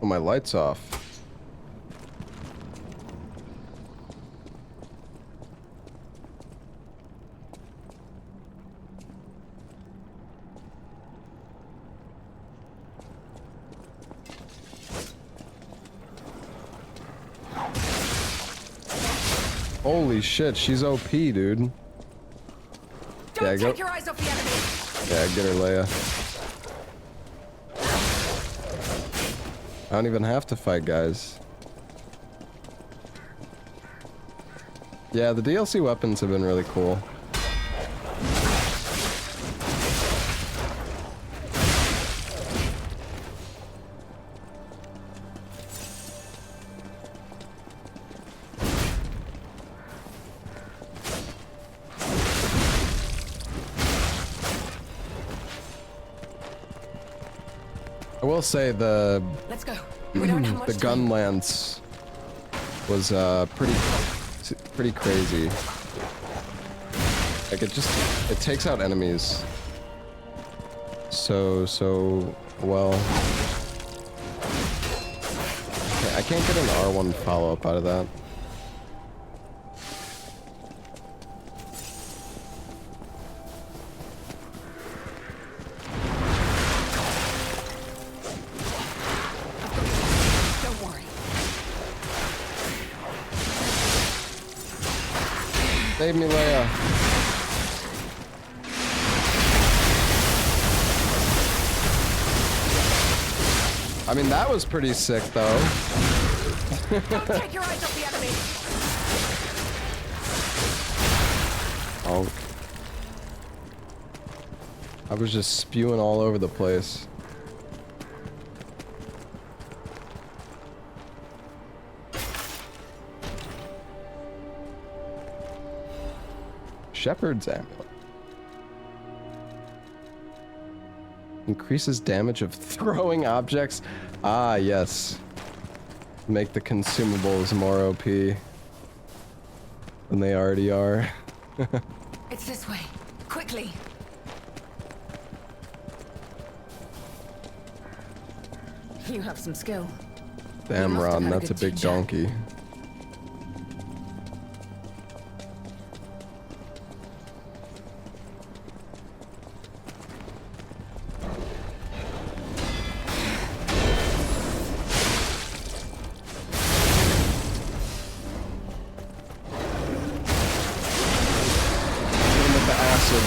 Oh, my light's off. Holy shit, she's OP, dude. Don't Yeah, take your eyes off the enemy. Yeah, get her, Leia. I don't even have to fight, guys. Yeah, the DLC weapons have been really cool. I will say Let's go. We don't have much the time. gun lance was pretty crazy. Like it takes out enemies so well. Okay, I can't get an R1 follow-up out of that. Don't worry. Save me, Leia. I mean, that was pretty sick, though. Don't take your eyes off the enemy. Oh. I was just spewing all over the place. Shepherd's Amulet. Increases damage of throwing objects. Ah, yes. Make the consumables more OP than they already are. It's this way. Quickly. You have some skill. Damn, must have Ron, had a that's a good big teacher. donkey. Hit him with the acid.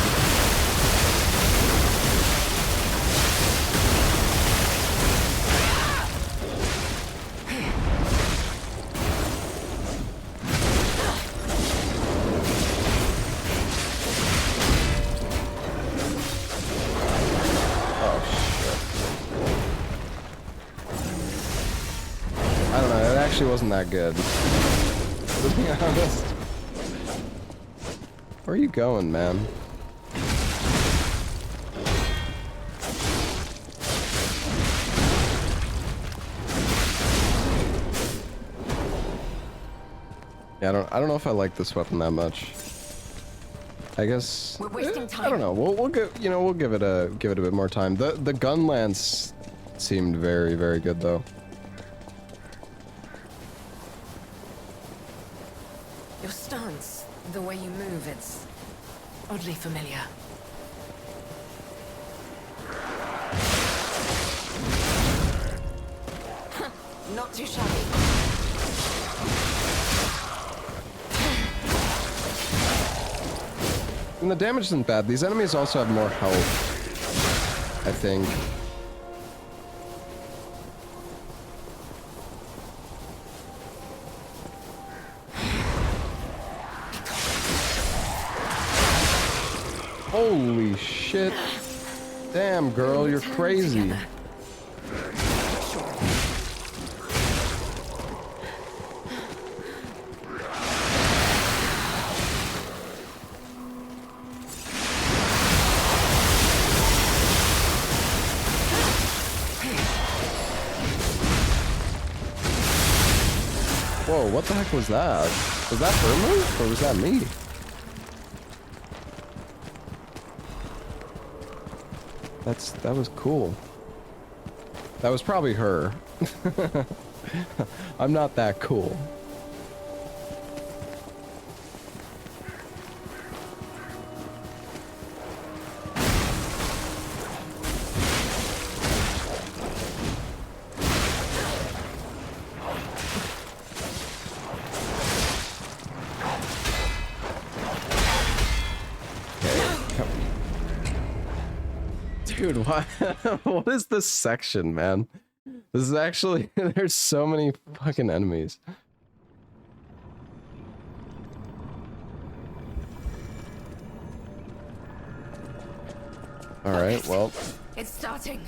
I don't know, it actually wasn't that good. To be honest. Where are you going, man? Yeah, I don't know if I like this weapon that much. I guess We're wasting time. I don't know. We'll give it a bit more time. The gun lance seemed very, very good though. Your stance, the way you move, it's oddly familiar. Not too shabby. And the damage isn't bad. These enemies also have more health, I think. Holy shit. Damn, girl, you're crazy. Together. Whoa, what the heck was that? Was that her move, or was that me? That was cool. That was probably her. I'm not that cool. Dude, why? What is this section, man? This is actually, there's so many fucking enemies. All right, well. It's starting.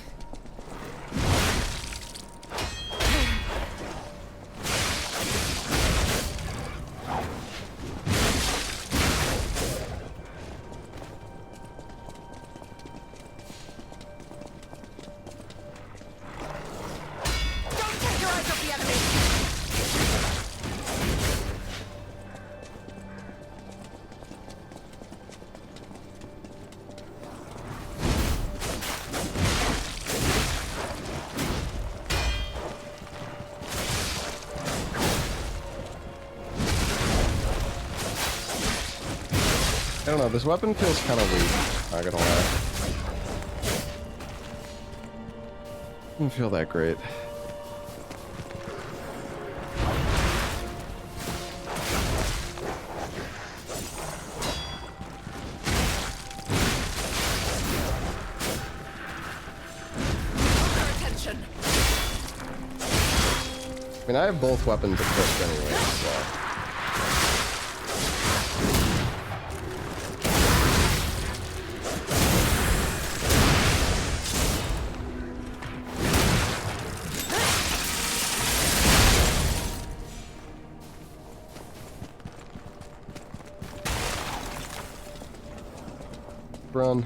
I don't know, this weapon feels kind of weak, not gonna lie. Doesn't feel that great. I mean, I have both weapons equipped anyway, so... Run.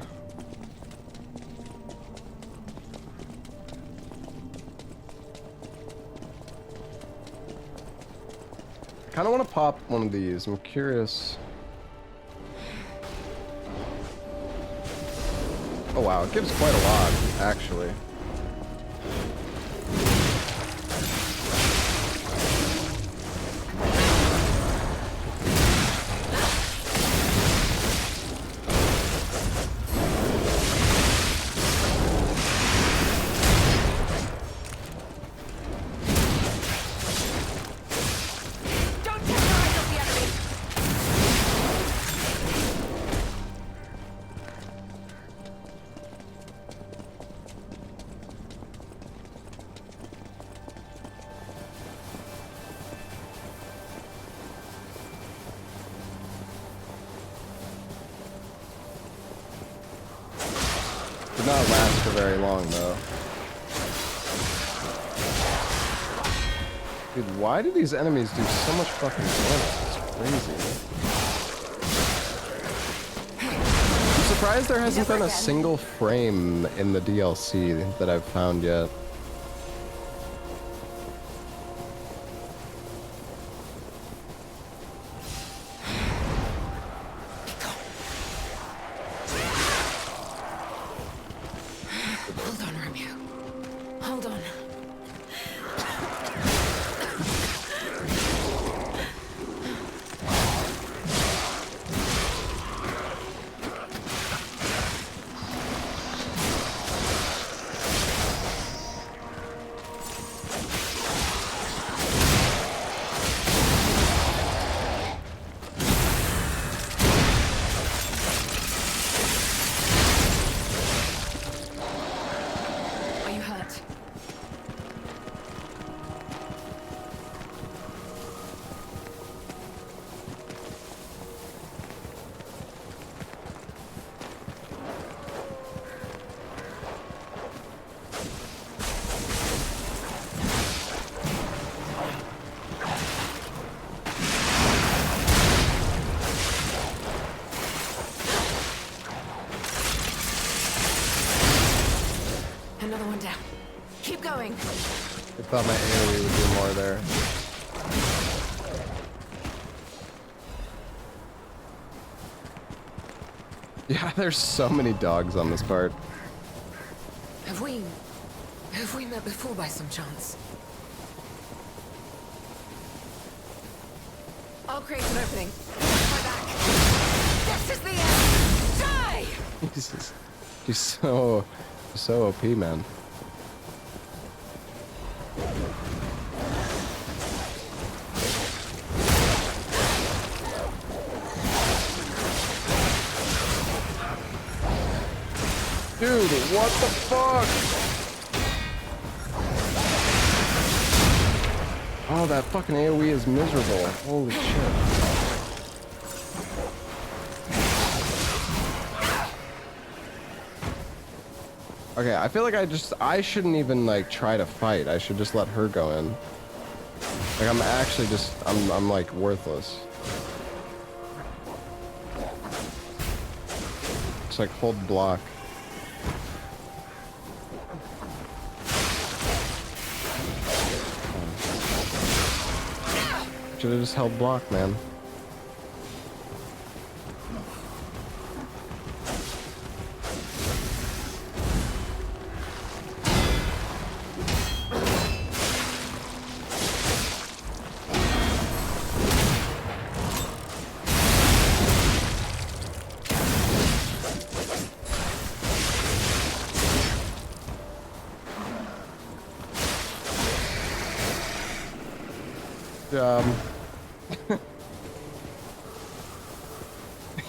I kind of want to pop one of these. I'm curious. Oh wow, it gives quite a lot, actually. Did not last for very long, though. Dude, why do these enemies do so much fucking damage? It's crazy. I'm surprised there hasn't been a single frame in the DLC that I've found yet. Another one down. Keep going. I thought my AoE would do more there. Yeah, there's so many dogs on this part. Have we met before by some chance? I'll create an opening. My back. This is the end. Die! She's so OP, man. Dude, what the fuck? Oh, that fucking AoE is miserable. Holy shit. Okay, I feel like I shouldn't even like try to fight. I should just let her go in. Like I'm actually I'm like worthless. Just like hold block. Should have just held block, man.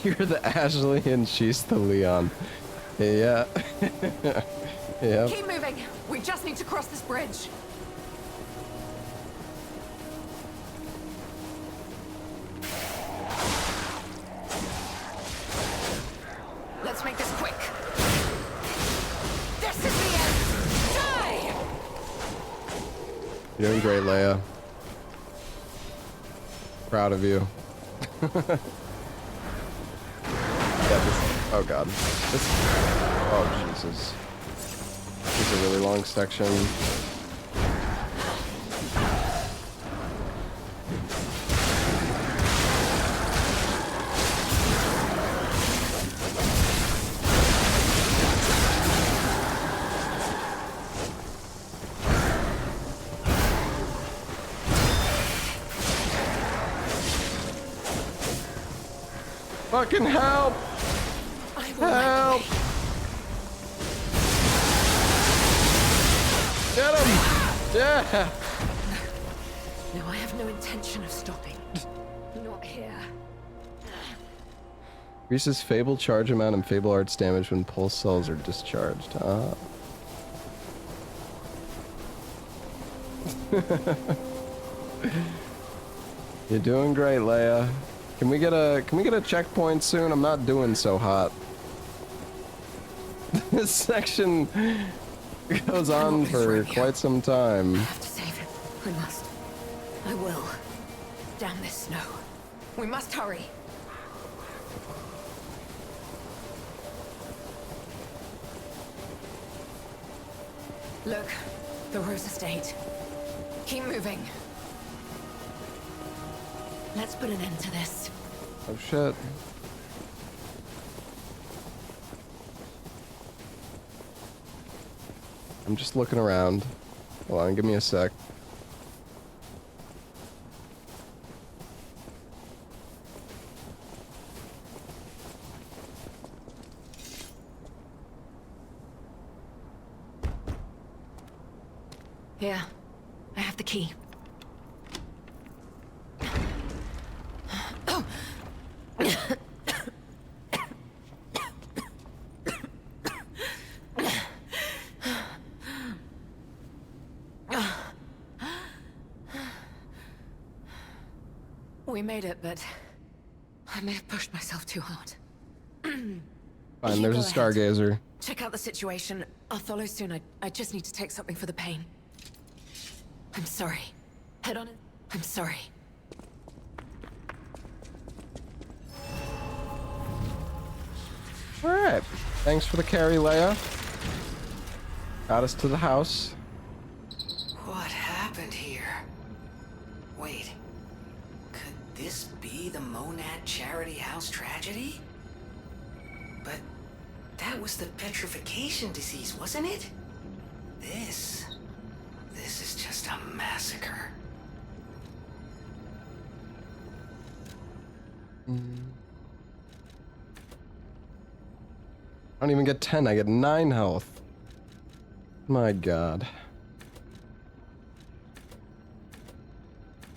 You're the Ashley and she's the Leon. Yeah. Yeah. Keep moving. We just need to cross this bridge. Let's make this quick. This is the end. Die! You're doing great, Leia. Proud of you. Oh god. Oh Jesus. This is a really long section. Fucking help! Help! Get him! Yeah! No, I have no intention of stopping. Not here. Increases Fable charge amount and Fable Arts damage when pulse cells are discharged. Ah. You're doing great, Leia. Can we get a checkpoint soon? I'm not doing so hot. This section goes on for quite some time. I have to save him. I must. I will. Damn this snow. We must hurry. Look, the Rose Estate. Keep moving. Let's put an end to this. Oh shit. I'm just looking around. Hold on, give me a sec. Here, I have the key. We made it, but I may have pushed myself too hard. Fine, there's a stargazer. Check out the situation. I'll follow soon. I just need to take something for the pain. I'm sorry. Head on in. I'm sorry. Alright. Thanks for the carry, Leia. Got us to the house. What happened here? Wait. Could this be the Monad Charity House tragedy? But that was the petrification disease, wasn't it? This is just a massacre. I don't even get 10, I get 9 health. My god.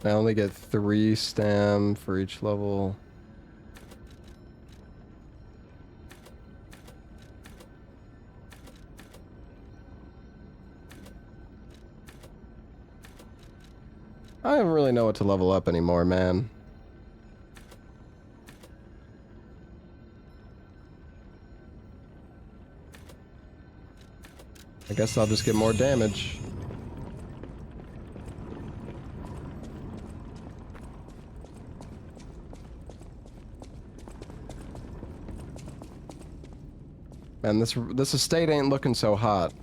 I only get 3 stam for each level. I don't really know what to level up anymore, man. I guess I'll just get more damage. Man, this estate ain't looking so hot.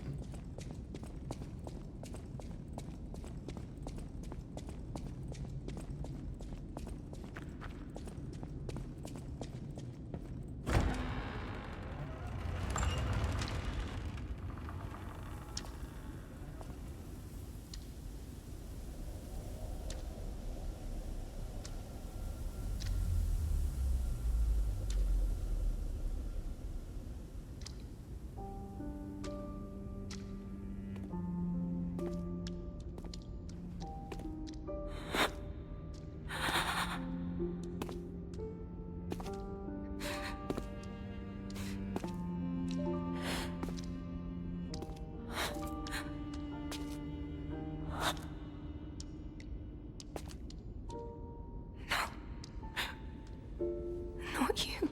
Not you.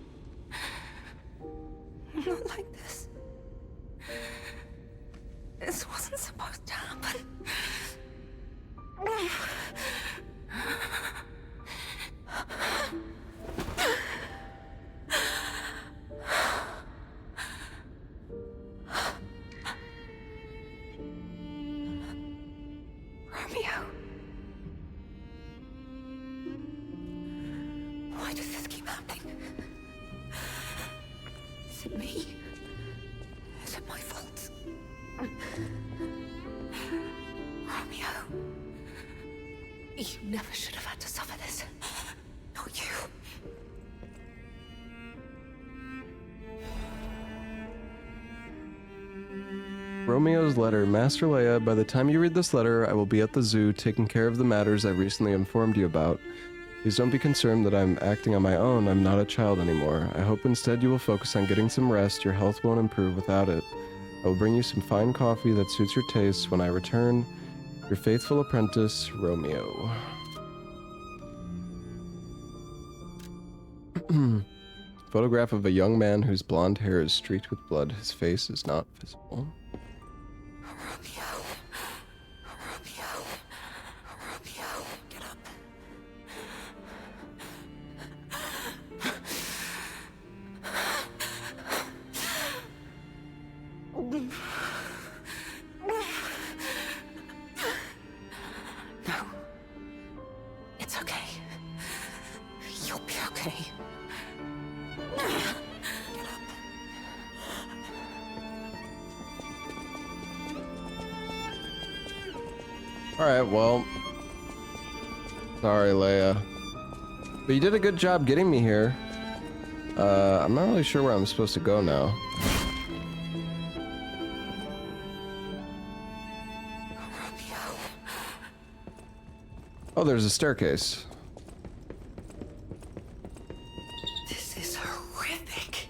Not like this. This wasn't supposed to happen. Romeo. Why does this keep happening? Is it me? Is it my fault? Romeo. You never should have had to suffer this. Not you. Romeo's letter. Master Leia, by the time you read this letter, I will be at the zoo taking care of the matters I recently informed you about. Please don't be concerned that I'm acting on my own. I'm not a child anymore. I hope instead you will focus on getting some rest. Your health won't improve without it. I will bring you some fine coffee that suits your taste when I return. Your faithful apprentice, Romeo. Photograph of a young man whose blonde hair is streaked with blood. His face is not visible. Romeo. Romeo. Romeo. Get up. No. It's okay. You'll be okay. Get up. Alright, well. Sorry, Leia. But you did a good job getting me here. I'm not really sure where I'm supposed to go now. Oh, there's a staircase. This is horrific.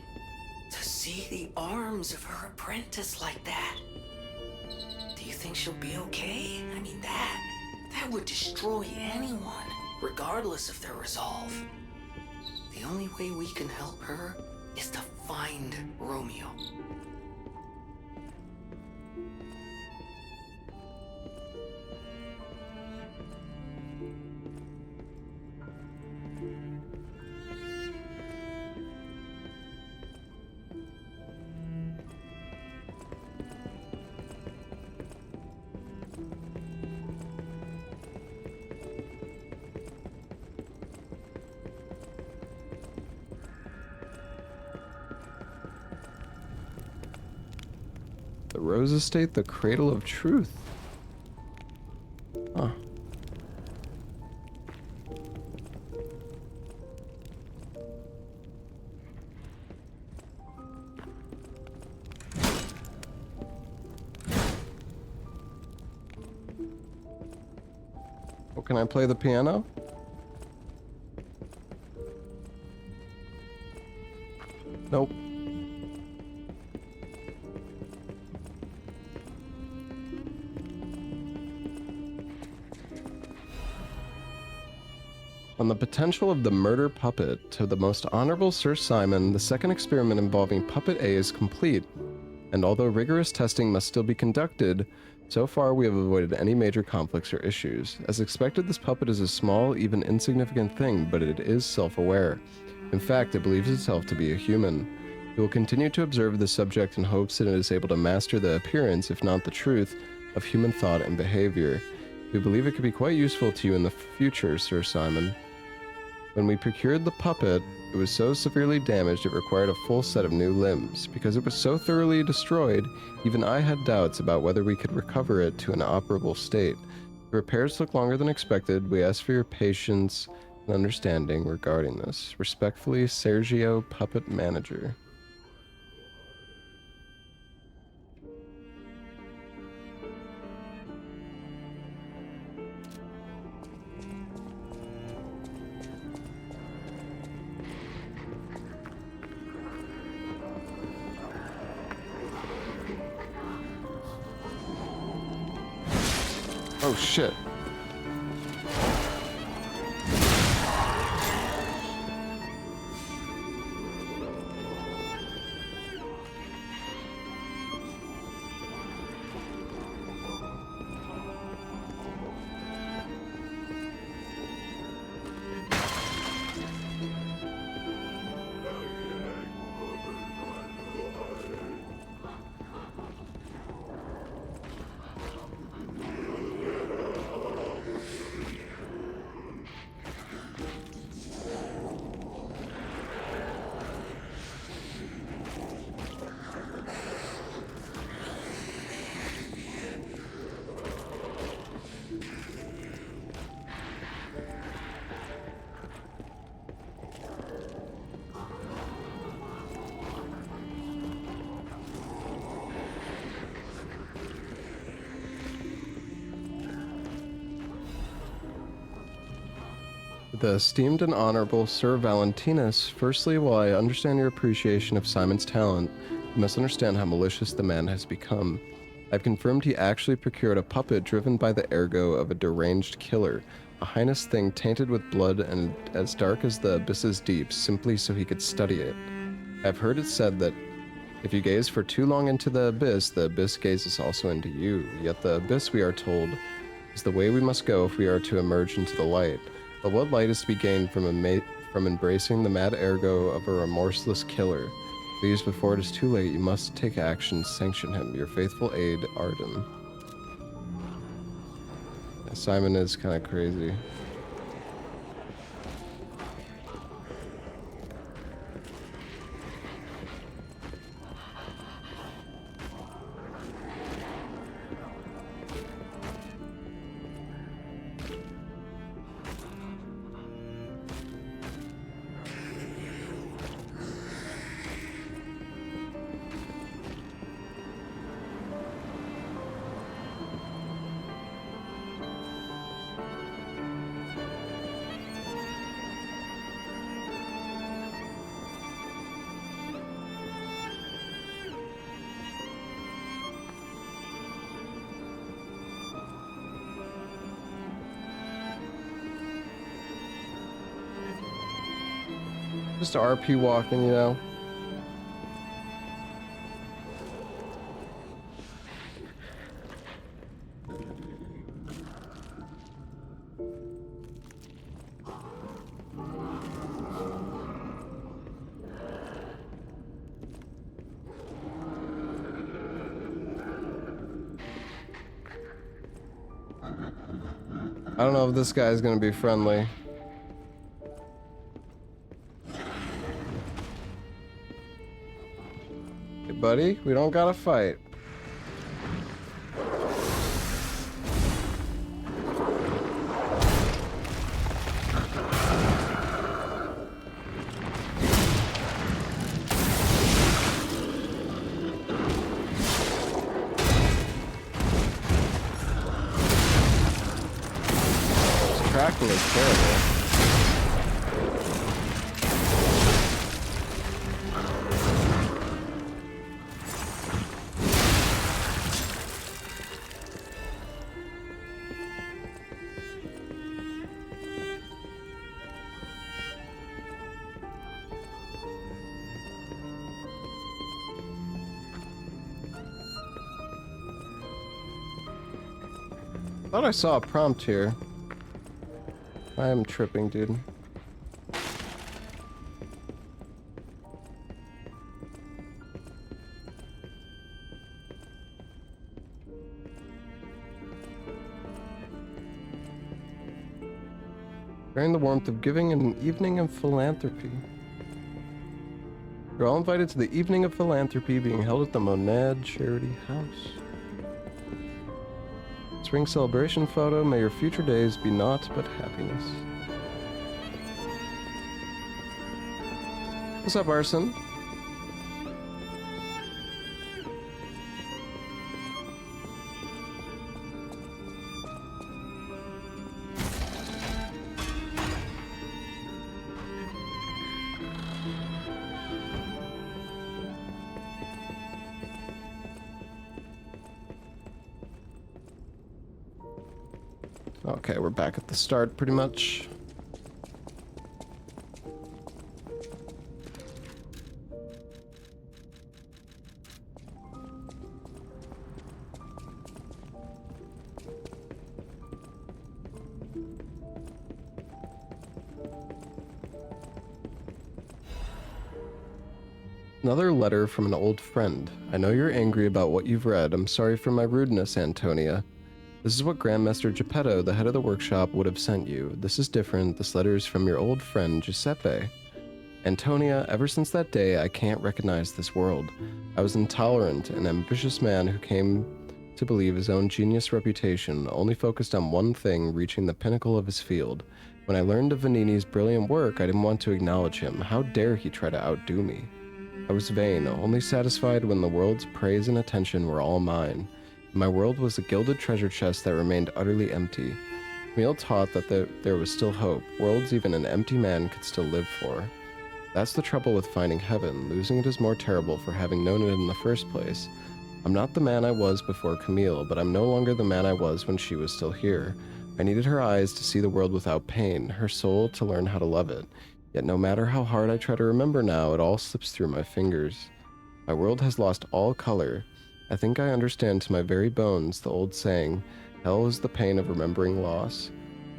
To see the arms of her apprentice like that. Do you think she'll be okay? I mean, that would destroy anyone, regardless of their resolve. The only way we can help her is to find Romeo. The Rose Estate, the cradle of truth. Huh. Oh, can I play the piano? Nope. On the potential of the murder puppet to the most honorable Sir Simon, the second experiment involving Puppet A is complete, and although rigorous testing must still be conducted, so far we have avoided any major conflicts or issues. As expected, this puppet is a small, even insignificant thing, but it is self-aware. In fact, it believes itself to be a human. We will continue to observe the subject in hopes that it is able to master the appearance, if not the truth, of human thought and behavior. We believe it could be quite useful to you in the future, Sir Simon. When we procured the puppet, it was so severely damaged it required a full set of new limbs. Because it was so thoroughly destroyed, even I had doubts about whether we could recover it to an operable state. The repairs took longer than expected. We ask for your patience and understanding regarding this. Respectfully, Sergio, Puppet Manager. Oh shit. The esteemed and honorable Sir Valentinus, firstly, while I understand your appreciation of Simon's talent, you must understand how malicious the man has become. I've confirmed he actually procured a puppet driven by the ergo of a deranged killer, a heinous thing tainted with blood and as dark as the abyss's deeps, simply so he could study it. I've heard it said that if you gaze for too long into the abyss gazes also into you. Yet the abyss, we are told, is the way we must go if we are to emerge into the light. But what light is to be gained from embracing the mad ergo of a remorseless killer? Please, before it is too late, you must take action, sanction him. Your faithful aide, Arden. Simon is kind of crazy. Just RP walking, you know. I don't know if this guy's gonna be friendly. Hey, buddy, we don't gotta fight. crackle is terrible. Thought I saw a prompt here. I am tripping, dude. During the warmth of giving an evening of philanthropy. You're all invited to the evening of philanthropy being held at the Monad Charity House. Spring celebration photo. May your future days be naught but happiness. What's up, Arson? Okay, we're back at the start pretty much. Another letter from an old friend. I know you're angry about what you've read. I'm sorry for my rudeness, Antonia. This is what Grandmaster Geppetto, the head of the workshop, would have sent you. This is different. This letter is from your old friend, Giuseppe. Antonia, ever since that day, I can't recognize this world. I was intolerant, an ambitious man who came to believe his own genius reputation, only focused on one thing, reaching the pinnacle of his field. When I learned of Vanini's brilliant work, I didn't want to acknowledge him. How dare he try to outdo me? I was vain, only satisfied when the world's praise and attention were all mine. My world was a gilded treasure chest that remained utterly empty. Camille taught that there was still hope. Worlds even an empty man could still live for. That's the trouble with finding heaven. Losing it is more terrible for having known it in the first place. I'm not the man I was before Camille, but I'm no longer the man I was when she was still here. I needed her eyes to see the world without pain, her soul to learn how to love it. Yet no matter how hard I try to remember now, it all slips through my fingers. My world has lost all color. I think I understand to my very bones the old saying, hell is the pain of remembering loss.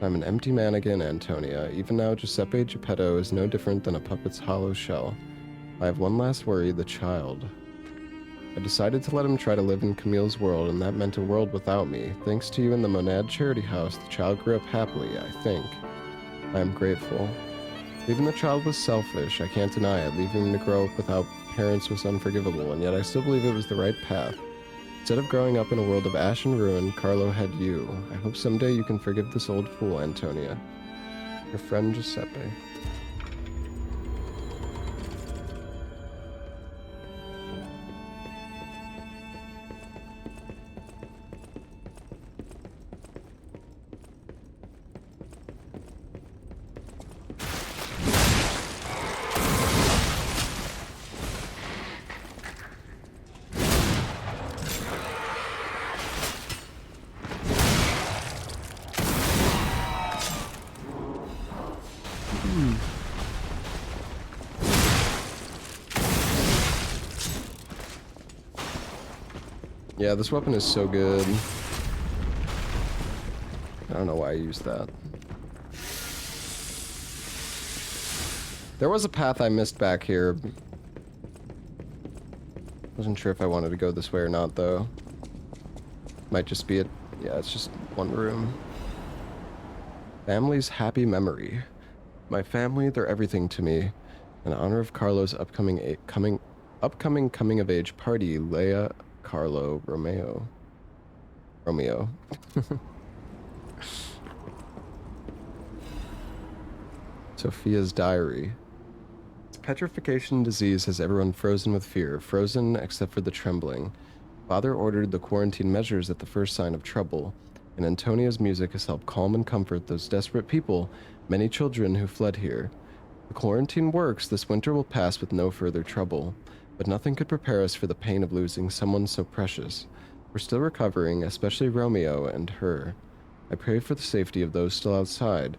I'm an empty man again, Antonia. Even now, Giuseppe Geppetto is no different than a puppet's hollow shell. I have one last worry, the child. I decided to let him try to live in Camille's world, and that meant a world without me. Thanks to you in the Monad Charity House, the child grew up happily, I think. I am grateful. Leaving the child was selfish, I can't deny it. Leaving him to grow up without parents was unforgivable, and yet I still believe it was the right path. Instead of growing up in a world of ash and ruin, Carlo had you. I hope someday you can forgive this old fool, Antonia. Your friend Giuseppe. Yeah, this weapon is so good. I don't know why I used that. There was a path I missed back here. Wasn't sure if I wanted to go this way or not, though. Might just be it. Yeah, it's just one room. Family's happy memory. My family, they're everything to me. In honor of Carlo's upcoming coming of age party, Leia, Carlo, Romeo. Sophia's diary. Its petrification disease has everyone frozen with fear, frozen except for the trembling. Father ordered the quarantine measures at the first sign of trouble. and Antonia's music has helped calm and comfort those desperate people, many children who fled here. The quarantine works, this winter will pass with no further trouble, but nothing could prepare us for the pain of losing someone so precious. We're still recovering, especially Romeo and her. I pray for the safety of those still outside.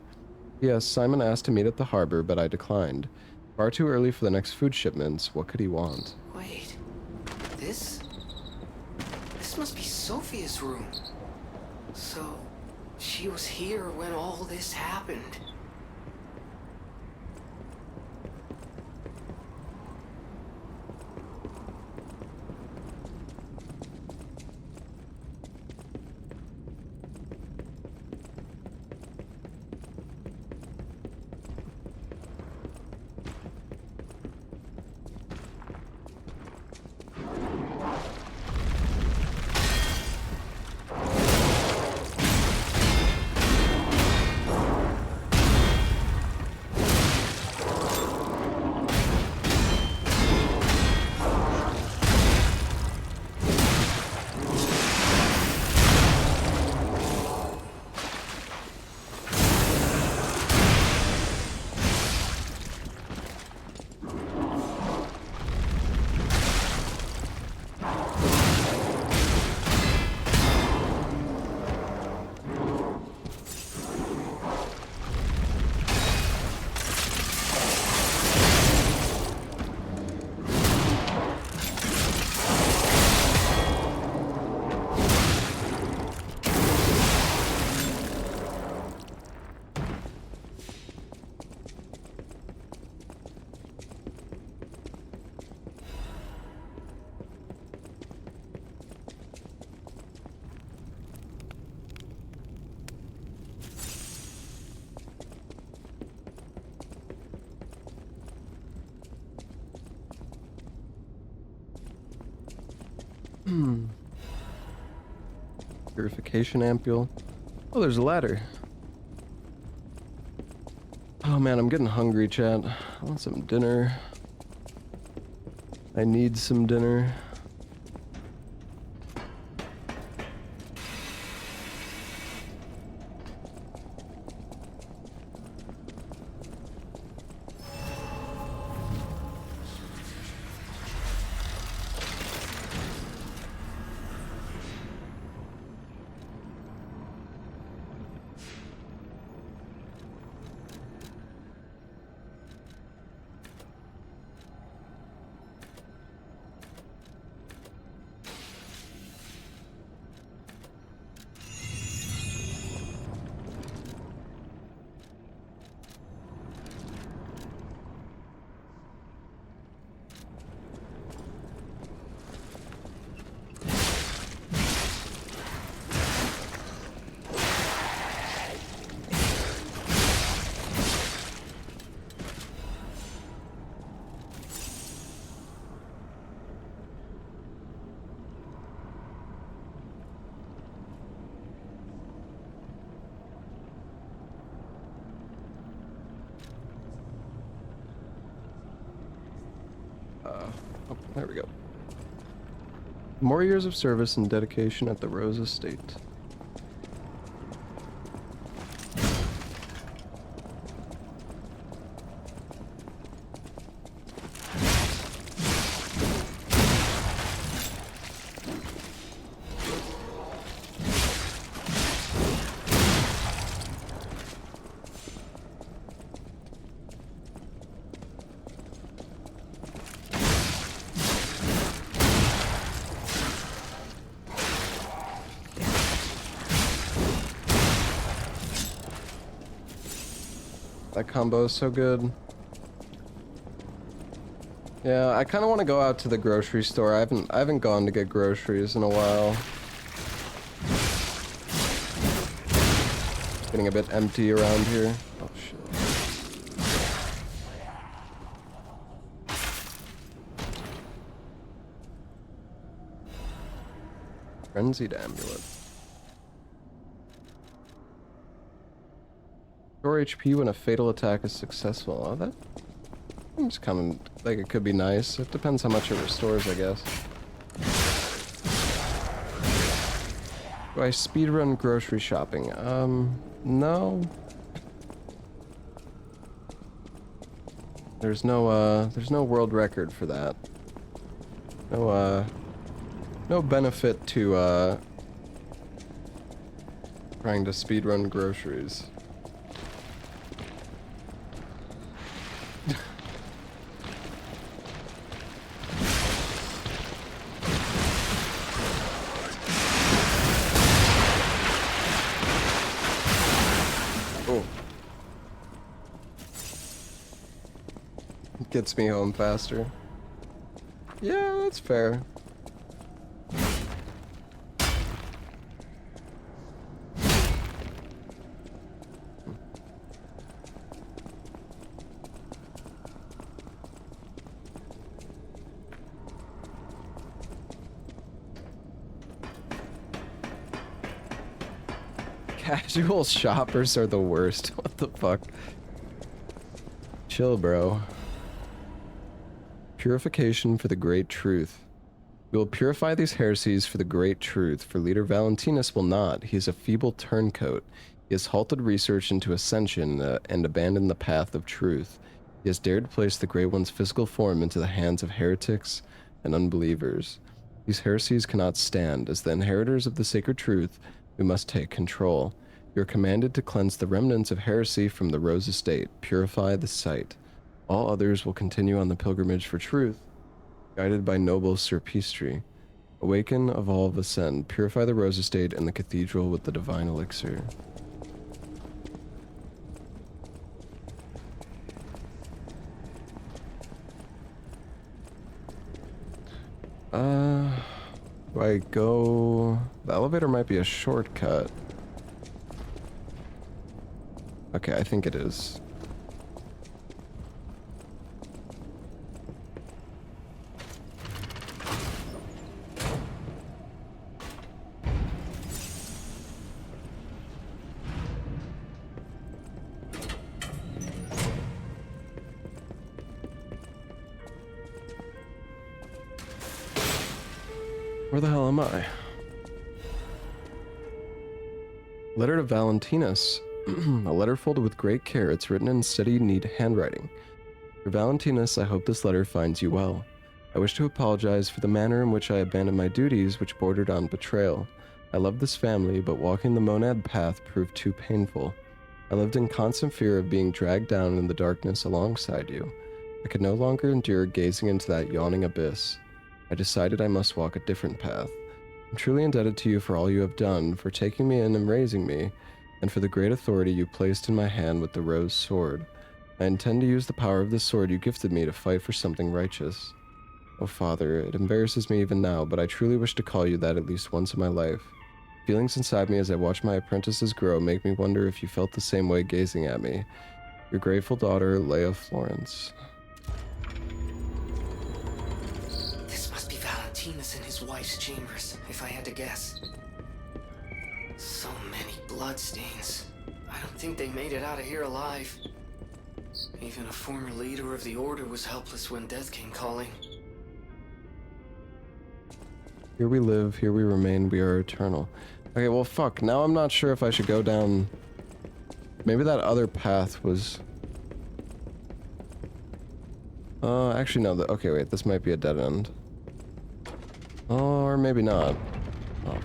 Yes, Simon asked to meet at the harbor, but I declined. Far too early for the next food shipments. What could he want? Wait, this must be Sophia's room. So, she was here when all this happened. Purification ampule. Oh, there's a ladder. Oh man, I'm getting hungry, chat. I want some dinner. I need some dinner. Oh, there we go. More years of service and dedication at the Rose Estate. That combo is so good. Yeah, I kind of want to go out to the grocery store. I haven't gone to get groceries in a while. Getting a bit empty around here. Oh shit. Frenzied amulet. Restore HP when a fatal attack is successful. Oh, that seems kind of like it could be nice. It depends how much it restores, I guess. Do I speedrun grocery shopping? No. There's no world record for that. No benefit to, trying to speedrun groceries. Gets me home faster. Yeah, that's fair. Casual shoppers are the worst. What the fuck? Chill, bro. Purification for the great truth. We will purify these heresies for the great truth, for leader Valentinus will not. He is a feeble turncoat. He has halted research into ascension and abandoned the path of truth. He has dared to place the Great One's physical form into the hands of heretics and unbelievers. These heresies cannot stand. As the inheritors of the sacred truth, we must take control. You are commanded to cleanse the remnants of heresy from the Rose Estate. Purify the site. All others will continue on the pilgrimage for truth, guided by noble Sir Peastry. Awaken, evolve, ascend. Purify the Rose Estate and the cathedral with the divine elixir. Do I go... The elevator might be a shortcut. Okay, I think it is. Where the hell am I? Letter to Valentinus. A letter folded with great care. It's written in steady, neat handwriting. For Valentinus, I hope this letter finds you well. I wish to apologize for the manner in which I abandoned my duties, which bordered on betrayal. I loved this family, but walking the monad path proved too painful. I lived in constant fear of being dragged down in the darkness alongside you. I could no longer endure gazing into that yawning abyss. I decided I must walk a different path. I'm truly indebted to you for all you have done, for taking me in and raising me, and for the great authority you placed in my hand with the rose sword. I intend to use the power of this sword you gifted me to fight for something righteous. Oh, Father, it embarrasses me even now, but I truly wish to call you that at least once in my life. Feelings inside me as I watch my apprentices grow make me wonder if you felt the same way gazing at me. Your grateful daughter, Leia Florence. In his wife's chambers, if I had to guess. So many bloodstains. I don't think they made it out of here alive. Even a former leader of the Order was helpless when death came calling. Here we live, here we remain, we are eternal. Okay, well fuck, now I'm not sure if I should go down... Maybe that other path was... actually no, okay wait, this might be a dead end. Or maybe not. Oh.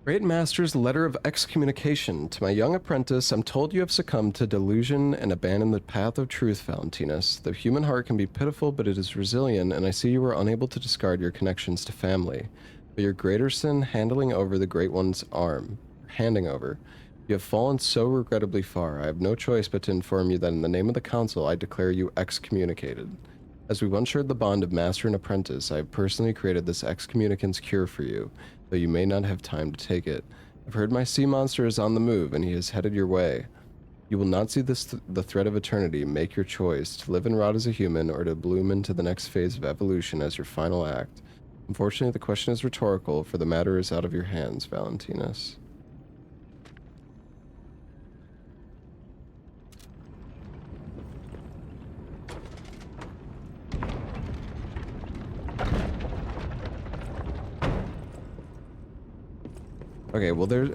Great Master's letter of excommunication. To my young apprentice, I'm told you have succumbed to delusion and abandoned the path of truth, Valentinus. The human heart can be pitiful, but it is resilient, and I see you were unable to discard your connections to family. But your greater sin, handing over the Great One's arm. You have fallen so regrettably far. I have no choice but to inform you that in the name of the Council, I declare you excommunicated. As we once shared the bond of master and apprentice, I have personally created this excommunicant's cure for you, though you may not have time to take it. I've heard my sea monster is on the move, and he is headed your way. You will not see the thread of eternity. Make your choice, to live and rot as a human, or to bloom into the next phase of evolution as your final act. Unfortunately, the question is rhetorical, for the matter is out of your hands, Valentinus. Okay, well there's...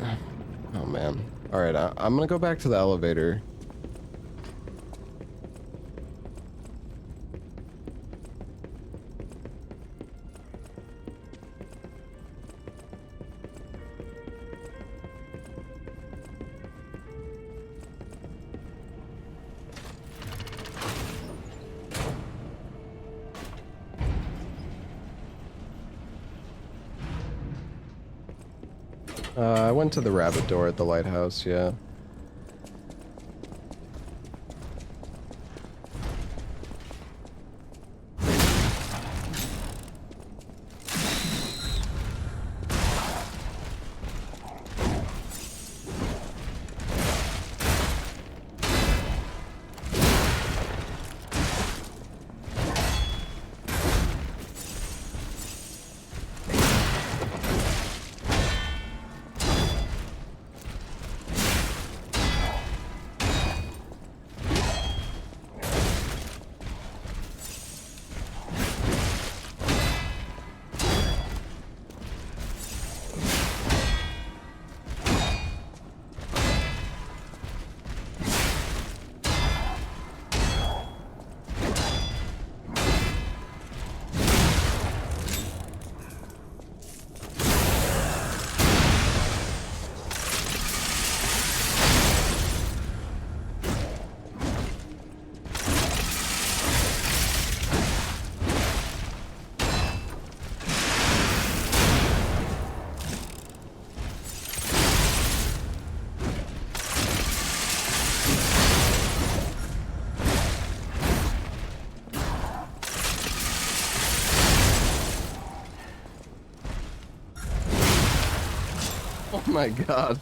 Oh man. Alright, I'm gonna go back to the elevator. I went to the rabbit door at the lighthouse, yeah. Oh my god.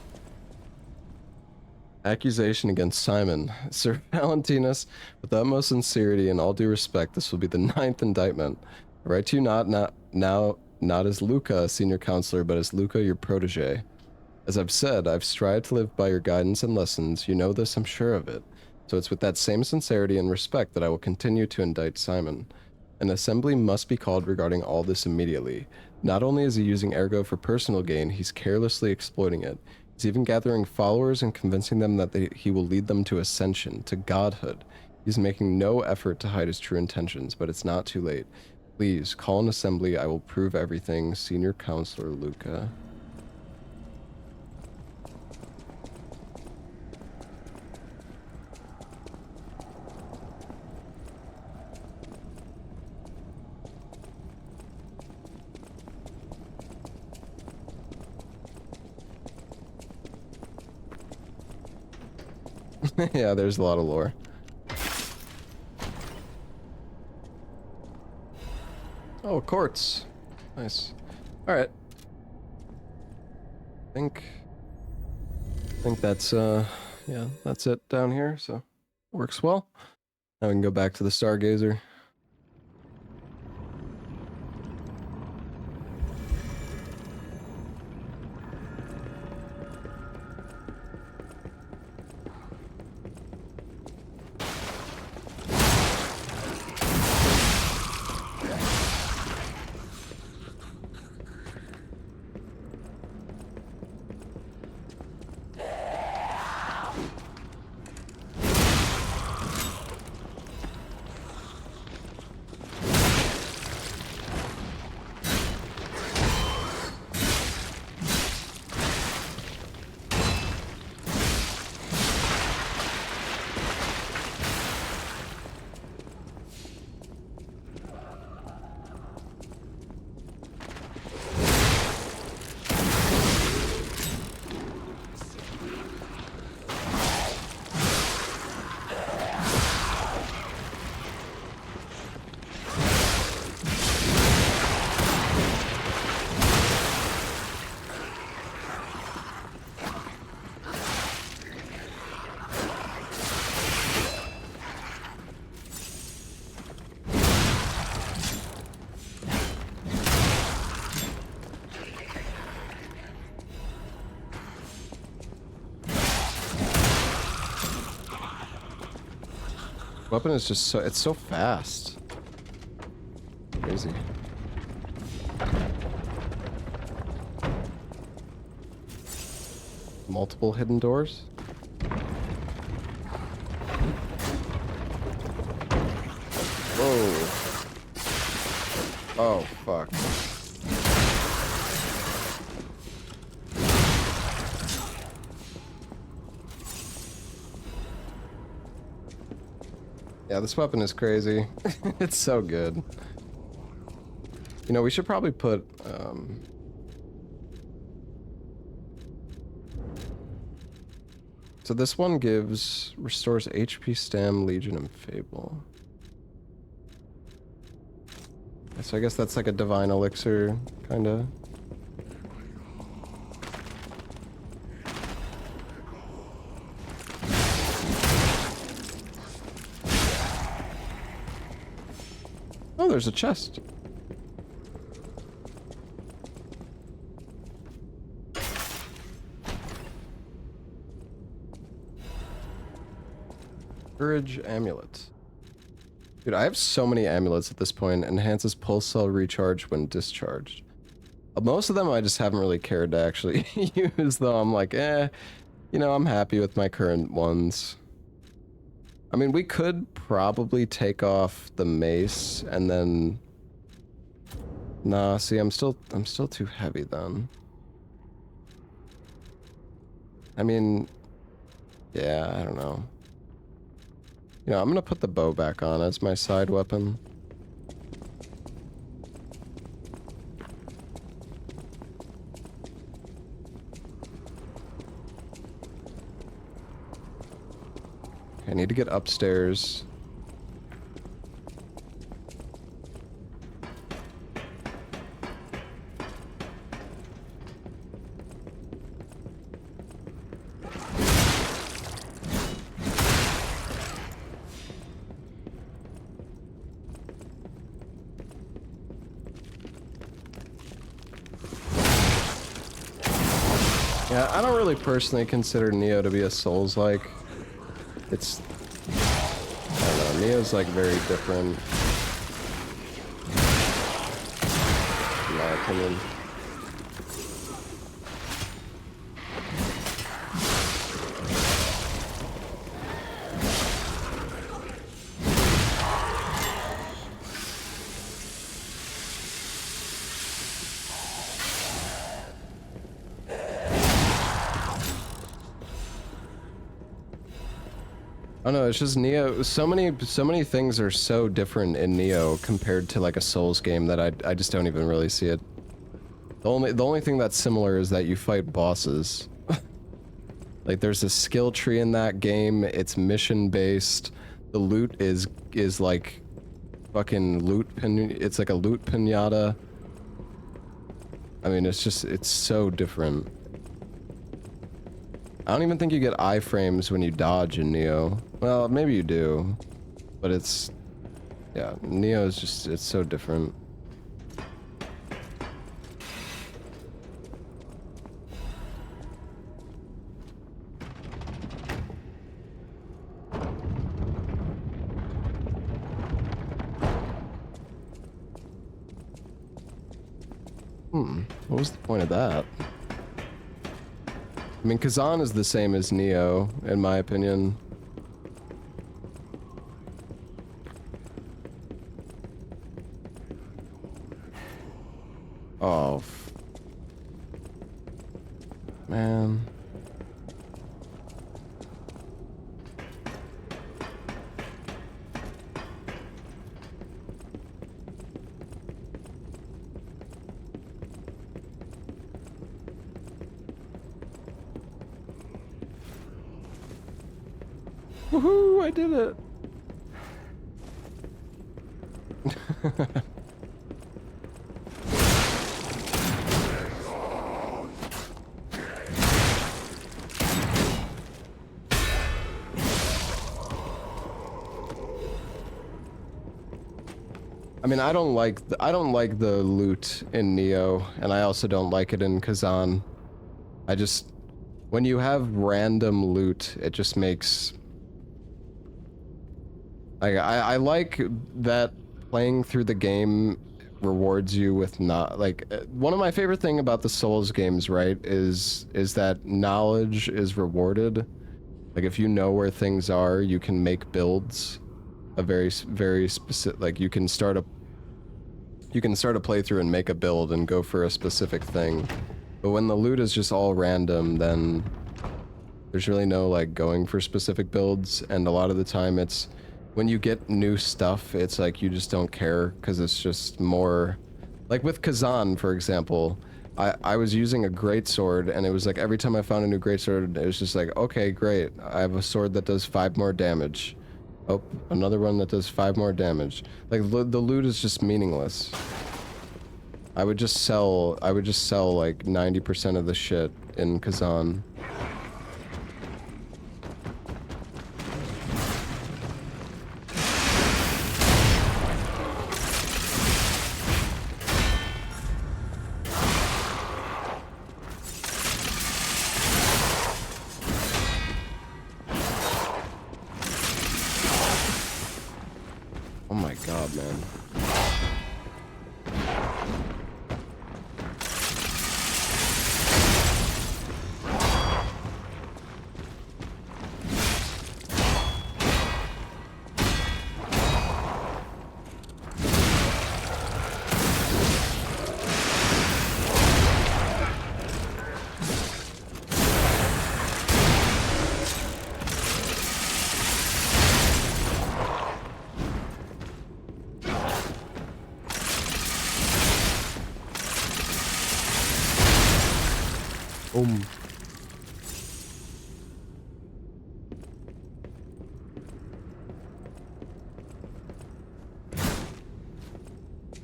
Accusation against Simon. Sir Valentinus, with the utmost sincerity and all due respect, this will be the 9th indictment. I write to you not as Luca, senior counselor, but as Luca, your protege. As I've said, I've strived to live by your guidance and lessons. You know this, I'm sure of it. So it's with that same sincerity and respect that I will continue to indict Simon. An assembly must be called regarding all this immediately. Not only is he using Ergo for personal gain, he's carelessly exploiting it. He's even gathering followers and convincing them that he will lead them to ascension, to godhood. He's making no effort to hide his true intentions, but it's not too late. Please, call an assembly. I will prove everything. Senior Counselor Luca. Yeah, there's a lot of lore. Oh, quartz. Nice. Alright. I think that's, yeah, that's it down here, so works well. Now we can go back to the Stargazer. Weapon is just so, it's so fast. Crazy. Multiple hidden doors? Whoa. Oh, fuck. Yeah, this weapon is crazy. It's so good. You know, we should probably put, so this one restores HP, Stam, Legion, and Fable. So I guess that's like a Divine Elixir, kinda. Oh, there's a chest. Courage Amulet. Dude, I have so many amulets at this point. Enhances pulse cell recharge when discharged. Most of them I just haven't really cared to actually use, though. I'm like, you know, I'm happy with my current ones. I mean, we could probably take off the mace and then... Nah, see, I'm still too heavy then. I mean, yeah, I don't know. You know, I'm gonna put the bow back on as my side weapon. I need to get upstairs. Yeah, I don't really personally consider Neo to be a Souls-like. It's... I don't know, Neo's like very different. In my opinion. I don't know, it's just Neo, so many things are so different in Neo compared to like a Souls game that I just don't even really see it. The only thing that's similar is that you fight bosses. Like there's a skill tree in that game, it's mission based, the loot is like fucking it's like a loot pinata. I mean, it's so different. I don't even think you get iframes when you dodge in Neo. Well, maybe you do, but it's, yeah, Neo is just, it's so different. What was the point of that? I mean, Kazan is the same as Neo, in my opinion. Oh, man. Woohoo, I did it. I mean, I don't like the loot in Neo, and I also don't like it in Kazan. I just, when you have random loot, it just makes I like that playing through the game rewards you with not like one of my favorite thing about the Souls games, right, is that knowledge is rewarded. Like if you know where things are, you can make builds. A very specific, like you can start a playthrough and make a build and go for a specific thing. But when the loot is just all random, then there's really no like going for specific builds, and a lot of the time it's when you get new stuff, it's like you just don't care because it's just more like with Kazan, for example. I was using a greatsword, and it was like every time I found a new greatsword, it was just like, okay, great, I have a sword that does 5 more damage. Oh, another one that does 5 more damage. Like the loot is just meaningless. I would just sell like 90% of the shit in Kazan. Oh my god, man.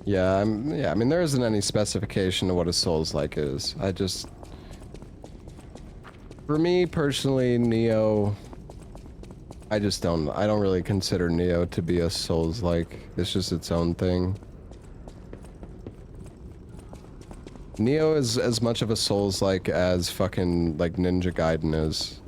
Yeah, I mean, there isn't any specification to what a Souls-like is. For me, personally, Neo, I don't really consider Neo to be a Souls-like. It's just its own thing. Neo is as much of a Souls-like as fucking, like, Ninja Gaiden is.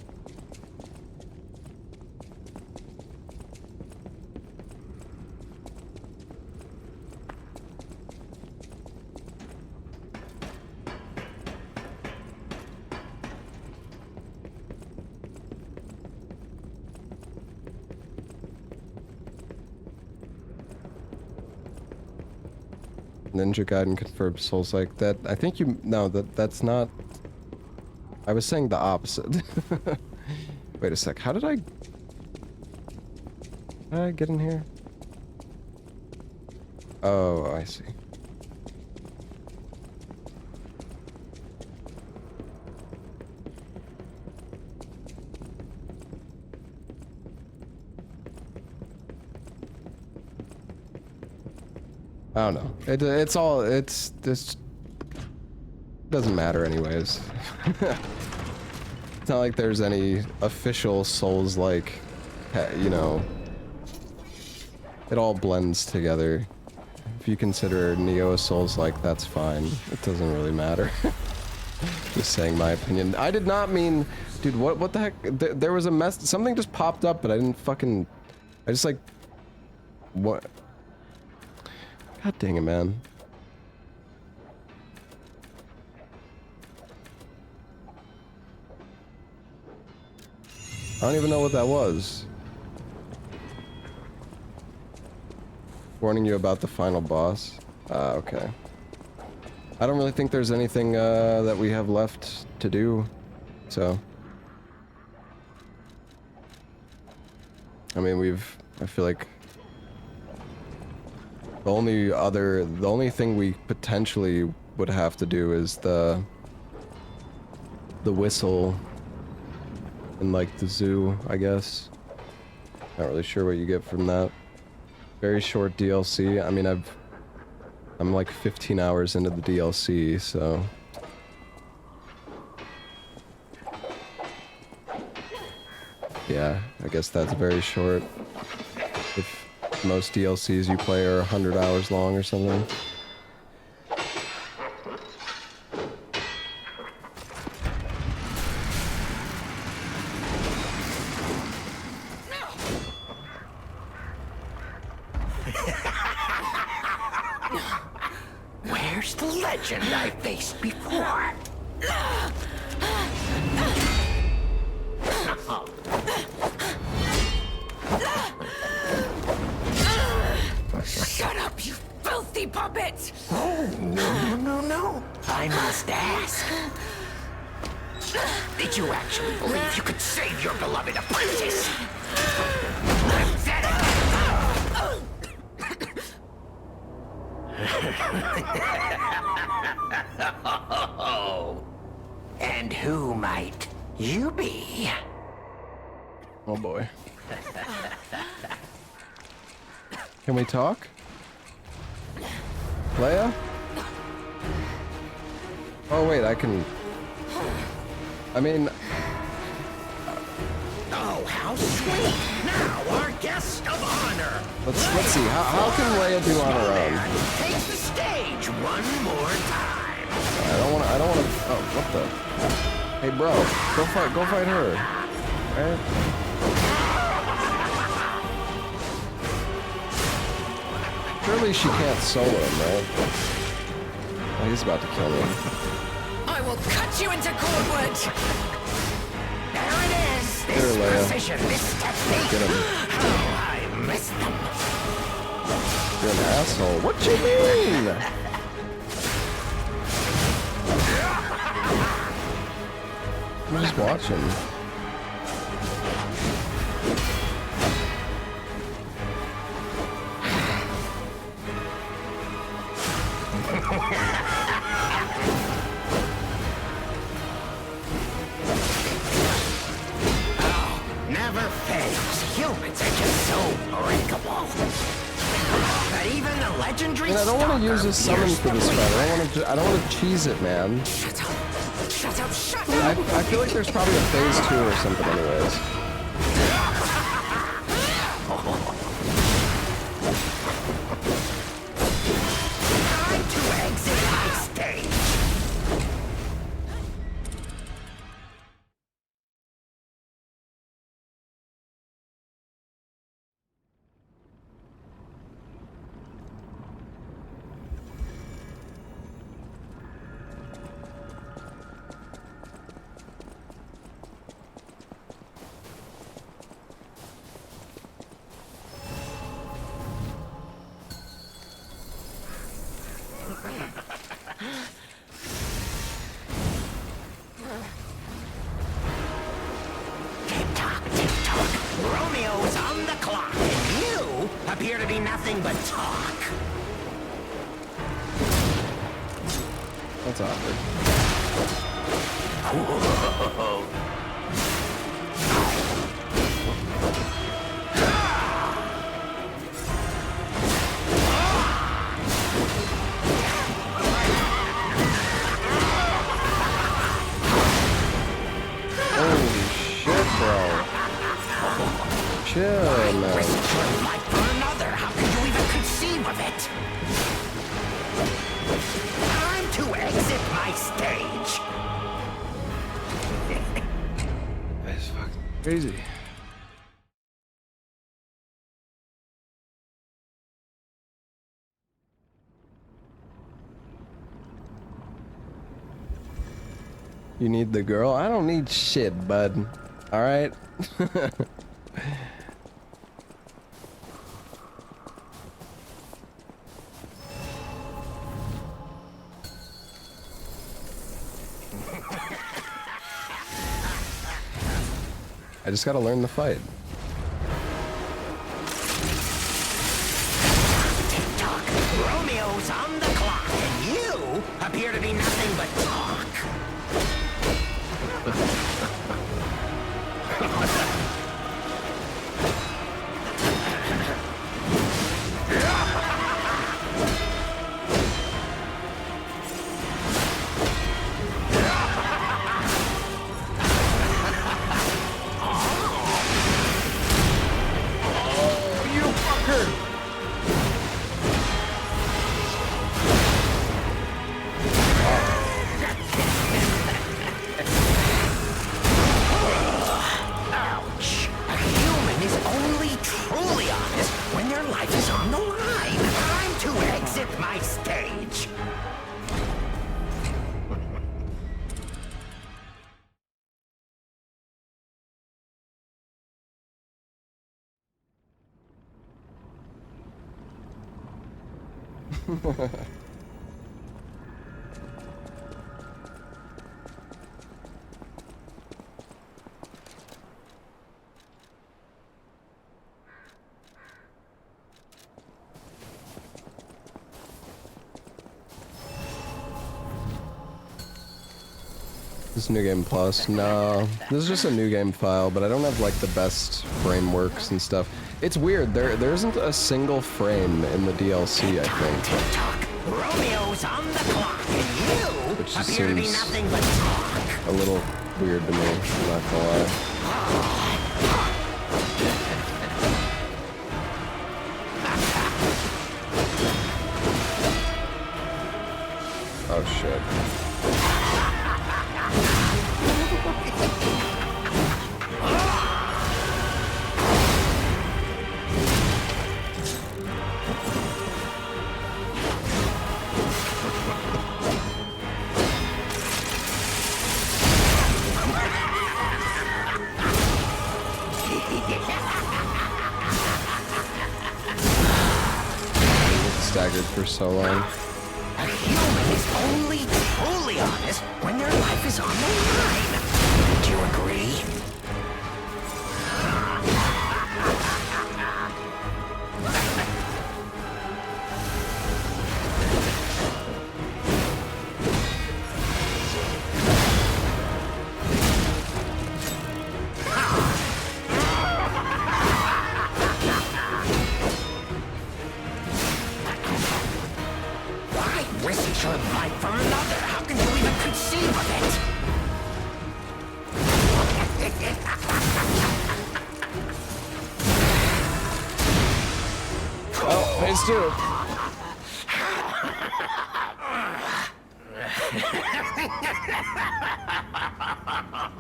Ninja Gaiden confirmed Souls-like. That, I think you... No, that's not... I was saying the opposite. Wait a sec, how did I get in here? Oh, I see. I don't know. It's this doesn't matter anyways. It's not like there's any official Souls-like, you know. It all blends together. If you consider Neo a Souls-like, that's fine. It doesn't really matter. Just saying my opinion. I did not mean, dude. What the heck? There was a mess. Something just popped up, but I didn't fucking. I just like. What? God dang it, man. I don't even know what that was. Warning you about the final boss. Okay. I don't really think there's anything that we have left to do, so. I mean, I feel like the only thing we potentially would have to do is the whistle and like the zoo, I guess. Not really sure what you get from that. Very short DLC. I mean, I'm like 15 hours into the DLC, so. Yeah, I guess that's very short. If most DLCs you play are 100 hours long or something. Where's the legend I faced before? Shut up, you filthy puppet! Oh, no. I must ask. Did you actually believe you could save your beloved apprentice? And who might you be? Oh boy. Can we talk? Leia? Oh wait, I can... I mean... Oh, how sweet! Now our guest of honor. Let's see. How can Leia do on her own? Take the stage one more time. I don't want to. Oh, what the? Hey, bro, go fight her. Right? Surely she can't solo him, right? Oh, he's about to kill me. I will cut you into cordwood! There it is. Here, This Leia. precision, this technique. Get him. Oh, I miss them. You're an asshole. What you mean? I'm just watching. Never fails. Humans are just so breakable. But even the legendary And I don't want to use this summon pierce for the this fight. bleeder. I don't want to cheese it, man. Shut up! Shut up! Shut up! I feel like there's probably a phase 2 or something anyways. Time to exit my stage. Tick-tock, tick-tock. Romeo's on the clock, and you appear to be nothing but talk. That's awkward. Holy shit, bro. Chill, man. Risk your life for another. How could you even conceive of it? Time to exit my stage. That's fucking crazy. You need the girl? I don't need shit, bud. Alright? I just gotta learn the fight. Tick-tock. Romeo's on the clock, and you appear to be nothing but talk. This New Game Plus? No. This is just a New Game file, but I don't have like the best frameworks and stuff. It's weird, there isn't a single frame in the DLC, I think. Romeo's on the clock, and you Which just appear to be seems nothing but talk. a little weird to me, I'm not gonna lie. Oh shit. Staggered for so long. A human is only truly honest when their life is on the line. Do you agree? Risk your life for another. How can you even conceive of it? Oh, phase two.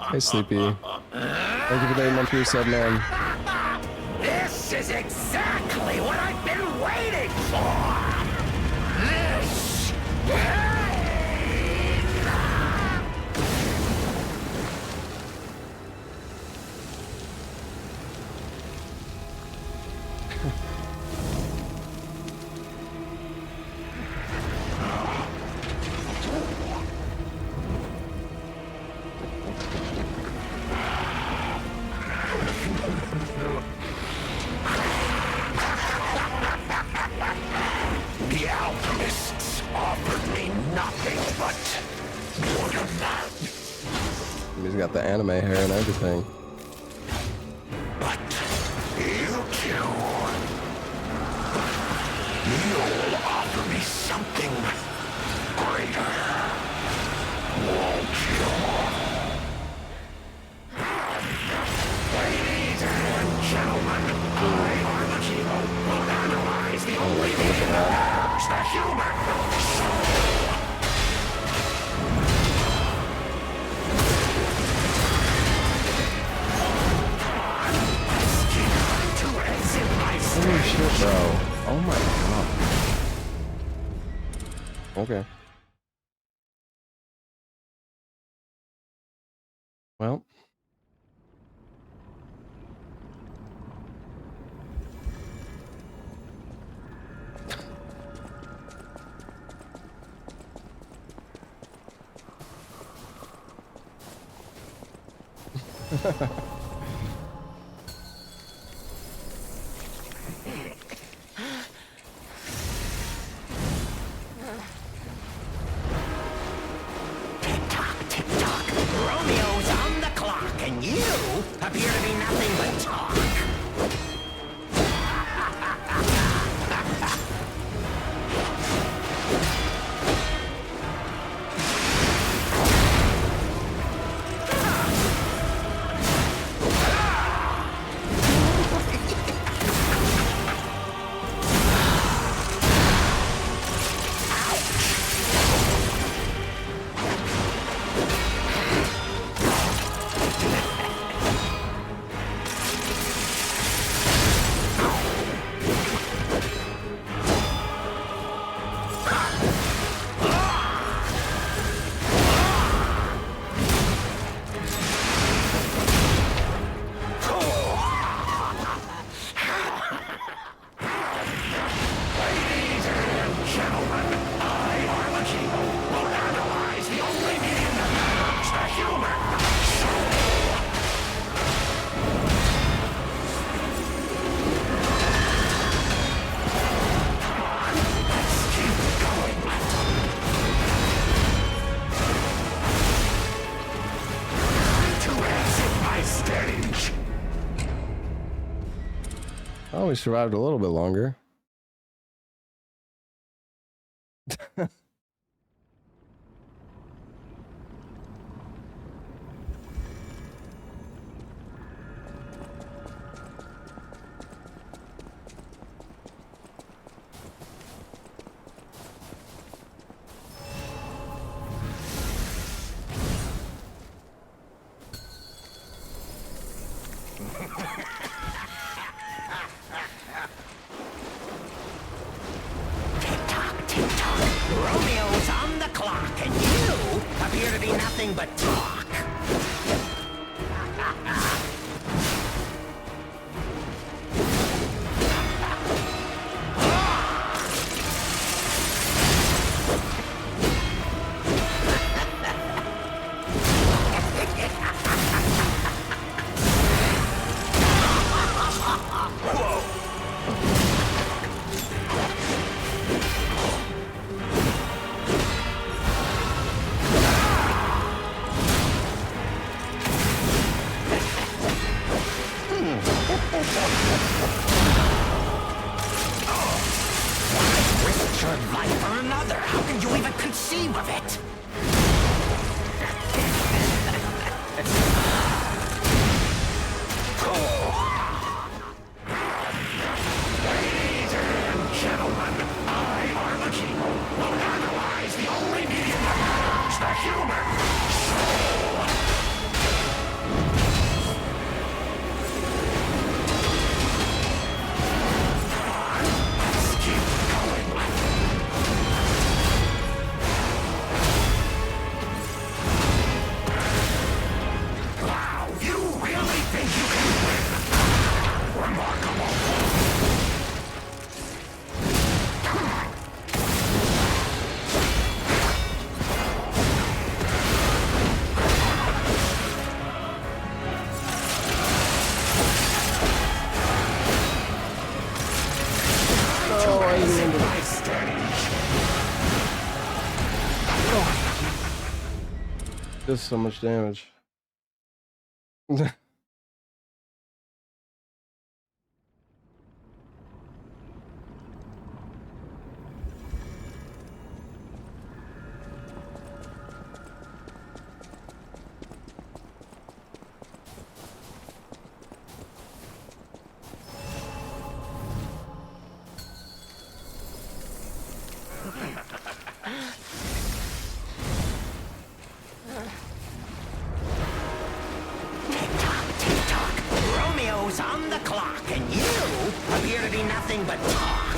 Hey, Sleepy. Thank you for the 8-month reset, man. This is exactly what I've been waiting for. This pain. The alchemists offered me nothing but boredom. He's got the anime hair and everything. But you two, you'll offer me something greater, won't you? Ladies and gentlemen, I, Armachino, will analyze the only thing that matters, the human soul. Holy shit, bro. Oh my god. Okay. Well. Tick-tock, tick-tock. Romeo's on the clock, and you appear to be nothing but talk. we survived a little bit longer. Romeo's on the clock, and you appear to be nothing but talk. Risk your life for another. How can you even conceive of it? Ladies and gentlemen, I am the king. Will analyze the only medium that matters, the human soul. Does so much damage. Romeo's on the clock, and you appear to be nothing but talk.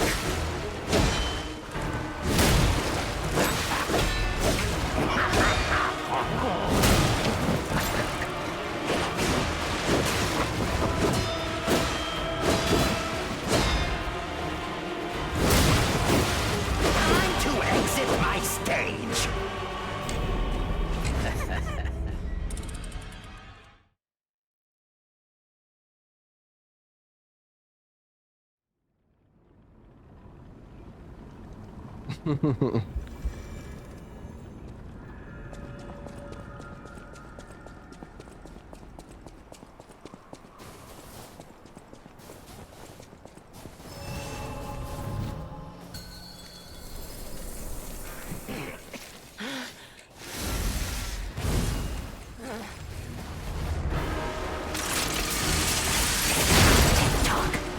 Time to exit my stage.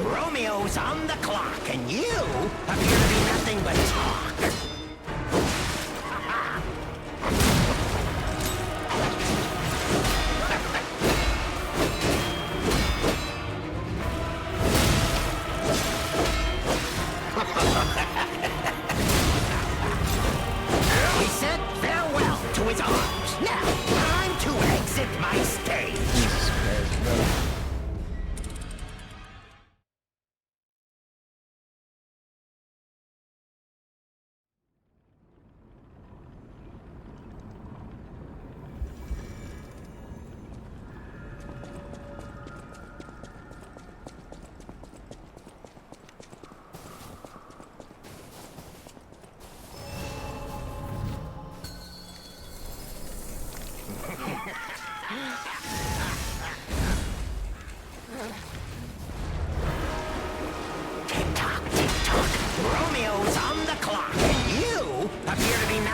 Romeo's on the clock, and you appear to be nothing but talk. He said farewell to his arms. Now, time to exit my stage. Jesus Christ, man.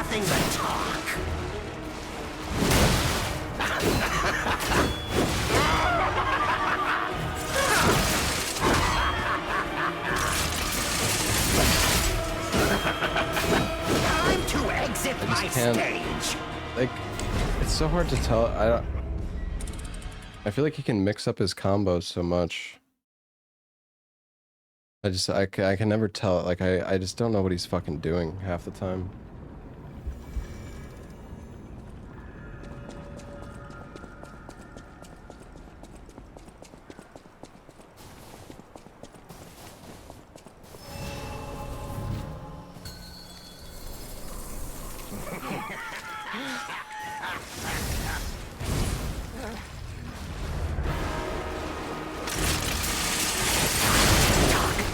nothing but talk. Time to exit my stage. Like, it's so hard to tell. I feel like he can mix up his combos so much. I can never tell. Like, I just don't know what he's fucking doing half the time.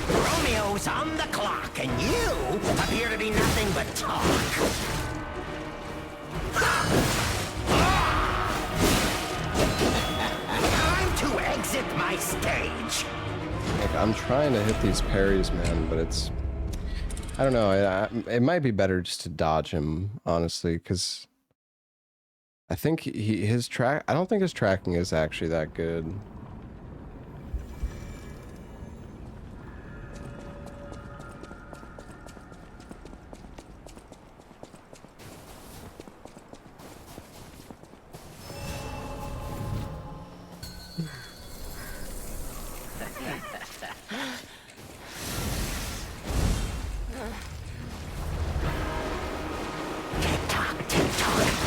Romeo's on the clock, and you appear to be nothing but talk. Time to exit my stage. Like, I'm trying to hit these parries, man, but it's... I don't know. It might be better just to dodge him, honestly, because I think his track... I don't think his tracking is actually that good.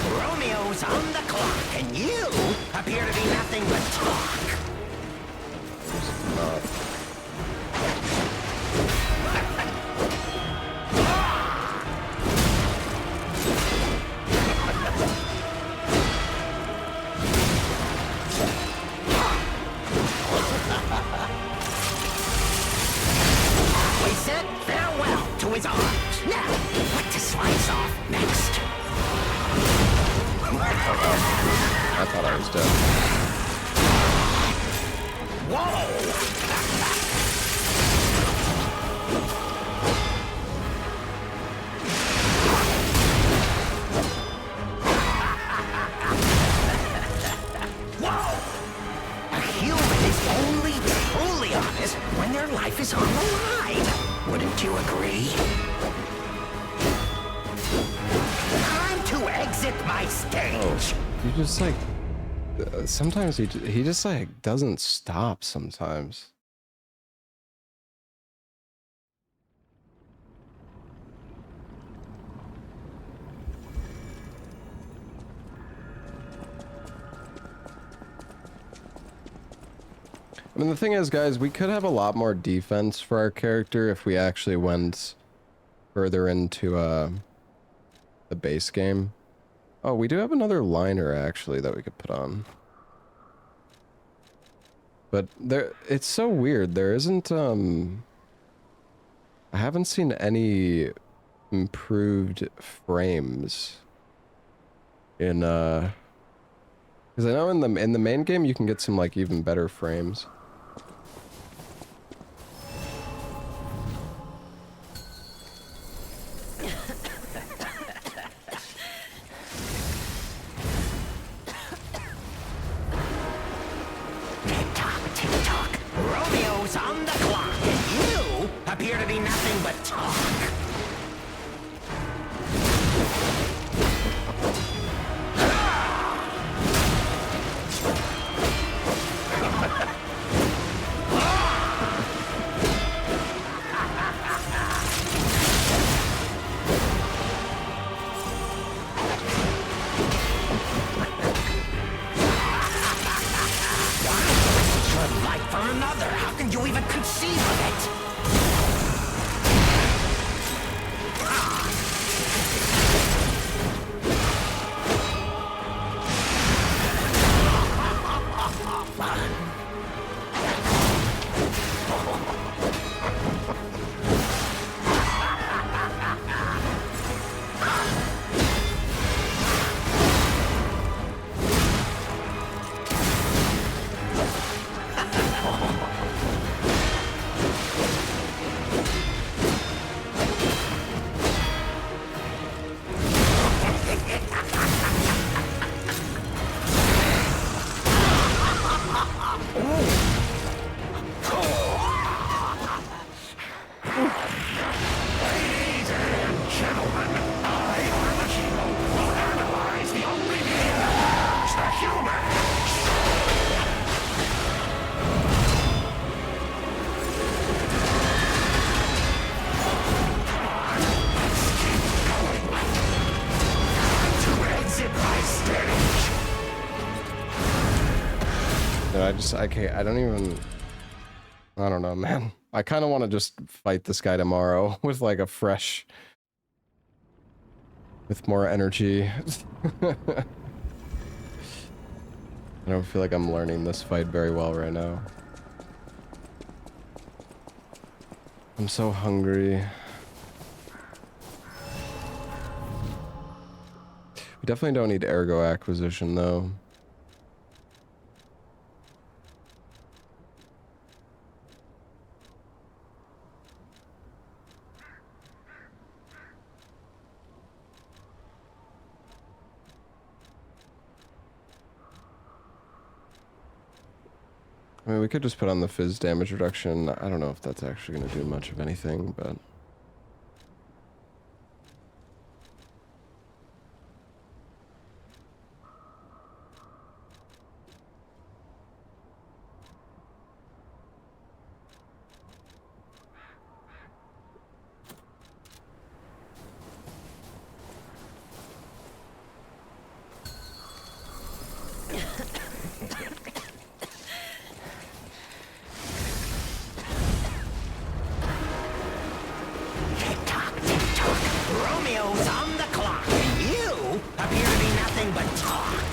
Romeo's on the clock, and you appear to be nothing but talk. We said farewell to his arms. Now, what to slice off next? I thought I was dead. Whoa! A human is only truly honest when their life is on the line. Wouldn't you agree? Time to exit my stage. You just like... sometimes he just like doesn't stop sometimes. I mean, the thing is, guys, we could have a lot more defense for our character if we actually went further into the base game. Oh, we do have another liner, actually, that we could put on. But it's so weird. There isn't, I haven't seen any improved frames in, because I know in the main game you can get some, like, even better frames. Romeo's on the clock, and you appear to be nothing but talk. I can't, I don't even, I don't know, man. I kind of want to just fight this guy tomorrow with like a fresh, with more energy. I don't feel like I'm learning this fight very well right now. I'm so hungry. We definitely don't need ergo acquisition though. I mean, we could just put on the fizz damage reduction. I don't know if that's actually going to do much of anything, but... Romeo's on the clock, and you appear to be nothing but talk.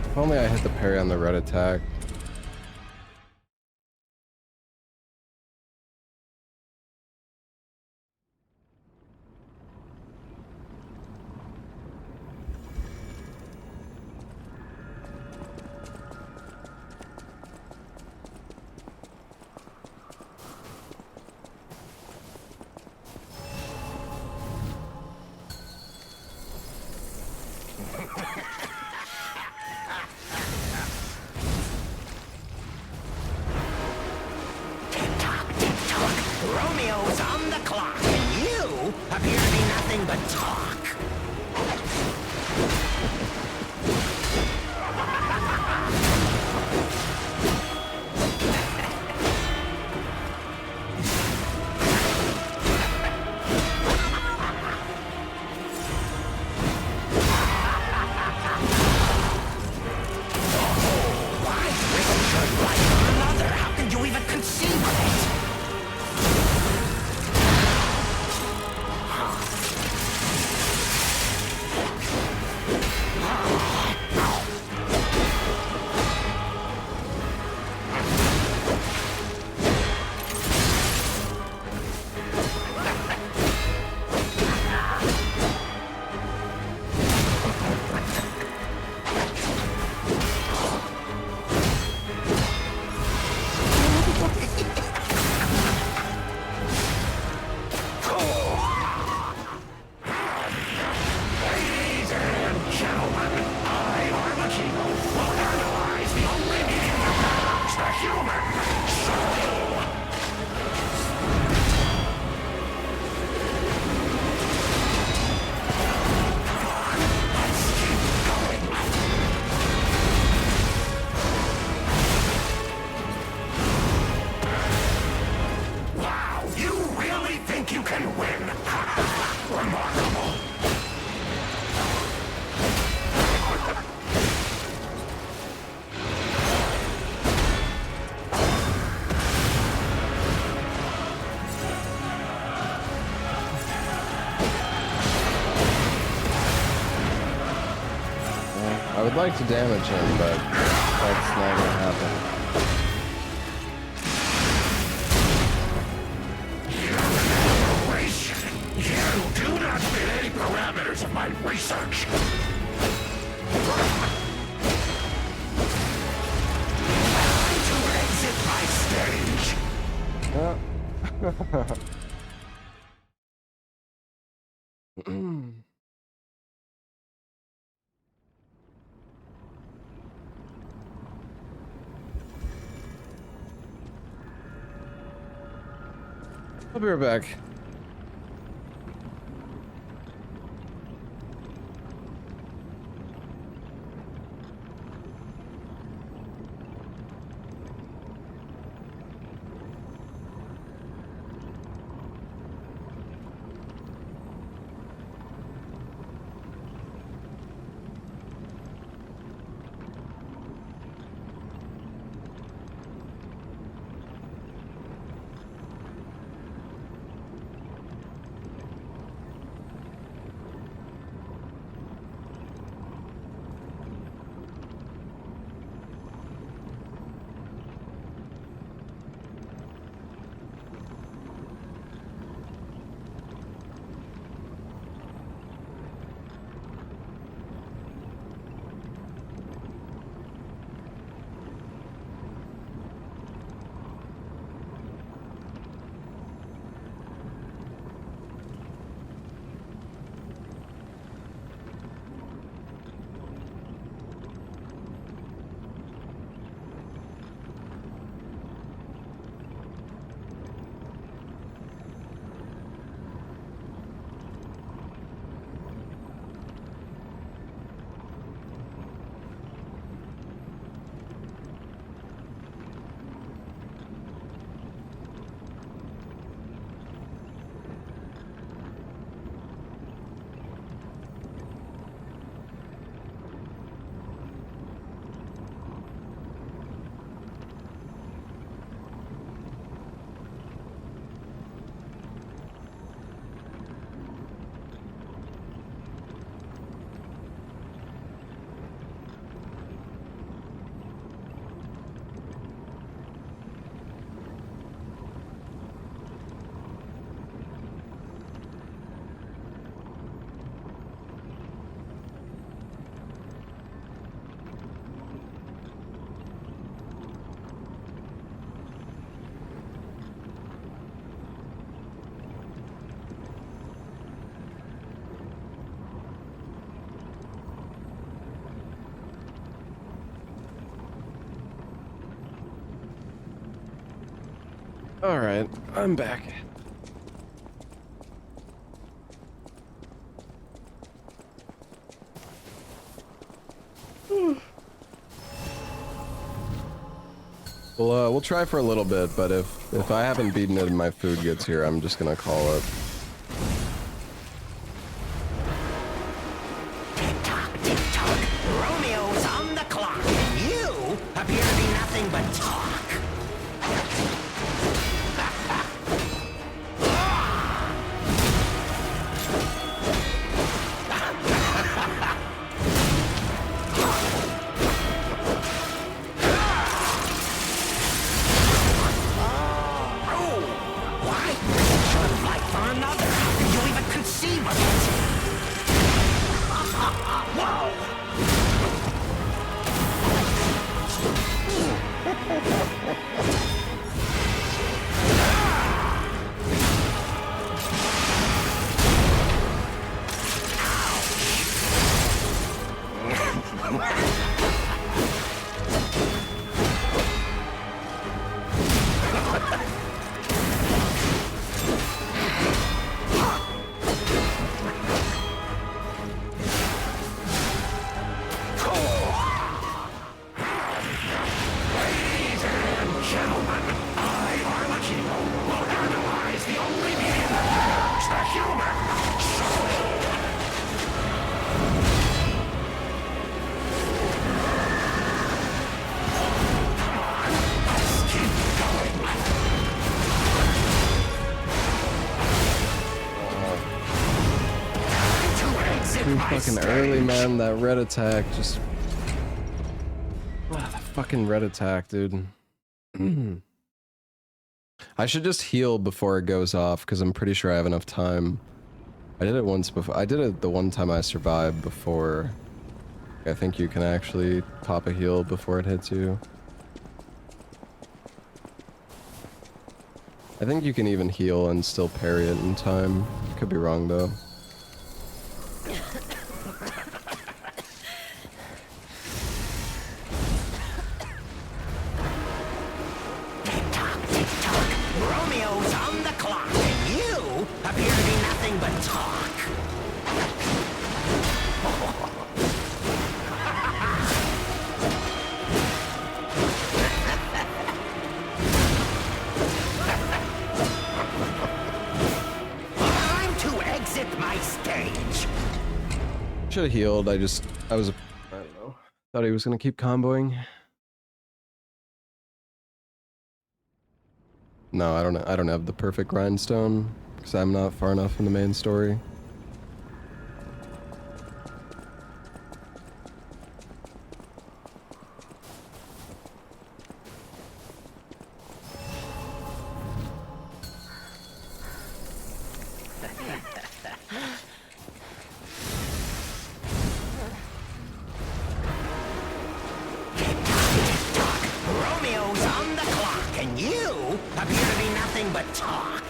If only I hit the parry on the red attack. Romeo's on the clock, and you appear to be nothing but talk. Why risk your life for another? How can you even conceive of it? would like to damage him, but that's not gonna happen. You do not fit any parameters of my research. Time to exit my stage. I'll be right back. All right, I'm back. We'll try for a little bit, but if I haven't beaten it and my food gets here, I'm just gonna call it. Tick-tock, tick-tock. Romeo's on the clock, and you appear to be nothing but talk. Too fucking early, man. That red attack just fucking red attack, dude. I should just heal before it goes off, because I'm pretty sure I have enough time. I did it once before. I did it the one time I survived before. I think you can actually pop a heal before it hits you. I think you can even heal and still parry it in time. Could be wrong though. Romeo's on the clock, and you appear to be nothing but talk. Time to exit my stage. Should have healed. I don't know. Thought he was gonna keep comboing. No, I don't have the perfect grindstone because I'm not far enough in the main story. Romeo's on the clock, and you appear to be nothing but talk.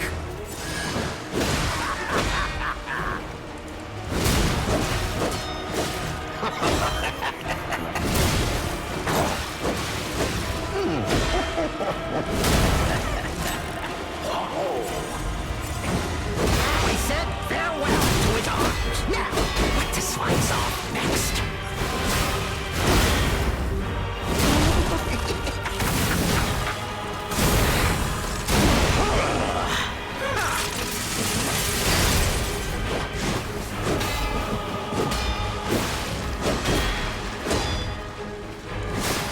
We said farewell to his arms. Now, what to slice off next?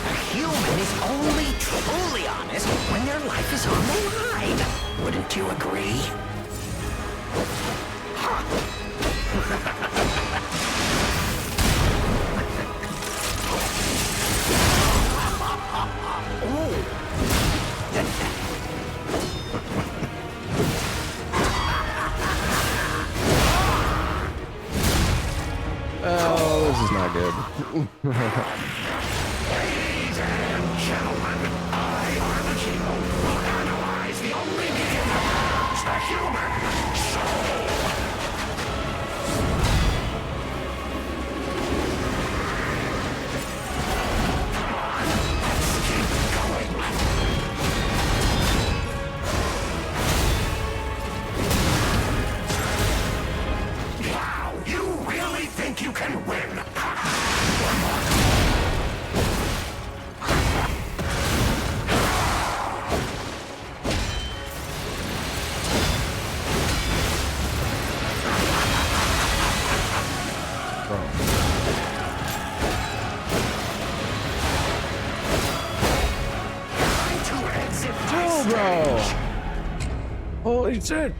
A human is only truly honest when their life is on the line. Wouldn't you agree? Oh, this is not good. Ladies and gentlemen, I am the hero who analyze the only medium that harms the human soul. Come on, let's keep going. Wow, you really think you can win? One more. Oh, bro! Holy shit!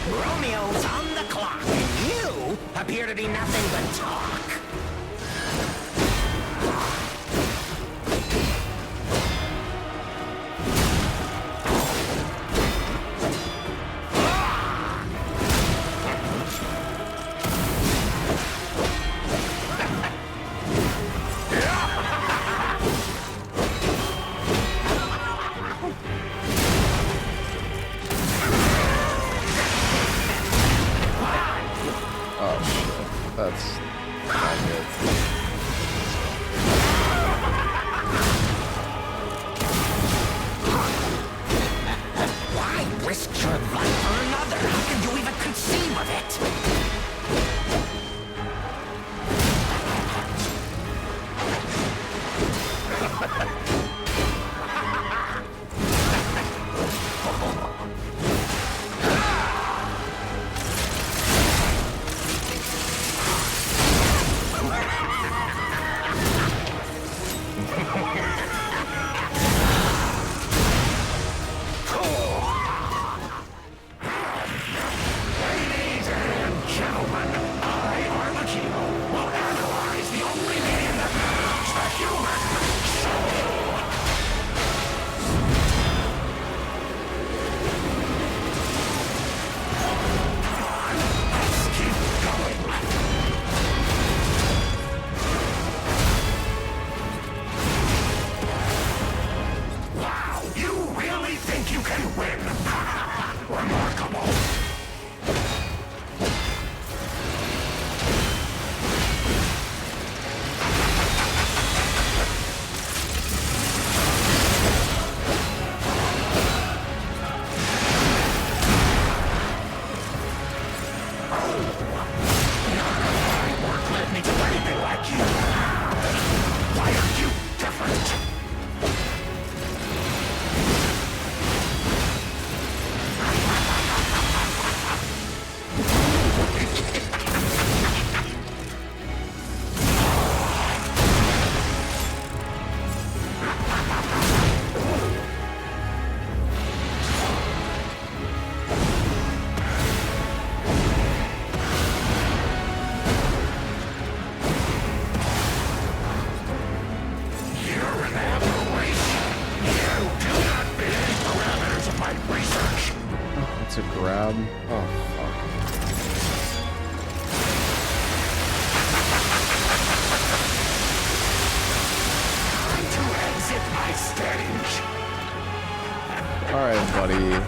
Romeo's on the clock, and you appear to be nothing but talk. Oh shit, that's not good. Why risk your life for another? How can you even conceive of it? It's a grab. Oh, fuck. Time to exit my stage. Alright, buddy.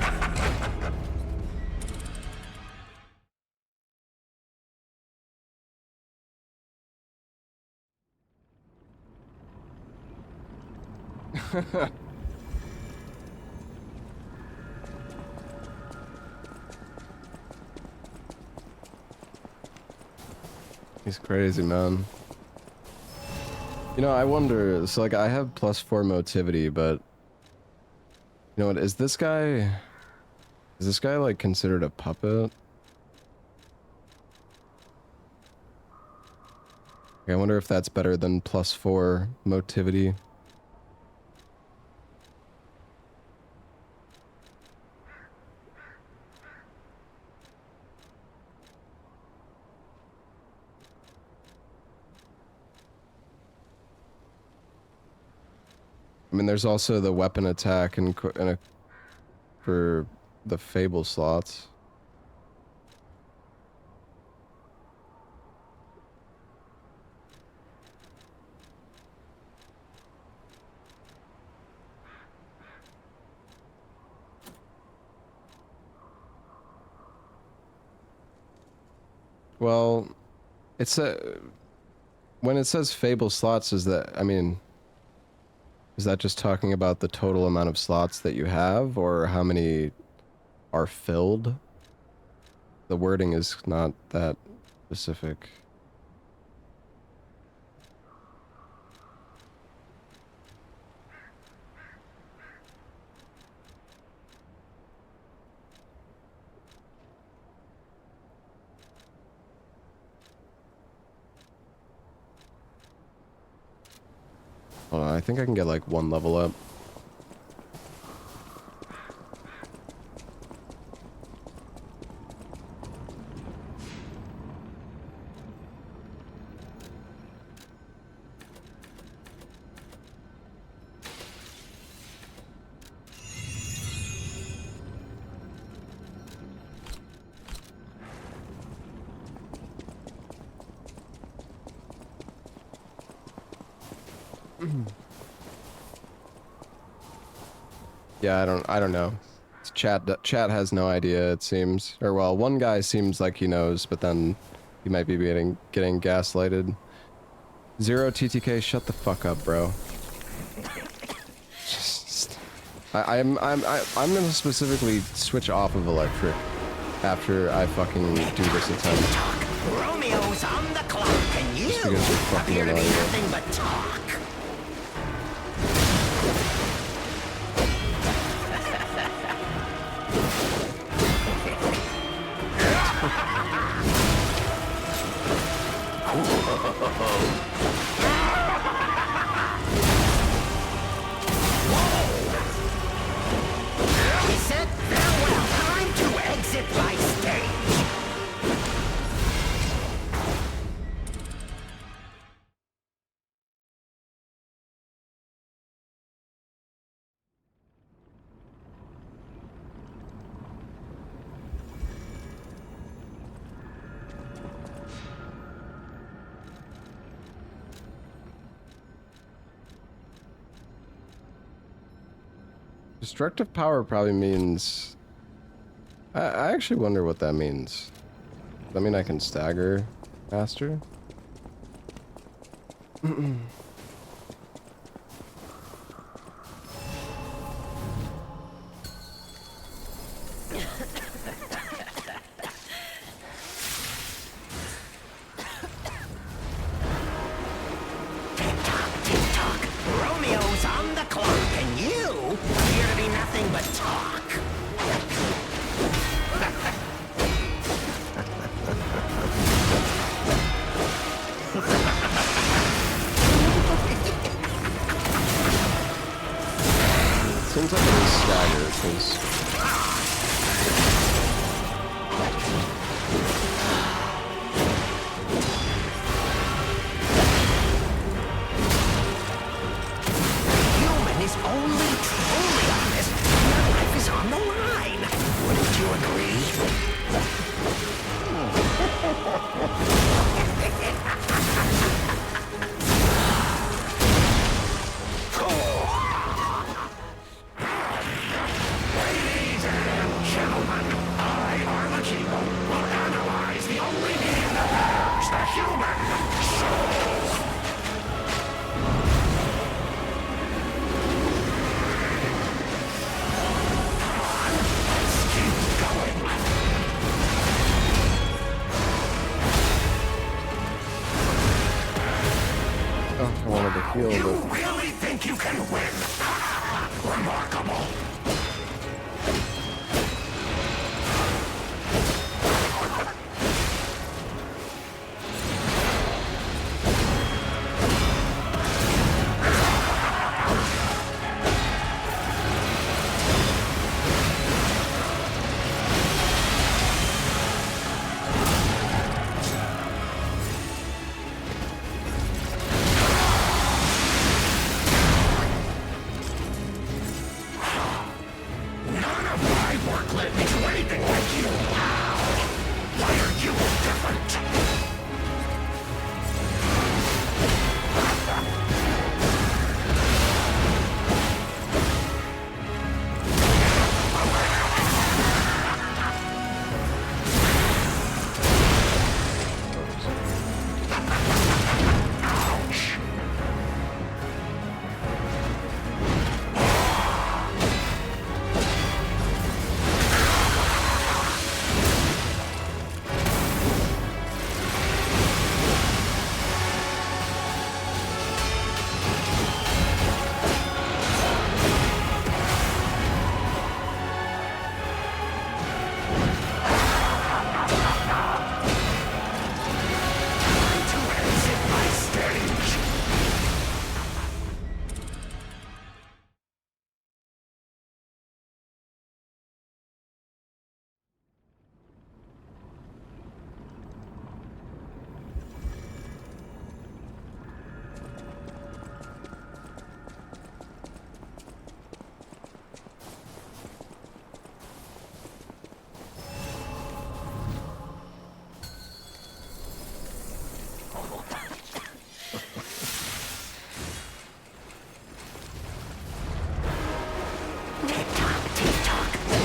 He's crazy, man. You know, I wonder, so like I have +4 motivity, but you know what, is this guy like considered a puppet? I wonder if that's better than +4 motivity. I mean, there's also the weapon attack and for the Fable slots. Well, it's when it says Fable slots, is that, I mean, is that just talking about the total amount of slots that you have, or how many are filled? The wording is not that specific. Hold on, I think I can get like 1 level up. Yeah, I don't know. Chat has no idea, it seems. Or well, one guy seems like he knows, but then he might be getting gaslighted. Zero TTK, shut the fuck up, bro. Just, I'm gonna specifically switch off of electric after I fucking do this attempt. Romeo's on the clock, and you Just because you're fucking appear to be annoying. nothing but talk. He said, farewell, time to exit my stage. Destructive power probably means... I actually wonder what that means. Does that mean I can stagger faster? Tick-tock, Romeo's on the clock, and you appear to be nothing but talk. fork led me to anything like you. How? Why are you different?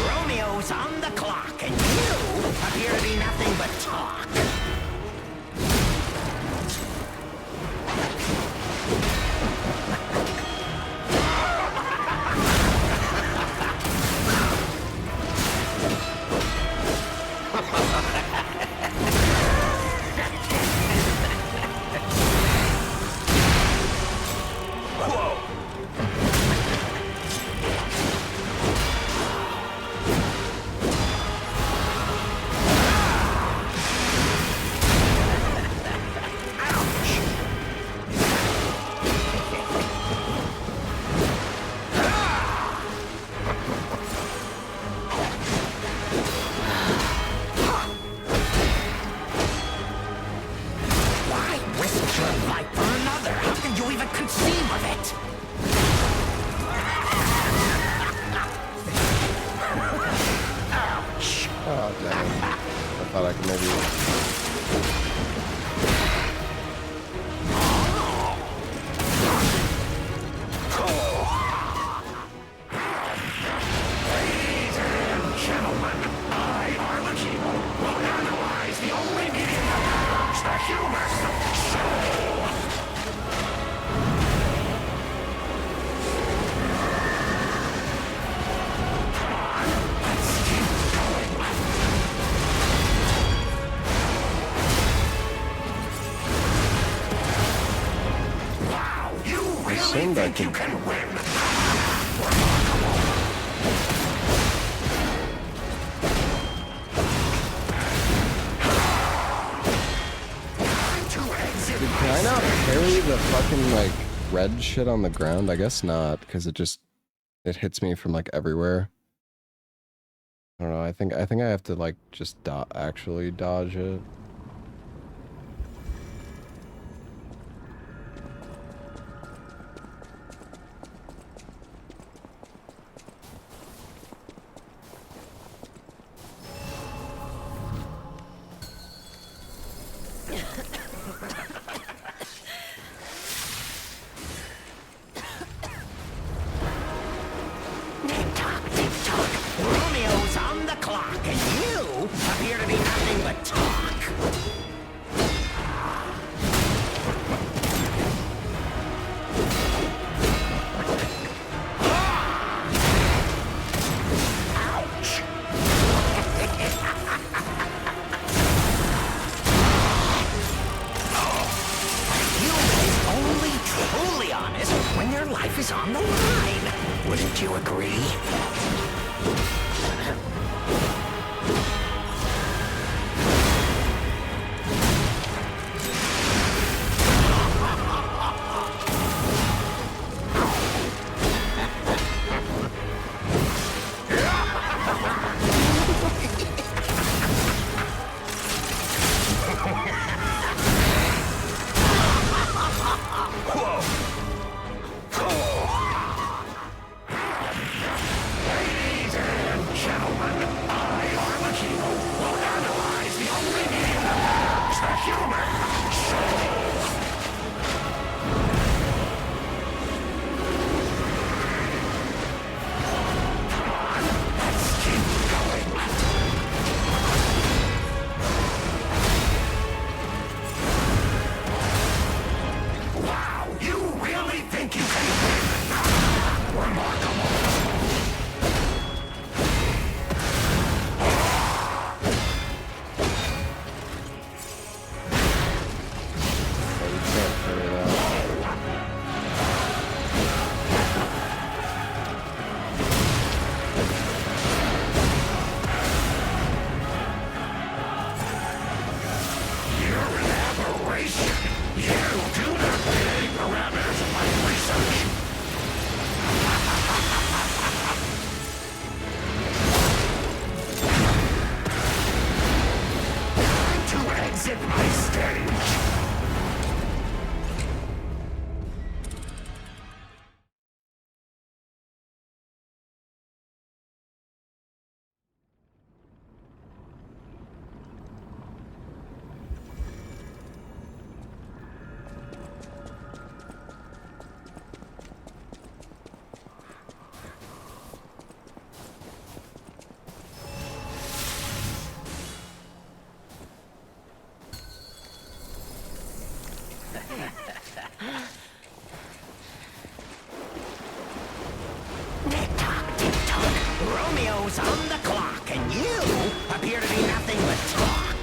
Romeo's on the clock, and you appear to be nothing but talk. Think you can win? Can I not carry the fucking, like, red shit on the ground? I guess not, because it hits me from, like, everywhere. I don't know, I think I have to, like, just actually dodge it. Tick-tock, tick-tock. Romeo's on the clock, and you appear to be nothing but talk.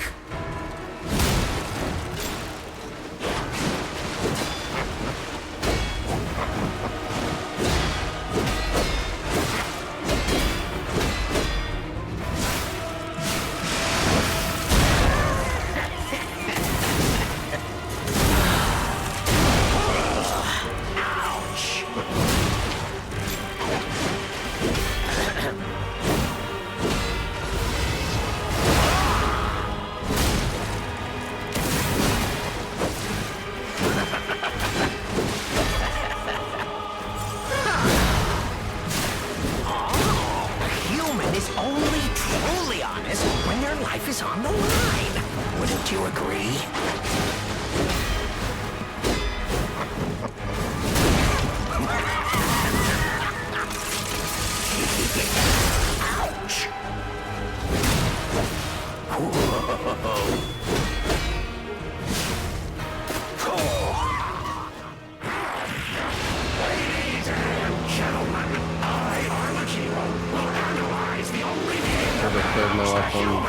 Is on the line. Wouldn't you agree? Ouch! Ladies and gentlemen, I, Arlecchio, will analyze the only game that human.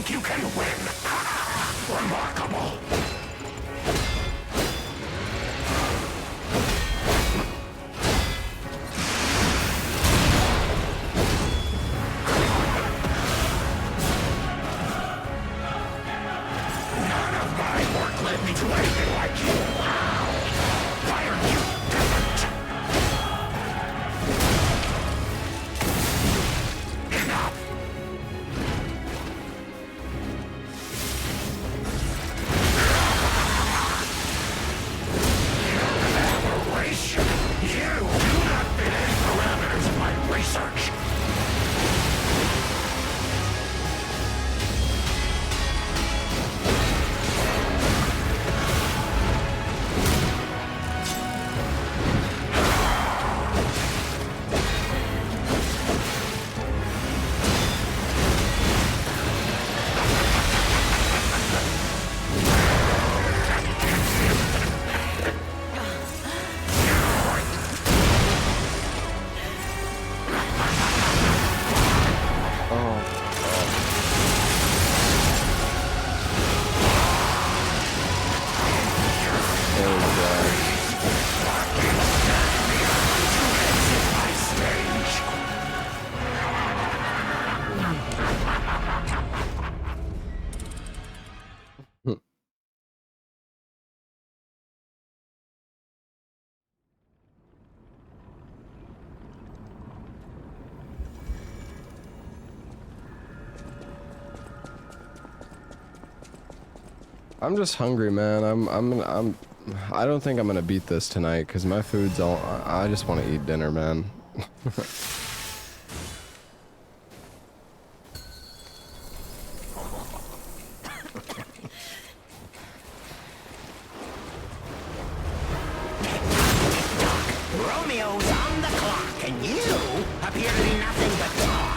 You can win! Remarkable! None of my work led me to anything like you! Why are you different? Enough! Research. I'm just hungry, man. I don't think I'm gonna beat this tonight because my food's all. I just want to eat dinner, man. Romeo's on the clock, and you appear to be nothing but talk.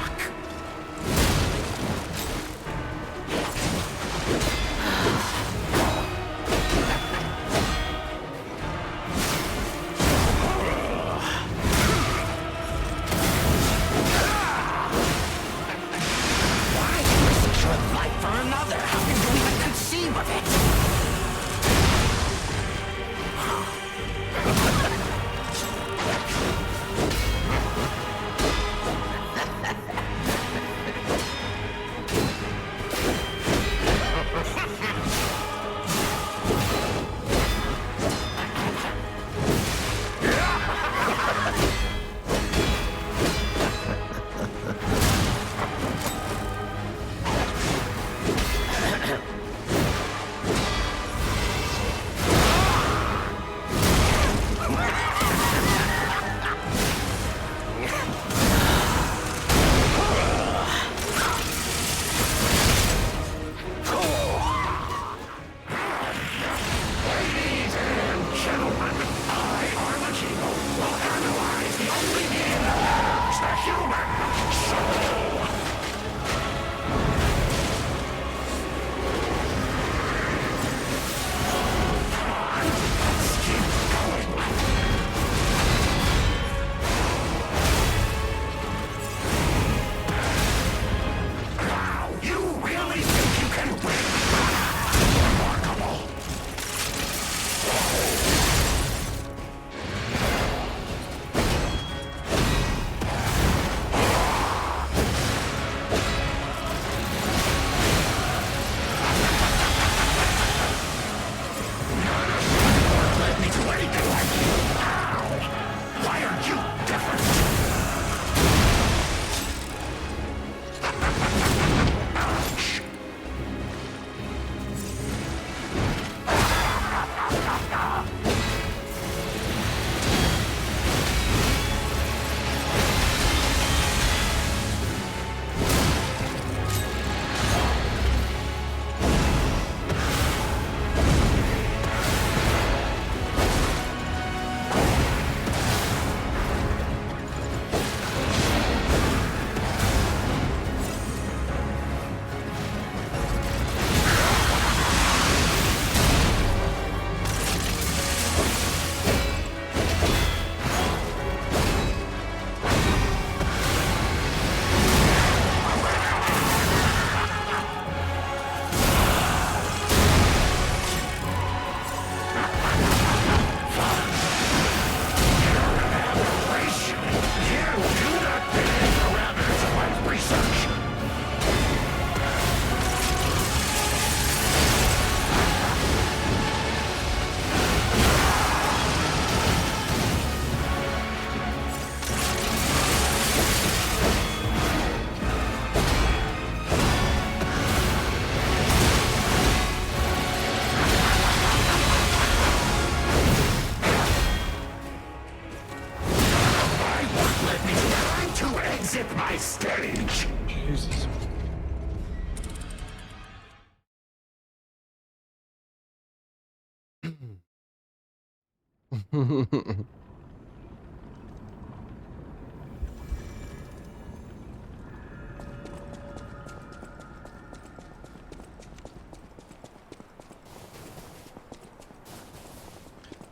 exit my stage! Jesus.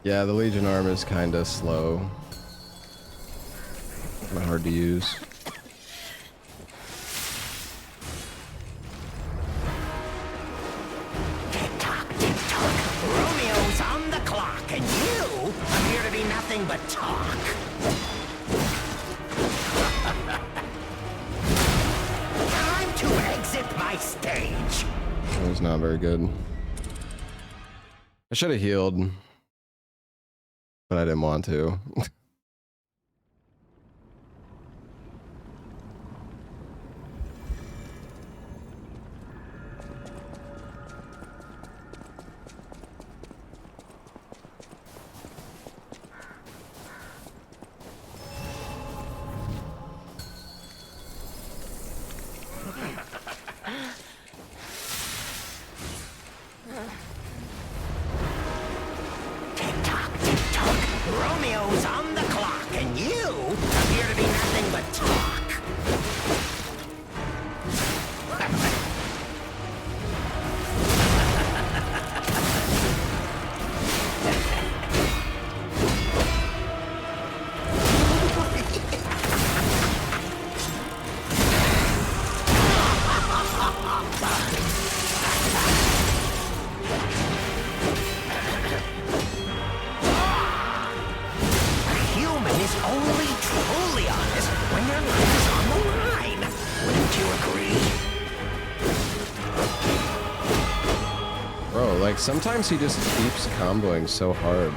Yeah, the Legion arm is kind of slow. Kinda hard to use. Tick-tock, tick-tock. Romeo's on the clock, and you appear to be nothing but talk. Time to exit my stage. That was not very good. I should have healed, but I didn't want to. Tick-tock, tick-tock. Romeo's on the clock, and you appear to be nothing but talk. A human is only truly honest when their life is on the line. Wouldn't you agree? Bro, like sometimes he just keeps comboing so hard.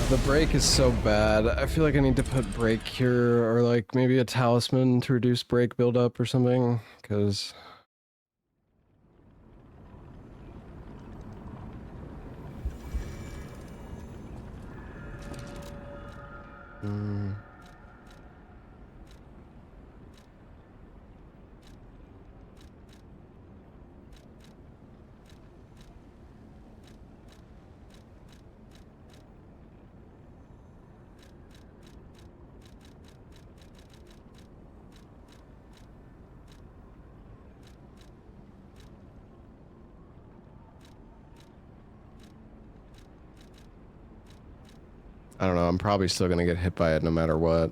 The break is so bad. I feel like I need to put break here or like maybe a talisman to reduce break buildup or something, because I don't know, I'm probably still gonna get hit by it no matter what.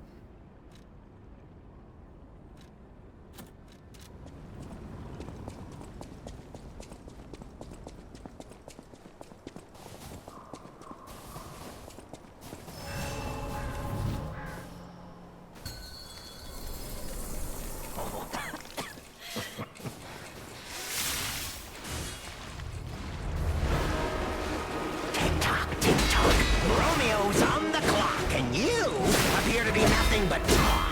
Tick-tock, tick-tock. Romeo's on the clock, and you appear to be nothing but talk.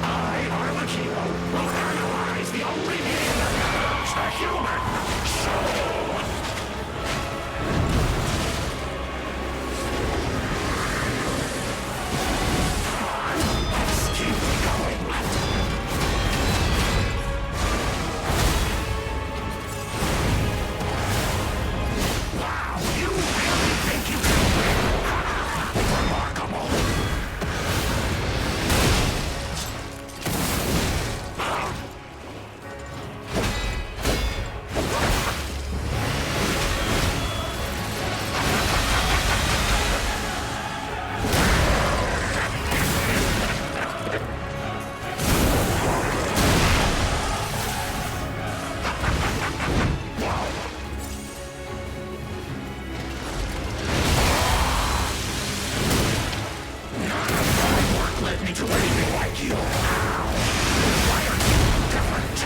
I, Armakino, will analyze the only being that knows the human soul. Let's keep going. Wow, you really think you can win? Remarkable. Led me to anything like you. Why are you different?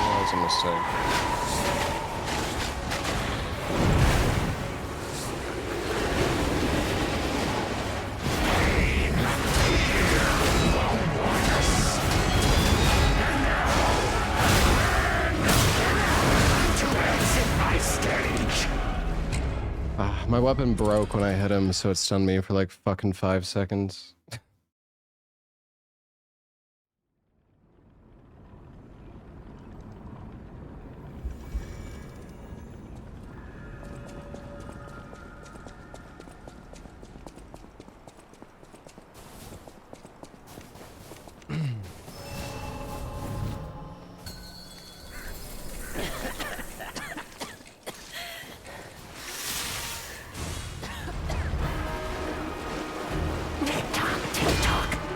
That was a mistake. My weapon broke when I hit him, so it stunned me for like fucking 5 seconds.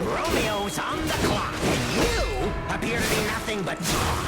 Romeo's on the clock, and you appear to be nothing but talk.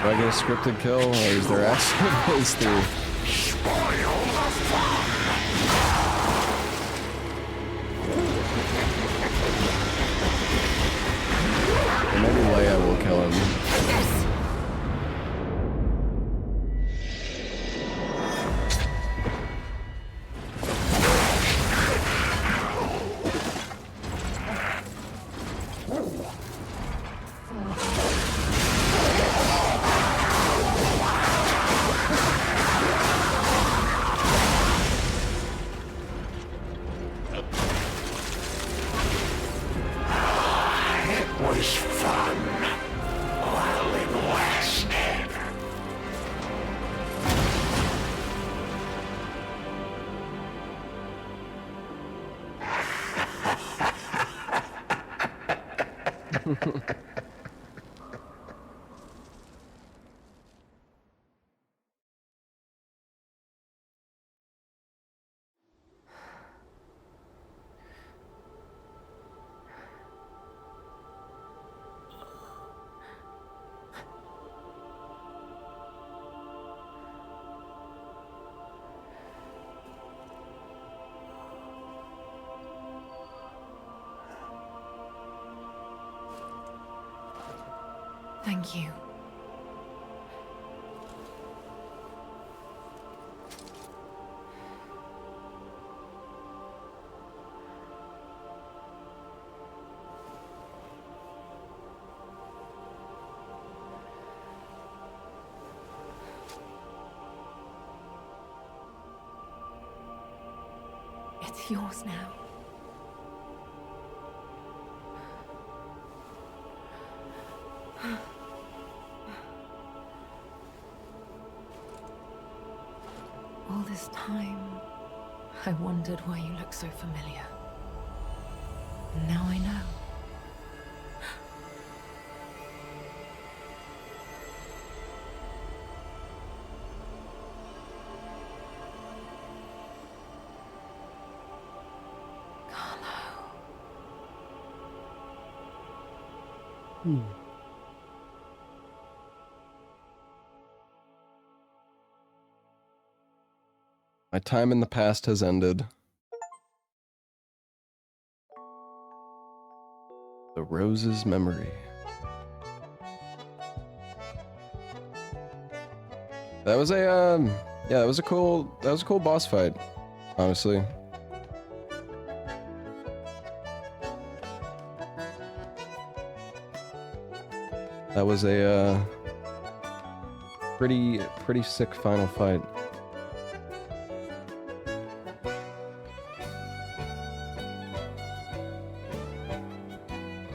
Do I get a scripted kill, or is there actually phase 3? Or maybe Leia will kill him. Thank you. It's yours now. All this time, I wondered why you look so familiar. And now I know. My time in the past has ended. The Rose's memory. That was a yeah, that was a cool boss fight, honestly. That was a pretty sick final fight.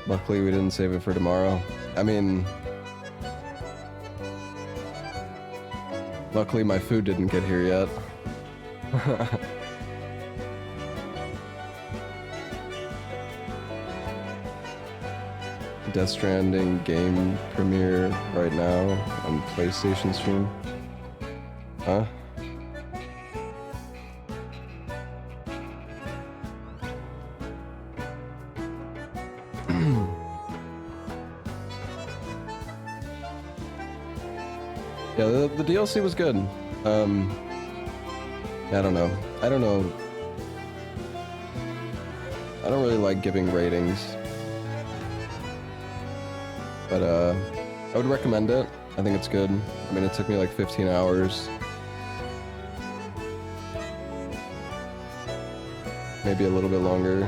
Luckily, we didn't save it for tomorrow. I mean, luckily my food didn't get here yet. Death Stranding game premiere right now on PlayStation stream. Huh? Yeah, the DLC was good. I don't know. I don't really like giving ratings. But, I would recommend it. I think it's good. I mean, it took me like 15 hours. Maybe a little bit longer.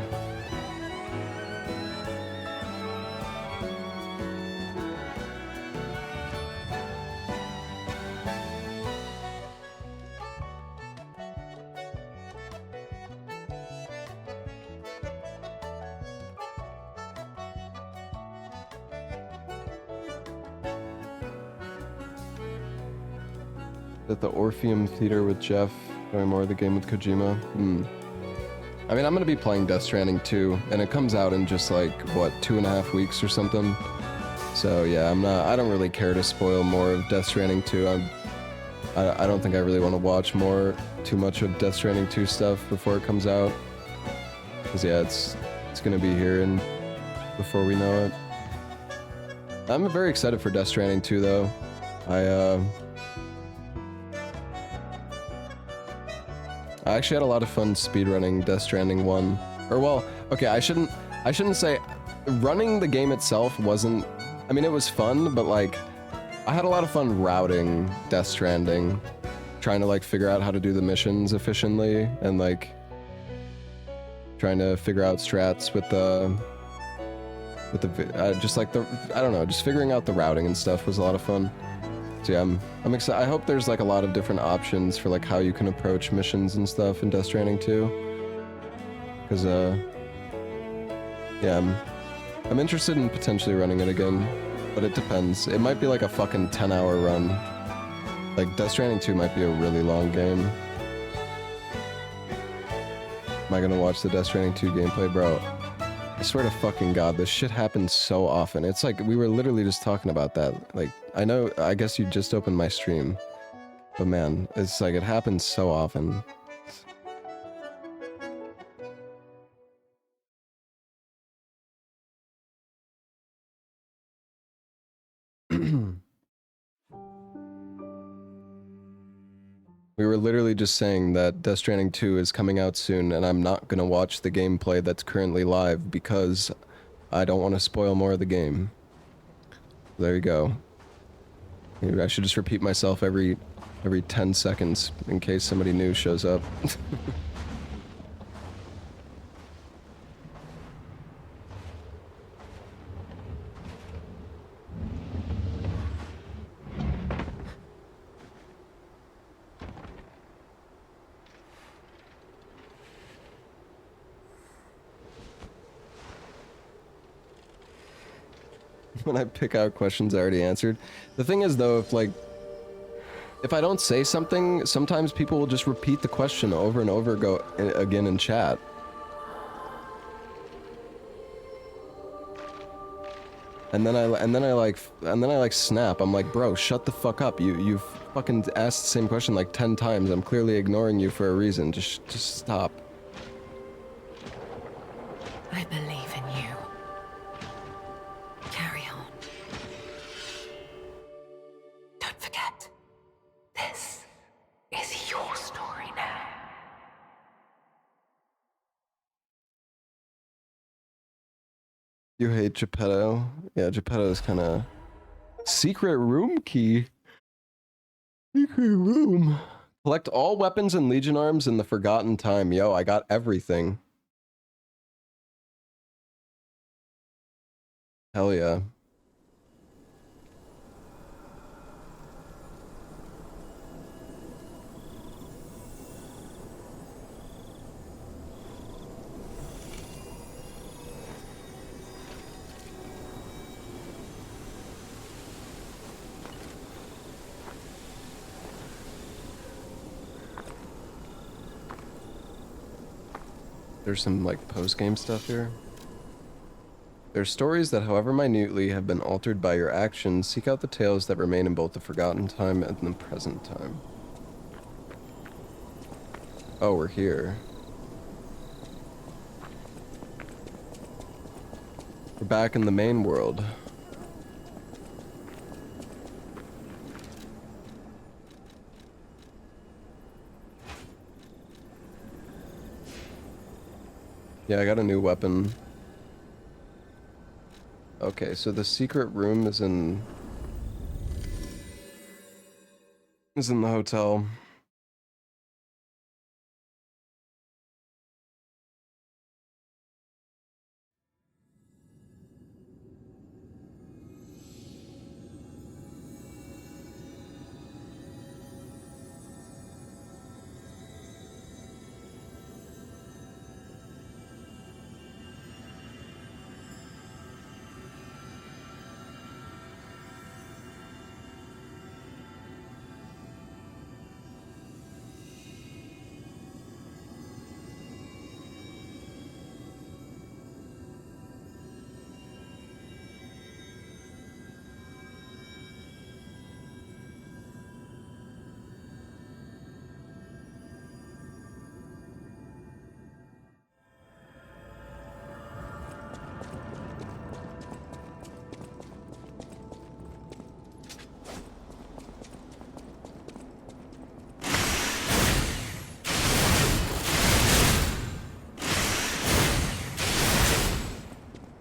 At the Orpheum Theater with Jeff, showing more of the game with Kojima. I mean, I'm gonna be playing Death Stranding 2, and it comes out in just like, what, 2.5 weeks or something? So yeah, I don't really care to spoil more of Death Stranding 2. I don't think I really want to watch too much of Death Stranding 2 stuff before it comes out. Cause yeah, it's gonna be here and before we know it. I'm very excited for Death Stranding 2 though. I actually had a lot of fun speedrunning Death Stranding 1. Or well, okay, I shouldn't say running the game itself wasn't, I mean it was fun, but like I had a lot of fun routing Death Stranding, trying to like figure out how to do the missions efficiently and like trying to figure out strats with the just like the, I don't know, just figuring out the routing and stuff was a lot of fun. So yeah, I'm excited. I hope there's like a lot of different options for like how you can approach missions and stuff in Death Stranding 2. Cause yeah, I'm interested in potentially running it again, but it depends. It might be like a fucking 10-hour run. Like Death Stranding 2 might be a really long game. Am I gonna watch the Death Stranding 2 gameplay, bro? I swear to fucking God, this shit happens so often. It's like, we were literally just talking about that. Like, I know, I guess you just opened my stream. But man, it's like, it happens so often. We were literally just saying that Death Stranding 2 is coming out soon, and I'm not gonna watch the gameplay that's currently live because I don't want to spoil more of the game. There you go. Maybe I should just repeat myself every 10 seconds in case somebody new shows up. When I pick out questions I already answered. The thing is though, if I don't say something, sometimes people will just repeat the question over and over again in chat. And then I snap. I'm like, bro, shut the fuck up. You've fucking asked the same question like 10 times. I'm clearly ignoring you for a reason. Just stop. I believe in you. Carry on. Don't forget, this is your story now. You hate Geppetto? Yeah, Geppetto is kind of... Secret room key? Secret room. Collect all weapons and Legion arms in the Forgotten Time. Yo, I got everything. Hell yeah. There's some, like, post-game stuff here. There's stories that, however minutely, have been altered by your actions. Seek out the tales that remain in both the Forgotten Time and the present time. Oh, we're here. We're back in the main world. Yeah, I got a new weapon. Okay, so the secret room is in the hotel.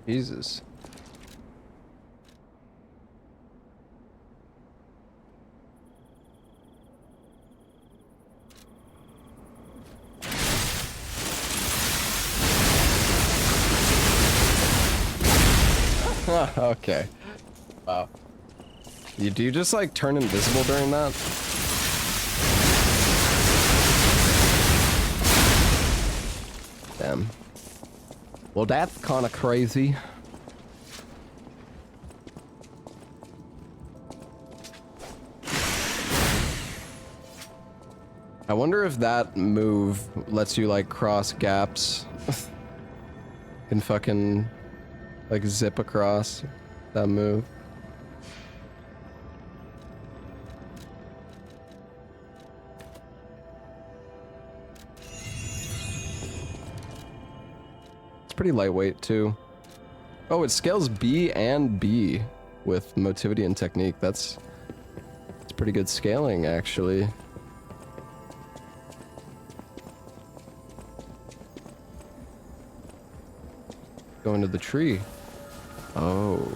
Jesus. Okay. Wow. Do you just like turn invisible during that? Damn. Well, that's kind of crazy. I wonder if that move lets you like cross gaps. Can fucking like zip across that move. It's pretty lightweight too. Oh, it scales B and B with motivity and technique. That's pretty good scaling actually. Go into the tree. Oh.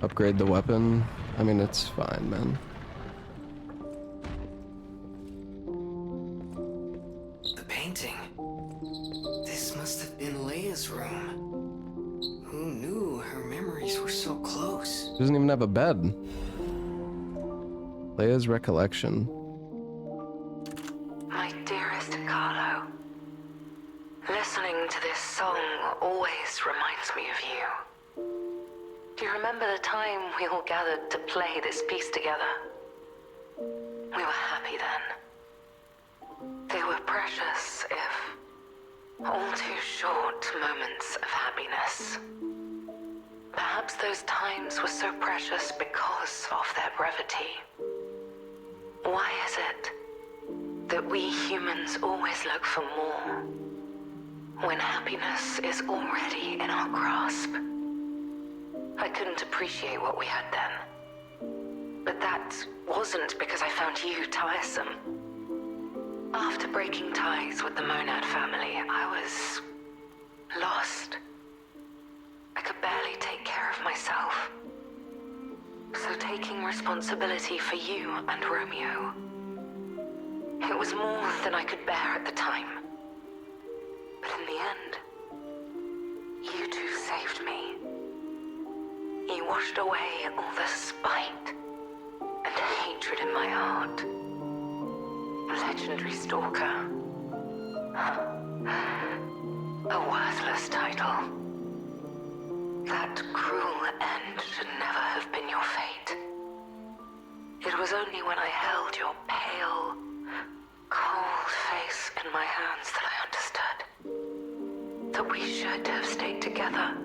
Upgrade the weapon. I mean, it's fine, man. The painting. This must have been Leia's room. Who knew her memories were so close? She doesn't even have a bed. Leia's recollection. My dearest Carlo, listening to this song always reminds me of you. Do you remember the time we all gathered to play this piece together? We were happy then. They were precious, if all too short moments of happiness. Perhaps those times were so precious because of their brevity. Why is it that we humans always look for more when happiness is already in our grasp? I couldn't appreciate what we had then. But that wasn't because I found you tiresome. After breaking ties with the Monad family, I was lost. I could barely take care of myself. So taking responsibility for you and Romeo, it was more than I could bear at the time. But in the end, you two saved me. You washed away all the spite and hatred in my heart. Legendary Stalker. A worthless title. That cruel end should never have been your fate. It was only when I held your pale, cold face in my hands that I understood that we should have stayed together.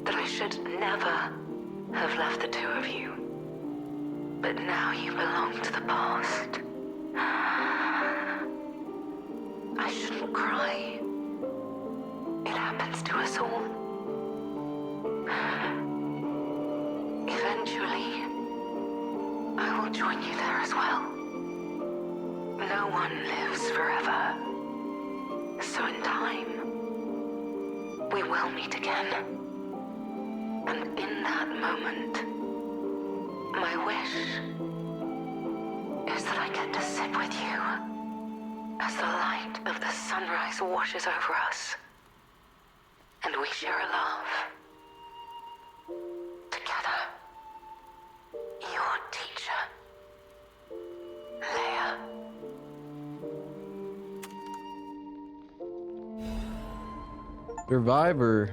That I should never have left the two of you. But now you belong to the past. I shouldn't cry. It happens to us all. Eventually, I will join you there as well. No one lives forever. So in time, we will meet again. And in that moment, my wish is that I get to sit with you as the light of the sunrise washes over us, and we share a laugh together. Your teacher, Leia. Survivor.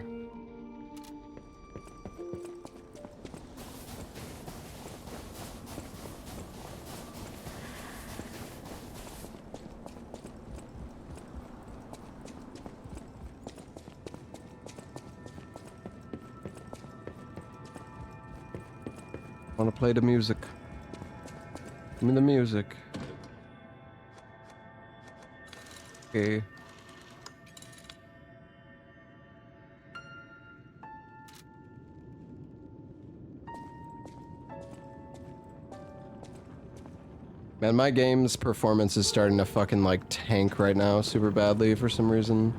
I want to play the music. Give me the music. Okay. Man, my game's performance is starting to fucking like tank right now super badly for some reason.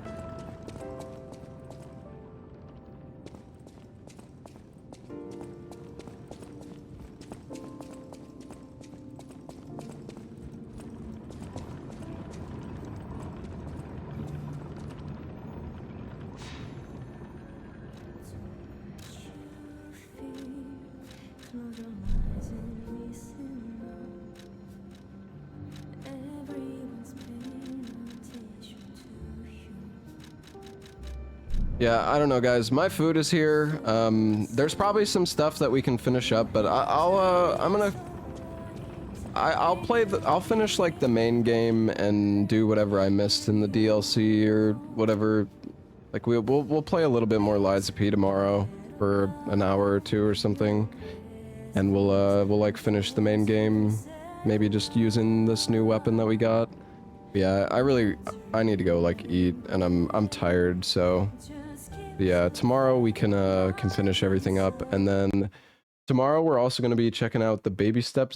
Yeah, I don't know, guys. My food is here. There's probably some stuff that we can finish up, but I'll finish like the main game and do whatever I missed in the DLC or whatever. Like we'll play a little bit more Lies of P tomorrow for an hour or two or something, and we'll like finish the main game, maybe just using this new weapon that we got. Yeah, I need to go like eat, and I'm tired, so. Yeah, tomorrow we can finish everything up, and then tomorrow we're also going to be checking out the Baby Steps